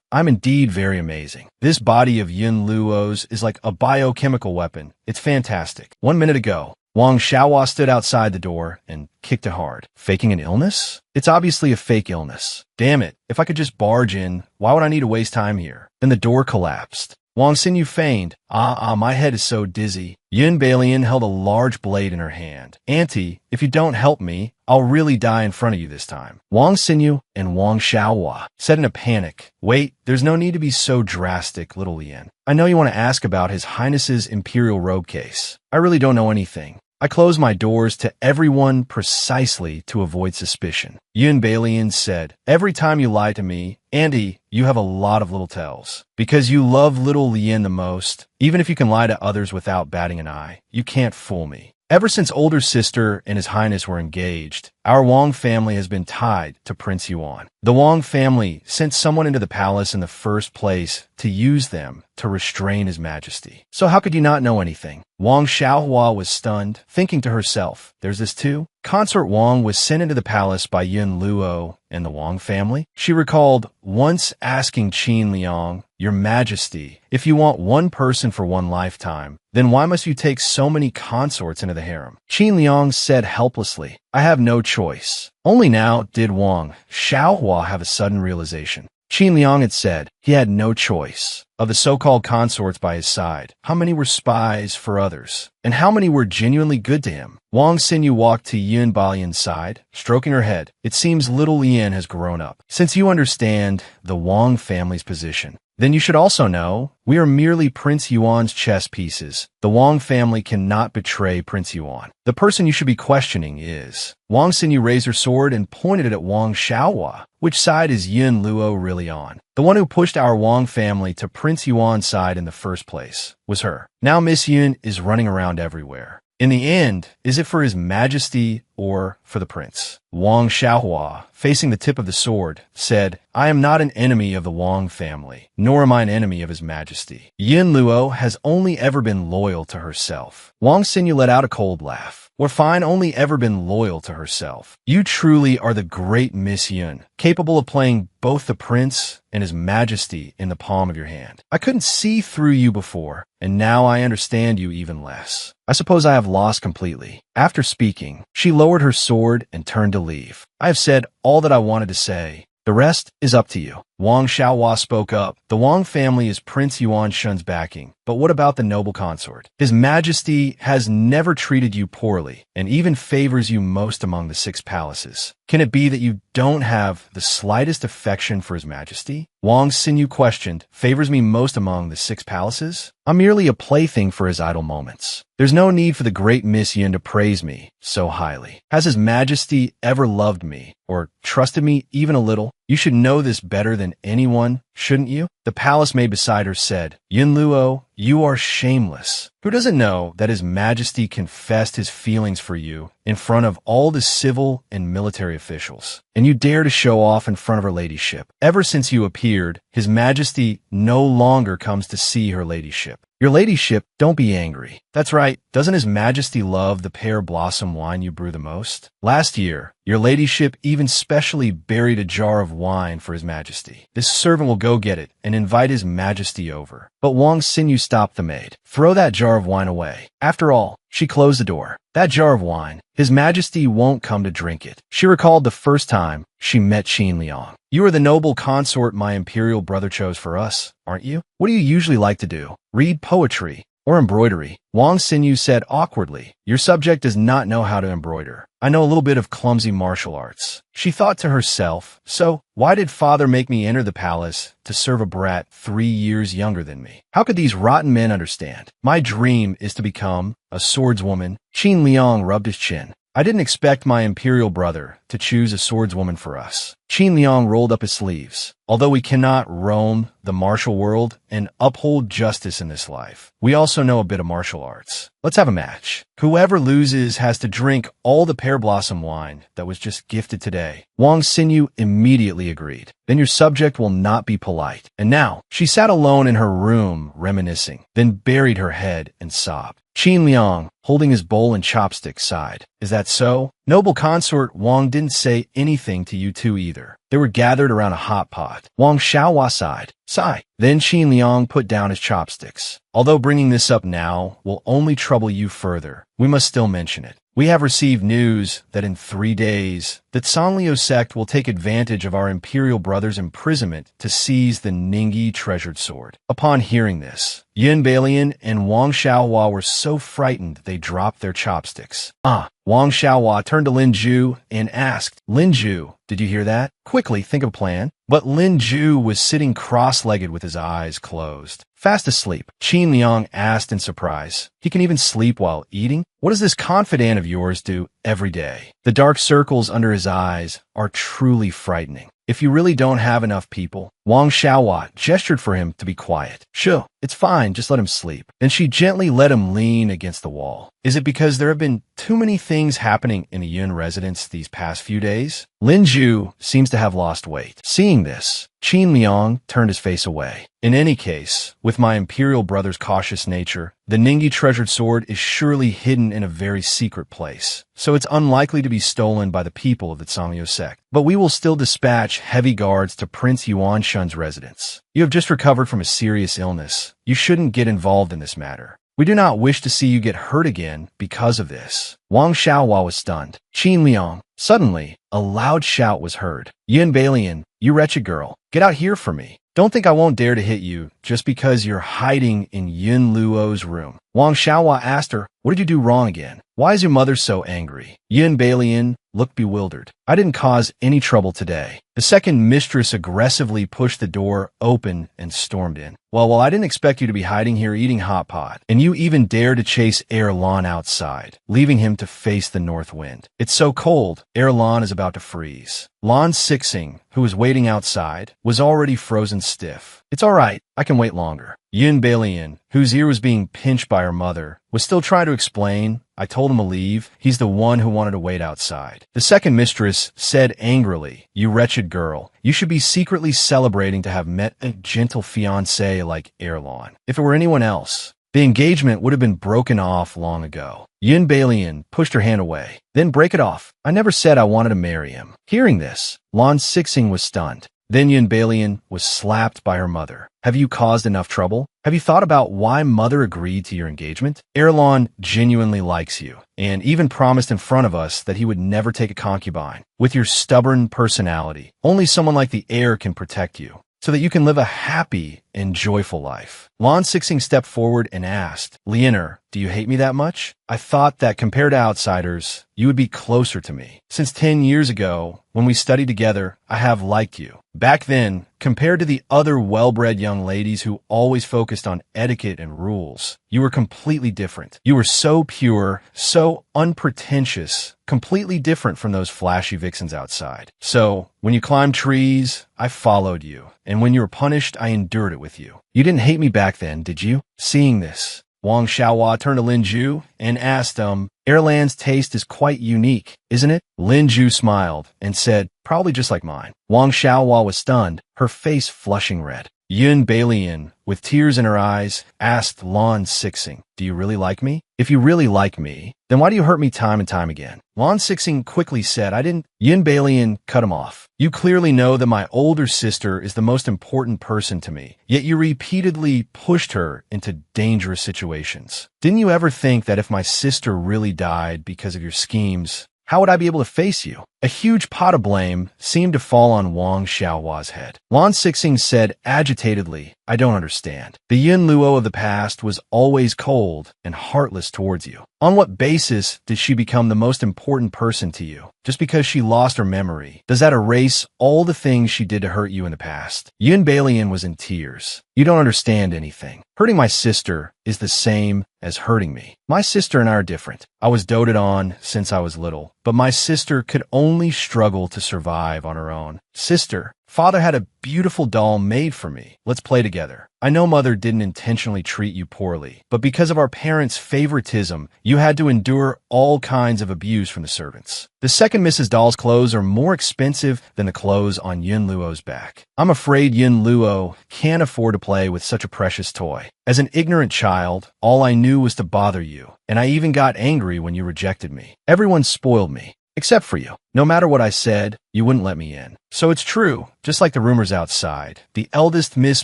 I'm indeed very amazing. This body of Yin Luo's is like a biochemical weapon. It's fantastic. 1 minute ago, Wang Xiaohua stood outside the door and kicked it hard. Faking an illness? It's obviously a fake illness. Damn it, if I could just barge in, why would I need to waste time here? Then the door collapsed. Wang Xinyu feigned, my head is so dizzy. Yin Balian held a large blade in her hand. Auntie, if you don't help me, I'll really die in front of you this time. Wang Xinyu and Wang Xiaohua said in a panic, Wait, there's no need to be so drastic, little Lian. I know you want to ask about His Highness's imperial robe case. I really don't know anything. I close my doors to everyone precisely to avoid suspicion. Yin Balian said, Every time you lie to me, Andy, you have a lot of little tells. Because you love little Lian the most, even if you can lie to others without batting an eye, you can't fool me. Ever since older sister and His Highness were engaged, our Wang family has been tied to Prince Yuan. The Wang family sent someone into the palace in the first place to use them to restrain His Majesty. So how could you not know anything? Wang Xiaohua was stunned, thinking to herself, there's this too? Consort Wang was sent into the palace by Yun Luo and the Wang family. She recalled once asking Qin Liang, Your Majesty, if you want one person for one lifetime, then why must you take so many consorts into the harem? Qin Liang said helplessly, I have no choice. Only now did Wang Xiaohua have a sudden realization. Qin Liang had said he had no choice. Of the so-called consorts by his side, how many were spies for others? And how many were genuinely good to him? Wang Xinyu walked to Yun Balian's side, stroking her head. It seems little Lian has grown up. Since you understand the Wang family's position, then you should also know we are merely Prince Yuan's chess pieces. The Wang family cannot betray Prince Yuan. The person you should be questioning is... Wang Xinyu raised her sword and pointed it at Wang Xiaohua. Which side is Yun Luo really on? The one who pushed our Wang family to Prince Yuan's side in the first place was her. Now Miss Yun is running around everywhere. In the end, is it for His Majesty or for the prince? Wang Xiaohua, facing the tip of the sword, said, I am not an enemy of the Wang family, nor am I an enemy of His Majesty. Yun Luo has only ever been loyal to herself. Wang Xinyu let out a cold laugh. Or fine only ever been loyal to herself. You truly are the great Miss Yun, capable of playing both the prince and His Majesty in the palm of your hand. I couldn't see through you before, and now I understand you even less. I suppose I have lost completely. After speaking, she lowered her sword and turned to leave. I have said all that I wanted to say. The rest is up to you. Wang Xiaohua spoke up. The Wang family is Prince Yuan Shun's backing. But what about the noble consort? His Majesty has never treated you poorly, and even favors you most among the 6 palaces. Can it be that you don't have the slightest affection for His Majesty? Wang Xinyu questioned, favors me most among the 6 palaces? I'm merely a plaything for his idle moments. There's no need for the great Miss Yun to praise me so highly. Has His Majesty ever loved me, or trusted me even a little? You should know this better than anyone, shouldn't you? The palace maid beside her said, Yun Luo, you are shameless. Who doesn't know that His Majesty confessed his feelings for you in front of all the civil and military officials? And you dare to show off in front of her ladyship. Ever since you appeared, His Majesty no longer comes to see her ladyship. Your ladyship, don't be angry. That's right, doesn't His Majesty love the pear blossom wine you brew the most? Last year, your ladyship even specially buried a jar of wine for His Majesty. This servant will go get it and invite His Majesty over. But Wang Xinyu stopped the maid. Throw that jar of wine away. After all, she closed the door. That jar of wine, His Majesty won't come to drink it. She recalled the first time she met Qin Liang. You are the noble consort my imperial brother chose for us, aren't you? What do you usually like to do? Read poetry or embroidery? Wang Xinyu said awkwardly, Your subject does not know how to embroider. I know a little bit of clumsy martial arts. She thought to herself, so why did father make me enter the palace to serve a brat 3 years younger than me? How could these rotten men understand? My dream is to become a swordswoman. Qin Liang rubbed his chin. I didn't expect my imperial brother to choose a swordswoman for us. Qin Liang rolled up his sleeves. Although we cannot roam the martial world and uphold justice in this life, we also know a bit of martial arts. Let's have a match. Whoever loses has to drink all the pear blossom wine that was just gifted today. Wang Xinyu immediately agreed. Then your subject will not be polite. And now, she sat alone in her room reminiscing, then buried her head and sobbed. Qin Liang, holding his bowl and chopsticks, sighed. Is that so? Noble consort, Wang didn't say anything to you two either. They were gathered around a hot pot. Wang Xiaohua sighed. Sigh. Then Qin Liang put down his chopsticks. Although bringing this up now will only trouble you further, we must still mention it. We have received news that in 3 days, the Sanliu sect will take advantage of our imperial brother's imprisonment to seize the Ningyi treasured sword. Upon hearing this, Yun Balian and Wang Xiaohua were so frightened they dropped their chopsticks. Wang Xiaohua turned to Lin Ju and asked, Lin Ju, did you hear that? Quickly, think of a plan. But Lin Ju was sitting cross-legged with his eyes closed, fast asleep. Qin Liang asked in surprise, he can even sleep while eating? What does this confidant of yours do every day? The dark circles under his eyes are truly frightening. If you really don't have enough people, Wang Xiaohua gestured for him to be quiet. Sure, it's fine, just let him sleep. Then she gently let him lean against the wall. Is it because there have been too many things happening in the Yun residence these past few days? Lin Ju seems to have lost weight. Seeing this, Qin Liang turned his face away. In any case, with my imperial brother's cautious nature, the Ningyi treasured sword is surely hidden in a very secret place, so it's unlikely to be stolen by the people of the Sangyo sect. But we will still dispatch heavy guards to Prince Yuanshun's residence. You have just recovered from a serious illness. You shouldn't get involved in this matter. We do not wish to see you get hurt again because of this. Wang Xiaohua was stunned. Qin Liang. Suddenly, a loud shout was heard. Yun Balian, you wretched girl, get out here for me. Don't think I won't dare to hit you just because you're hiding in Yun Luo's room. Wang Xiaohua asked her, what did you do wrong again? Why is your mother so angry? Yun Balian looked bewildered. I didn't cause any trouble today. The second mistress aggressively pushed the door open and stormed in. Well, I didn't expect you to be hiding here eating hot pot, and you even dare to chase Erlan outside, leaving him to face the north wind. It's so cold, Erlan is about to freeze. Lan Sixing, who was waiting outside, was already frozen stiff. It's all right, I can wait longer. Yun Balian, whose ear was being pinched by her mother, was still trying to explain. I told him to leave. He's the one who wanted to wait outside. The second mistress said angrily, you wretched girl, you should be secretly celebrating to have met a gentle fiancé like Erlan. If it were anyone else, the engagement would have been broken off long ago. Yun Balian pushed her hand away. Then break it off. I never said I wanted to marry him. Hearing this, Lan Sixing was stunned. Then Yun Balian was slapped by her mother. Have you caused enough trouble? Have you thought about why mother agreed to your engagement? Erlan genuinely likes you, and even promised in front of us that he would never take a concubine. With your stubborn personality, only someone like the heir can protect you, so that you can live a happy and joyful life. Lan Sixing stepped forward and asked, Lianer, do you hate me that much? I thought that compared to outsiders, you would be closer to me. Since 10 years ago, when we studied together, I have liked you. Back then, compared to the other well-bred young ladies who always focused on etiquette and rules, you were completely different. You were so pure, so unpretentious, completely different from those flashy vixens outside. So, when you climbed trees, I followed you, and when you were punished, I endured it with you. You didn't hate me back then, did you? Seeing this, Wang Xiaohua turned to Lin Ju and asked Erlan's taste is quite unique, isn't it? Lin Ju smiled and said, probably just like mine. Wang Xiaohua was stunned, her face flushing red. Yun Balian, with tears in her eyes, asked Lan Sixing, do you really like me? If you really like me, then why do you hurt me time and time again? Lan Sixing quickly said, I didn't. Yun Balian cut him off. You clearly know that my older sister is the most important person to me, yet you repeatedly pushed her into dangerous situations. Didn't you ever think that if my sister really died because of your schemes, how would I be able to face you? A huge pot of blame seemed to fall on Wang Xiaohua's head. Lan Sixing said agitatedly, I don't understand. The Yun Luo of the past was always cold and heartless towards you. On what basis did she become the most important person to you? Just because she lost her memory, does that erase all the things she did to hurt you in the past? Yun Balian was in tears. You don't understand anything. Hurting my sister is the same as hurting me. My sister and I are different. I was doted on since I was little, but my sister could only struggle to survive on her own. Sister, father had a beautiful doll made for me. Let's play together. I know mother didn't intentionally treat you poorly, but because of our parents' favoritism, you had to endure all kinds of abuse from the servants. The second Mrs. Doll's clothes are more expensive than the clothes on Yun Luo's back. I'm afraid Yun Luo can't afford to play with such a precious toy. As an ignorant child, all I knew was to bother you, and I even got angry when you rejected me. Everyone spoiled me, except for you. No matter what I said, you wouldn't let me in. So it's true, just like the rumors outside. The eldest miss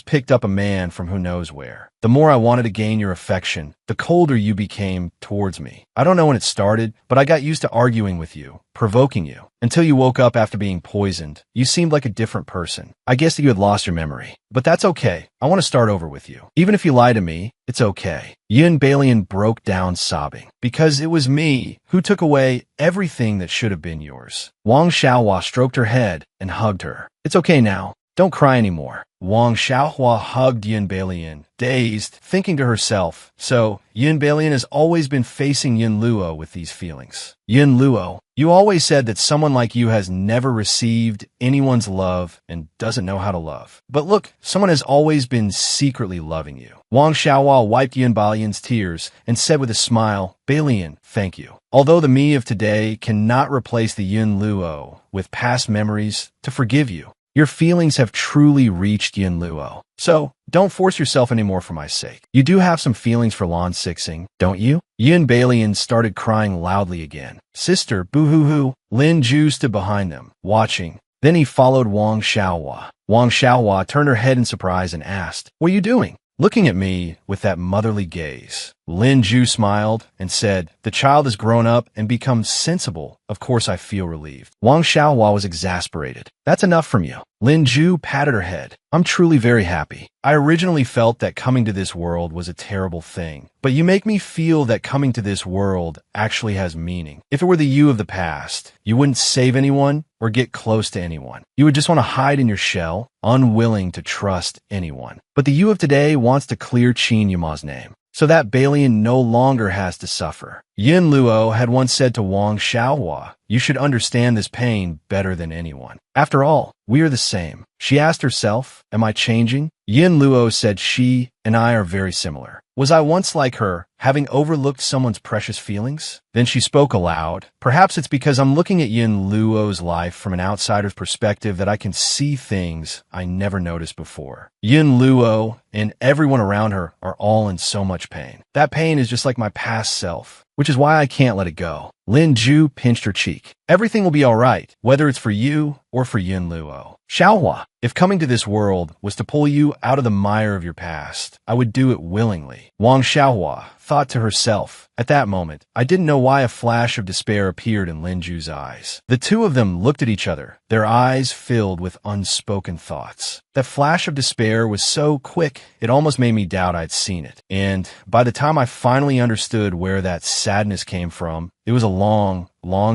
picked up a man from who knows where. The more I wanted to gain your affection, the colder you became towards me. I don't know when it started, but I got used to arguing with you, provoking you. Until you woke up after being poisoned, you seemed like a different person. I guess that you had lost your memory. But that's okay. I want to start over with you. Even if you lie to me, it's okay. Yun Balian broke down sobbing. Because it was me who took away everything that should have been yours. Wang Xiaohua stroked her head and hugged her. It's okay now. Don't cry anymore. Wang Xiaohua hugged Yin Beilian, dazed, thinking to herself, so Yin Beilian has always been facing Yin Luo with these feelings. Yin Luo, you always said that someone like you has never received anyone's love and doesn't know how to love. But look, someone has always been secretly loving you. Wang Xiaohua wiped Yin Beilian's tears and said with a smile, Beilian, thank you. Although the me of today cannot replace the Yin Luo with past memories to forgive you, your feelings have truly reached Yin Luo. So, don't force yourself anymore for my sake. You do have some feelings for Lan Sixing, don't you? Yin Beilian started crying loudly again. Sister, boo-hoo-hoo. Lin Ju stood behind them, watching. Then he followed Wang Xiaohua. Wang Xiaohua turned her head in surprise and asked, what are you doing? Looking at me with that motherly gaze. Lin Ju smiled and said, the child has grown up and become sensible. Of course I feel relieved. Wang Xiaohua was exasperated. That's enough from you. Lin Ju patted her head. I'm truly very happy. I originally felt that coming to this world was a terrible thing, but you make me feel that coming to this world actually has meaning. If it were the you of the past, you wouldn't save anyone or get close to anyone. You would just want to hide in your shell, unwilling to trust anyone. But the you of today wants to clear Qin Yuma's name, so that Beilian no longer has to suffer. Yin Luo had once said to Wang Xiaohua, you should understand this pain better than anyone. After all, we are the same. She asked herself, am I changing? Yin Luo said she and I are very similar. Was I once like her, having overlooked someone's precious feelings? Then she spoke aloud. Perhaps it's because I'm looking at Yin Luo's life from an outsider's perspective that I can see things I never noticed before. Yin Luo and everyone around her are all in so much pain. That pain is just like my past self, which is why I can't let it go. Lin Ju pinched her cheek. Everything will be all right, whether it's for you or for Yin Luo. Xiaohua, if coming to this world was to pull you out of the mire of your past, I would do it willingly. Wang Xiaohua thought to herself. At that moment, I didn't know why a flash of despair appeared in Lin Ju's eyes. The two of them looked at each other, their eyes filled with unspoken thoughts. That flash of despair was so quick, it almost made me doubt I'd seen it. And by the time I finally understood where that sadness came from, it was a long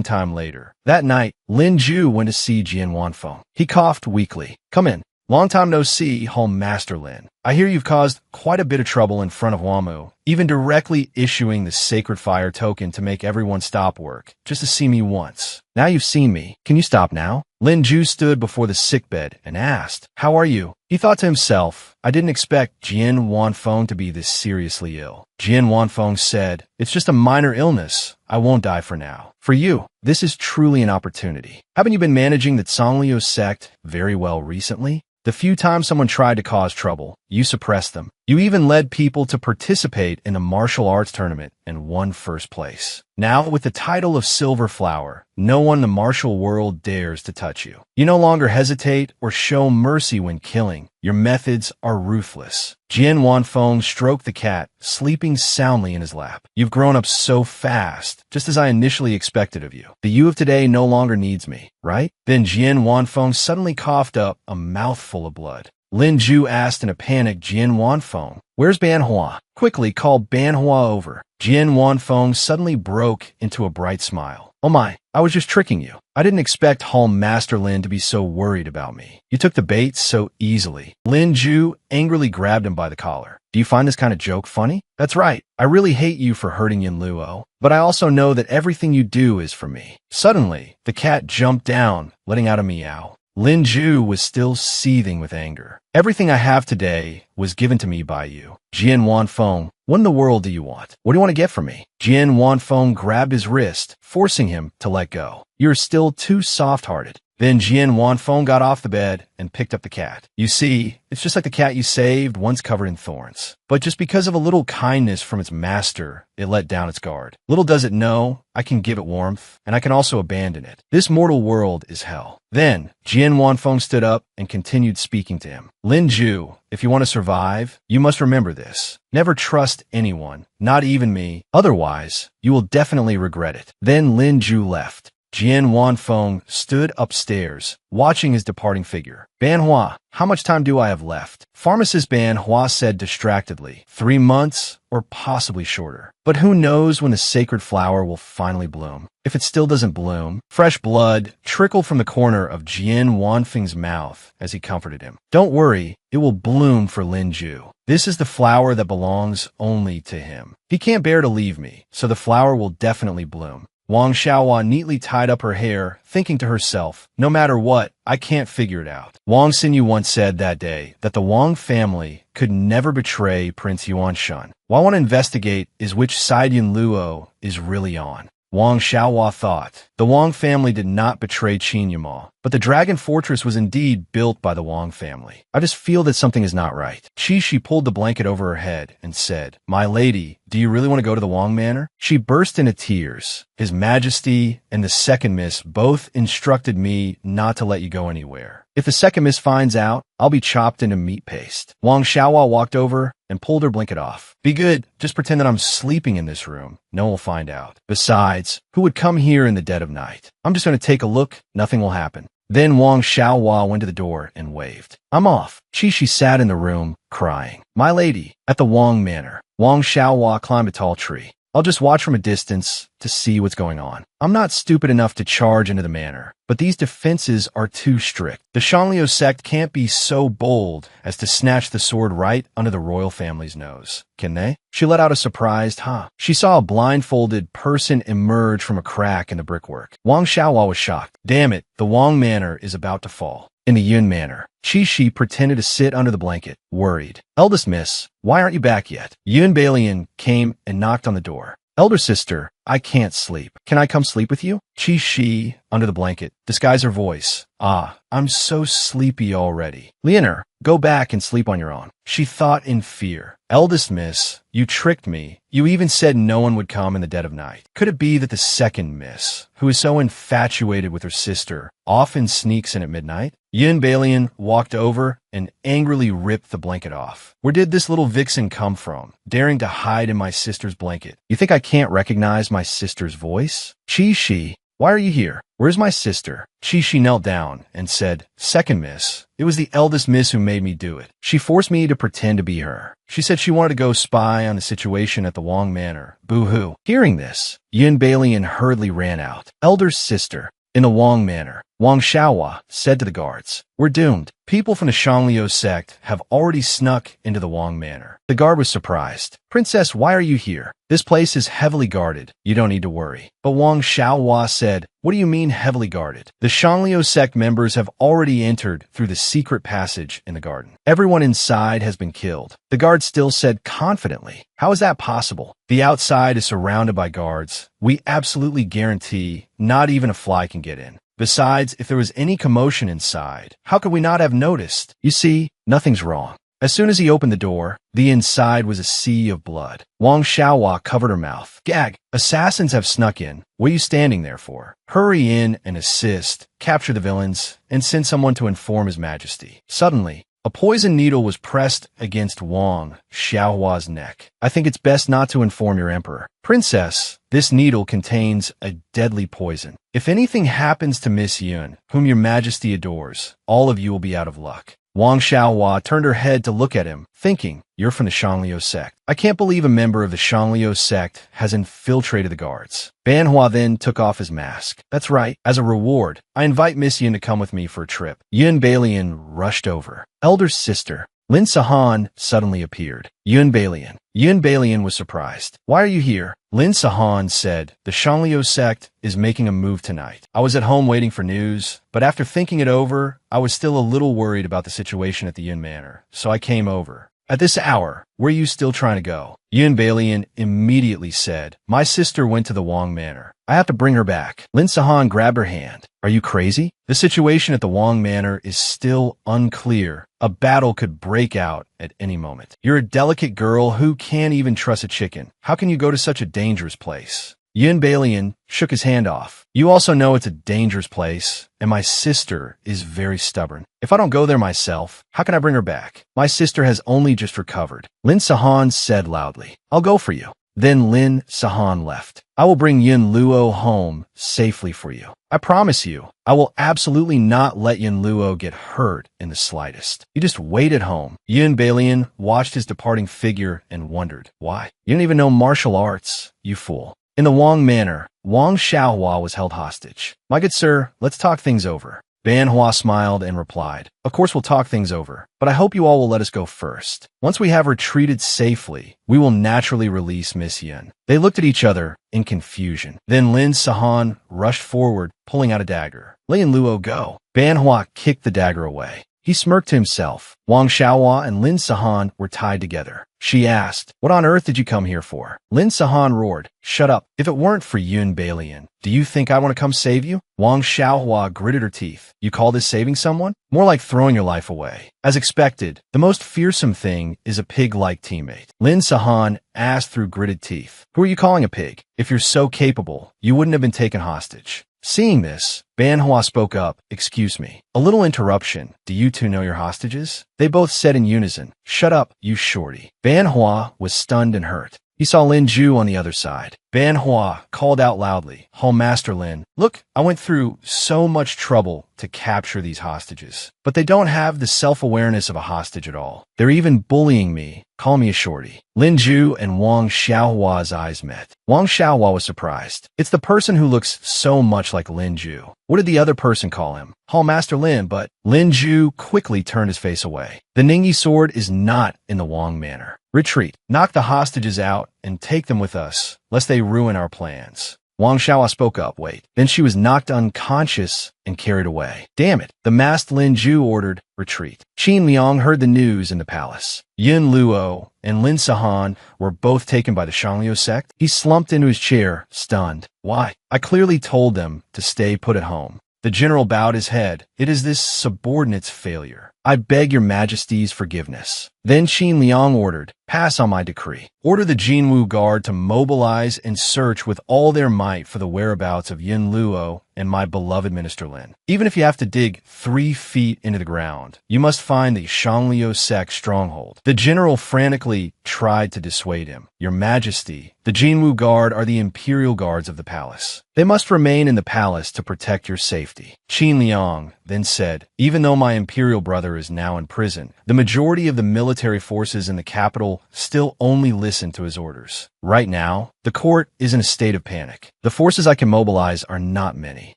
time later. That night, Lin Ju went to see Jian Wanfeng. He coughed weakly. Come in. Long time no see, home Master Lin. I hear you've caused quite a bit of trouble in front of Wamu, even directly issuing the sacred fire token to make everyone stop work, just to see me once. Now you've seen me. Can you stop now? Lin Ju stood before the sickbed and asked, how are you? He thought to himself, I didn't expect Jian Wanfeng to be this seriously ill. Jian Wanfeng said, it's just a minor illness. I won't die for now. For you, this is truly an opportunity. Haven't you been managing the Songlio sect very well recently? The few times someone tried to cause trouble, you suppressed them. You even led people to participate in a martial arts tournament and won first place. Now, with the title of Silver Flower, no one in the martial world dares to touch you. You no longer hesitate or show mercy when killing. Your methods are ruthless. Jian Wanfeng stroked the cat, sleeping soundly in his lap. You've grown up so fast, just as I initially expected of you. The you of today no longer needs me, right? Then Jian Wanfeng suddenly coughed up a mouthful of blood. Lin Ju asked in a panic Jian Wanfeng, where's Banhua? Quickly call Banhua over. Jian Wanfeng suddenly broke into a bright smile. Oh my, I was just tricking you. I didn't expect Home Master Lin to be so worried about me. You took the bait so easily. Lin Ju angrily grabbed him by the collar. Do you find this kind of joke funny? That's right. I really hate you for hurting Yin Luo, but I also know that everything you do is for me. Suddenly, the cat jumped down, letting out a meow. Lin Ju was still seething with anger. Everything I have today was given to me by you. Jian Wanfeng, what in the world do you want? What do you want to get from me? Jian Wanfeng grabbed his wrist, forcing him to let go. You're still too soft-hearted. Then Jian Wanfeng got off the bed and picked up the cat. You see, it's just like the cat you saved, once covered in thorns. But just because of a little kindness from its master, it let down its guard. Little does it know, I can give it warmth, and I can also abandon it. This mortal world is hell. Then, Jian Wanfeng stood up and continued speaking to him. Lin Ju, if you want to survive, you must remember this. Never trust anyone, not even me. Otherwise, you will definitely regret it. Then Lin Ju left. Jian Wanfeng stood upstairs, watching his departing figure. Ban Hua, how much time do I have left? Pharmacist Ban Hua said distractedly. 3 months, or possibly shorter. But who knows when the sacred flower will finally bloom? If it still doesn't bloom, fresh blood trickled from the corner of Jian Wanfeng's mouth as he comforted him. Don't worry, it will bloom for Lin Ju. This is the flower that belongs only to him. He can't bear to leave me, so the flower will definitely bloom. Wang Xiaohua neatly tied up her hair, thinking to herself, no matter what, I can't figure it out. Wang Xinyu once said that day that the Wang family could never betray Prince Yuanshan. What I want to investigate is which side Yun Luo is really on. Wang Xiaohua thought. The Wang family did not betray Qin Yuma, but the Dragon Fortress was indeed built by the Wang family. I just feel that something is not right. She pulled the blanket over her head and said, My lady, do you really want to go to the Wang Manor? She burst into tears. His Majesty and the second miss both instructed me not to let you go anywhere. If the second miss finds out, I'll be chopped into meat paste. Wang Xiaohua walked over and pulled her blanket off. Be good. Just pretend that I'm sleeping in this room. No one will find out. Besides, who would come here in the dead of night? I'm just going to take a look. Nothing will happen. Then Wang Xiaohua went to the door and waved. I'm off. She sat in the room, crying. My lady, at the Wang Manor. Wang Xiaohua climbed a tall tree. I'll just watch from a distance to see what's going on. I'm not stupid enough to charge into the manor, but these defenses are too strict. The Shangliu sect can't be so bold as to snatch the sword right under the royal family's nose. Can they? She let out a surprised, huh? She saw a blindfolded person emerge from a crack in the brickwork. Wang Xiaohua was shocked. Damn it, the Wang Manor is about to fall. In the Yun Manor, Qi pretended to sit under the blanket, worried. Eldest miss, why aren't you back yet? Yun Balian came and knocked on the door. Elder sister, I can't sleep. Can I come sleep with you? Qi, under the blanket, disguised her voice. I'm so sleepy already. Leonor, go back and sleep on your own. She thought in fear. Eldest miss, you tricked me. You even said no one would come in the dead of night. Could it be that the second miss, who is so infatuated with her sister, often sneaks in at midnight? Yun Balian walked over and angrily ripped the blanket off. Where did this little vixen come from, daring to hide in my sister's blanket? You think I can't recognize my sister's voice? Qi, why are you here? Where's my sister? Qi knelt down and said, Second miss, it was the eldest miss who made me do it. She forced me to pretend to be her. She said she wanted to go spy on the situation at the Wang Manor. Boo-hoo. Hearing this, Yun Balian hurriedly ran out. Elder sister, in the Wang Manor, Wang Xiaohua said to the guards, We're doomed. People from the Shangliu sect have already snuck into the Wang Manor. The guard was surprised. Princess, why are you here? This place is heavily guarded. You don't need to worry. But Wang Xiaohua said, What do you mean heavily guarded? The Shangliu sect members have already entered through the secret passage in the garden. Everyone inside has been killed. The guard still said confidently, How is that possible? The outside is surrounded by guards. We absolutely guarantee not even a fly can get in. Besides, if there was any commotion inside, how could we not have noticed? You see, nothing's wrong. As soon as he opened the door, the inside was a sea of blood. Wang Xiaohua covered her mouth. Gag, assassins have snuck in. What are you standing there for? Hurry in and assist, capture the villains, and send someone to inform His Majesty. Suddenly, a poison needle was pressed against Wang Xiaohua's neck. I think it's best not to inform your emperor. Princess, this needle contains a deadly poison. If anything happens to Miss Yun, whom your Majesty adores, all of you will be out of luck. Wang Xiaohua turned her head to look at him, thinking, You're from the Shangliu sect. I can't believe a member of the Shangliu sect has infiltrated the guards. Ban Hua then took off his mask. That's right. As a reward, I invite Miss Yun to come with me for a trip. Yun Balian rushed over. Elder sister, Lin Sahan suddenly appeared. Yun Balian was surprised. Why are you here? Lin Sahan said, The Shangliu sect is making a move tonight. I was at home waiting for news, but after thinking it over, I was still a little worried about the situation at the Yun Manor, so I came over. At this hour, where are you still trying to go? Yun Balian immediately said, My sister went to the Wang Manor. I have to bring her back. Lin Sahan grabbed her hand. Are you crazy? The situation at the Wang Manor is still unclear. A battle could break out at any moment. You're a delicate girl who can't even trust a chicken. How can you go to such a dangerous place? Yun Balian shook his hand off. You also know it's a dangerous place, and my sister is very stubborn. If I don't go there myself, how can I bring her back? My sister has only just recovered. Lin Sahan said loudly, I'll go for you. Then Lin Sahan left. I will bring Yun Luo home safely for you. I promise you, I will absolutely not let Yin Luo get hurt in the slightest. You just wait at home. Yun Balian watched his departing figure and wondered, why? You don't even know martial arts, you fool. In the Wang manor, Wang Xiaohua was held hostage. My good sir, let's talk things over. Ban Hua smiled and replied, of course we'll talk things over, but I hope you all will let us go first. Once we have retreated safely, we will naturally release Miss Yin. They looked at each other in confusion. Then Lin Sahan rushed forward, pulling out a dagger. Lin Luo, go. Ban Hua kicked the dagger away. He smirked to himself. Wang Xiaohua and Lin Sahan were tied together. She asked, what on earth did you come here for? Lin Sahan roared, shut up. If it weren't for Yun Balian, do you think I want to come save you? Wang Xiaohua gritted her teeth. You call this saving someone? More like throwing your life away. As expected, the most fearsome thing is a pig-like teammate. Lin Sahan asked through gritted teeth, who are you calling a pig? If you're so capable, you wouldn't have been taken hostage. Seeing this, Ban Hua spoke up, excuse me. A little interruption. Do you two know your hostages? They both said in unison, shut up, you shorty. Ban Hua was stunned and hurt. He saw Lin Ju on the other side. Ban Hua called out loudly, Hall Master Lin, look, I went through so much trouble to capture these hostages, but they don't have the self-awareness of a hostage at all. They're even bullying me. Call me a shorty. Lin Ju and Wang Xiaohua's eyes met. Wang Xiaohua was surprised. It's the person who looks so much like Lin Ju. What did the other person call him? Hall Master Lin, but Lin Ju quickly turned his face away. The Ningyi sword is not in the Wang manor. Retreat. Knock the hostages out and take them with us, lest they ruin our plans. Wang Xiaohua spoke up, wait. Then she was knocked unconscious and carried away. Damn it. The masked Lin Ju ordered, retreat. Qin Liang heard the news in the palace. Yin Luo and Lin Sahan were both taken by the Shangliu sect. He slumped into his chair, stunned. Why? I clearly told them to stay put at home. The general bowed his head. It is this subordinate's failure. I beg your majesty's forgiveness. Then Qin Liang ordered, pass on my decree. Order the Jinwu Guard to mobilize and search with all their might for the whereabouts of Yin Luo and my beloved Minister Lin. Even if you have to dig 3 feet into the ground, you must find the Shangliu sect stronghold. The general frantically tried to dissuade him. Your Majesty, the Jinwu Guard are the imperial guards of the palace. They must remain in the palace to protect your safety. Qin Liang then said, even though my imperial brother is now in prison, the majority of the military forces in the capital still only listen to his orders. Right now, the court is in a state of panic. The forces I can mobilize are not many.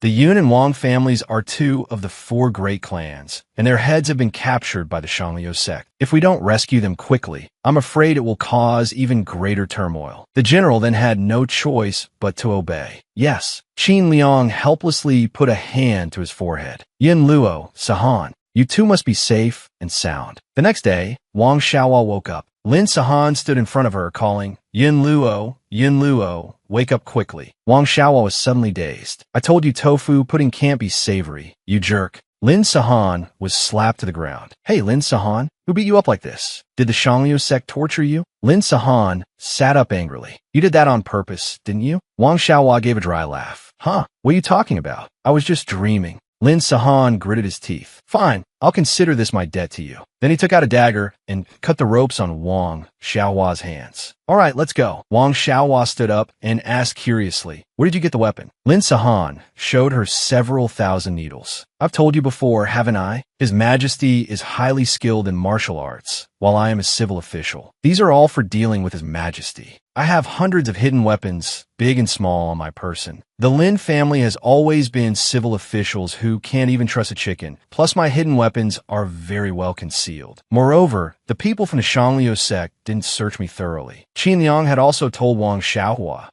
The Yun and Wang families are 2 of the 4 great clans, and their heads have been captured by the Shangliu sect. If we don't rescue them quickly, I'm afraid it will cause even greater turmoil. The general then had no choice but to obey. Yes. Qin Liang helplessly put a hand to his forehead. Yin Luo, Sahan, you two must be safe and sound. The next day, Wang Xiaohua woke up. Lin Sahan stood in front of her, calling, Yin Luo, wake up quickly. Wang Xiaohua was suddenly dazed. I told you tofu pudding can't be savory, you jerk. Lin Sahan was slapped to the ground. Hey, Lin Sahan, who beat you up like this? Did the Shangliu sect torture you? Lin Sahan sat up angrily. You did that on purpose, didn't you? Wang Xiaohua gave a dry laugh. Huh, what are you talking about? I was just dreaming. Lin Sahan gritted his teeth. Fine, I'll consider this my debt to you. Then he took out a dagger and cut the ropes on Wang Xiaohua's hands. All right, let's go. Wang Xiaohua stood up and asked curiously, where did you get the weapon? Lin Sahan showed her several thousand needles. I've told you before, haven't I? His Majesty is highly skilled in martial arts, while I am a civil official. These are all for dealing with His Majesty. I have hundreds of hidden weapons, big and small, on my person. The Lin family has always been civil officials who can't even trust a chicken. Plus, my hidden weapons are very well concealed. Moreover, the people from the Shangliu sect didn't search me thoroughly. Qin Liang had also told Wang Xiaohua,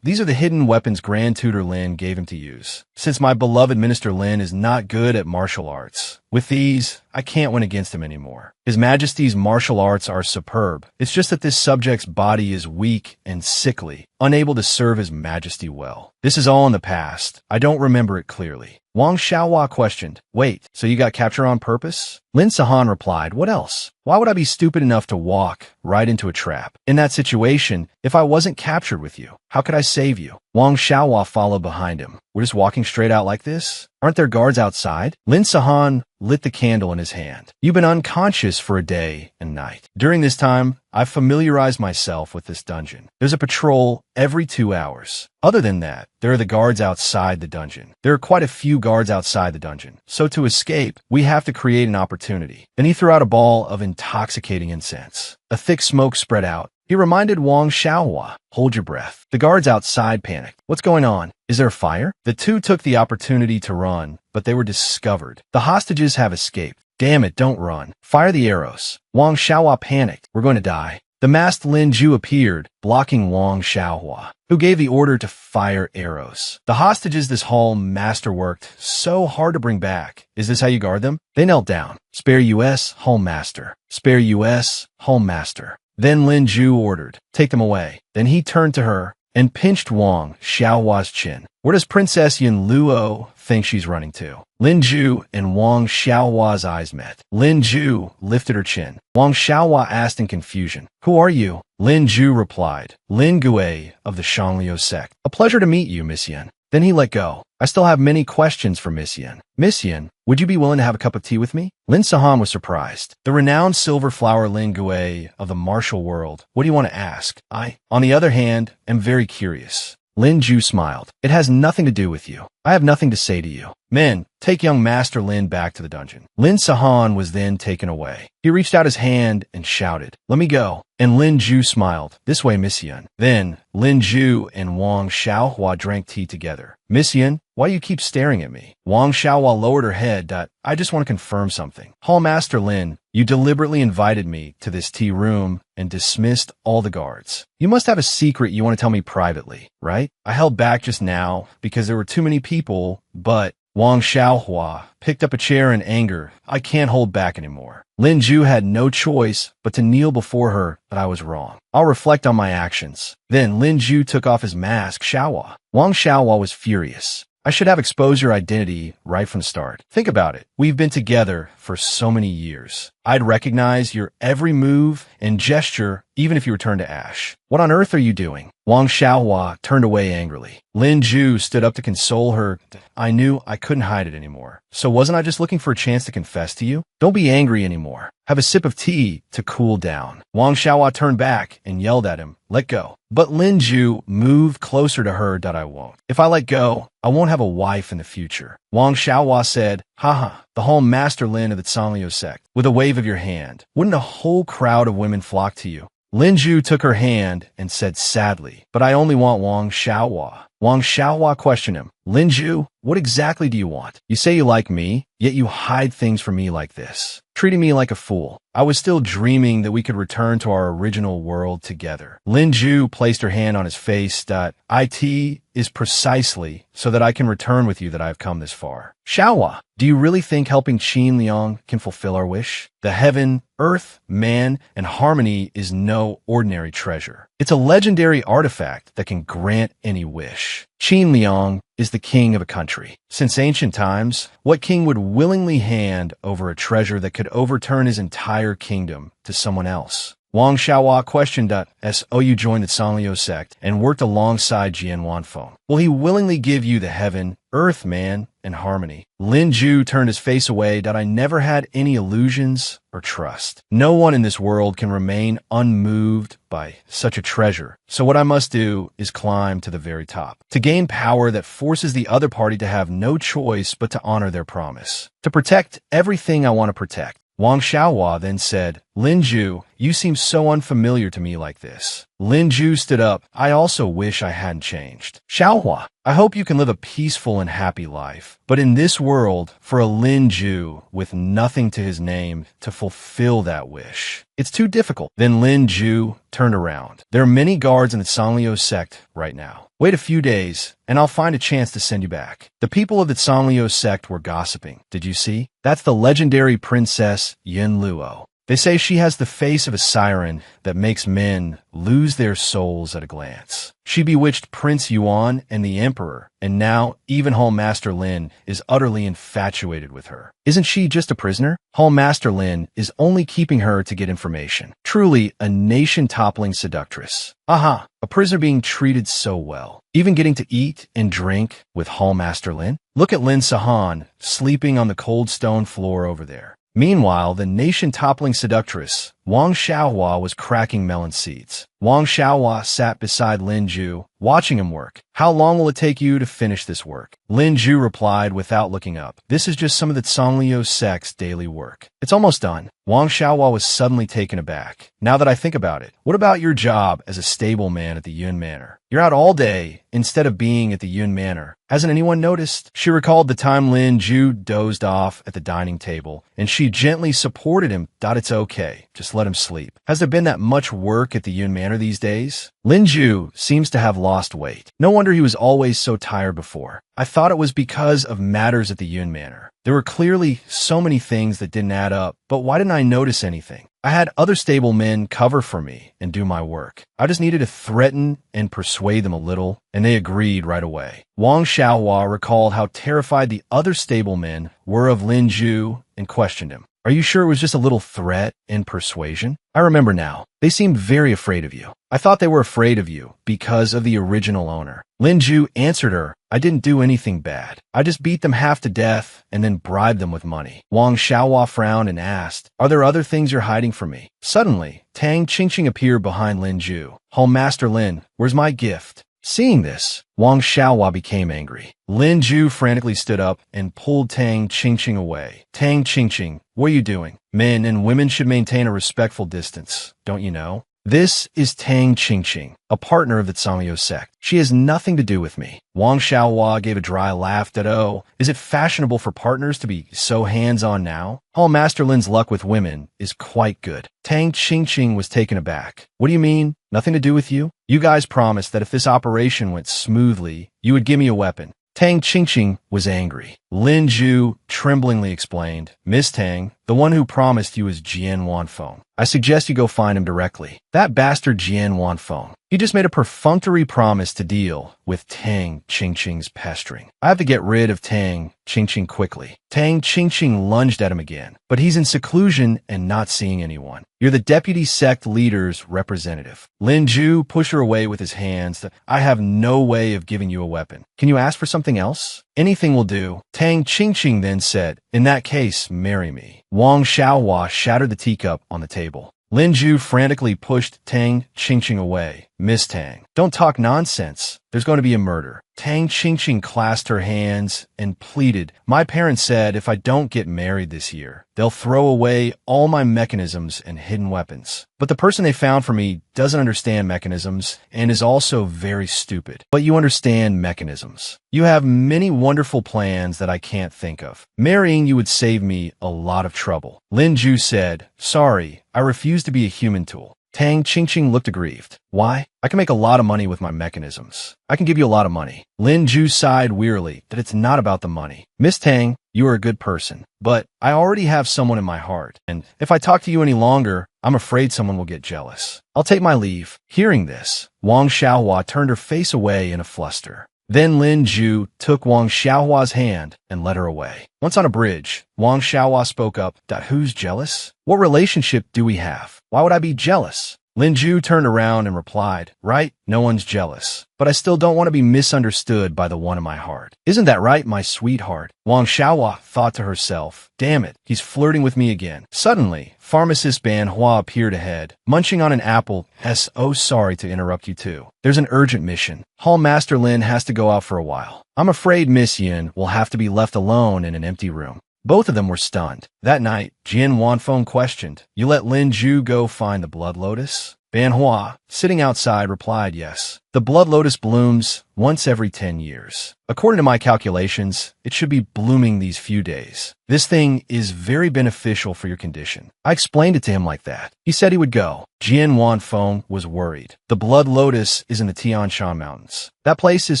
these are the hidden weapons Grand Tutor Lin gave him to use. Since my beloved Minister Lin is not good at martial arts, with these, I can't win against him anymore. His Majesty's martial arts are superb. It's just that this subject's body is weak and sickly, unable to serve His Majesty well. This is all in the past. I don't remember it clearly. Wang Xiaohua questioned, wait, so you got captured on purpose? Lin Sahan replied, what else? Why would I be stupid enough to walk right into a trap? In that situation, if I wasn't captured with you, how could I save you? Wang Xiaohua followed behind him. We're just walking straight out like this? Aren't there guards outside? Lin Sahan lit the candle in his hand. You've been unconscious for a day and night. During this time, I've familiarized myself with this dungeon. There's a patrol every 2 hours. Other than that, there are the guards outside the dungeon. There are quite a few guards outside the dungeon. So to escape, we have to create an opportunity. Then he threw out a ball of intoxicating incense. A thick smoke spread out. He reminded Wang Xiaohua, hold your breath. The guards outside panicked. What's going on? Is there a fire? The two took the opportunity to run, but they were discovered. The hostages have escaped. Damn it, don't run. Fire the arrows. Wang Xiaohua panicked. We're going to die. The masked Lin Ju appeared, blocking Wang Xiaohua, who gave the order to fire arrows. The hostages this hall masterworked so hard to bring back. Is this how you guard them? They knelt down. Spare US, hall master. Spare US, hall master. Then Lin Ju ordered, take them away. Then he turned to her and pinched Wang Xiaohua's chin. Where does Princess Yin Luo think she's running to? Lin Ju and Wang Xiaohua's eyes met. Lin Ju lifted her chin. Wang Xiaohua asked in confusion, who are you? Lin Ju replied, Lin Gui of the Shangliu sect. A pleasure to meet you, Miss Yin. Then he let go. I still have many questions for Miss Yin. Miss Yin, would you be willing to have a cup of tea with me? Lin Sahan was surprised. The renowned silver flower Lin Gui of the martial world. What do you want to ask? I, on the other hand, am very curious. Lin Ju smiled. It has nothing to do with you. I have nothing to say to you. Men, take young Master Lin back to the dungeon. Lin Sahan was then taken away. He reached out his hand and shouted, let me go. And Lin Ju smiled. This way, Miss Yin. Then, Lin Ju and Wang Xiaohua drank tea together. Miss Yin, why do you keep staring at me? Wang Xiaohua lowered her head. I just want to confirm something. Hall Master Lin, you deliberately invited me to this tea room and dismissed all the guards. You must have a secret you want to tell me privately, right? I held back just now because there were too many people, but Wang Xiaohua picked up a chair in anger. I can't hold back anymore. Lin Ju had no choice but to kneel before her that I was wrong. I'll reflect on my actions. Then Lin Ju took off his mask, Xiaohua. Wang Xiaohua was furious. I should have exposed your identity right from the start. Think about it. We've been together for so many years. I'd recognize your every move and gesture even if you returned to ash. What on earth are you doing? Wang Xiaohua turned away angrily. Lin Ju stood up to console her. I knew I couldn't hide it anymore. So wasn't I just looking for a chance to confess to you? Don't be angry anymore. Have a sip of tea to cool down. Wang Xiaohua turned back and yelled at him, let go. But Lin Ju moved closer to her. I won't. If I let go, I won't have a wife in the future. Wang Xiaohua said, haha, the whole Master Lin of the Shangliu sect, with a wave of your hand. Wouldn't a whole crowd of women flock to you? Lin Ju took her hand and said sadly, but I only want Wang Xiaohua. Wang Xiaohua questioned him. Lin Ju, what exactly do you want? You say you like me, yet you hide things from me like this, treating me like a fool. I was still dreaming that we could return to our original world together. Lin Ju placed her hand on his face. It is precisely so that I can return with you that I have come this far. Xiaohua, do you really think helping Qin Liang can fulfill our wish? The heaven, earth, man, and harmony is no ordinary treasure. It's a legendary artifact that can grant any wish. Qin Liang is the king of a country. Since ancient times, what king would willingly hand over a treasure that could overturn his entire kingdom to someone else? Wang Xiaohua questioned So you joined the Shangliu sect and worked alongside Jian Wanfeng. Will he willingly give you the heaven, earth, man, and harmony? Lin Ju turned his face away. I never had any illusions or trust. No one in this world can remain unmoved by such a treasure. So what I must do is climb to the very top, to gain power that forces the other party to have no choice but to honor their promise, to protect everything I want to protect. Wang Xiaohua then said, Lin Ju, you seem so unfamiliar to me like this. Lin Ju stood up. I also wish I hadn't changed. Xiaohua, I hope you can live a peaceful and happy life. But in this world, for a Lin Ju with nothing to his name to fulfill that wish, it's too difficult. Then Lin Ju turned around. There are many guards in the Shangliu sect right now. Wait a few days, and I'll find a chance to send you back. The people of the Shangliu sect were gossiping. Did you see? That's the legendary Princess Yin Luo. They say she has the face of a siren that makes men lose their souls at a glance. She bewitched Prince Yuan and the Emperor, and now even Hallmaster Lin is utterly infatuated with her. Isn't she just a prisoner? Hallmaster Lin is only keeping her to get information. Truly a nation-toppling seductress. Aha, a prisoner being treated so well. Even getting to eat and drink with Hallmaster Lin? Look at Lin Sahan sleeping on the cold stone floor over there. Meanwhile, the nation-toppling seductress, Wang Xiaohua, was cracking melon seeds. Wang Xiaohua sat beside Lin Ju, watching him work. How long will it take you to finish this work? Lin Ju replied without looking up. This is just some of the Songlio sect's daily work. It's almost done. Wang Xiaohua was suddenly taken aback. Now that I think about it, what about your job as a stable man at the Yun Manor? You're out all day instead of being at the Yun Manor. Hasn't anyone noticed? She recalled the time Lin Ju dozed off at the dining table, and she gently supported him. It's okay. Just let him sleep. Has there been that much work at the Yun Manor these days? Lin Ju seems to have lost weight. No wonder he was always so tired before. I thought it was because of matters at the Yun Manor. There were clearly so many things that didn't add up, but why didn't I notice anything? I had other stable men cover for me and do my work. I just needed to threaten and persuade them a little, and they agreed right away. Wang Xiaohua recalled how terrified the other stable men were of Lin Ju and questioned him. Are you sure it was just a little threat and persuasion? I remember now. They seemed very afraid of you. I thought they were afraid of you because of the original owner. Lin Ju answered her, I didn't do anything bad. I just beat them half to death and then bribed them with money. Wang Xiaohua frowned and asked, are there other things you're hiding from me? Suddenly, Tang Qingqing appeared behind Lin Ju. Hallmaster Lin, where's my gift? Seeing this, Wang Xiaohua became angry. Lin Ju frantically stood up and pulled Tang Qingqing away. Tang Qingqing, what are you doing? Men and women should maintain a respectful distance, don't you know? This is Tang Qingqing, a partner of the Songlio sect. She has nothing to do with me. Wang Xiaohua gave a dry laugh that, oh, is it fashionable for partners to be so hands-on now? Hallmaster Lin's luck with women is quite good. Tang Qingqing was taken aback. What do you mean? Nothing to do with you? You guys promised that if this operation went smoothly, you would give me a weapon. Tang Qingqing was angry. Lin Ju tremblingly explained, Miss Tang, the one who promised you is Jian Wanfeng. I suggest you go find him directly. That bastard Jian Wanfeng. He just made a perfunctory promise to deal with Tang Qingqing's pestering. I have to get rid of Tang Qingqing quickly. Tang Qingqing lunged at him again, but he's in seclusion and not seeing anyone. You're the deputy sect leader's representative. Lin Ju pushed her away with his hands. I have no way of giving you a weapon. Can you ask for something else? Anything will do. Tang Qingqing then said, in that case, marry me. Wang Xiaohua shattered the teacup on the table. Lin Ju frantically pushed Tang Qingqing away. Miss Tang, don't talk nonsense. There's going to be a murder. Tang Qingqing clasped her hands and pleaded, my parents said if I don't get married this year, they'll throw away all my mechanisms and hidden weapons. But the person they found for me doesn't understand mechanisms and is also very stupid. But you understand mechanisms. You have many wonderful plans that I can't think of. Marrying you would save me a lot of trouble. Lin Ju said, sorry, I refuse to be a human tool. Tang Qingqing looked aggrieved. Why? I can make a lot of money with my mechanisms. I can give you a lot of money. Lin Ju sighed wearily that it's not about the money. Miss Tang, you are a good person, but I already have someone in my heart, and if I talk to you any longer, I'm afraid someone will get jealous. I'll take my leave. Hearing this, Wang Xiaohua turned her face away in a fluster. Then Lin Ju took Wang Xiaohua's hand and led her away. Once on a bridge, Wang Xiaohua spoke up, who's jealous? What relationship do we have? Why would I be jealous? Lin Ju turned around and replied, right, no one's jealous, but I still don't want to be misunderstood by the one in my heart. Isn't that right, my sweetheart? Wang Xiaohua thought to herself, damn it, he's flirting with me again. Suddenly, pharmacist Ban Hua appeared ahead, munching on an apple. Oh, sorry to interrupt you too. There's an urgent mission. Hallmaster Lin has to go out for a while. I'm afraid Miss Yin will have to be left alone in an empty room. Both of them were stunned. That night, Jian Wanfeng questioned, you let Lin Ju go find the blood lotus? Ban Hua, sitting outside, replied yes. The blood lotus blooms once every 10 years. According to my calculations, it should be blooming these few days. This thing is very beneficial for your condition. I explained it to him like that. He said he would go. Jian Wanfeng was worried. The blood lotus is in the Tian Shan Mountains. That place is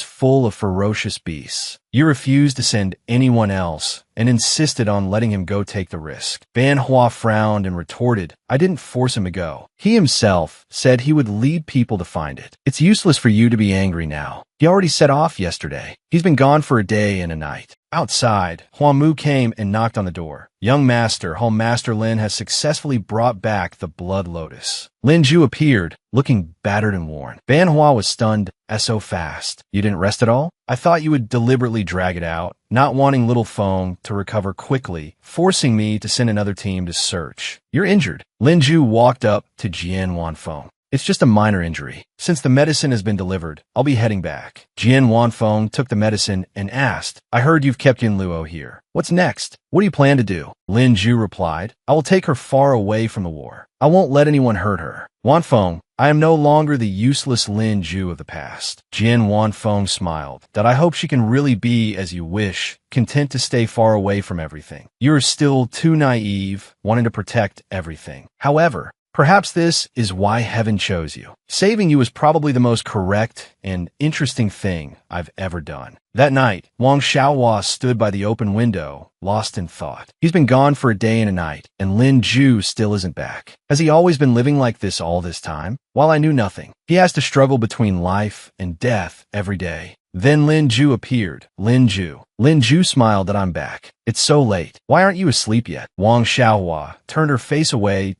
full of ferocious beasts. You refused to send anyone else and insisted on letting him go take the risk. Ban Hua frowned and retorted, I didn't force him to go. He himself said he would lead people to find it. It's useless for you to be angry now. He already set off yesterday. He's been gone for a day and a night. Outside, Huang Mu came and knocked on the door. Young master, Home Master Lin has successfully brought back the blood lotus. Lin Ju appeared, looking battered and worn. Ban Hua was stunned, as so fast. You didn't rest at all? I thought you would deliberately drag it out, not wanting little Feng to recover quickly, forcing me to send another team to search. You're injured. Lin Ju walked up to Jian Wanfeng. It's just a minor injury. Since the medicine has been delivered, I'll be heading back. Jian Wanfeng took the medicine and asked, I heard you've kept Yin Luo here. What's next? What do you plan to do? Lin Ju replied, I will take her far away from the war. I won't let anyone hurt her. Wanfeng, I am no longer the useless Lin Ju of the past. Jian Wanfeng smiled, that I hope she can really be as you wish, content to stay far away from everything. You are still too naive, wanting to protect everything. However, perhaps this is why heaven chose you. Saving you is probably the most correct and interesting thing I've ever done. That night, Wang Xiaohua stood by the open window, lost in thought. He's been gone for a day and a night, and Lin Ju still isn't back. Has he always been living like this all this time? While I knew nothing, he has to struggle between life and death every day. Then Lin Ju appeared. Lin Ju. Lin Ju smiled that I'm back. It's so late. Why aren't you asleep yet? Wang Xiaohua turned her face away.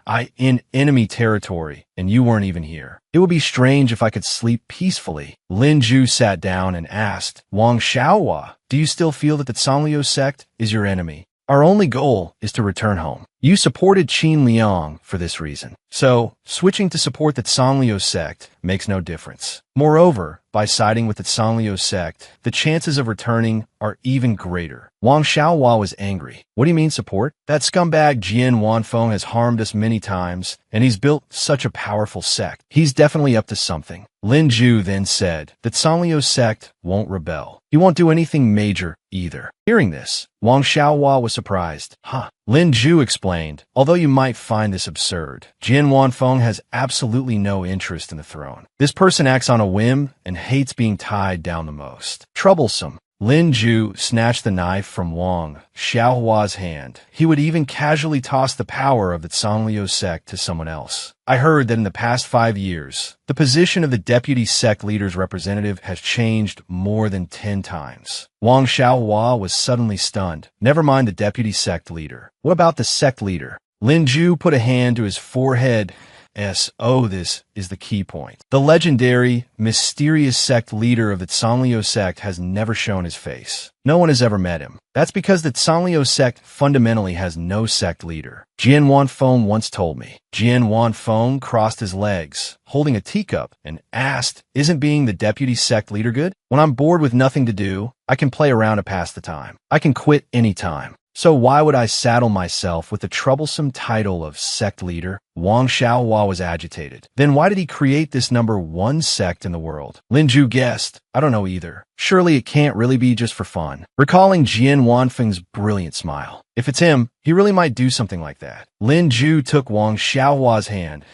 I in enemy territory, and you weren't even here. It would be strange if I could sleep peacefully. Lin Ju sat down and asked, Wang Xiaohua, do you still feel that the Sangliu sect is your enemy? Our only goal is to return home. You supported Qin Liang for this reason. So, switching to support the Sangliu sect makes no difference. Moreover, by siding with the Sangliu sect, the chances of returning are even greater. Wang Xiaohua was angry. What do you mean support? That scumbag Jian Wanfeng has harmed us many times, and he's built such a powerful sect. He's definitely up to something. Lin Ju then said that Sangliu sect won't rebel. He won't do anything major either. Hearing this, Wang Xiaohua was surprised. Lin Ju explained, although you might find this absurd, Jian Wanfeng has absolutely no interest in the throne. This person acts on a whim and hates being tied down the most. Troublesome. Lin Ju snatched the knife from Wang Xiaohua's hand. He would even casually toss the power of the Sangliu sect to someone else. I heard that in the past 5 years, the position of the deputy sect leader's representative has changed more than 10 times. Wang Xiaohua was suddenly stunned. Never mind the deputy sect leader. What about the sect leader? Lin Ju put a hand to his forehead. This is the key point. The legendary, mysterious sect leader of the Sangliu sect has never shown his face. No one has ever met him. That's because the Sangliu sect fundamentally has no sect leader. Jian Wanfeng once told me. Jian Wanfeng crossed his legs, holding a teacup, and asked, isn't being the deputy sect leader good? When I'm bored with nothing to do, I can play around to pass the time. I can quit anytime. So why would I saddle myself with the troublesome title of sect leader? Wang Xiaohua was agitated. Then why did he create this #1 sect in the world? Lin Ju guessed. I don't know either. Surely it can't really be just for fun. Recalling Jian Wanfeng's brilliant smile. If it's him, he really might do something like that. Lin Ju took Wang Xiaohua's hand.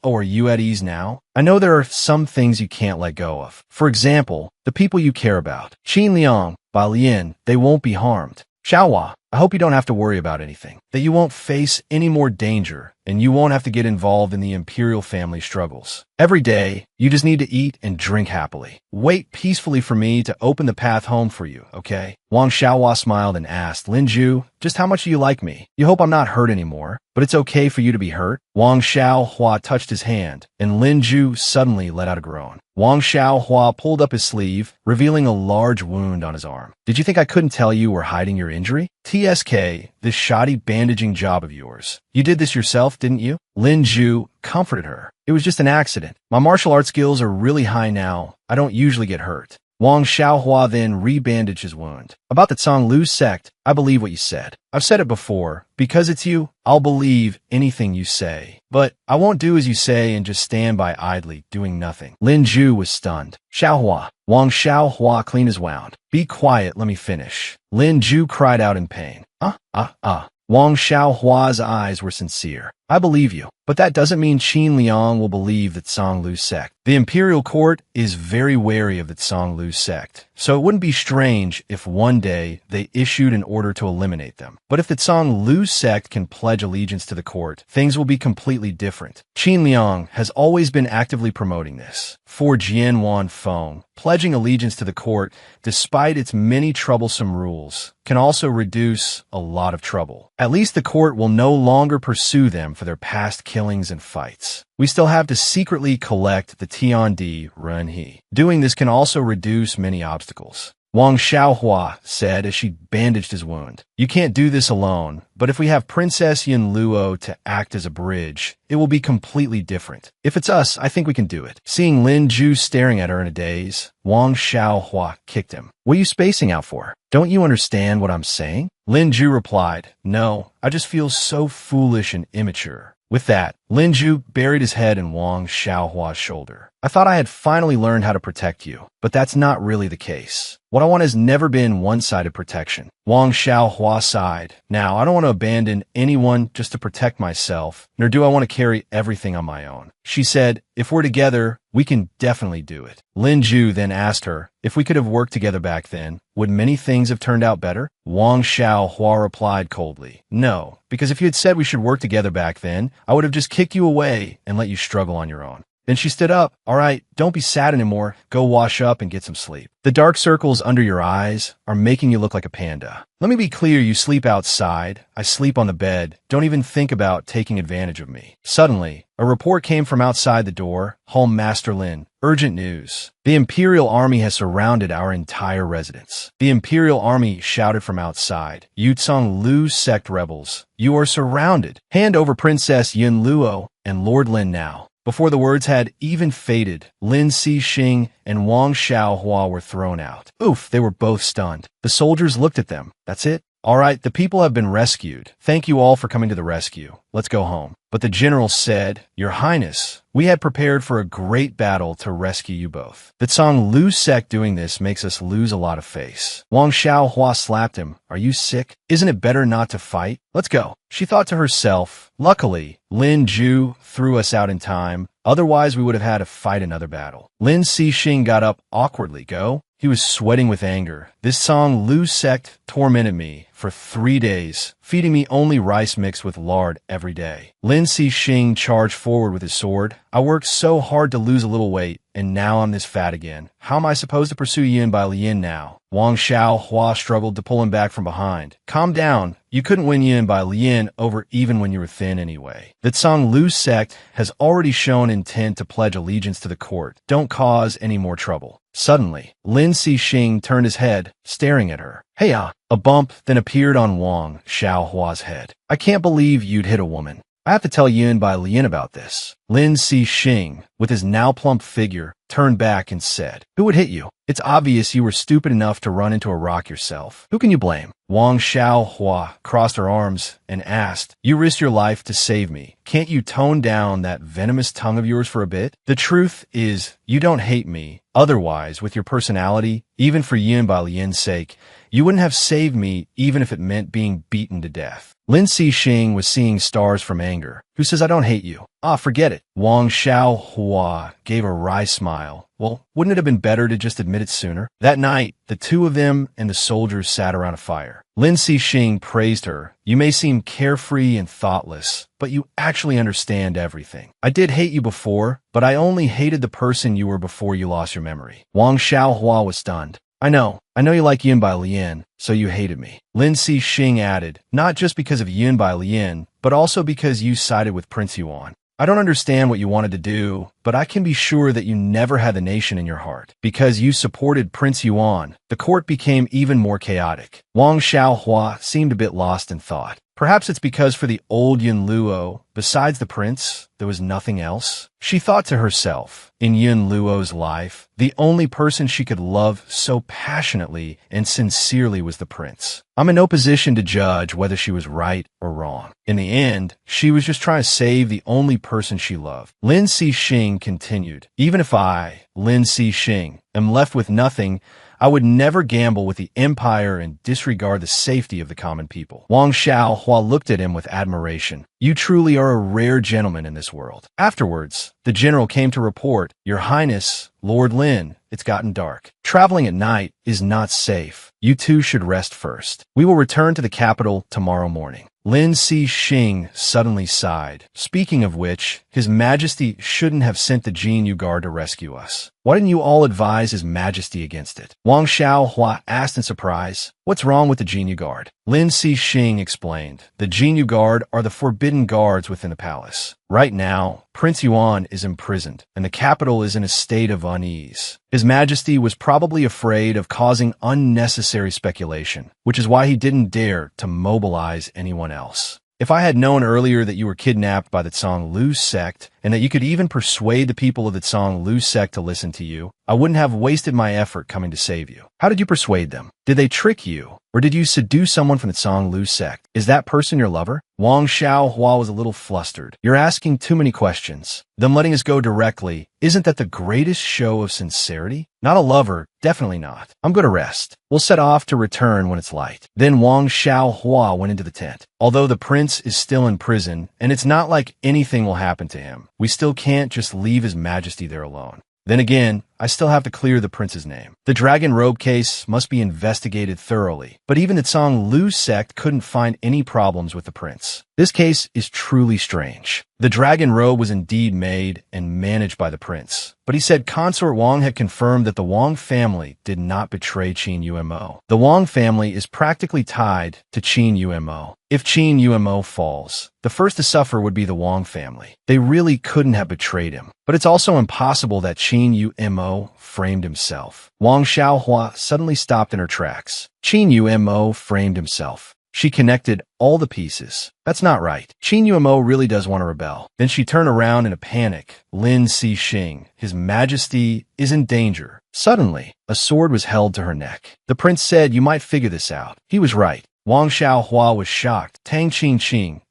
Are you at ease now? I know there are some things you can't let go of. For example, the people you care about. Qin Liang, Ba Lian, they won't be harmed. Xiaohua, I hope you don't have to worry about anything, that you won't face any more danger, and you won't have to get involved in the imperial family struggles. Every day, you just need to eat and drink happily. Wait peacefully for me to open the path home for you, okay? Wang Xiaohua smiled and asked, Lin Ju, just how much do you like me? You hope I'm not hurt anymore, but it's okay for you to be hurt? Wang Xiaohua touched his hand, and Lin Ju suddenly let out a groan. Wang Xiaohua pulled up his sleeve, revealing a large wound on his arm. Did you think I couldn't tell you were hiding your injury? TSK, this shoddy bandaging job of yours. You did this yourself, didn't you? Lin Ju comforted her. It was just an accident. My martial arts skills are really high now. I don't usually get hurt. Wang Xiaohua then rebandaged his wound. About the Conglu sect, I believe what you said. I've said it before. Because it's you, I'll believe anything you say. But I won't do as you say and just stand by idly, doing nothing. Lin Zhu was stunned. Xiaohua. Wang Xiaohua cleaned his wound. Be quiet, let me finish. Lin Zhu cried out in pain. Wang Xiaohua's eyes were sincere. I believe you, but that doesn't mean Qin Liang will believe the Conglu sect. The imperial court is very wary of the Conglu sect, so it wouldn't be strange if one day they issued an order to eliminate them. But if the Conglu sect can pledge allegiance to the court, things will be completely different. Qin Liang has always been actively promoting this. For Jian Wanfeng, pledging allegiance to the court, despite its many troublesome rules, can also reduce a lot of trouble. At least the court will no longer pursue them for their past killings and fights. We still have to secretly collect the Tiandi Renhe. Doing this can also reduce many obstacles. Wang Xiaohua said as she bandaged his wound. You can't do this alone, but if we have Princess Yunluo to act as a bridge, it will be completely different. If it's us, I think we can do it. Seeing Lin Zhu staring at her in a daze, Wang Xiaohua kicked him. What are you spacing out for? Don't you understand what I'm saying? Lin Zhu replied, No, I just feel so foolish and immature. With that, Lin Zhu buried his head in Wang Xiaohua's shoulder. I thought I had finally learned how to protect you, but that's not really the case. What I want has never been one-sided protection. Wang Xiaohua sighed. Now, I don't want to abandon anyone just to protect myself, nor do I want to carry everything on my own. She said, if we're together, we can definitely do it. Lin Zhu then asked her, if we could have worked together back then, would many things have turned out better? Wang Xiaohua replied coldly, no, because if you had said we should work together back then, I would have just kicked you away and let you struggle on your own. Then she stood up. All right, don't be sad anymore. Go wash up and get some sleep. The dark circles under your eyes are making you look like a panda. Let me be clear, you sleep outside. I sleep on the bed. Don't even think about taking advantage of me. Suddenly, a report came from outside the door. Home Master Lin. Urgent news. The Imperial Army has surrounded our entire residence. The Imperial Army shouted from outside. Yucong Lu sect rebels. You are surrounded. Hand over Princess Yunluo and Lord Lin now. Before the words had even faded, Lin Xixing and Wang Xiaohua were thrown out. Oof, they were both stunned. The soldiers looked at them. That's it? All right, the people have been rescued. Thank you all for coming to the rescue. Let's go home. But the general said, Your Highness, we had prepared for a great battle to rescue you both. The Conglu sect doing this makes us lose a lot of face. Wang Xiaohua slapped him. Are you sick? Isn't it better not to fight? Let's go. She thought to herself, luckily, Lin Zhu threw us out in time. Otherwise, we would have had to fight another battle. Lin Xixing got up awkwardly. Go. He was sweating with anger. This Conglu sect tormented me for 3 days, feeding me only rice mixed with lard every day. Lin Xixing charged forward with his sword. I worked so hard to lose a little weight, and now I'm this fat again. How am I supposed to pursue Yin by Lian now? Wang Xiaohua struggled to pull him back from behind. Calm down. You couldn't win Yin by Lian over even when you were thin anyway. The Conglu sect has already shown intent to pledge allegiance to the court. Don't cause any more trouble. Suddenly, Lin Xixing turned his head, staring at her. Hey-ah! A bump then appeared on Wang Xiaohua's head. I can't believe you'd hit a woman. I have to tell Yun by Lian about this. Lin Xixing, with his now plump figure, turned back and said, Who would hit you? It's obvious you were stupid enough to run into a rock yourself. Who can you blame? Wang Xiaohua crossed her arms and asked, You risked your life to save me. Can't you tone down that venomous tongue of yours for a bit? The truth is, you don't hate me. Otherwise, with your personality, even for Yun by Lian's sake, you wouldn't have saved me even if it meant being beaten to death. Lin Xixing was seeing stars from anger. Who says I don't hate you? Forget it. Wang Xiaohua gave a wry smile. Well, wouldn't it have been better to just admit it sooner? That night, the two of them and the soldiers sat around a fire. Lin Xixing praised her. You may seem carefree and thoughtless, but you actually understand everything. I did hate you before, but I only hated the person you were before you lost your memory. Wang Xiaohua was stunned. I know you like Yin by Lian, so you hated me. Lin Xixing added, not just because of Yin by Lian, but also because you sided with Prince Yuan. I don't understand what you wanted to do, but I can be sure that you never had the nation in your heart. Because you supported Prince Yuan, the court became even more chaotic. Wang Xiaohua seemed a bit lost in thought. Perhaps it's because for the old Yunluo, besides the prince, there was nothing else. She thought to herself, in Yunluo's life, the only person she could love so passionately and sincerely was the prince. I'm in no position to judge whether she was right or wrong. In the end, she was just trying to save the only person she loved. Lin Cixing continued, even if I, Lin Cixing, am left with nothing, I would never gamble with the empire and disregard the safety of the common people. Wang Xiaohua looked at him with admiration. You truly are a rare gentleman in this world. Afterwards, the general came to report, Your Highness, Lord Lin, it's gotten dark. Traveling at night is not safe. You two should rest first. We will return to the capital tomorrow morning. Lin Cixing suddenly sighed. Speaking of which, His Majesty shouldn't have sent the Jinyu Guard to rescue us. Why didn't you all advise His Majesty against it? Wang Xiaohua asked in surprise. What's wrong with the Jinyu Guard? Lin Cixing explained. The Jinyu Guard are the forbidden guards within the palace. Right now, Prince Yuan is imprisoned, and the capital is in a state of unease. His Majesty was probably afraid of causing unnecessary speculation, which is why he didn't dare to mobilize anyone else. If I had known earlier that you were kidnapped by the Zhonglu sect, and that you could even persuade the people of the Zhonglu sect to listen to you, I wouldn't have wasted my effort coming to save you. How did you persuade them? Did they trick you? Or did you seduce someone from the Zhonglu sect? Is that person your lover? Wang Xiaohua was a little flustered. You're asking too many questions. Them letting us go directly, isn't that the greatest show of sincerity? Not a lover, definitely not. I'm going to rest. We'll set off to return when it's light. Then Wang Xiaohua went into the tent. Although the prince is still in prison, and it's not like anything will happen to him, we still can't just leave His Majesty there alone. Then again, I still have to clear the prince's name. The dragon robe case must be investigated thoroughly, but even the Zhonglu sect couldn't find any problems with the prince. This case is truly strange. The dragon robe was indeed made and managed by the prince, but he said Consort Wang had confirmed that the Wang family did not betray Qin Yumo. The Wang family is practically tied to Qin Yumo. If Qin Yumo falls, the first to suffer would be the Wang family. They really couldn't have betrayed him. But it's also impossible that Qin Yumo framed himself. Wang Xiaohua suddenly stopped in her tracks. Qin Yumo framed himself. She connected all the pieces. That's not right. Qin Yumo really does want to rebel. Then she turned around in a panic. Lin Cixing, His Majesty is in danger. Suddenly, a sword was held to her neck. The prince said you might figure this out. He was right. Wang Xiaohua was shocked. Tang Qingqing,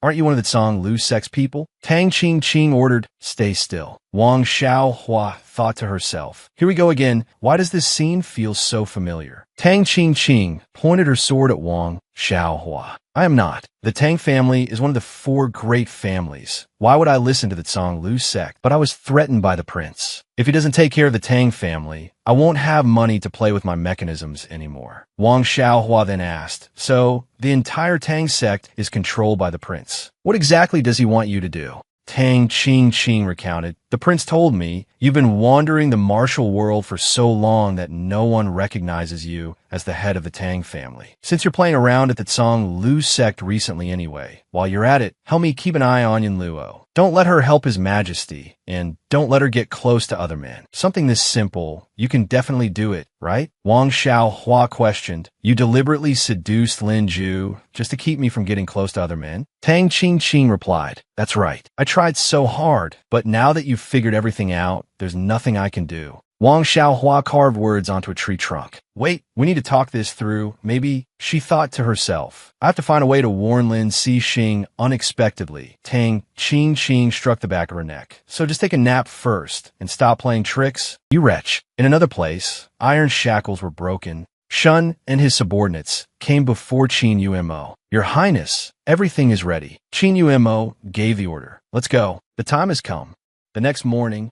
aren't you one of the Zhonglu sect people? Tang Qingqing ordered, stay still. Wang Xiaohua thought to herself, here we go again. Why does this scene feel so familiar? Tang Qingqing pointed her sword at Wang Xiaohua. I am not. The Tang family is one of the 4 great families. Why would I listen to the Zhonglu sect? But I was threatened by the prince. If he doesn't take care of the Tang family, I won't have money to play with my mechanisms anymore. Wang Xiaohua then asked, so the entire Tang sect is controlled by the prince. What exactly does he want you to do? Tang Qingqing recounted, the prince told me, you've been wandering the martial world for so long that no one recognizes you as the head of the Tang family. Since you're playing around at the Zhonglu sect recently anyway, while you're at it, help me keep an eye on Yunluo. Don't let her help His Majesty, and don't let her get close to other men. Something this simple, you can definitely do it, right? Wang Xiaohua questioned, you deliberately seduced Lin Ju just to keep me from getting close to other men? Tang Qingqing replied, that's right. I tried so hard, but now that you've figured everything out, there's nothing I can do. Wang Xiaohua carved words onto a tree trunk. Wait, we need to talk this through. Maybe, she thought to herself, I have to find a way to warn Lin Cixing unexpectedly. Tang Qingqing struck the back of her neck. So just take a nap first and stop playing tricks? You wretch. In another place, iron shackles were broken. Shun and his subordinates came before Qin Yumo. Your Highness, everything is ready. Qin Yumo gave the order. Let's go. The time has come. The next morning,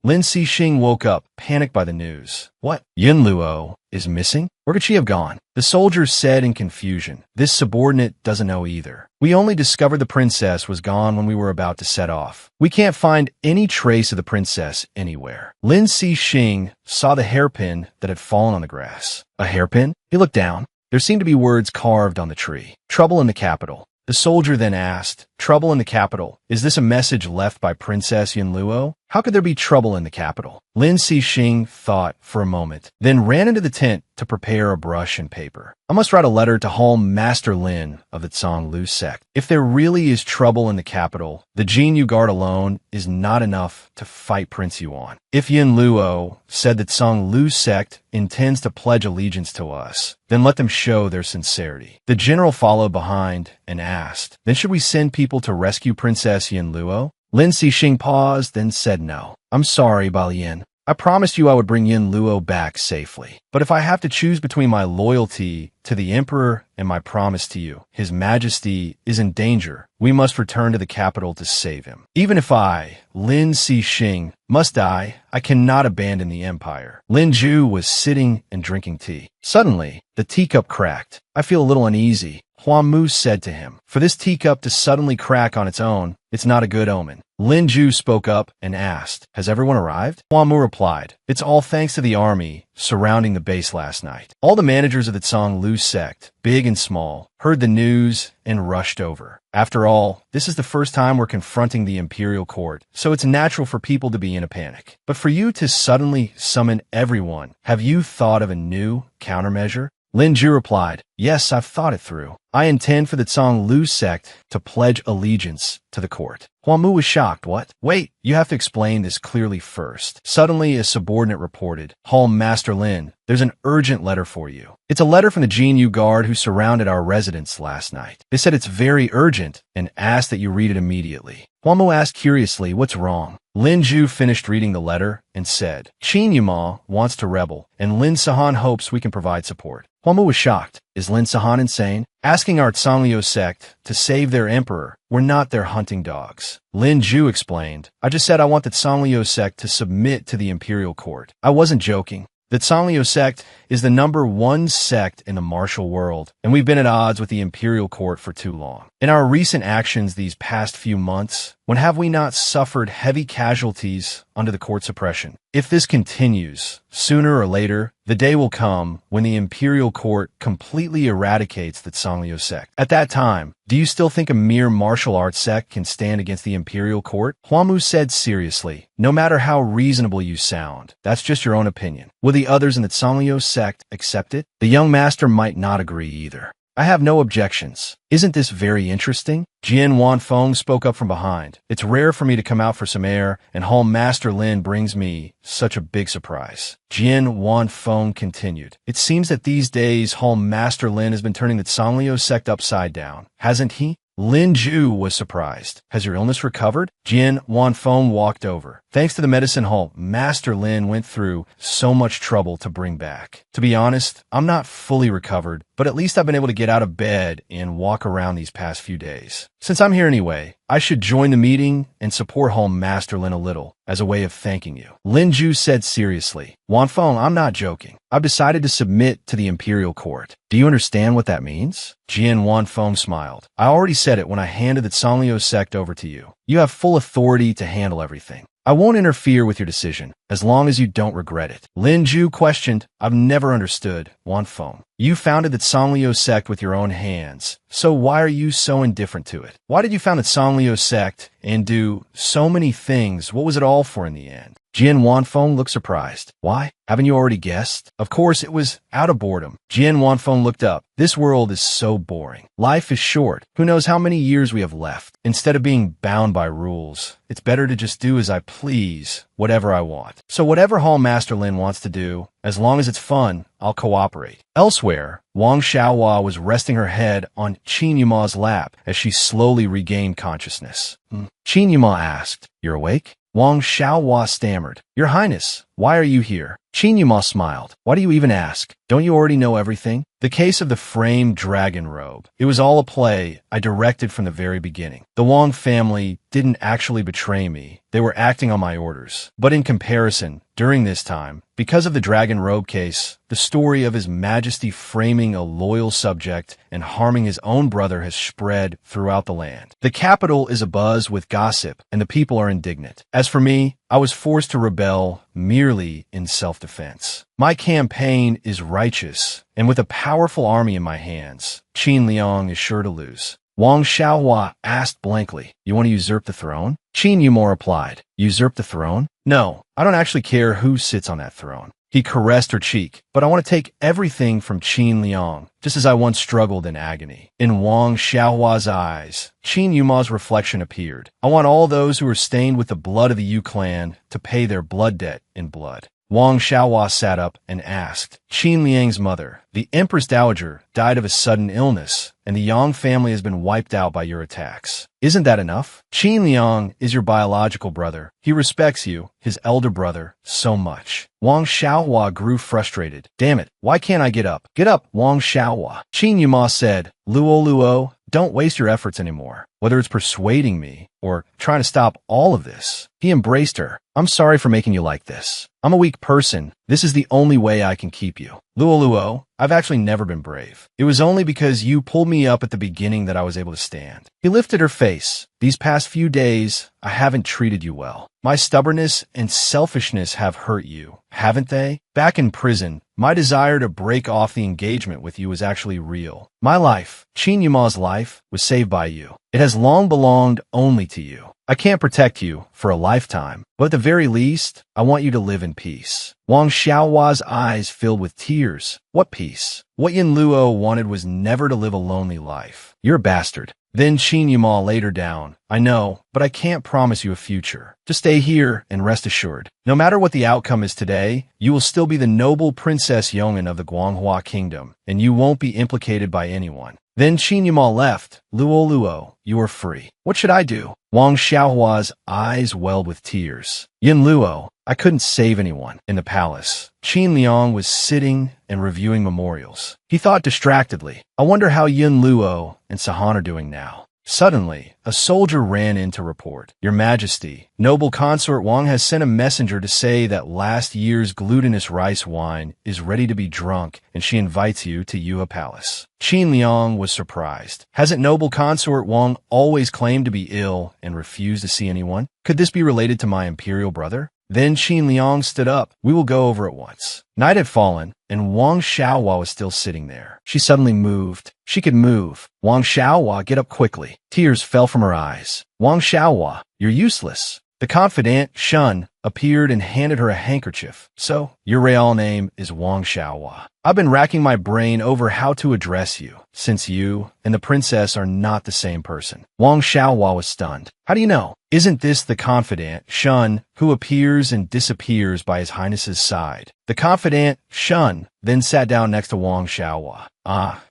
Lin Cixing woke up, panicked by the news. What? Yunluo is missing? Where could she have gone? The soldiers said in confusion. This subordinate doesn't know either. We only discovered the princess was gone when we were about to set off. We can't find any trace of the princess anywhere. Lin Cixing saw the hairpin that had fallen on the grass. A hairpin? He looked down. There seemed to be words carved on the tree. Trouble in the capital. The soldier then asked, trouble in the capital. Is this a message left by Princess Yunluo? How could there be trouble in the capital? Lin Cixing thought for a moment, then ran into the tent to prepare a brush and paper. I must write a letter to Harem Master Lin of the Zhonglu sect. If there really is trouble in the capital, the Jin you guard alone is not enough to fight Prince Yuan. If Yin Luo said that Zhonglu sect intends to pledge allegiance to us, then let them show their sincerity. The general followed behind and asked, then should we send people to rescue Princess Yin Luo? Lin Cixing paused, then said no. I'm sorry, Balian. I promised you I would bring Yin Luo back safely. But if I have to choose between my loyalty to the Emperor and my promise to you, His Majesty is in danger. We must return to the capital to save him. Even if I, Lin Cixing, must die, I cannot abandon the Empire. Lin Ju was sitting and drinking tea. Suddenly, the teacup cracked. I feel a little uneasy. Huan Mu said to him, for this teacup to suddenly crack on its own, it's not a good omen. Lin Ju spoke up and asked, has everyone arrived? Huan Mu replied, it's all thanks to the army surrounding the base last night. All the managers of the Zhonglu sect, big and small, heard the news and rushed over. After all, this is the first time we're confronting the imperial court, so it's natural for people to be in a panic. But for you to suddenly summon everyone, have you thought of a new countermeasure? Lin Ju replied, yes, I've thought it through. I intend for the Zhonglu sect to pledge allegiance to the court. Huan Mu was shocked. What? Wait, you have to explain this clearly first. Suddenly, a subordinate reported, Harem Master Lin, there's an urgent letter for you. It's a letter from the Jin Yu guard who surrounded our residence last night. They said it's very urgent and asked that you read it immediately. Huan Mu asked curiously, what's wrong? Lin Ju finished reading the letter and said, Qin Yuma wants to rebel, and Lin Sahan hopes we can provide support. Huan Mu was shocked. Is Lin Sahan insane? Asking our Zhonglu sect to save their emperor. We're not their hunting dogs. Lin Ju explained, I just said I want the Zhonglu sect to submit to the imperial court. I wasn't joking. The Zhonglu sect is the #1 sect in the martial world, and we've been at odds with the imperial court for too long. In our recent actions these past few months, when have we not suffered heavy casualties under the court's oppression? If this continues, sooner or later, the day will come when the imperial court completely eradicates the Zhonglu sect. At that time, do you still think a mere martial arts sect can stand against the imperial court? Huan Mu said seriously, no matter how reasonable you sound, that's just your own opinion. Will the others in the Zhonglu sect accept it? The young master might not agree either. I have no objections. Isn't this very interesting? Jian Wanfeng spoke up from behind. It's rare for me to come out for some air, and Harem Master Lin brings me such a big surprise. Jian Wanfeng continued. It seems that these days Harem Master Lin has been turning the Zhonglu sect upside down, hasn't he? Lin Ju was surprised. Has your illness recovered? Jian Wanfeng walked over. Thanks to the medicine hall, Master Lin went through so much trouble to bring back. To be honest, I'm not fully recovered, but at least I've been able to get out of bed and walk around these past few days. Since I'm here anyway, I should join the meeting and support Harem Master Lin a little, as a way of thanking you. Lin Ju said seriously, Wanfeng, I'm not joking. I've decided to submit to the imperial court. Do you understand what that means? Jian Wanfeng smiled. I already said it when I handed the Zhonglu sect over to you. You have full authority to handle everything. I won't interfere with your decision, as long as you don't regret it. Lin Ju questioned, I've never understood, Wanfeng. You founded the Zhonglu sect with your own hands, so why are you so indifferent to it? Why did you found the Zhonglu sect and do so many things? What was it all for in the end? Jian Wanfeng looked surprised. Why? Haven't you already guessed? Of course, it was out of boredom. Jian Wanfeng looked up. This world is so boring. Life is short. Who knows how many years we have left? Instead of being bound by rules, it's better to just do as I please, whatever I want. So whatever Harem Master Lin wants to do, as long as it's fun, I'll cooperate. Elsewhere, Wang Xiaohua was resting her head on Qin Yuma's lap as she slowly regained consciousness. Qin Yuma asked, You're awake? Wang Xiaohua stammered, Your Highness, why are you here? Qin Yuma smiled. Why do you even ask? Don't you already know everything? The case of the framed dragon robe. It was all a play I directed from the very beginning. The Wang family didn't actually betray me. They were acting on my orders. But in comparison, during this time, because of the dragon robe case, the story of His Majesty framing a loyal subject and harming his own brother has spread throughout the land. The capital is abuzz with gossip, and the people are indignant. As for me, I was forced to rebel merely in self-defense. My campaign is righteous, and with a powerful army in my hands, Qin Liang is sure to lose. Wang Xiaohua asked blankly. You want to usurp the throne? Qin Yuma replied. Usurp the throne? No, I don't actually care who sits on that throne. He caressed her cheek. But I want to take everything from Qin Liang, just as I once struggled in agony. In Wang Xiaohua's eyes, Qin Yuma's reflection appeared. I want all those who are stained with the blood of the Yu clan to pay their blood debt in blood. Wang Xiaohua sat up and asked. Qin Liang's mother, the Empress Dowager, died of a sudden illness, and the Yang family has been wiped out by your attacks. Isn't that enough? Qin Liang is your biological brother. He respects you, his elder brother, so much. Wang Xiaohua grew frustrated. Damn it, why can't I get up? Get up, Wang Xiaohua. Qin Yuma said, Luo, don't waste your efforts anymore. Whether it's persuading me or trying to stop all of this. He embraced her. I'm sorry for making you like this. I'm a weak person. This is the only way I can keep you. Luo, I've actually never been brave. It was only because you pulled me up at the beginning that I was able to stand. He lifted her face. These past few days, I haven't treated you well. My stubbornness and selfishness have hurt you, haven't they? Back in prison, my desire to break off the engagement with you was actually real. My life, Qin Yuma's life, was saved by you. It has long belonged only to you. I can't protect you for a lifetime, but at the very least, I want you to live in peace. Wang Xiaohua's eyes filled with tears. What peace? What Yin Luo wanted was never to live a lonely life. You're a bastard. Then Qin Yuma laid her down. I know, but I can't promise you a future. Just stay here and rest assured. No matter what the outcome is today, you will still be the noble Princess Yong'an of the Guanghua Kingdom, and you won't be implicated by anyone. Then Qin Yuma left. Luo, you are free. What should I do? Wang Xiaohua's eyes welled with tears. Yin Luo, I couldn't save anyone. In the palace, Qin Liang was sitting and reviewing memorials. He thought distractedly, I wonder how Yin Luo and Sahan are doing now. Suddenly, a soldier ran in to report. Your Majesty, noble consort Wang has sent a messenger to say that last year's glutinous rice wine is ready to be drunk, and she invites you to Yua Palace. Qin Liang was surprised. Hasn't noble consort Wang always claimed to be ill and refused to see anyone? Could this be related to my imperial brother? Then Qin Liang stood up. We will go over at once. Night had fallen, and Wang Xiaohua was still sitting there. She suddenly moved. She could move. Wang Xiaohua, get up quickly. Tears fell from her eyes. Wang Xiaohua, you're useless. The confidant, Shun, appeared and handed her a handkerchief. So, your real name is Wang Xiaohua. I've been racking my brain over how to address you, since you and the princess are not the same person. Wang Xiaohua was stunned. How do you know? Isn't this the confidant, Shun, who appears and disappears by His Highness's side? The confidant, Shun, then sat down next to Wang Xiaohua.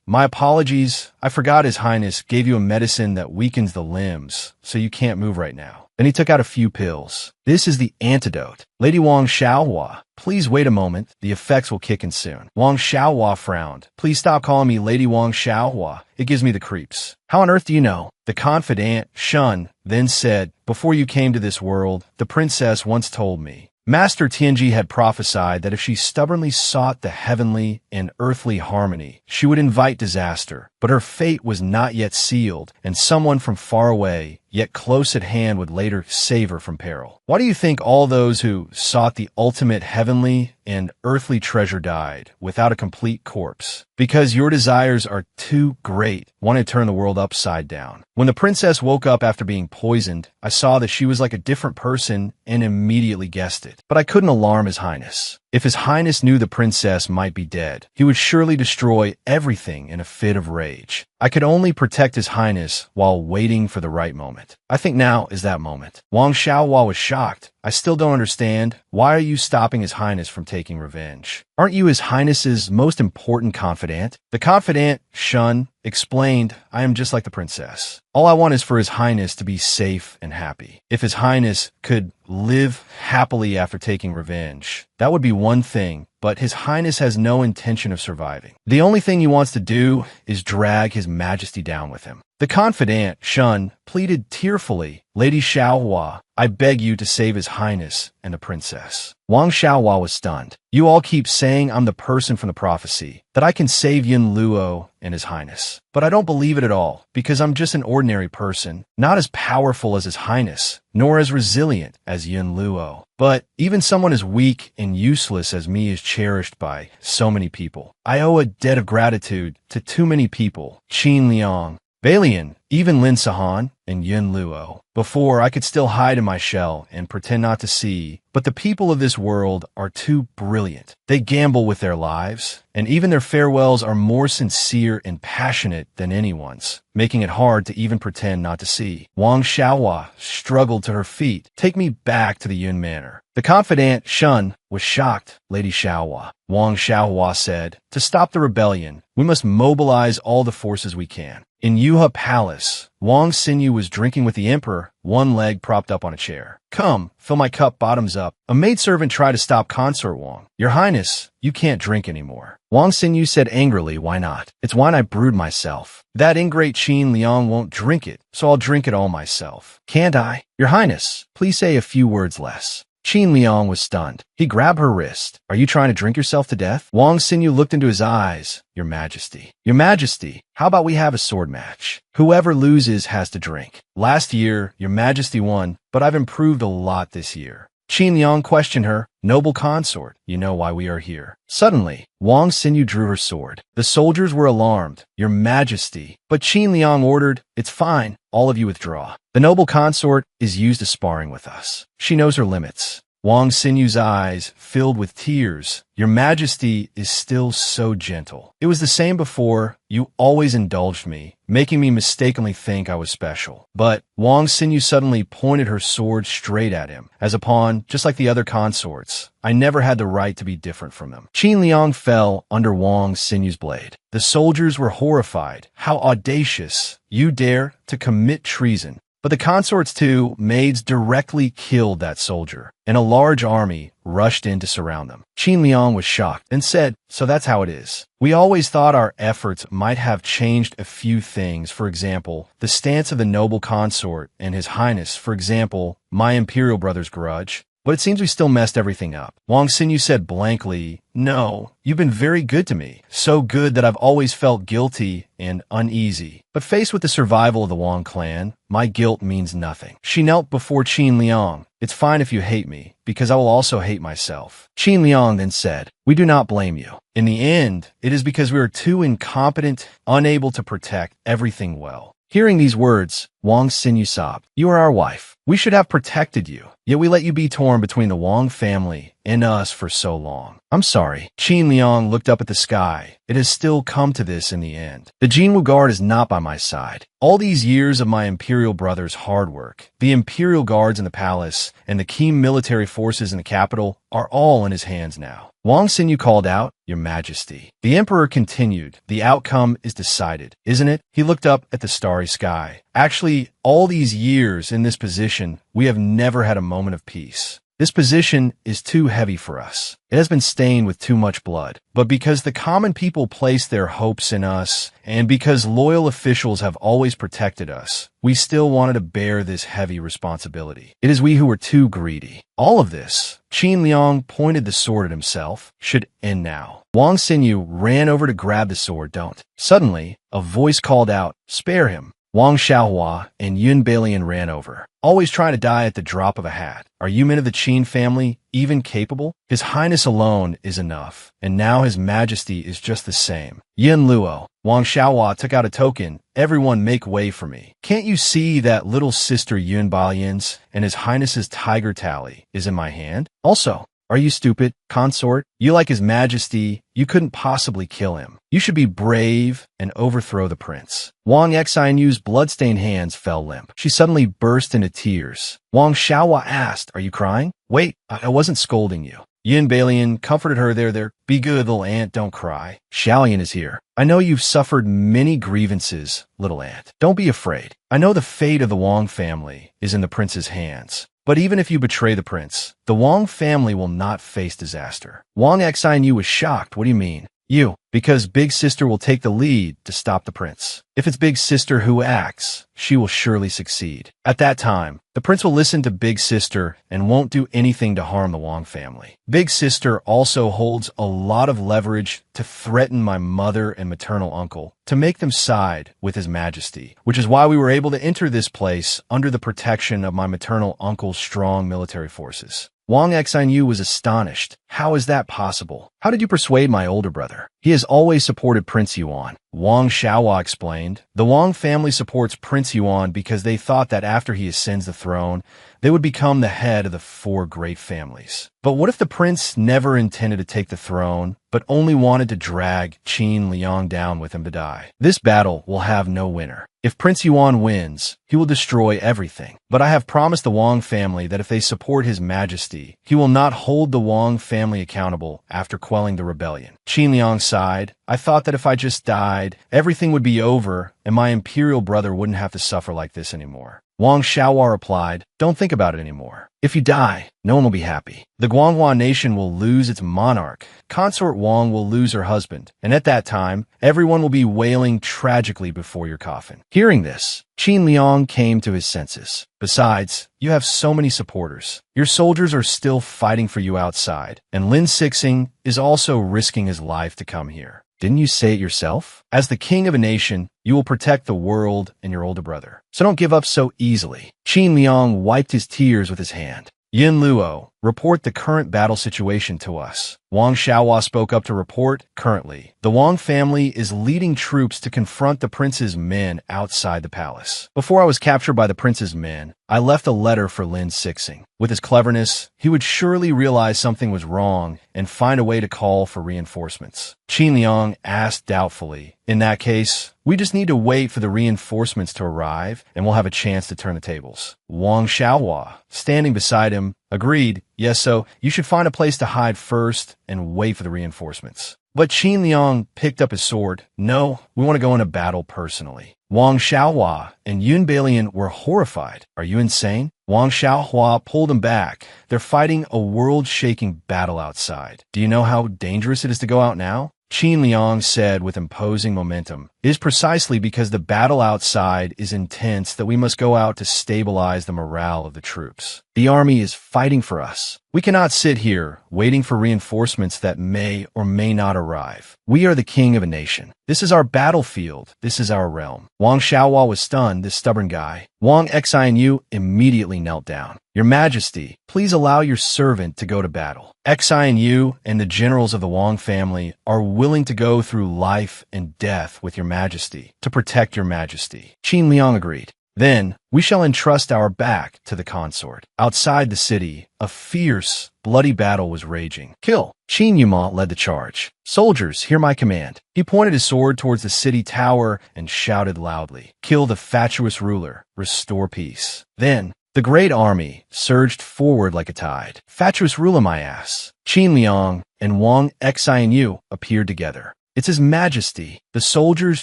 My apologies. I forgot His Highness gave you a medicine that weakens the limbs, so you can't move right now. Then he took out a few pills. This is the antidote. Lady Wang Xiaohua, please wait a moment. The effects will kick in soon. Wang Xiaohua frowned. Please stop calling me Lady Wang Xiaohua. It gives me the creeps. How on earth do you know? The confidant, Shun, then said, before you came to this world, the princess once told me. Master Tianji had prophesied that if she stubbornly sought the heavenly and earthly harmony, she would invite disaster. But her fate was not yet sealed, and someone from far away, yet close at hand, would later save her from peril. Why do you think all those who sought the ultimate heavenly and earthly treasure died without a complete corpse? Because your desires are too great, want to turn the world upside down. When the princess woke up after being poisoned, I saw that she was like a different person and immediately guessed it. But I couldn't alarm His Highness. If His Highness knew the princess might be dead, he would surely destroy everything in a fit of rage. I could only protect His Highness while waiting for the right moment. I think now is that moment. Wang Xiaohua was shocked. I still don't understand. Why are you stopping His Highness from taking revenge? Aren't you His Highness's most important confidant? The confidant, Shun, explained, I am just like the princess. All I want is for His Highness to be safe and happy. If His Highness could live happily after taking revenge, that would be one thing, but His Highness has no intention of surviving. The only thing he wants to do is drag His Majesty down with him. The confidant, Shun, pleaded tearfully, Lady Xiaohua, I beg you to save His Highness and the princess. Wang Xiaohua was stunned. You all keep saying I'm the person from the prophecy, that I can save Yin Luo and His Highness. But I don't believe it at all, because I'm just an ordinary person, not as powerful as His Highness, nor as resilient as Yin Luo. But even someone as weak and useless as me is cherished by so many people. I owe a debt of gratitude to too many people. Qin Liang. Balian, Even Lin Sahan and Yun Luo. Before, I could still hide in my shell and pretend not to see, but the people of this world are too brilliant. They gamble with their lives, and even their farewells are more sincere and passionate than anyone's, making it hard to even pretend not to see. Wang Xiaohua struggled to her feet. Take me back to the Yun Manor. The confidant Shun was shocked. Lady Xiaohua. Wang Xiaohua said, to stop the rebellion, we must mobilize all the forces we can. In Yuha Palace, Wang Xinyu was drinking with the emperor, one leg propped up on a chair. Come, fill my cup bottoms up. A maidservant tried to stop Consort Wang. Your Highness, you can't drink anymore. Wang Xinyu said angrily, why not? It's wine I brewed myself. That ingrate Qin Liang won't drink it, so I'll drink it all myself. Can't I? Your Highness, please say a few words less. Qin Liang was stunned. He grabbed her wrist. Are you trying to drink yourself to death? Wang Xinyu looked into his eyes. Your Majesty. Your Majesty, how about we have a sword match? Whoever loses has to drink. Last year, Your Majesty won, but I've improved a lot this year. Qin Liang questioned her. Noble consort, you know why we are here. Suddenly, Wang Xinyu drew her sword. The soldiers were alarmed. Your Majesty. But Qin Liang ordered, it's fine, all of you withdraw. The noble consort is used to sparring with us. She knows her limits. Wang Xinyu's eyes filled with tears. Your Majesty is still so gentle. It was the same before. You always indulged me, making me mistakenly think I was special. But Wang Xinyu suddenly pointed her sword straight at him. As a pawn, just like the other consorts, I never had the right to be different from them. Qin Liang fell under Wang Xinyu's blade. The soldiers were horrified. How audacious. You dare to commit treason. But the consort's two maids directly killed that soldier, and a large army rushed in to surround them. Qin Liang was shocked and said, so that's how it is. We always thought our efforts might have changed a few things. For example, the stance of the noble consort and His Highness, for example, my imperial brother's grudge. But it seems we still messed everything up. Wang Xinyu said blankly, no, you've been very good to me. So good that I've always felt guilty and uneasy. But faced with the survival of the Wang clan, my guilt means nothing. She knelt before Qin Liang. It's fine if you hate me, because I will also hate myself. Qin Liang then said, we do not blame you. In the end, it is because we are too incompetent, unable to protect everything well. Hearing these words, Wang Xinyu sobbed. You are our wife. We should have protected you. Yet we let you be torn between the Wang family and us for so long. I'm sorry. Qin Liang looked up at the sky. It has still come to this in the end. The Jinwu Guard is not by my side. All these years of my imperial brother's hard work, the imperial guards in the palace, and the key military forces in the capital are all in his hands now. Wang Xinyu called out, Your Majesty. The emperor continued, the outcome is decided, isn't it? He looked up at the starry sky. Actually, all these years in this position, we have never had a moment of peace. This position is too heavy for us. It has been stained with too much blood. But because the common people place their hopes in us, and because loyal officials have always protected us, we still wanted to bear this heavy responsibility. It is we who were too greedy. All of this, Qin Liang pointed the sword at himself, should end now. Wang Xinyu ran over to grab the sword. Don't. Suddenly, a voice called out, spare him. Wang Xiaohua and Yun Balian ran over, always trying to die at the drop of a hat. Are you men of the Qin family even capable? His Highness alone is enough, and now His Majesty is just the same. Yun Luo. Wang Xiaohua took out a token. Everyone make way for me. Can't you see that little sister Yun Balian's and His Highness's tiger tally is in my hand? Also, are you stupid, consort? You like His Majesty, you couldn't possibly kill him. You should be brave and overthrow the prince. Wang Xinyu's bloodstained hands fell limp. She suddenly burst into tears. Wang Xiaohua asked, are you crying? Wait, I wasn't scolding you. Yun Balian comforted her. There. Be good, little aunt, don't cry. Xiaoyan is here. I know you've suffered many grievances, little aunt. Don't be afraid. I know the fate of the Wang family is in the prince's hands. But even if you betray the prince, the Wang family will not face disaster. Wang Xinyu was shocked. What do you mean? You. Because Big Sister will take the lead to stop the prince. If it's Big Sister who acts, she will surely succeed. At that time, the prince will listen to Big Sister and won't do anything to harm the Wang family. Big Sister also holds a lot of leverage to threaten my mother and maternal uncle, to make them side with His Majesty, which is why we were able to enter this place under the protection of my maternal uncle's strong military forces. Wang Xinyu was astonished. How is that possible? How did you persuade my older brother? He has always supported Prince Yuan. Wang Xiaohua explained. The Wang family supports Prince Yuan because they thought that after he ascends the throne, they would become the head of the four great families. But what if the prince never intended to take the throne, but only wanted to drag Qin Liang down with him to die? This battle will have no winner. If Prince Yuan wins, he will destroy everything. But I have promised the Wang family that if they support His Majesty, he will not hold the Wang family accountable after quelling the rebellion. Qin Liang sighed. I thought that if I just died, everything would be over and my imperial brother wouldn't have to suffer like this anymore. Wang Xiaohua replied, don't think about it anymore. If you die, no one will be happy. The Guanghua nation will lose its monarch. Consort Wang will lose her husband. And at that time, everyone will be wailing tragically before your coffin. Hearing this, Qin Liang came to his senses. Besides, you have so many supporters. Your soldiers are still fighting for you outside. And Lin Sixing is also risking his life to come here. Didn't you say it yourself? As the king of a nation, you will protect the world and your older brother. So don't give up so easily. Qin Liang wiped his tears with his hand. Yin Luo, report the current battle situation to us. Wang Xiaohua spoke up to report. Currently, the Wang family is leading troops to confront the prince's men outside the palace. Before I was captured by the prince's men, I left a letter for Lin Sixing. With his cleverness, he would surely realize something was wrong and find a way to call for reinforcements. Qin Liang asked doubtfully, in that case, we just need to wait for the reinforcements to arrive and we'll have a chance to turn the tables. Wang Xiaohua, standing beside him, agreed, yes, so you should find a place to hide first and wait for the reinforcements. But Qin Liang picked up his sword. No, we want to go into battle personally. Wang Xiaohua and Yun Balian were horrified. Are you insane? Wang Xiaohua pulled him back. They're fighting a world-shaking battle outside. Do you know how dangerous it is to go out now? Qin Liang said with imposing momentum, it is precisely because the battle outside is intense that we must go out to stabilize the morale of the troops. The army is fighting for us. We cannot sit here waiting for reinforcements that may or may not arrive. We are the king of a nation. This is our battlefield. This is our realm. Wang Xiaohua was stunned, this stubborn guy. Wang Xianyu immediately knelt down. Your Majesty, please allow your servant to go to battle. Xianyu and the generals of the Wang family are willing to go through life and death with your Majesty to protect your Majesty. Qin Liang agreed. Then we shall entrust our back to the consort. Outside the city, a fierce, bloody battle was raging. Kill! Qin Yuma led the charge. Soldiers, hear my command. He pointed his sword towards the city tower and shouted loudly. Kill the fatuous ruler. Restore peace. Then the great army surged forward like a tide. Fatuous ruler, my ass. Qin Liang and Wang Xianyu appeared together. It's His Majesty. The soldiers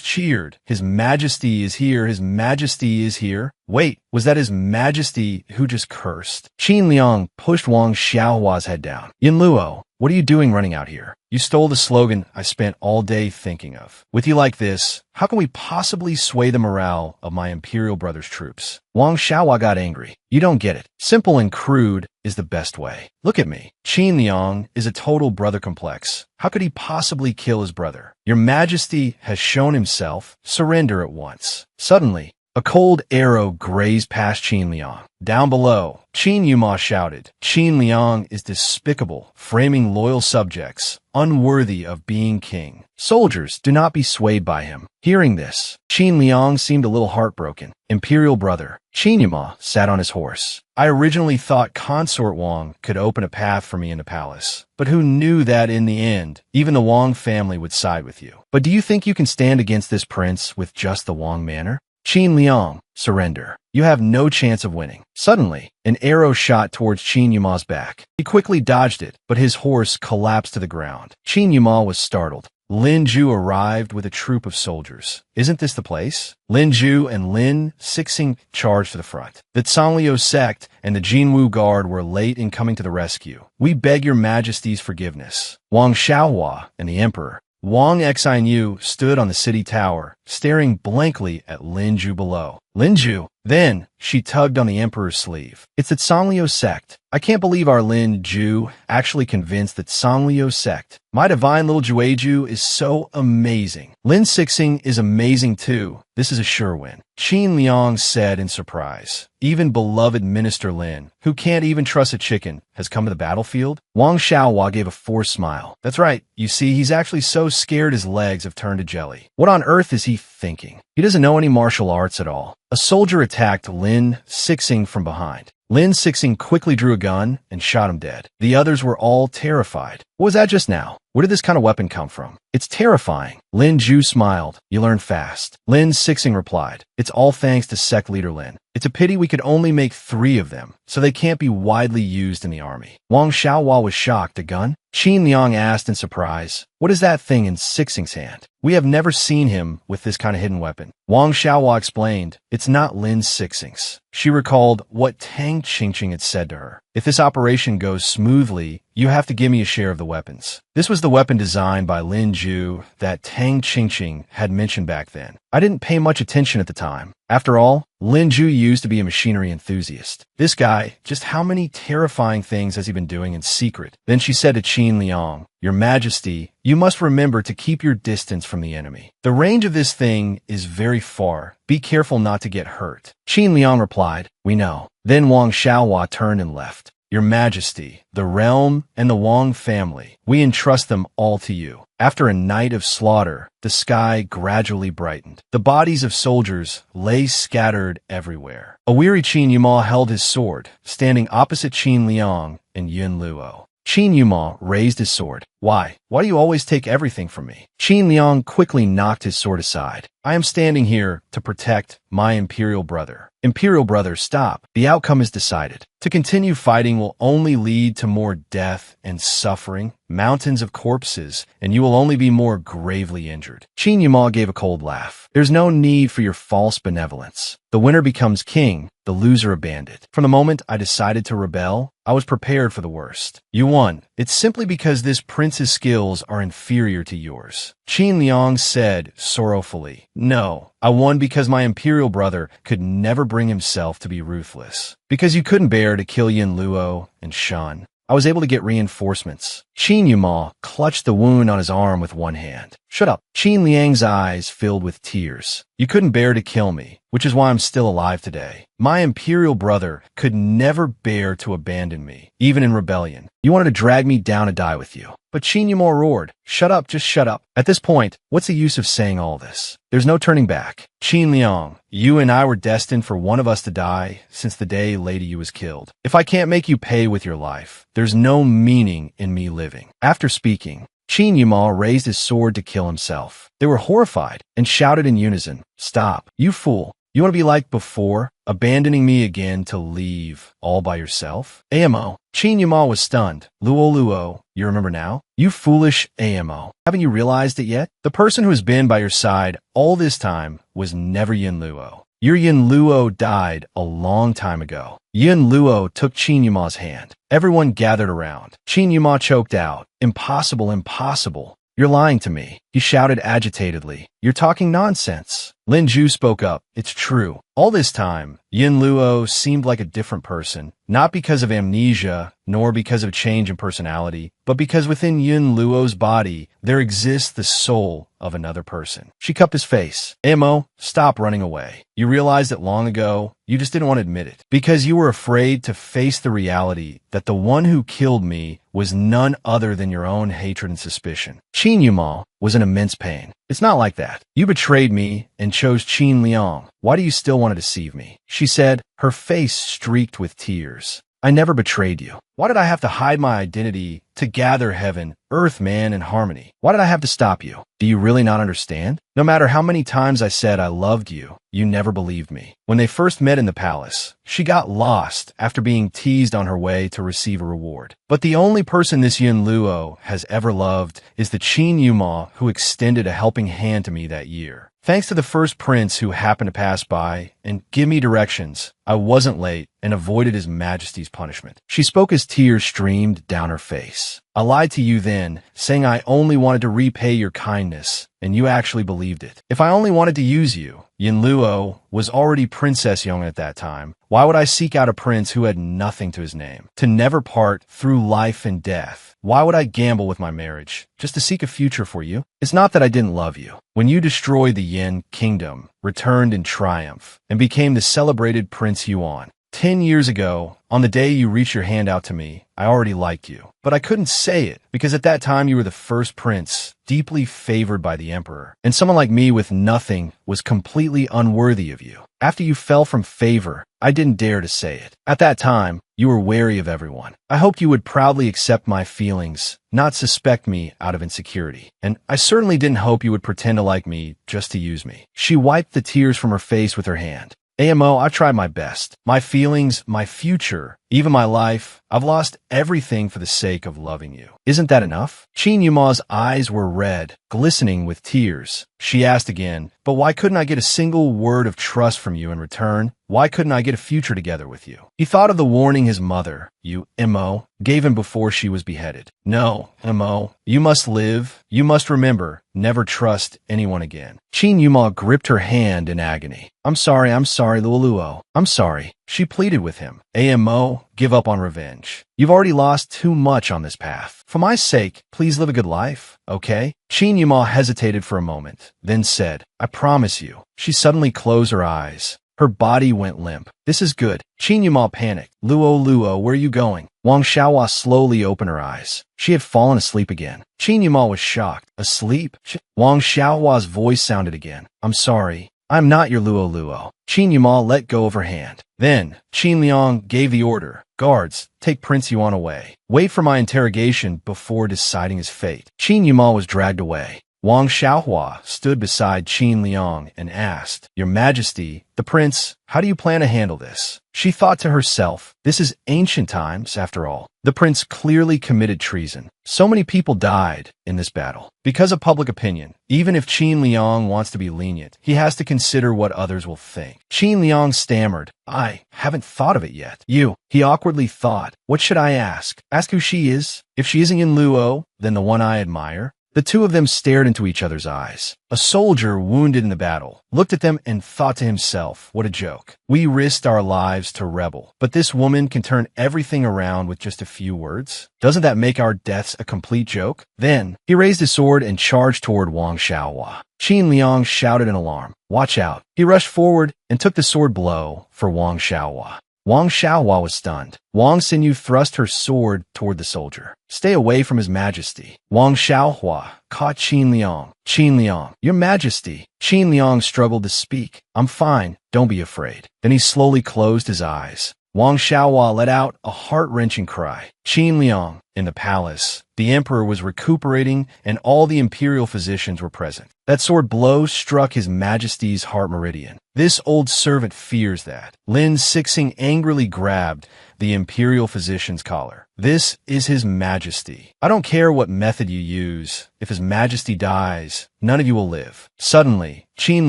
cheered. His Majesty is here. His Majesty is here. Wait, was that His Majesty who just cursed? Qin Liang pushed Wang Xiaohua's head down. Yin Luo, what are you doing running out here? You stole the slogan I spent all day thinking of. With you like this, how can we possibly sway the morale of my imperial brother's troops? Wang Xiaohua got angry. You don't get it. Simple and crude is the best way. Look at me. Qin Liang is a total brother complex. How could he possibly kill his brother? Your Majesty has shown himself. Surrender at once. Suddenly, a cold arrow grazed past Qin Liang. Down below, Qin Yuma shouted, Qin Liang is despicable, framing loyal subjects, unworthy of being king. Soldiers, do not be swayed by him. Hearing this, Qin Liang seemed a little heartbroken. Imperial brother, Qin Yuma sat on his horse. I originally thought Consort Wang could open a path for me in the palace, but who knew that in the end, even the Wang family would side with you. But do you think you can stand against this prince with just the Wang manner? Qin Liang, surrender. You have no chance of winning. Suddenly, an arrow shot towards Qin Yuma's back. He quickly dodged it, but his horse collapsed to the ground. Qin Yuma was startled. Lin Ju arrived with a troop of soldiers. Isn't this the place? Lin Ju and Lin Sixing charged to the front. The Cangliu sect and the Jinwu Guard were late in coming to the rescue. We beg your Majesty's forgiveness. Wang Xiaohua and the Emperor Wang Xianyu stood on the city tower, staring blankly at Lin Ju below. Lin Ju. Then, She tugged on the emperor's sleeve. "It's that Songlio sect. I can't believe our Lin Ju actually convinced that Songlio sect. My divine little Jueju is so amazing. Lin Sixing is amazing too. This is a sure win," Qin Liang said in surprise. "Even beloved Minister Lin, who can't even trust a chicken, has come to the battlefield?" Wang Xiaohua gave a forced smile. "That's right. You see, he's actually so scared his legs have turned to jelly. What on earth is he thinking? He doesn't know any martial arts at all." A soldier attacked Lin Sixing from behind. Lin Sixing quickly drew a gun and shot him dead. The others were all terrified. "What was that just now? Where did this kind of weapon come from?" "It's terrifying." Lin Ju smiled. "You learn fast." Lin Sixing replied, "It's all thanks to sect leader Lin. It's a pity we could only make 3 of them, so they can't be widely used in the army." Wang Xiaohua was shocked. "A gun?" Qin Liang asked in surprise. "What is that thing in Sixing's hand? We have never seen him with this kind of hidden weapon." Wang Xiaohua explained, "It's not Lin Sixing's." She recalled what Tang Qingqing had said to her. "If this operation goes smoothly, you have to give me a share of the weapons." This was the weapon designed by Lin Ju that Tang Qingqing had mentioned back then. "I didn't pay much attention at the time. After all, Lin Ju used to be a machinery enthusiast. This guy, just how many terrifying things has he been doing in secret?" Then she said to Qin Liang, "Your Majesty, you must remember to keep your distance from the enemy. The range of this thing is very far. Be careful not to get hurt." Qin Liang replied, "We know." Then Wang Xiaohua turned and left. "Your Majesty, the realm and the Wang family, we entrust them all to you." After a night of slaughter, the sky gradually brightened. The bodies of soldiers lay scattered everywhere. A weary Qin Yuma held his sword, standing opposite Qin Liang and Yun Luo. Qin Yuma raised his sword. Why do you always take everything from me?" Qin Liang quickly knocked his sword aside. "I am standing here to protect my imperial brother." "Imperial brother, stop. The outcome is decided. To continue fighting will only lead to more death and suffering, mountains of corpses, and you will only be more gravely injured." Qin Yuma gave a cold laugh. "There's no need for your false benevolence. The winner becomes king, the loser a bandit. From the moment I decided to rebel, I was prepared for the worst. You won. It's simply because this prince's skills are inferior to yours." Qin Liang said sorrowfully, "No, I won because my imperial brother could never bring himself to be ruthless. Because you couldn't bear to kill Yin Luo and Shan. I was able to get reinforcements." Qin Yuma clutched the wound on his arm with one hand. "Shut up." Qin Liang's eyes filled with tears. "You couldn't bear to kill me, which is why I'm still alive today. My imperial brother could never bear to abandon me, even in rebellion. You wanted to drag me down to die with you." But Qin Yuma roared, "Shut up, just shut up. At this point, what's the use of saying all this? There's no turning back. Qin Liang, you and I were destined for one of us to die since the day Lady Yu was killed. If I can't make you pay with your life, there's no meaning in me living." After speaking, Qin Yuma raised his sword to kill himself. They were horrified and shouted in unison, "Stop, you fool. You want to be like before, abandoning me again to leave all by yourself?" "AMO." Qin Yuma was stunned. Luo, you remember now? "You foolish AMO. Haven't you realized it yet? The person who has been by your side all this time was never Yin Luo. Your Yin Luo died a long time ago." Yin Luo took Qin Yuma's hand. Everyone gathered around. Qin Yuma choked out, "Impossible, impossible. You're lying to me," he shouted agitatedly. "You're talking nonsense." Lin Ju spoke up. "It's true. All this time, Yin Luo seemed like a different person, not because of amnesia, nor because of change in personality, but because within Yin Luo's body, there exists the soul of another person." She cupped his face. "Amo, stop running away. You realized it long ago. You just didn't want to admit it. Because you were afraid to face the reality that the one who killed me was none other than your own hatred and suspicion." Qin Yuma was in immense pain. "It's not like that. You betrayed me and chose Qin Liang. Why do you still want to deceive me?" She said, her face streaked with tears. "I never betrayed you. Why did I have to hide my identity to gather heaven, earth, man, and harmony? Why did I have to stop you? Do you really not understand? No matter how many times I said I loved you, you never believed me." When they first met in the palace, she got lost after being teased on her way to receive a reward. But the only person this Yin Luo has ever loved is the Qin Yuma who extended a helping hand to me that year. Thanks to the first prince who happened to pass by and give me directions, I wasn't late and avoided His Majesty's punishment. She spoke as tears streamed down her face. "I lied to you then, saying I only wanted to repay your kindness, and you actually believed it. If I only wanted to use you, Yin Luo was already Princess Yong at that time. Why would I seek out a prince who had nothing to his name? To never part through life and death. Why would I gamble with my marriage just to seek a future for you? It's not that I didn't love you. When you destroyed the Yin kingdom, returned in triumph, and became the celebrated Prince Yuan, 10 years ago, on the day you reached your hand out to me, I already liked you. But I couldn't say it, because at that time you were the first prince, deeply favored by the emperor. And someone like me with nothing was completely unworthy of you. After you fell from favor, I didn't dare to say it. At that time, you were wary of everyone. I hoped you would proudly accept my feelings, not suspect me out of insecurity. And I certainly didn't hope you would pretend to like me just to use me. She wiped the tears from her face with her hand. AMO, I tried my best. My feelings, my future, even my life, I've lost everything for the sake of loving you. Isn't that enough? Qin Yuma's eyes were red, glistening with tears. She asked again, but why couldn't I get a single word of trust from you in return? Why couldn't I get a future together with you? He thought of the warning his mother, you Mo, gave him before she was beheaded. No, Mo, you must live. You must remember, never trust anyone again. Qin Yuma gripped her hand in agony. I'm sorry, Luoluo. I'm sorry. She pleaded with him. Mo, give up on revenge. You've already lost too much on this path. For my sake, please live a good life, okay? Qin Yuma hesitated for a moment, then said, I promise you. She suddenly closed her eyes. Her body went limp. This is good. Qin Yuma panicked. Luo, where are you going? Wang Xiaohua slowly opened her eyes. She had fallen asleep again. Qin Yuma was shocked. Asleep? Wang Xiaohua's voice sounded again. I'm sorry. I'm not your Luo. Qin Yuma let go of her hand. Then, Qin Liang gave the order. Guards, take Prince Yuan away. Wait for my interrogation before deciding his fate. Qin Yuma was dragged away. Wang Xiaohua stood beside Qin Liang and asked, Your Majesty, the prince, how do you plan to handle this? She thought to herself, this is ancient times, after all. The prince clearly committed treason. So many people died in this battle. Because of public opinion, even if Qin Liang wants to be lenient, he has to consider what others will think. Qin Liang stammered, I haven't thought of it yet. He awkwardly thought, what should I ask? Ask who she is? If she isn't Yin Luo, then the one I admire? The two of them stared into each other's eyes. A soldier wounded in the battle looked at them and thought to himself, what a joke. We risked our lives to rebel, but this woman can turn everything around with just a few words. Doesn't that make our deaths a complete joke? Then, he raised his sword and charged toward Wang Xiaohua. Qin Liang shouted in alarm, watch out. He rushed forward and took the sword blow for Wang Xiaohua. Wang Xiaohua was stunned. Wang Xinyu thrust her sword toward the soldier. Stay away from his majesty. Wang Xiaohua caught Qin Liang. Qin Liang, your majesty. Qin Liang struggled to speak. I'm fine. Don't be afraid. Then he slowly closed his eyes. Wang Xiaohua let out a heart-wrenching cry. Qin Liang, in the palace, the emperor was recuperating and all the imperial physicians were present. That sword blow struck his majesty's heart meridian. This old servant fears that. Lin Sixing angrily grabbed the imperial physician's collar. This is his majesty. I don't care what method you use. If his majesty dies, none of you will live. Suddenly, Qin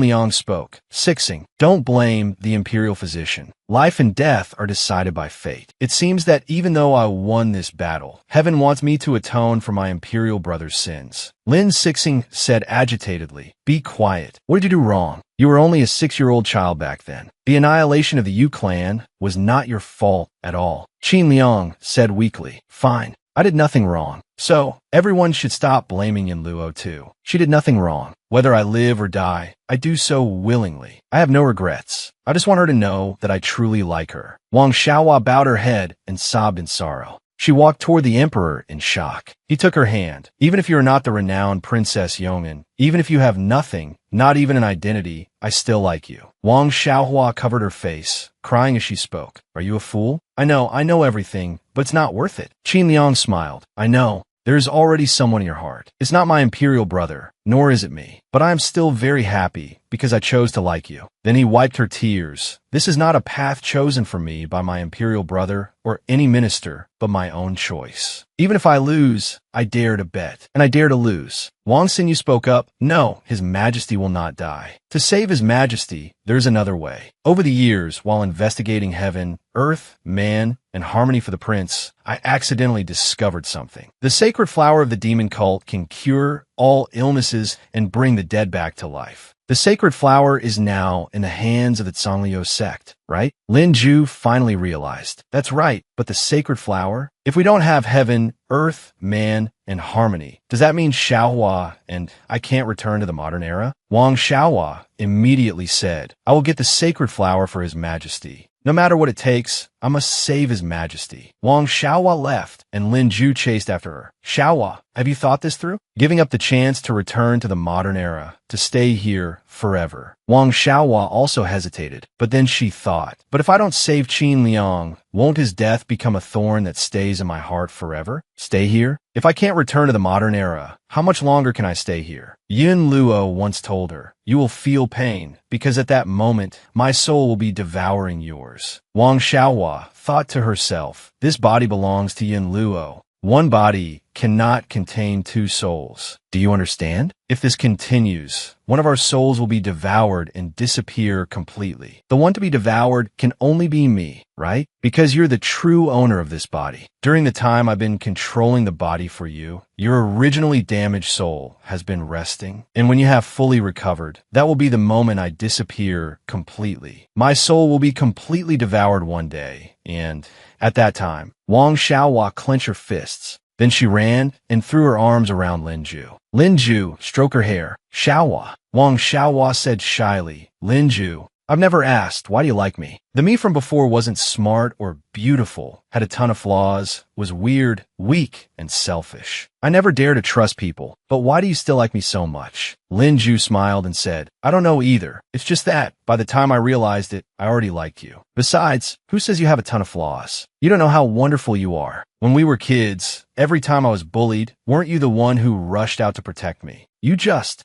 Liang spoke. Sixing, don't blame the imperial physician. Life and death are decided by fate. It seems that even though I won this battle, heaven wants me to atone for my imperial brother's sins. Lin Sixing said agitatedly, be quiet. What did you do wrong? You were only a 6-year-old child back then. The annihilation of the Yu clan was not your fault at all. Qin Liang said weakly, fine. I did nothing wrong. So, everyone should stop blaming Yin Luo too. She did nothing wrong. Whether I live or die, I do so willingly. I have no regrets. I just want her to know that I truly like her. Wang Xiaohua bowed her head and sobbed in sorrow. She walked toward the emperor in shock. He took her hand. Even if you are not the renowned Princess Yongin, even if you have nothing, not even an identity, I still like you. Wang Xiaohua covered her face, crying as she spoke. Are you a fool? I know everything, but it's not worth it. Qin Liang smiled. I know. There is already someone in your heart. It's not my imperial brother, nor is it me. But I am still very happy because I chose to like you. Then he wiped her tears. This is not a path chosen for me by my imperial brother or any minister, but my own choice. Even if I lose, I dare to bet, and I dare to lose. Wang Xinyu spoke up. No, his majesty will not die. To save his majesty, there's another way. Over the years, while investigating heaven, earth, man, and harmony for the prince, I accidentally discovered something. The sacred flower of the demon cult can cure all illnesses and bring the dead back to life. The sacred flower is now in the hands of the Zhongliu sect, right? Lin Ju finally realized. That's right, but the sacred flower? If we don't have heaven, earth, man, and harmony, does that mean Xiaohua and I can't return to the modern era? Wang Xiaohua immediately said, I will get the sacred flower for His Majesty. No matter what it takes, I must save His Majesty. Wang Xiaohua left, and Lin Ju chased after her. Xiaohua, have you thought this through? Giving up the chance to return to the modern era, to stay here forever. Wang Xiaohua also hesitated, but then she thought, but if I don't save Qin Liang, won't his death become a thorn that stays in my heart forever? Stay here? If I can't return to the modern era, how much longer can I stay here? Yin Luo once told her, you will feel pain, because at that moment, my soul will be devouring yours. Wang Xiaohua thought to herself, this body belongs to Yin Luo. One body cannot contain two souls. Do you understand? If this continues, one of our souls will be devoured and disappear completely. The one to be devoured can only be me, right? Because you're the true owner of this body. During the time I've been controlling the body for you, your originally damaged soul has been resting. And when you have fully recovered, that will be the moment I disappear completely. My soul will be completely devoured one day. And at that time, Wang Xiaohua clenched her fists. Then she ran and threw her arms around Lin Ju. Lin Ju stroked her hair. Xiaohua. Wang Xiaohua said shyly, Lin Ju, I've never asked, why do you like me? The me from before wasn't smart or beautiful, had a ton of flaws, was weird, weak, and selfish. I never dared to trust people, but why do you still like me so much? Lin Ju smiled and said, I don't know either. It's just that, by the time I realized it, I already liked you. Besides, who says you have a ton of flaws? You don't know how wonderful you are. When we were kids, every time I was bullied, weren't you the one who rushed out to protect me?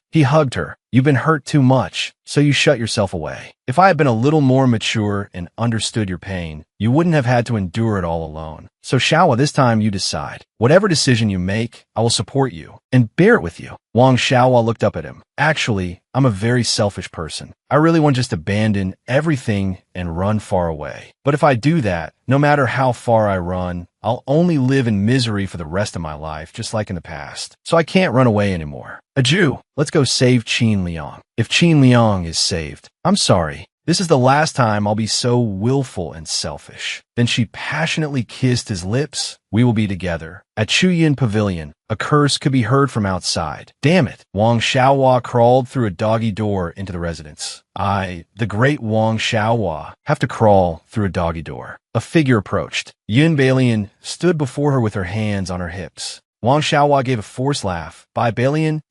He hugged her. You've been hurt too much, so you shut yourself away. If I had been a little more mature and understood your pain, you wouldn't have had to endure it all alone. So Xiaohua, this time you decide. Whatever decision you make, I will support you and bear it with you. Wang Xiaohua looked up at him. Actually, I'm a very selfish person. I really want to just abandon everything and run far away. But if I do that, no matter how far I run, I'll only live in misery for the rest of my life, just like in the past. So I can't run away anymore. Adieu. Let's go save Qin Liang. If Qin Liang is saved, I'm sorry. This is the last time I'll be so willful and selfish. Then she passionately kissed his lips. We will be together. At Chuyin Pavilion, a curse could be heard from outside. Damn it. Wang Xiaohua crawled through a doggy door into the residence. The great Wang Xiaohua, have to crawl through a doggy door. A figure approached. Yun Balian stood before her with her hands on her hips. Wang Xiaohua gave a forced laugh. Bye, Balian.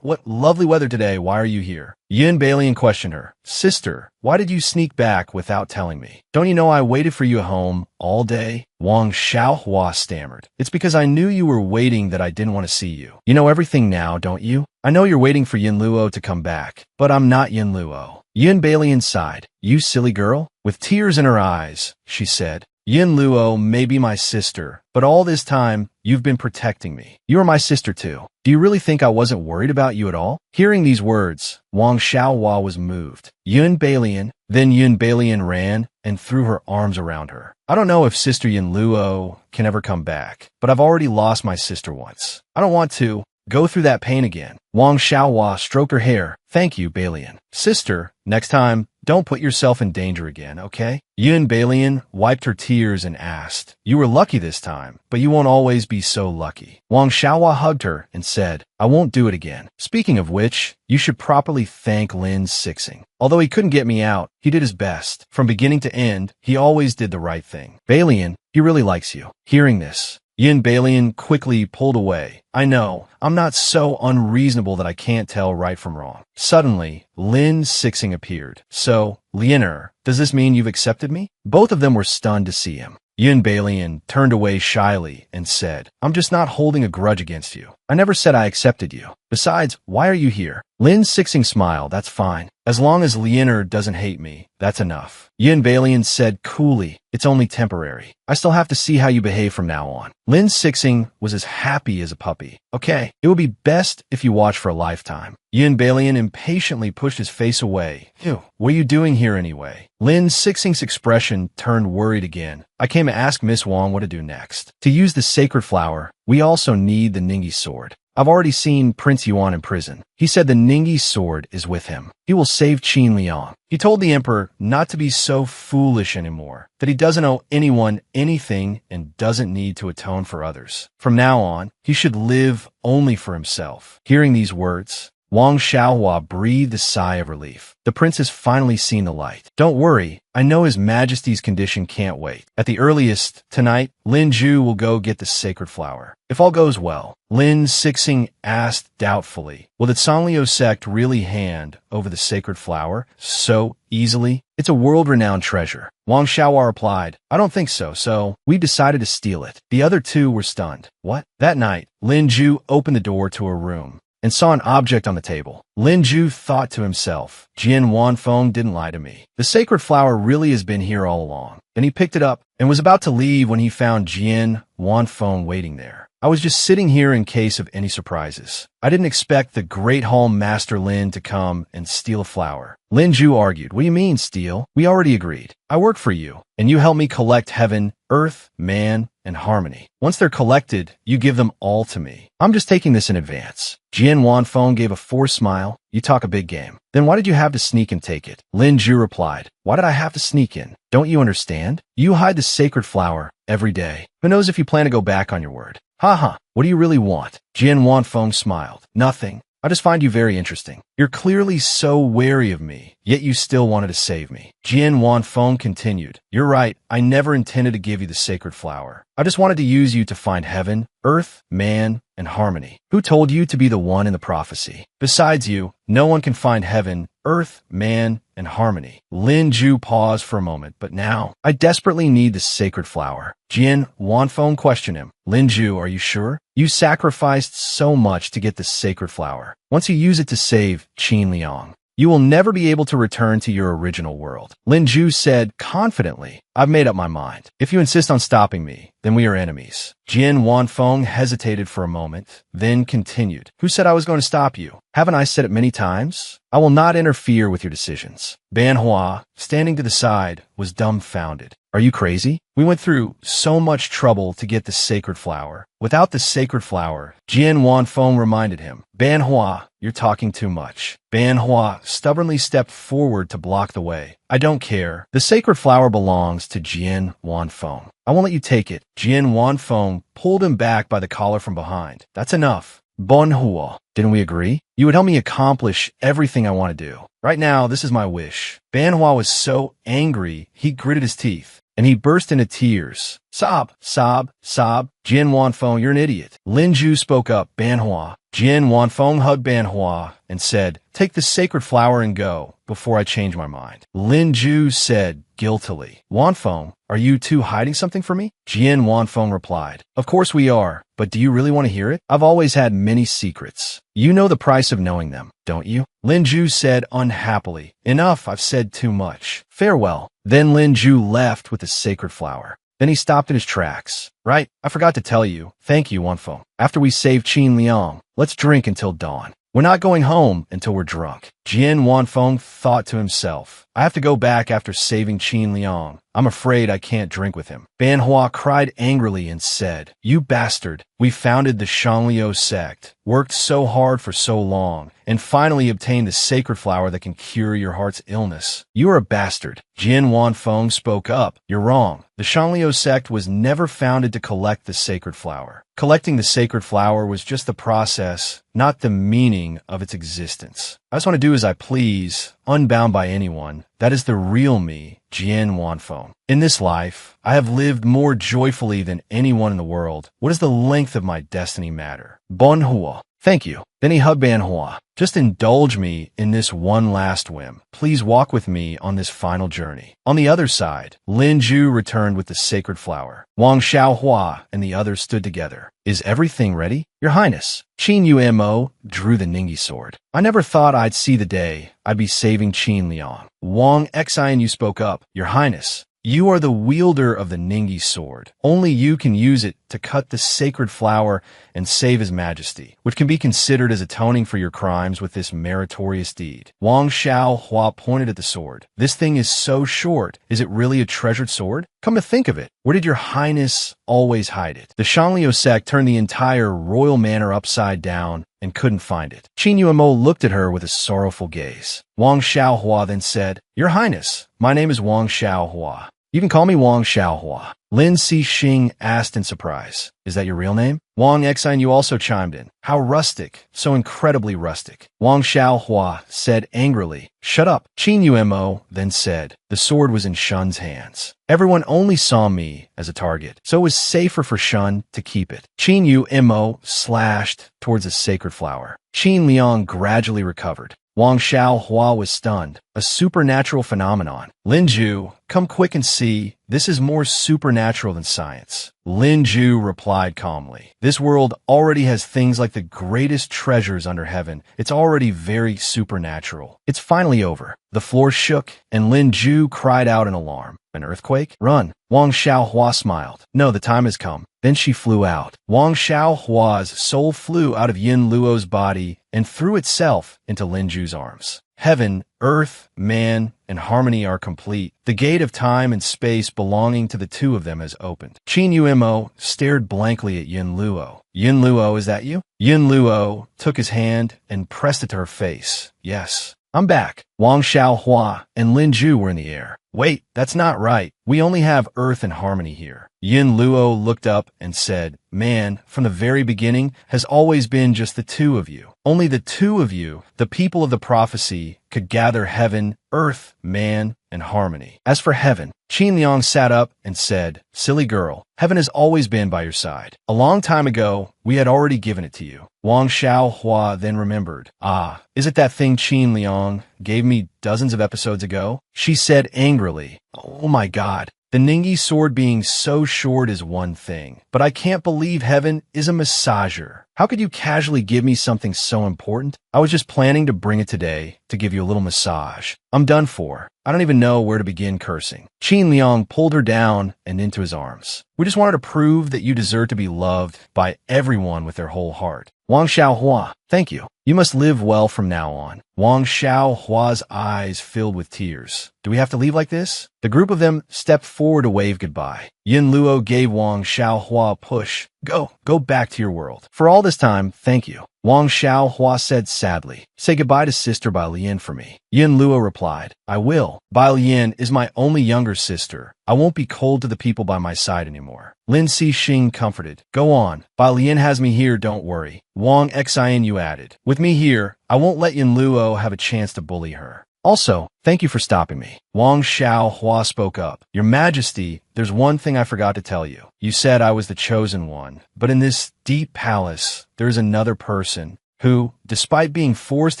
What lovely weather today. Why are you here? Yin Balian questioned her. Sister, why did you sneak back without telling me? Don't you know I waited for you at home all day? Wang Xiaohua stammered. It's because I knew you were waiting that I didn't want to see you. You know everything now, don't you? I know you're waiting for Yin Luo to come back, but I'm not Yin Luo. Yin Balian sighed. You silly girl? With tears in her eyes, she said. Yin Luo may be my sister, but all this time, you've been protecting me. You are my sister too. Do you really think I wasn't worried about you at all? Hearing these words, Wang Xiaohua was moved. Then Yun Balian ran and threw her arms around her. I don't know if Sister Yin Luo can ever come back, but I've already lost my sister once. I don't want to go through that pain again. Wang Xiaohua stroked her hair. Thank you, Balian. Sister, next time, don't put yourself in danger again, okay? Yun Balian wiped her tears and asked, You were lucky this time, but you won't always be so lucky. Wang Xiaohua hugged her and said, I won't do it again. Speaking of which, you should properly thank Lin Sixing. Although he couldn't get me out, he did his best. From beginning to end, he always did the right thing. Balian, he really likes you. Hearing this, Yin Balian quickly pulled away. I know, I'm not so unreasonable that I can't tell right from wrong. Suddenly, Lin Sixing appeared. So, Liener, does this mean you've accepted me? Both of them were stunned to see him. Yin Balian turned away shyly and said, I'm just not holding a grudge against you. I never said I accepted you. Besides, why are you here? Lin Sixing smiled. That's fine. As long as Liener doesn't hate me, that's enough. Yin Balian said coolly, it's only temporary. I still have to see how you behave from now on. Lin Sixing was as happy as a puppy. Okay, it would be best if you watch for a lifetime. Yin Balian impatiently pushed his face away. Ew, what are you doing here anyway? Lin Sixing's expression turned worried again. I came to ask Miss Wang what to do next. To use the sacred flower, we also need the Ningi sword. I've already seen Prince Yuan in prison. He said the Ningyi sword is with him. He will save Qin Liang. He told the emperor not to be so foolish anymore, that he doesn't owe anyone anything and doesn't need to atone for others. From now on, he should live only for himself. Hearing these words, Wang Xiaohua breathed a sigh of relief. The prince has finally seen the light. Don't worry, I know His Majesty's condition can't wait. At the earliest, tonight, Lin Ju will go get the sacred flower. If all goes well, Lin Sixing asked doubtfully, will the Sanliu sect really hand over the sacred flower so easily? It's a world-renowned treasure. Wang Xiaohua replied, I don't think so, so we decided to steal it. The other two were stunned. What? That night, Lin Ju opened the door to her room and saw an object on the table. Lin Ju thought to himself, Jian Wanfeng didn't lie to me. The sacred flower really has been here all along. Then he picked it up and was about to leave when he found Jian Wanfeng waiting there. I was just sitting here in case of any surprises. I didn't expect the Great Hall Master Lin to come and steal a flower. Lin Ju argued, what do you mean, steal? We already agreed. I work for you, and you help me collect heaven, earth, man, and harmony. Once they're collected, you give them all to me. I'm just taking this in advance. Jian Wanfeng gave a forced smile. You talk a big game. Then why did you have to sneak and take it? Lin Ju replied, why did I have to sneak in? Don't you understand? You hide the sacred flower every day. Who knows if you plan to go back on your word? Ha. What do you really want? Jian Wanfeng smiled. Nothing. I just find you very interesting. You're clearly so wary of me, yet you still wanted to save me. Jian Wanfeng continued. You're right. I never intended to give you the sacred flower. I just wanted to use you to find heaven, earth, man, and harmony. Who told you to be the one in the prophecy? Besides you, no one can find heaven, earth, man, and harmony. Lin Ju paused for a moment, but now, I desperately need the sacred flower. Jian Wanfeng questioned him. Lin Ju, are you sure? You sacrificed so much to get the sacred flower. Once you use it to save Qin Liang, you will never be able to return to your original world. Lin Ju said confidently, I've made up my mind. If you insist on stopping me, then we are enemies. Jian Wanfeng hesitated for a moment, then continued. Who said I was going to stop you? Haven't I said it many times? I will not interfere with your decisions. Ban Hua, standing to the side, was dumbfounded. Are you crazy? We went through so much trouble to get the sacred flower. Without the sacred flower, Jian Wanfeng reminded him. Ban Hua, you're talking too much. Ban Hua stubbornly stepped forward to block the way. I don't care. The sacred flower belongs to Jian Wanfeng. I won't let you take it. Jian Wanfeng pulled him back by the collar from behind. That's enough. Ban Hua, didn't we agree? You would help me accomplish everything I want to do. Right now, this is my wish. Ban Hua was so angry, he gritted his teeth, and he burst into tears. Sob. Jian Wanfeng, you're an idiot. Lin Ju spoke up. Ban Hua. Jian Wanfeng hugged Ban Hua and said, take the sacred flower and go before I change my mind. Lin Ju said guiltily, Wanfeng, are you two hiding something from me? Jian Wanfeng replied, of course we are, but do you really want to hear it? I've always had many secrets. You know the price of knowing them, don't you? Lin Ju said unhappily, enough, I've said too much. Farewell. Then Lin Ju left with the sacred flower. Then he stopped in his tracks. Right, I forgot to tell you. Thank you, Wanfeng. After we save Qin Liang, let's drink until dawn. We're not going home until we're drunk. Jian Wanfeng thought to himself, I have to go back after saving Qin Liang. I'm afraid I can't drink with him. Ban Hua cried angrily and said, you bastard. We founded the Shangliu sect, worked so hard for so long, and finally obtained the sacred flower that can cure your heart's illness. You are a bastard. Jian Wanfeng spoke up. You're wrong. The Shangliu sect was never founded to collect the sacred flower. Collecting the sacred flower was just the process, not the meaning of its existence. I just want to do as I please, unbound by anyone. That is the real me, Jian Wanfeng. In this life, I have lived more joyfully than anyone in the world. What does the length of my destiny matter? Ban Hua. Thank you. Then he hugged Ban Hua. Just indulge me in this one last whim. Please walk with me on this final journey. On the other side, Lin Ju returned with the sacred flower. Wang Xiaohua and the others stood together. Is everything ready? Your Highness. Qin Yumo drew the Ningyi sword. I never thought I'd see the day I'd be saving Qin Liang. Wang Xianyu spoke up. Your Highness. You are the wielder of the Ningi sword. Only you can use it to cut the sacred flower and save His Majesty, which can be considered as atoning for your crimes with this meritorious deed. Wang Xiaohua pointed at the sword. This thing is so short. Is it really a treasured sword? Come to think of it, where did your highness always hide it? The Shangliu sect turned the entire royal manor upside down and couldn't find it. Qin Yuemo looked at her with a sorrowful gaze. Wang Xiaohua then said, Your Highness, my name is Wang Xiaohua. You can call me Wang Xiaohua. Lin Xixing asked in surprise, Is that your real name? Wang Exine also chimed in. How rustic, so incredibly rustic. Wang Xiaohua said angrily, Shut up. Qin Yuemo then said, The sword was in Shun's hands. Everyone only saw me as a target, so it was safer for Shun to keep it. Qin Yuemo slashed towards the sacred flower. Qin Liang gradually recovered. Wang Xiaohua was stunned. A supernatural phenomenon. Lin Ju, come quick and see. This is more supernatural than science. Lin Ju replied calmly. This world already has things like the greatest treasures under heaven. It's already very supernatural. It's finally over. The floor shook, and Lin Ju cried out in alarm. An earthquake? Run. Wang Xiaohua smiled. No, the time has come. Then she flew out. Wang Xiaohua's soul flew out of Yin Luo's body and threw itself into Lin Ju's arms. Heaven, earth, man, and harmony are complete. The gate of time and space belonging to the two of them has opened. Qin Yuemo stared blankly at Yin Luo. Yin Luo, is that you? Yin Luo took his hand and pressed it to her face. Yes, I'm back. Wang Xiaohua and Lin Ju were in the air. Wait, that's not right. We only have earth and harmony here. Yin Luo looked up and said, Man, from the very beginning, has always been just the two of you. Only the two of you, the people of the prophecy, could gather heaven, earth, man, and harmony. As for heaven, Qin Liang sat up and said, Silly girl, heaven has always been by your side. A long time ago, we had already given it to you. Wang Xiaohua then remembered. Ah, is it that thing Qin Liang gave me dozens of episodes ago? She said angrily, Oh my God. The Ningi sword being so short is one thing, but I can't believe heaven is a massager. How could you casually give me something so important? I was just planning to bring it today to give you a little massage. I'm done for. I don't even know where to begin cursing. Qin Liang pulled her down and into his arms. We just wanted to prove that you deserve to be loved by everyone with their whole heart. Wang Xiaohua, thank you. You must live well from now on. Wang Xiaohua's eyes filled with tears. Do we have to leave like this? The group of them stepped forward to wave goodbye. Yin Luo gave Wang Xiaohua a push. Go back to your world. For all this time, thank you. Wang Xiaohua said sadly, Say goodbye to Sister Bailian for me. Yin Luo replied, I will. Bailian is my only younger sister. I won't be cold to the people by my side anymore. Lin Xixing comforted. Go on. Bailian has me here, don't worry. Wang Xian added. With me here, I won't let Yin Luo have a chance to bully her. Also, thank you for stopping me. Wang Xiaohua spoke up. Your Majesty, there's one thing I forgot to tell you. You said I was the chosen one, but in this deep palace, there is another person who, despite being forced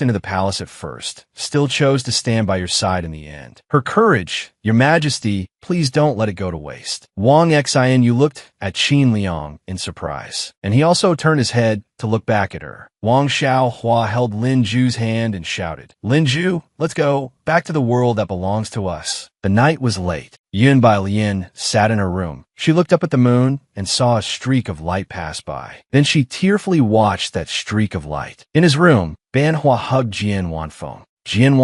into the palace at first, still chose to stand by your side in the end. Her courage, Your Majesty, please don't let it go to waste. Wang Xian looked at Qin Liang in surprise, and he also turned his head to look back at her. Wang Xiaohua held Lin Ju's hand and shouted, Lin Ju, let's go back to the world that belongs to us. The night was late. Yun Bailian sat in her room. She looked up at the moon and saw a streak of light pass by. Then she tearfully watched that streak of light. In his room, Banhua hugged Jian Wanfeng. Jian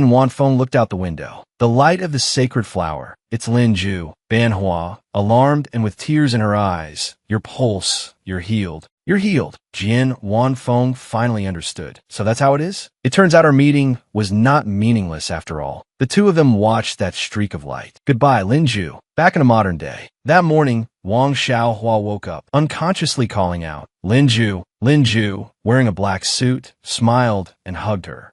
Wanfeng looked out the window. The light of the sacred flower. It's Lin Ju. Banhua, alarmed and with tears in her eyes. Your pulse. You're healed. You're healed. Jian Wanfeng finally understood. So that's how it is? It turns out our meeting was not meaningless after all. The two of them watched that streak of light. Goodbye, Lin Ju. Back in a modern day. That morning, Wang Xiaohua woke up, unconsciously calling out, Lin Ju, wearing a black suit, smiled and hugged her.